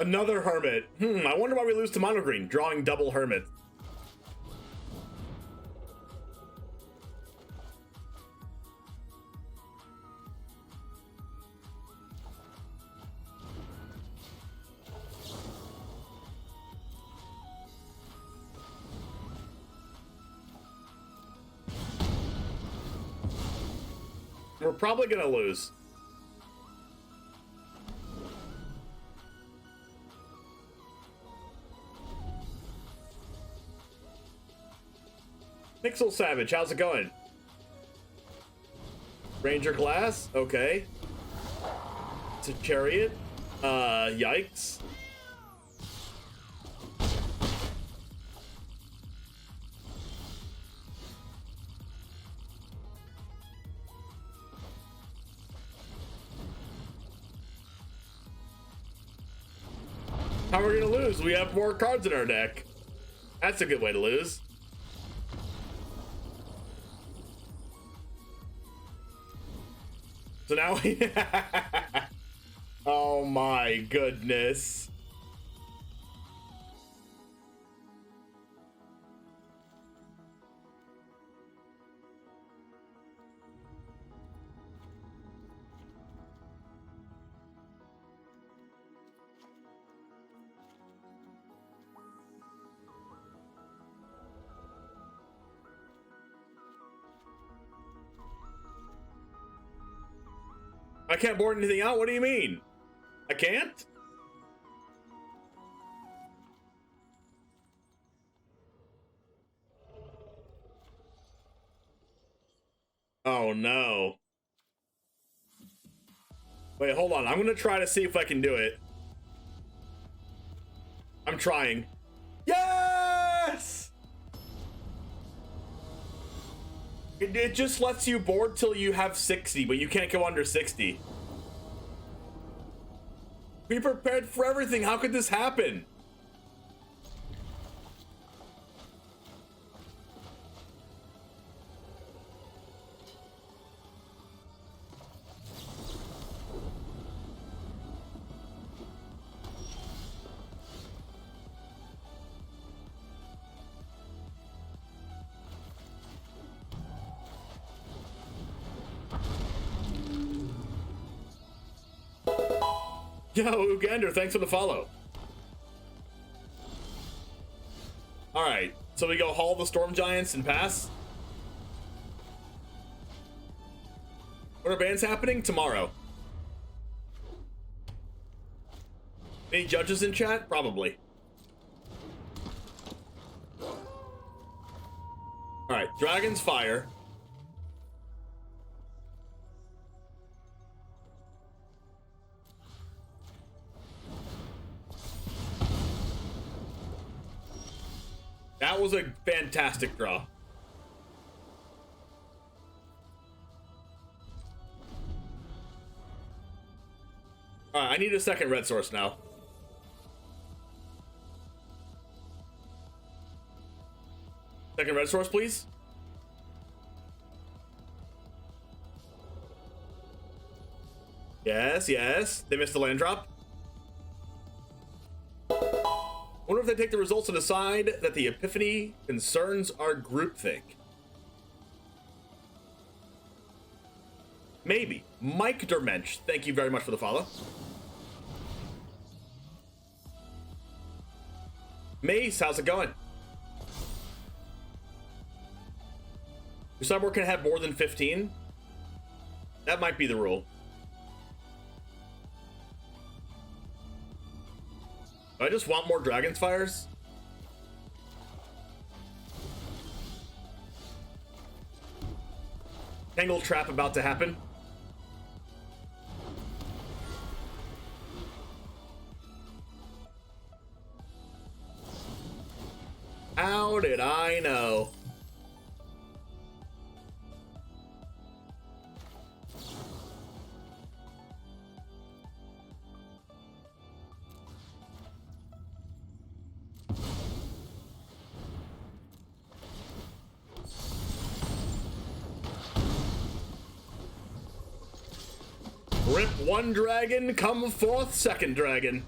Another Hermit. I wonder why we lose to Mono Green, drawing double Hermit. We're probably gonna lose. Pixel Savage, how's it going? Ranger Glass, okay. It's a Chariot. Yikes. How are we gonna lose? We have more cards in our deck. That's a good way to lose. So now we... Oh my goodness. I can't board anything out? What do you mean? I can't? Oh no. Wait, hold on. I'm gonna try to see if I can do it. I'm trying. Yes! It just lets you board till you have 60, but you can't go under 60. Be prepared for everything. How could this happen? Yo, Ugander, thanks for the follow. Alright, so we go haul the Storm Giants and pass. What are bans happening? Tomorrow. Any judges in chat? Probably. Alright, Dragon's Fire. That was a fantastic draw. Alright, I need a second red source now. Second red source, please. Yes, yes. They missed the land drop. Wonder if they take the results and decide that the Epiphany concerns our groupthink. Maybe. Mike Dermensch, thank you very much for the follow. Mace, how's it going? Your sideboard can have more than 15? That might be the rule. I just want more Dragon's Fires. Tangle Trap about to happen. How did I know? Rip one dragon, come forth second dragon.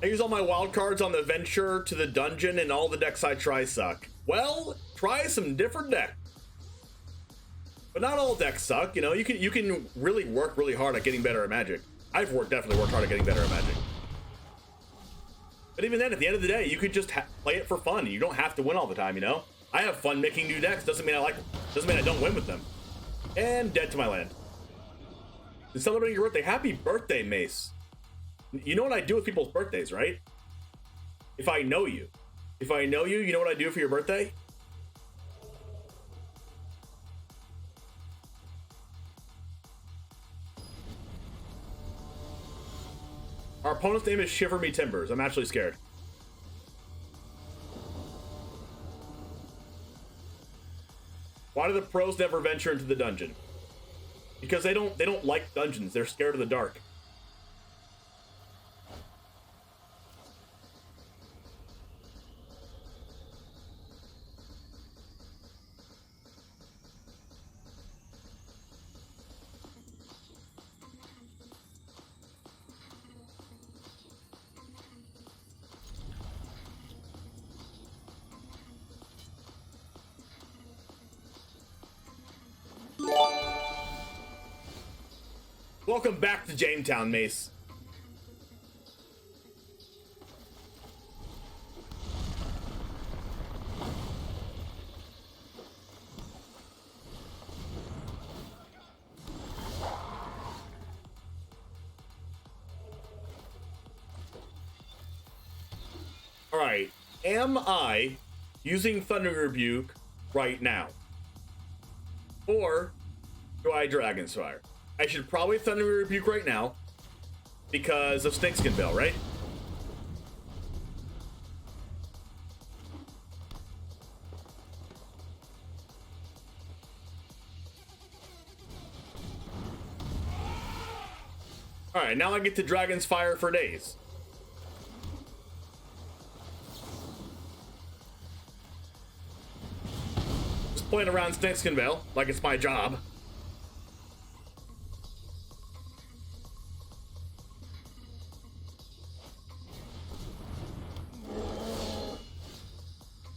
I use all my wild cards on the venture to the dungeon and all the decks I try suck. Well, try some different decks. But not all decks suck, you know, you can really work really hard at getting better at Magic. I've definitely worked hard at getting better at Magic. But even then, at the end of the day, you could just play it for fun. You don't have to win all the time, you know? I have fun making new decks. Doesn't mean I don't win with them. And dead to my land. And celebrating your birthday. Happy birthday, Mace. You know what I do with people's birthdays, right? If I know you. If I know you, you know what I do for your birthday? Our opponent's name is Shiver Me Timbers. I'm actually scared. Why do the pros never venture into the dungeon? Because they don't like dungeons. They're scared of the dark. Welcome back to Jamestown, Mace. All right, am I using Thunder Rebuke right now? Or do I Dragon's Fire? I should probably Thunder Rebuke right now because of Snakeskin Veil, right? Alright, now I get to Dragon's Fire for days. Just playing around Snakeskin Veil like it's my job.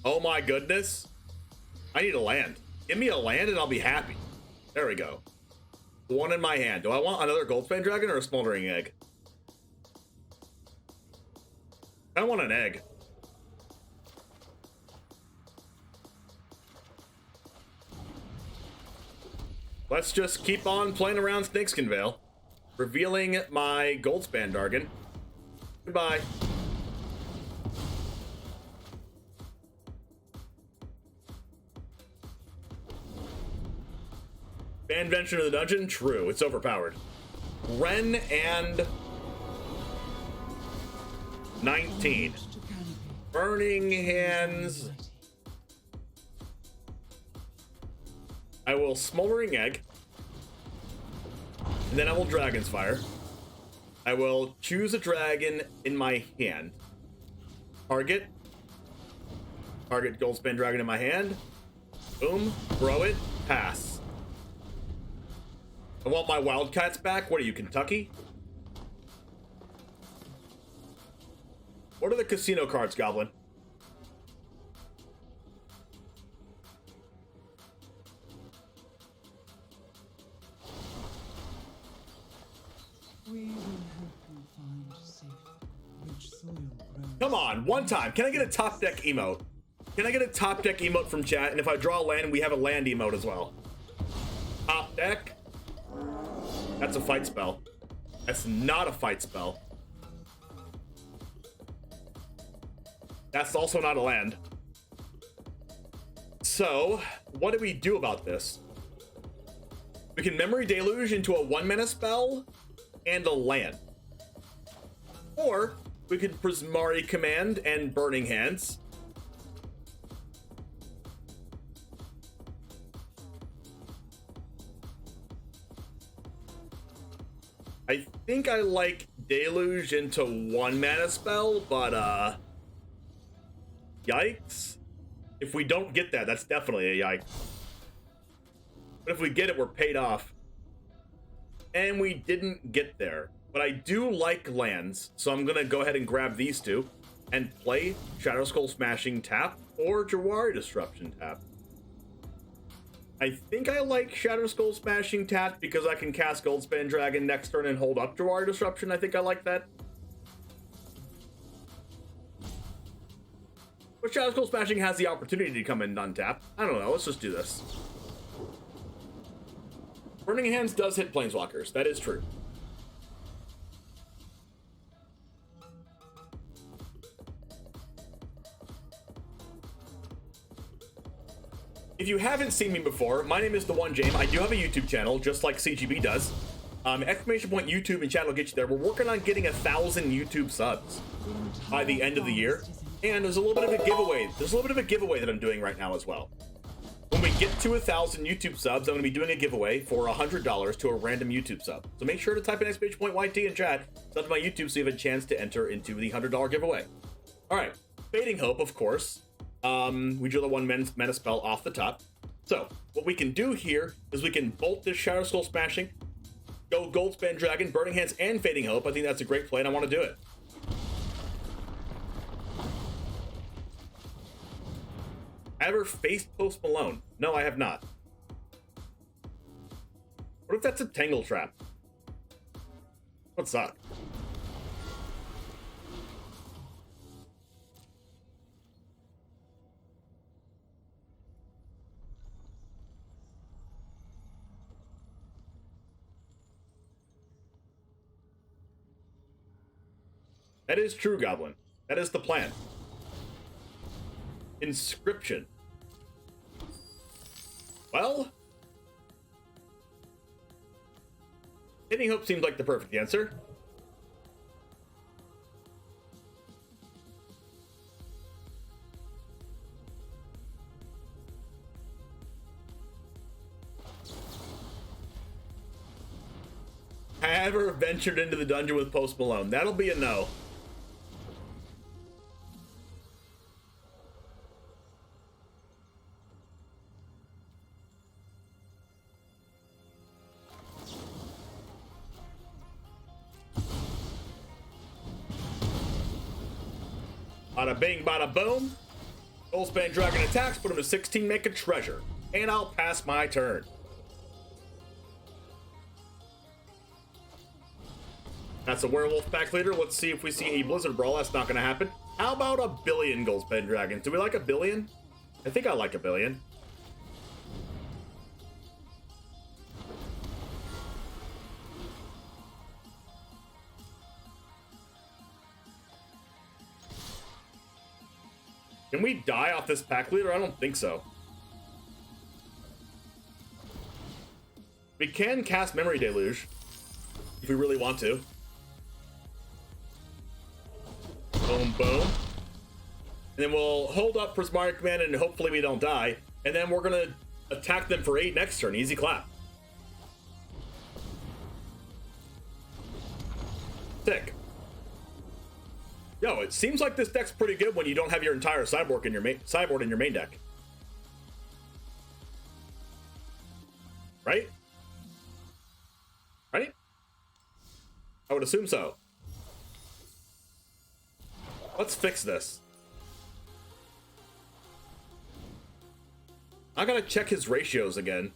Oh my goodness. I need a land. Give me a land and I'll be happy. There we go. One in my hand. Do I want another Goldspan Dragon or a Smoldering Egg? I want an egg. Let's just keep on playing around Snakeskin Vale, revealing my Goldspan Dragon. Goodbye. Ban Venture to the Dungeon? True, it's overpowered. Ren and 19. Burning Hands. I will Smoldering Egg. And then I will Dragon's Fire. I will choose a dragon in my hand. Target. Target Goldspan Dragon in my hand. Boom. Throw it. Pass. I want my Wildcats back. What are you, Kentucky? What are the casino cards, Goblin? Come on, one time. Can I get a top deck emote? Can I get a top deck emote from chat? And if I draw a land, we have a land emote as well. Top deck. That's a fight spell. That's not a fight spell. That's also not a land. So, what do we do about this? We can Memory Deluge into a 1-mana spell and a land. Or, we could Prismari Command and Burning Hands. I think I like Deluge into 1-mana spell, but yikes. If we don't get that, that's definitely a yikes. But if we get it, we're paid off. And we didn't get there. But I do like lands, so I'm gonna go ahead and grab these two and play Shadow Skull Smashing tap or Jawari Disruption tap. I think I like Shadow Skull Smashing tap because I can cast Goldspan Dragon next turn and hold up Jawari Disruption. I think I like that. But Shadow Skull Smashing has the opportunity to come in and untap. I don't know, let's just do this. Burning Hands does hit Planeswalkers, that is true. If you haven't seen me before, my name is The One Jame. I do have a YouTube channel, just like CGB does. Exclamation point YouTube and chat will get you there. We're working on getting 1,000 YouTube subs by the end of the year. And there's a little bit of a giveaway. There's a little bit of a giveaway that I'm doing right now as well. When we get to 1,000 YouTube subs, I'm going to be doing a giveaway for $100 to a random YouTube sub. So make sure to type in exclamation point YT in chat, sub to my YouTube so you have a chance to enter into the $100 giveaway. All right, Fading Hope, of course. We drew the 1-mana spell off the top. So what we can do here is we can bolt this Shadow Skull Smashing, go Goldspan Dragon, Burning Hands, and Fading Hope. I think that's a great play, and I want to do it. Ever faced Post Malone? No, I have not. What if that's a Tangle Trap? Would suck. That is true, Goblin. That is the plan. Inscription. Well, Fading Hope seems like the perfect answer. I ever ventured into the dungeon with Post Malone? That'll be a no. Bada bing, bada boom.
Goldspan Dragon attacks, put him to 16, make a treasure. And I'll pass my turn. That's a werewolf pack leader. Let's see if we see a Blizzard Brawl. That's not going to happen. How about a billion Goldspan Dragons? Do we like a billion? I think I like a billion. Can we die off this pack leader? I don't think so. We can cast Memory Deluge if we really want to. Boom, boom. And then we'll hold up Prismari Command and hopefully we don't die. And then we're going to attack them for 8 next turn. Easy clap. Sick. Yo, it seems like this deck's pretty good when you don't have your entire sideboard in your main deck. Right? Right? I would assume so. Let's fix this. I gotta check his ratios again.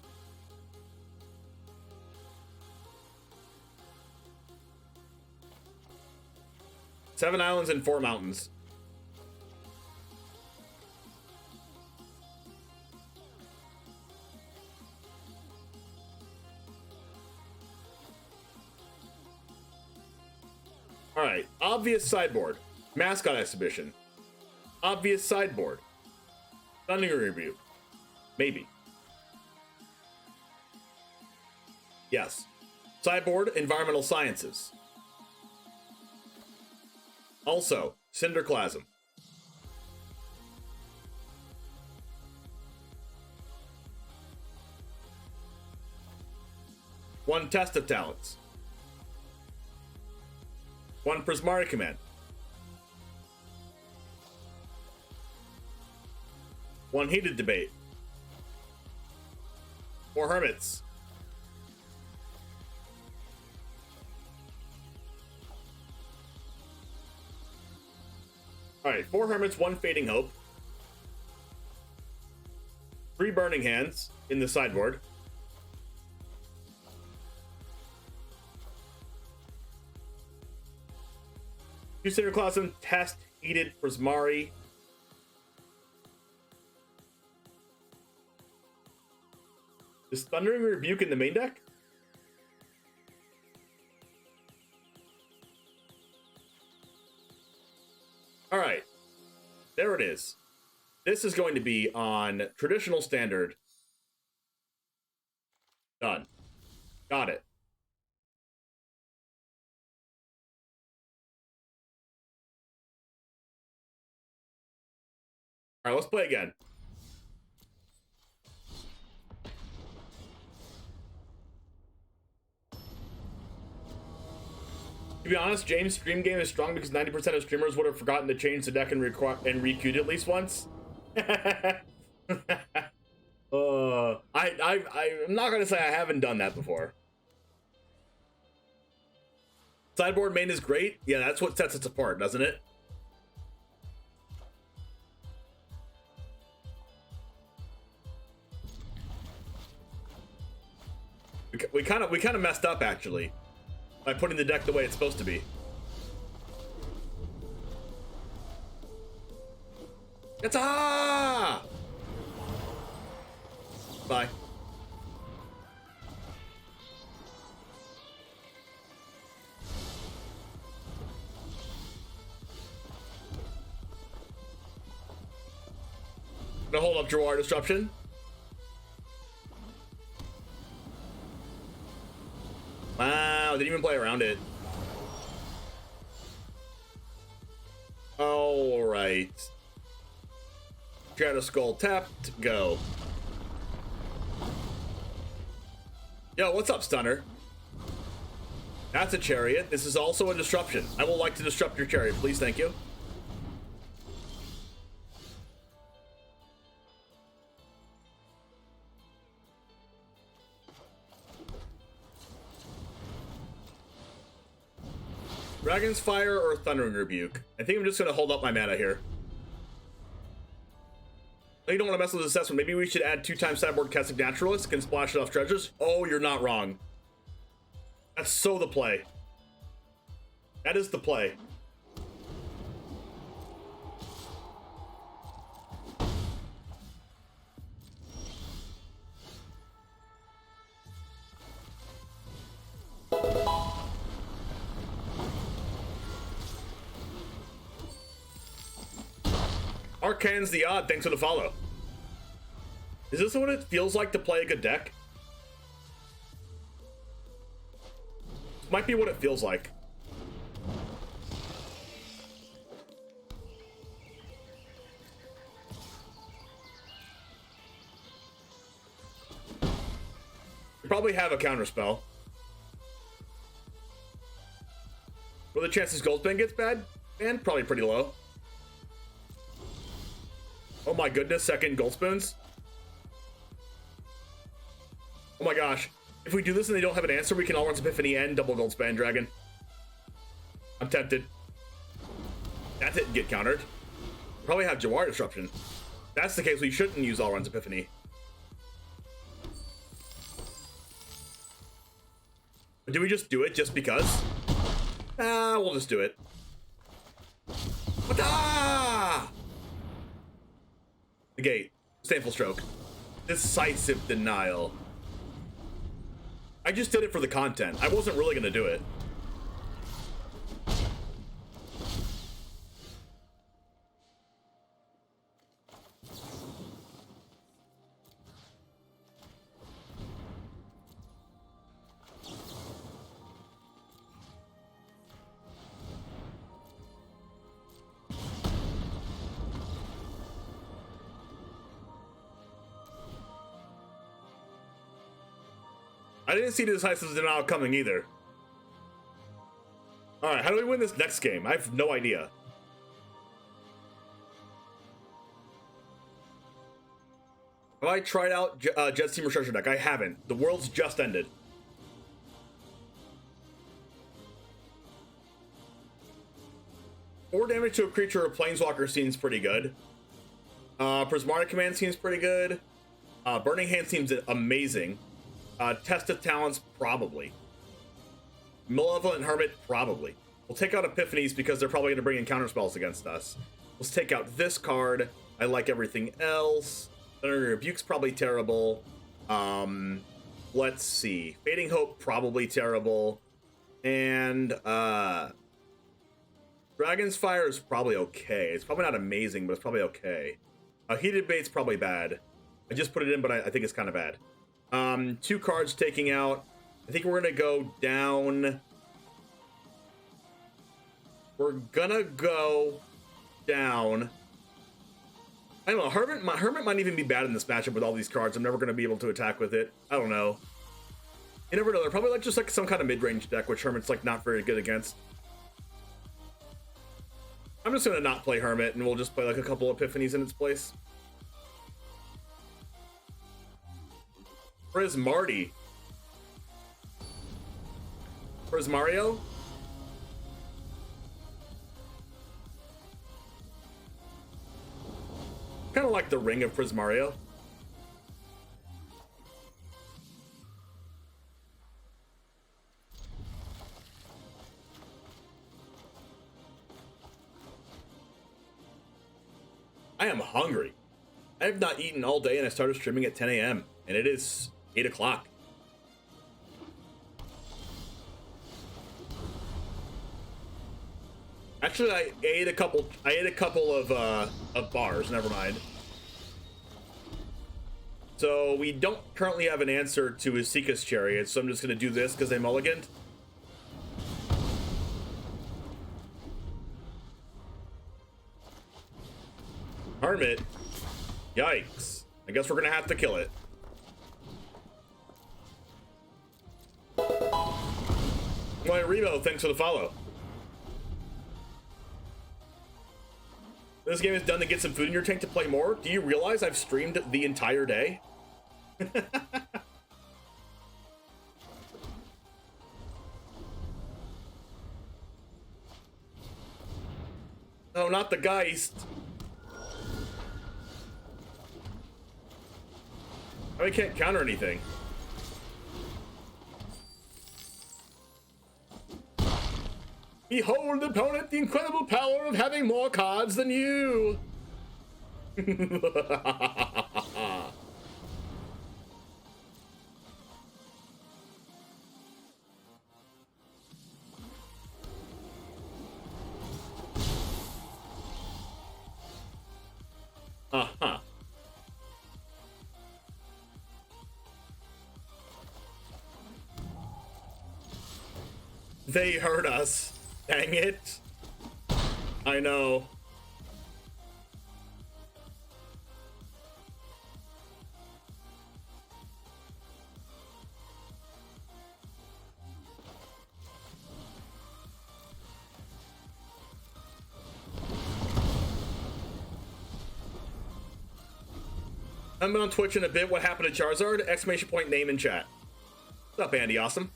Seven islands and 4 mountains. All right, obvious sideboard. Mascot exhibition. Obvious sideboard. Stunning Rebuke. Maybe. Yes. Sideboard, environmental sciences. Also, Cinderclasm. One Test of Talents. One Prismari Command. One Heated Debate. 4 Hermits. Alright, 4 Hermits, 1 Fading Hope. 3 Burning Hands in the sideboard. Two Cinderclasm, Test, Heated, Prismari. Is Thundering Rebuke in the main deck? All right, there it is. This is going to be on traditional standard. Done. Got it. All right, let's play again. To be honest, James' stream game is strong because 90% of streamers would have forgotten to change the deck and re-queued at least once. I'm not gonna say I haven't done that before. Sideboard main is great. Yeah, that's what sets us apart, doesn't it? We kind of messed up actually by putting the deck the way it's supposed to be. It's Bye. Gonna hold up Jawar Disruption. Wow, didn't even play around it. All right. Shadow Skull tapped, go. Yo, what's up, Stunner? That's a Chariot. This is also a Disruption. I will like to disrupt your Chariot, please, thank you. Dragon's Fire or Thundering Rebuke? I think I'm just going to hold up my mana here.
You don't want to mess with this assessment. Maybe we should add 2x sideboard Keswick Naturalist, can splash it off treasures. Oh, you're not wrong. That's so the play. That is the play. Arcane's the odd, thanks for the follow. Is this what it feels like to play a good deck? Might be what it feels like. You probably have a counterspell. What are the chances Goldspan gets banned? Probably pretty low. Oh my goodness, second Gold Spoons. Oh my gosh. If we do this and they don't have an answer, we can Allrun's Epiphany and double Goldspan Dragon. I'm tempted. That didn't get countered. Probably have Jawar Disruption. If that's the case, we shouldn't use Allrun's Epiphany. Do we just do it just because? We'll just do it. Ah! Negate. Disdainful Stroke. Decisive Denial. I just did it for the content. I wasn't really gonna do it. I didn't see the Decisive Denial coming either. Alright, how do we win this next game? I have no idea. Have I tried out Jet's Team Restructure deck? I haven't. The World's just ended. Four damage to a creature or Planeswalker seems pretty good. Prismatic Command seems pretty good. Burning Hand seems amazing. Test of Talents, probably. Malevolent Hermit, probably. We'll take out Epiphanies because they're probably going to bring in counterspells against us. Let's take out this card. I like everything else. Thunder Rebuke's probably terrible. Let's see. Fading Hope, probably terrible. And, Dragon's Fire is probably okay. It's probably not amazing, but it's probably okay. Heated Bait's probably bad. I just put it in, but I think it's kind of bad. Two cards taking out. I think we're gonna go down. We're gonna go down. I don't know. Hermit might even be bad in this matchup with all these cards. I'm never gonna be able to attack with it. I don't know. You never know. They're probably just like some kind of mid-range deck, which Hermit's like not very good against. I'm just gonna not play Hermit, and we'll just play like a couple Epiphanies in its place. Prismarty. Prismario? Kind of like the ring of Prismario. I am hungry. I have not eaten all day and I started streaming at 10 a.m. and it is 8 o'clock. Actually, I ate a couple of bars. Never mind. So we don't currently have an answer to Isika's Chariot, so I'm just gonna do this because I mulliganed. Hermit. Yikes. I guess we're gonna have to kill it. My Revo, thanks for the follow. This game is done to get some food in your tank to play more. Do you realize I've streamed the entire day? Oh, not the Geist. I can't counter anything. Behold, opponent, the incredible power of having more cards than you. Uh-huh. They hurt us. Dang it. I know. I'm on Twitch in a bit. What happened to Charizard? Exclamation point name in chat. What's up, Andy Awesome?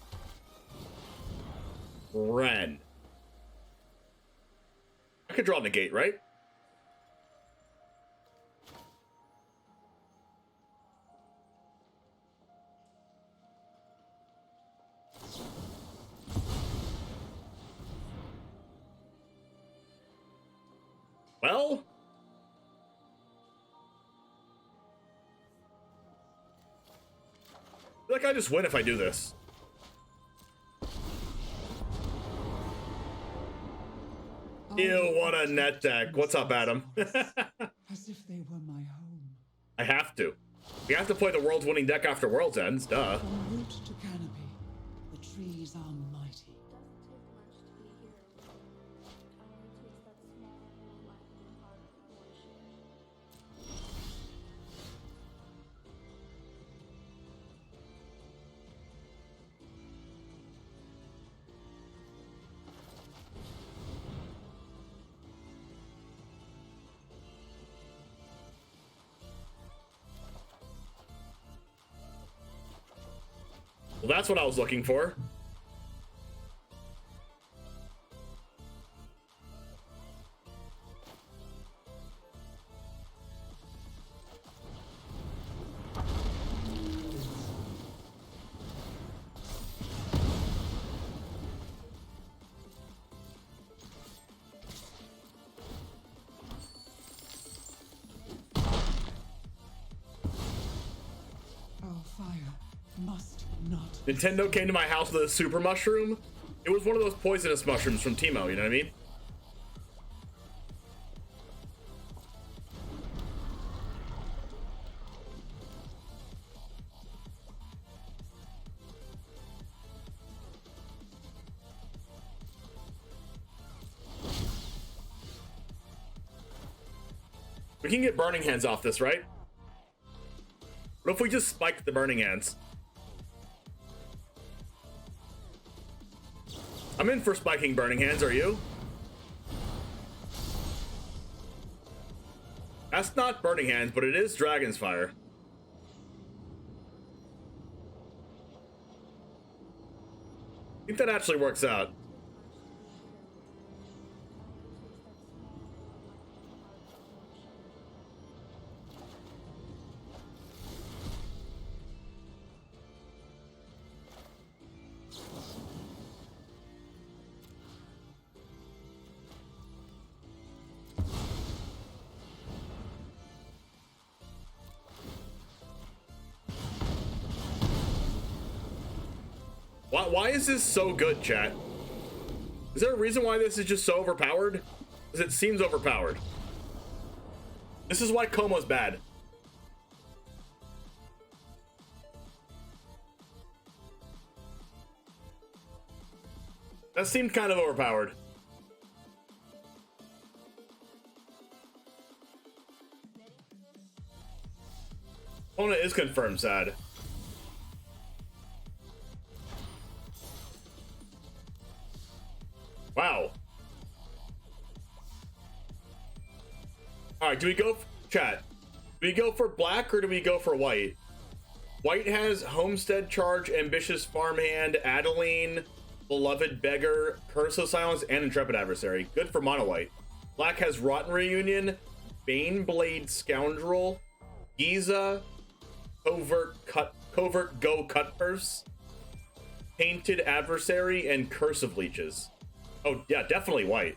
Ren. I could draw negate, right? Well, I feel like I just win if I do this. Ew, what a net deck. What's up, Adam?
As if they were my home.
I have to. We have to play the world's winning deck after Worlds ends, duh.
From root to canopy, the trees are mighty.
Well, that's what I was looking for.
Our fire must not.
Nintendo came to my house with a super mushroom. It was one of those poisonous mushrooms from Teemo, you know what I mean? We can get Burning Hands off this, right? What if we just spike the Burning Hands? I'm in for spiking Burning Hands, are you? That's not Burning Hands, but it is Dragon's Fire. I think that actually works out. Why is this so good, chat? Is there a reason why this is just so overpowered? Because it seems overpowered. This is why Como's bad. That seemed kind of overpowered. Opponent is confirmed sad. Wow. Alright, do we go, chat? Do we go for black or do we go for white? White has Homestead Charge, Ambitious Farmhand, Adeline, Beloved Beggar, Curse of Silence, and Intrepid Adversary. Good for mono white. Black has Rotten Reunion, Baneblade Scoundrel, Giza, Covert Go Cut Purse, Painted Adversary, and Cursive Leeches. Oh yeah, definitely white.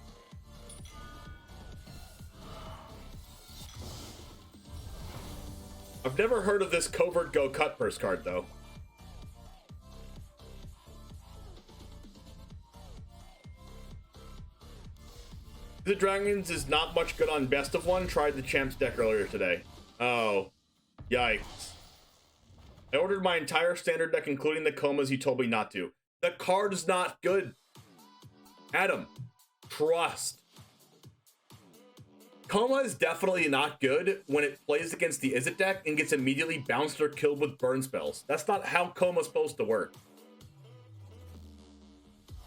I've never heard of this Covert Go Cut Purse card though. The Dragons is not much good on best of one. Tried the Champs deck earlier today. Oh, yikes. I ordered my entire standard deck, including the comas you told me not to. The card is not good. Adam, trust. Coma is definitely not good when it plays against the Izzet deck and gets immediately bounced or killed with burn spells. That's not how Coma's supposed to work.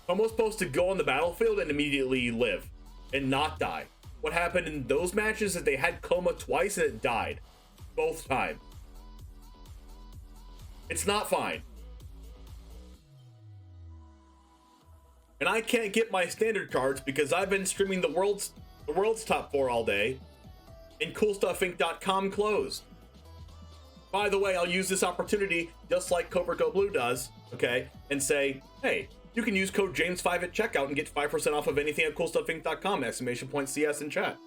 Coma's supposed to go on the battlefield and immediately live and not die. What happened in those matches is they had Coma twice and it died. Both times. It's not fine. And I can't get my standard cards because I've been streaming the world's top 4 all day, and CoolStuffInc.com closed. By the way, I'll use this opportunity, just like CovertGoBlue does, okay, and say, hey, you can use code James5 at checkout and get 5% off of anything at CoolStuffInc.com! !CS in chat.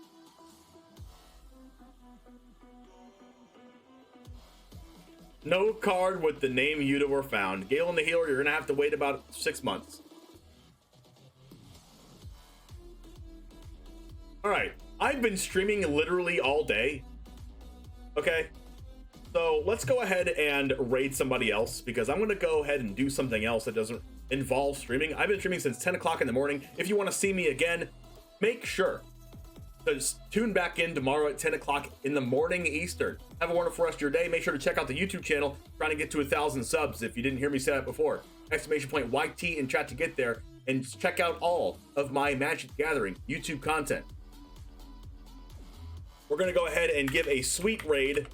No card with the name Yuta were found. Gale and the Healer, you're gonna have to wait about 6 months. Alright, I've been streaming literally all day. Okay, so let's go ahead and raid somebody else because I'm gonna go ahead and do something else that doesn't involve streaming. I've been streaming since 10 o'clock in the morning. If you want to see me again, make sure to tune back in tomorrow at 10 o'clock in the morning Eastern. Have a wonderful rest of your day. Make sure to check out the YouTube channel, trying to get to 1,000 subs if you didn't hear me say that before. !YT in chat to get there, and check out all of my Magic Gathering YouTube content. We're going to go ahead and give a sweet raid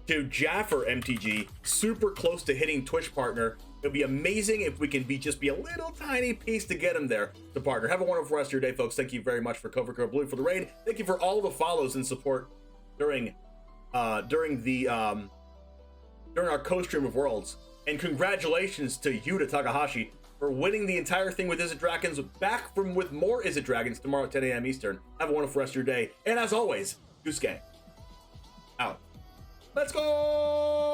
to Jaffer MTG, super close to hitting Twitch partner. It'll be amazing if we can just be a little tiny piece to get him there to partner. Have a wonderful rest of your day, folks. Thank you very much for CovertGoBlue for the raid. Thank you for all the follows and support during our co-stream of Worlds. And congratulations to Yuta Takahashi for winning the entire thing with Izzet Dragons. Back with more Izzet Dragons tomorrow at 10 a.m. Eastern. Have a wonderful rest of your day. And as always, Goose Gang out. Let's go!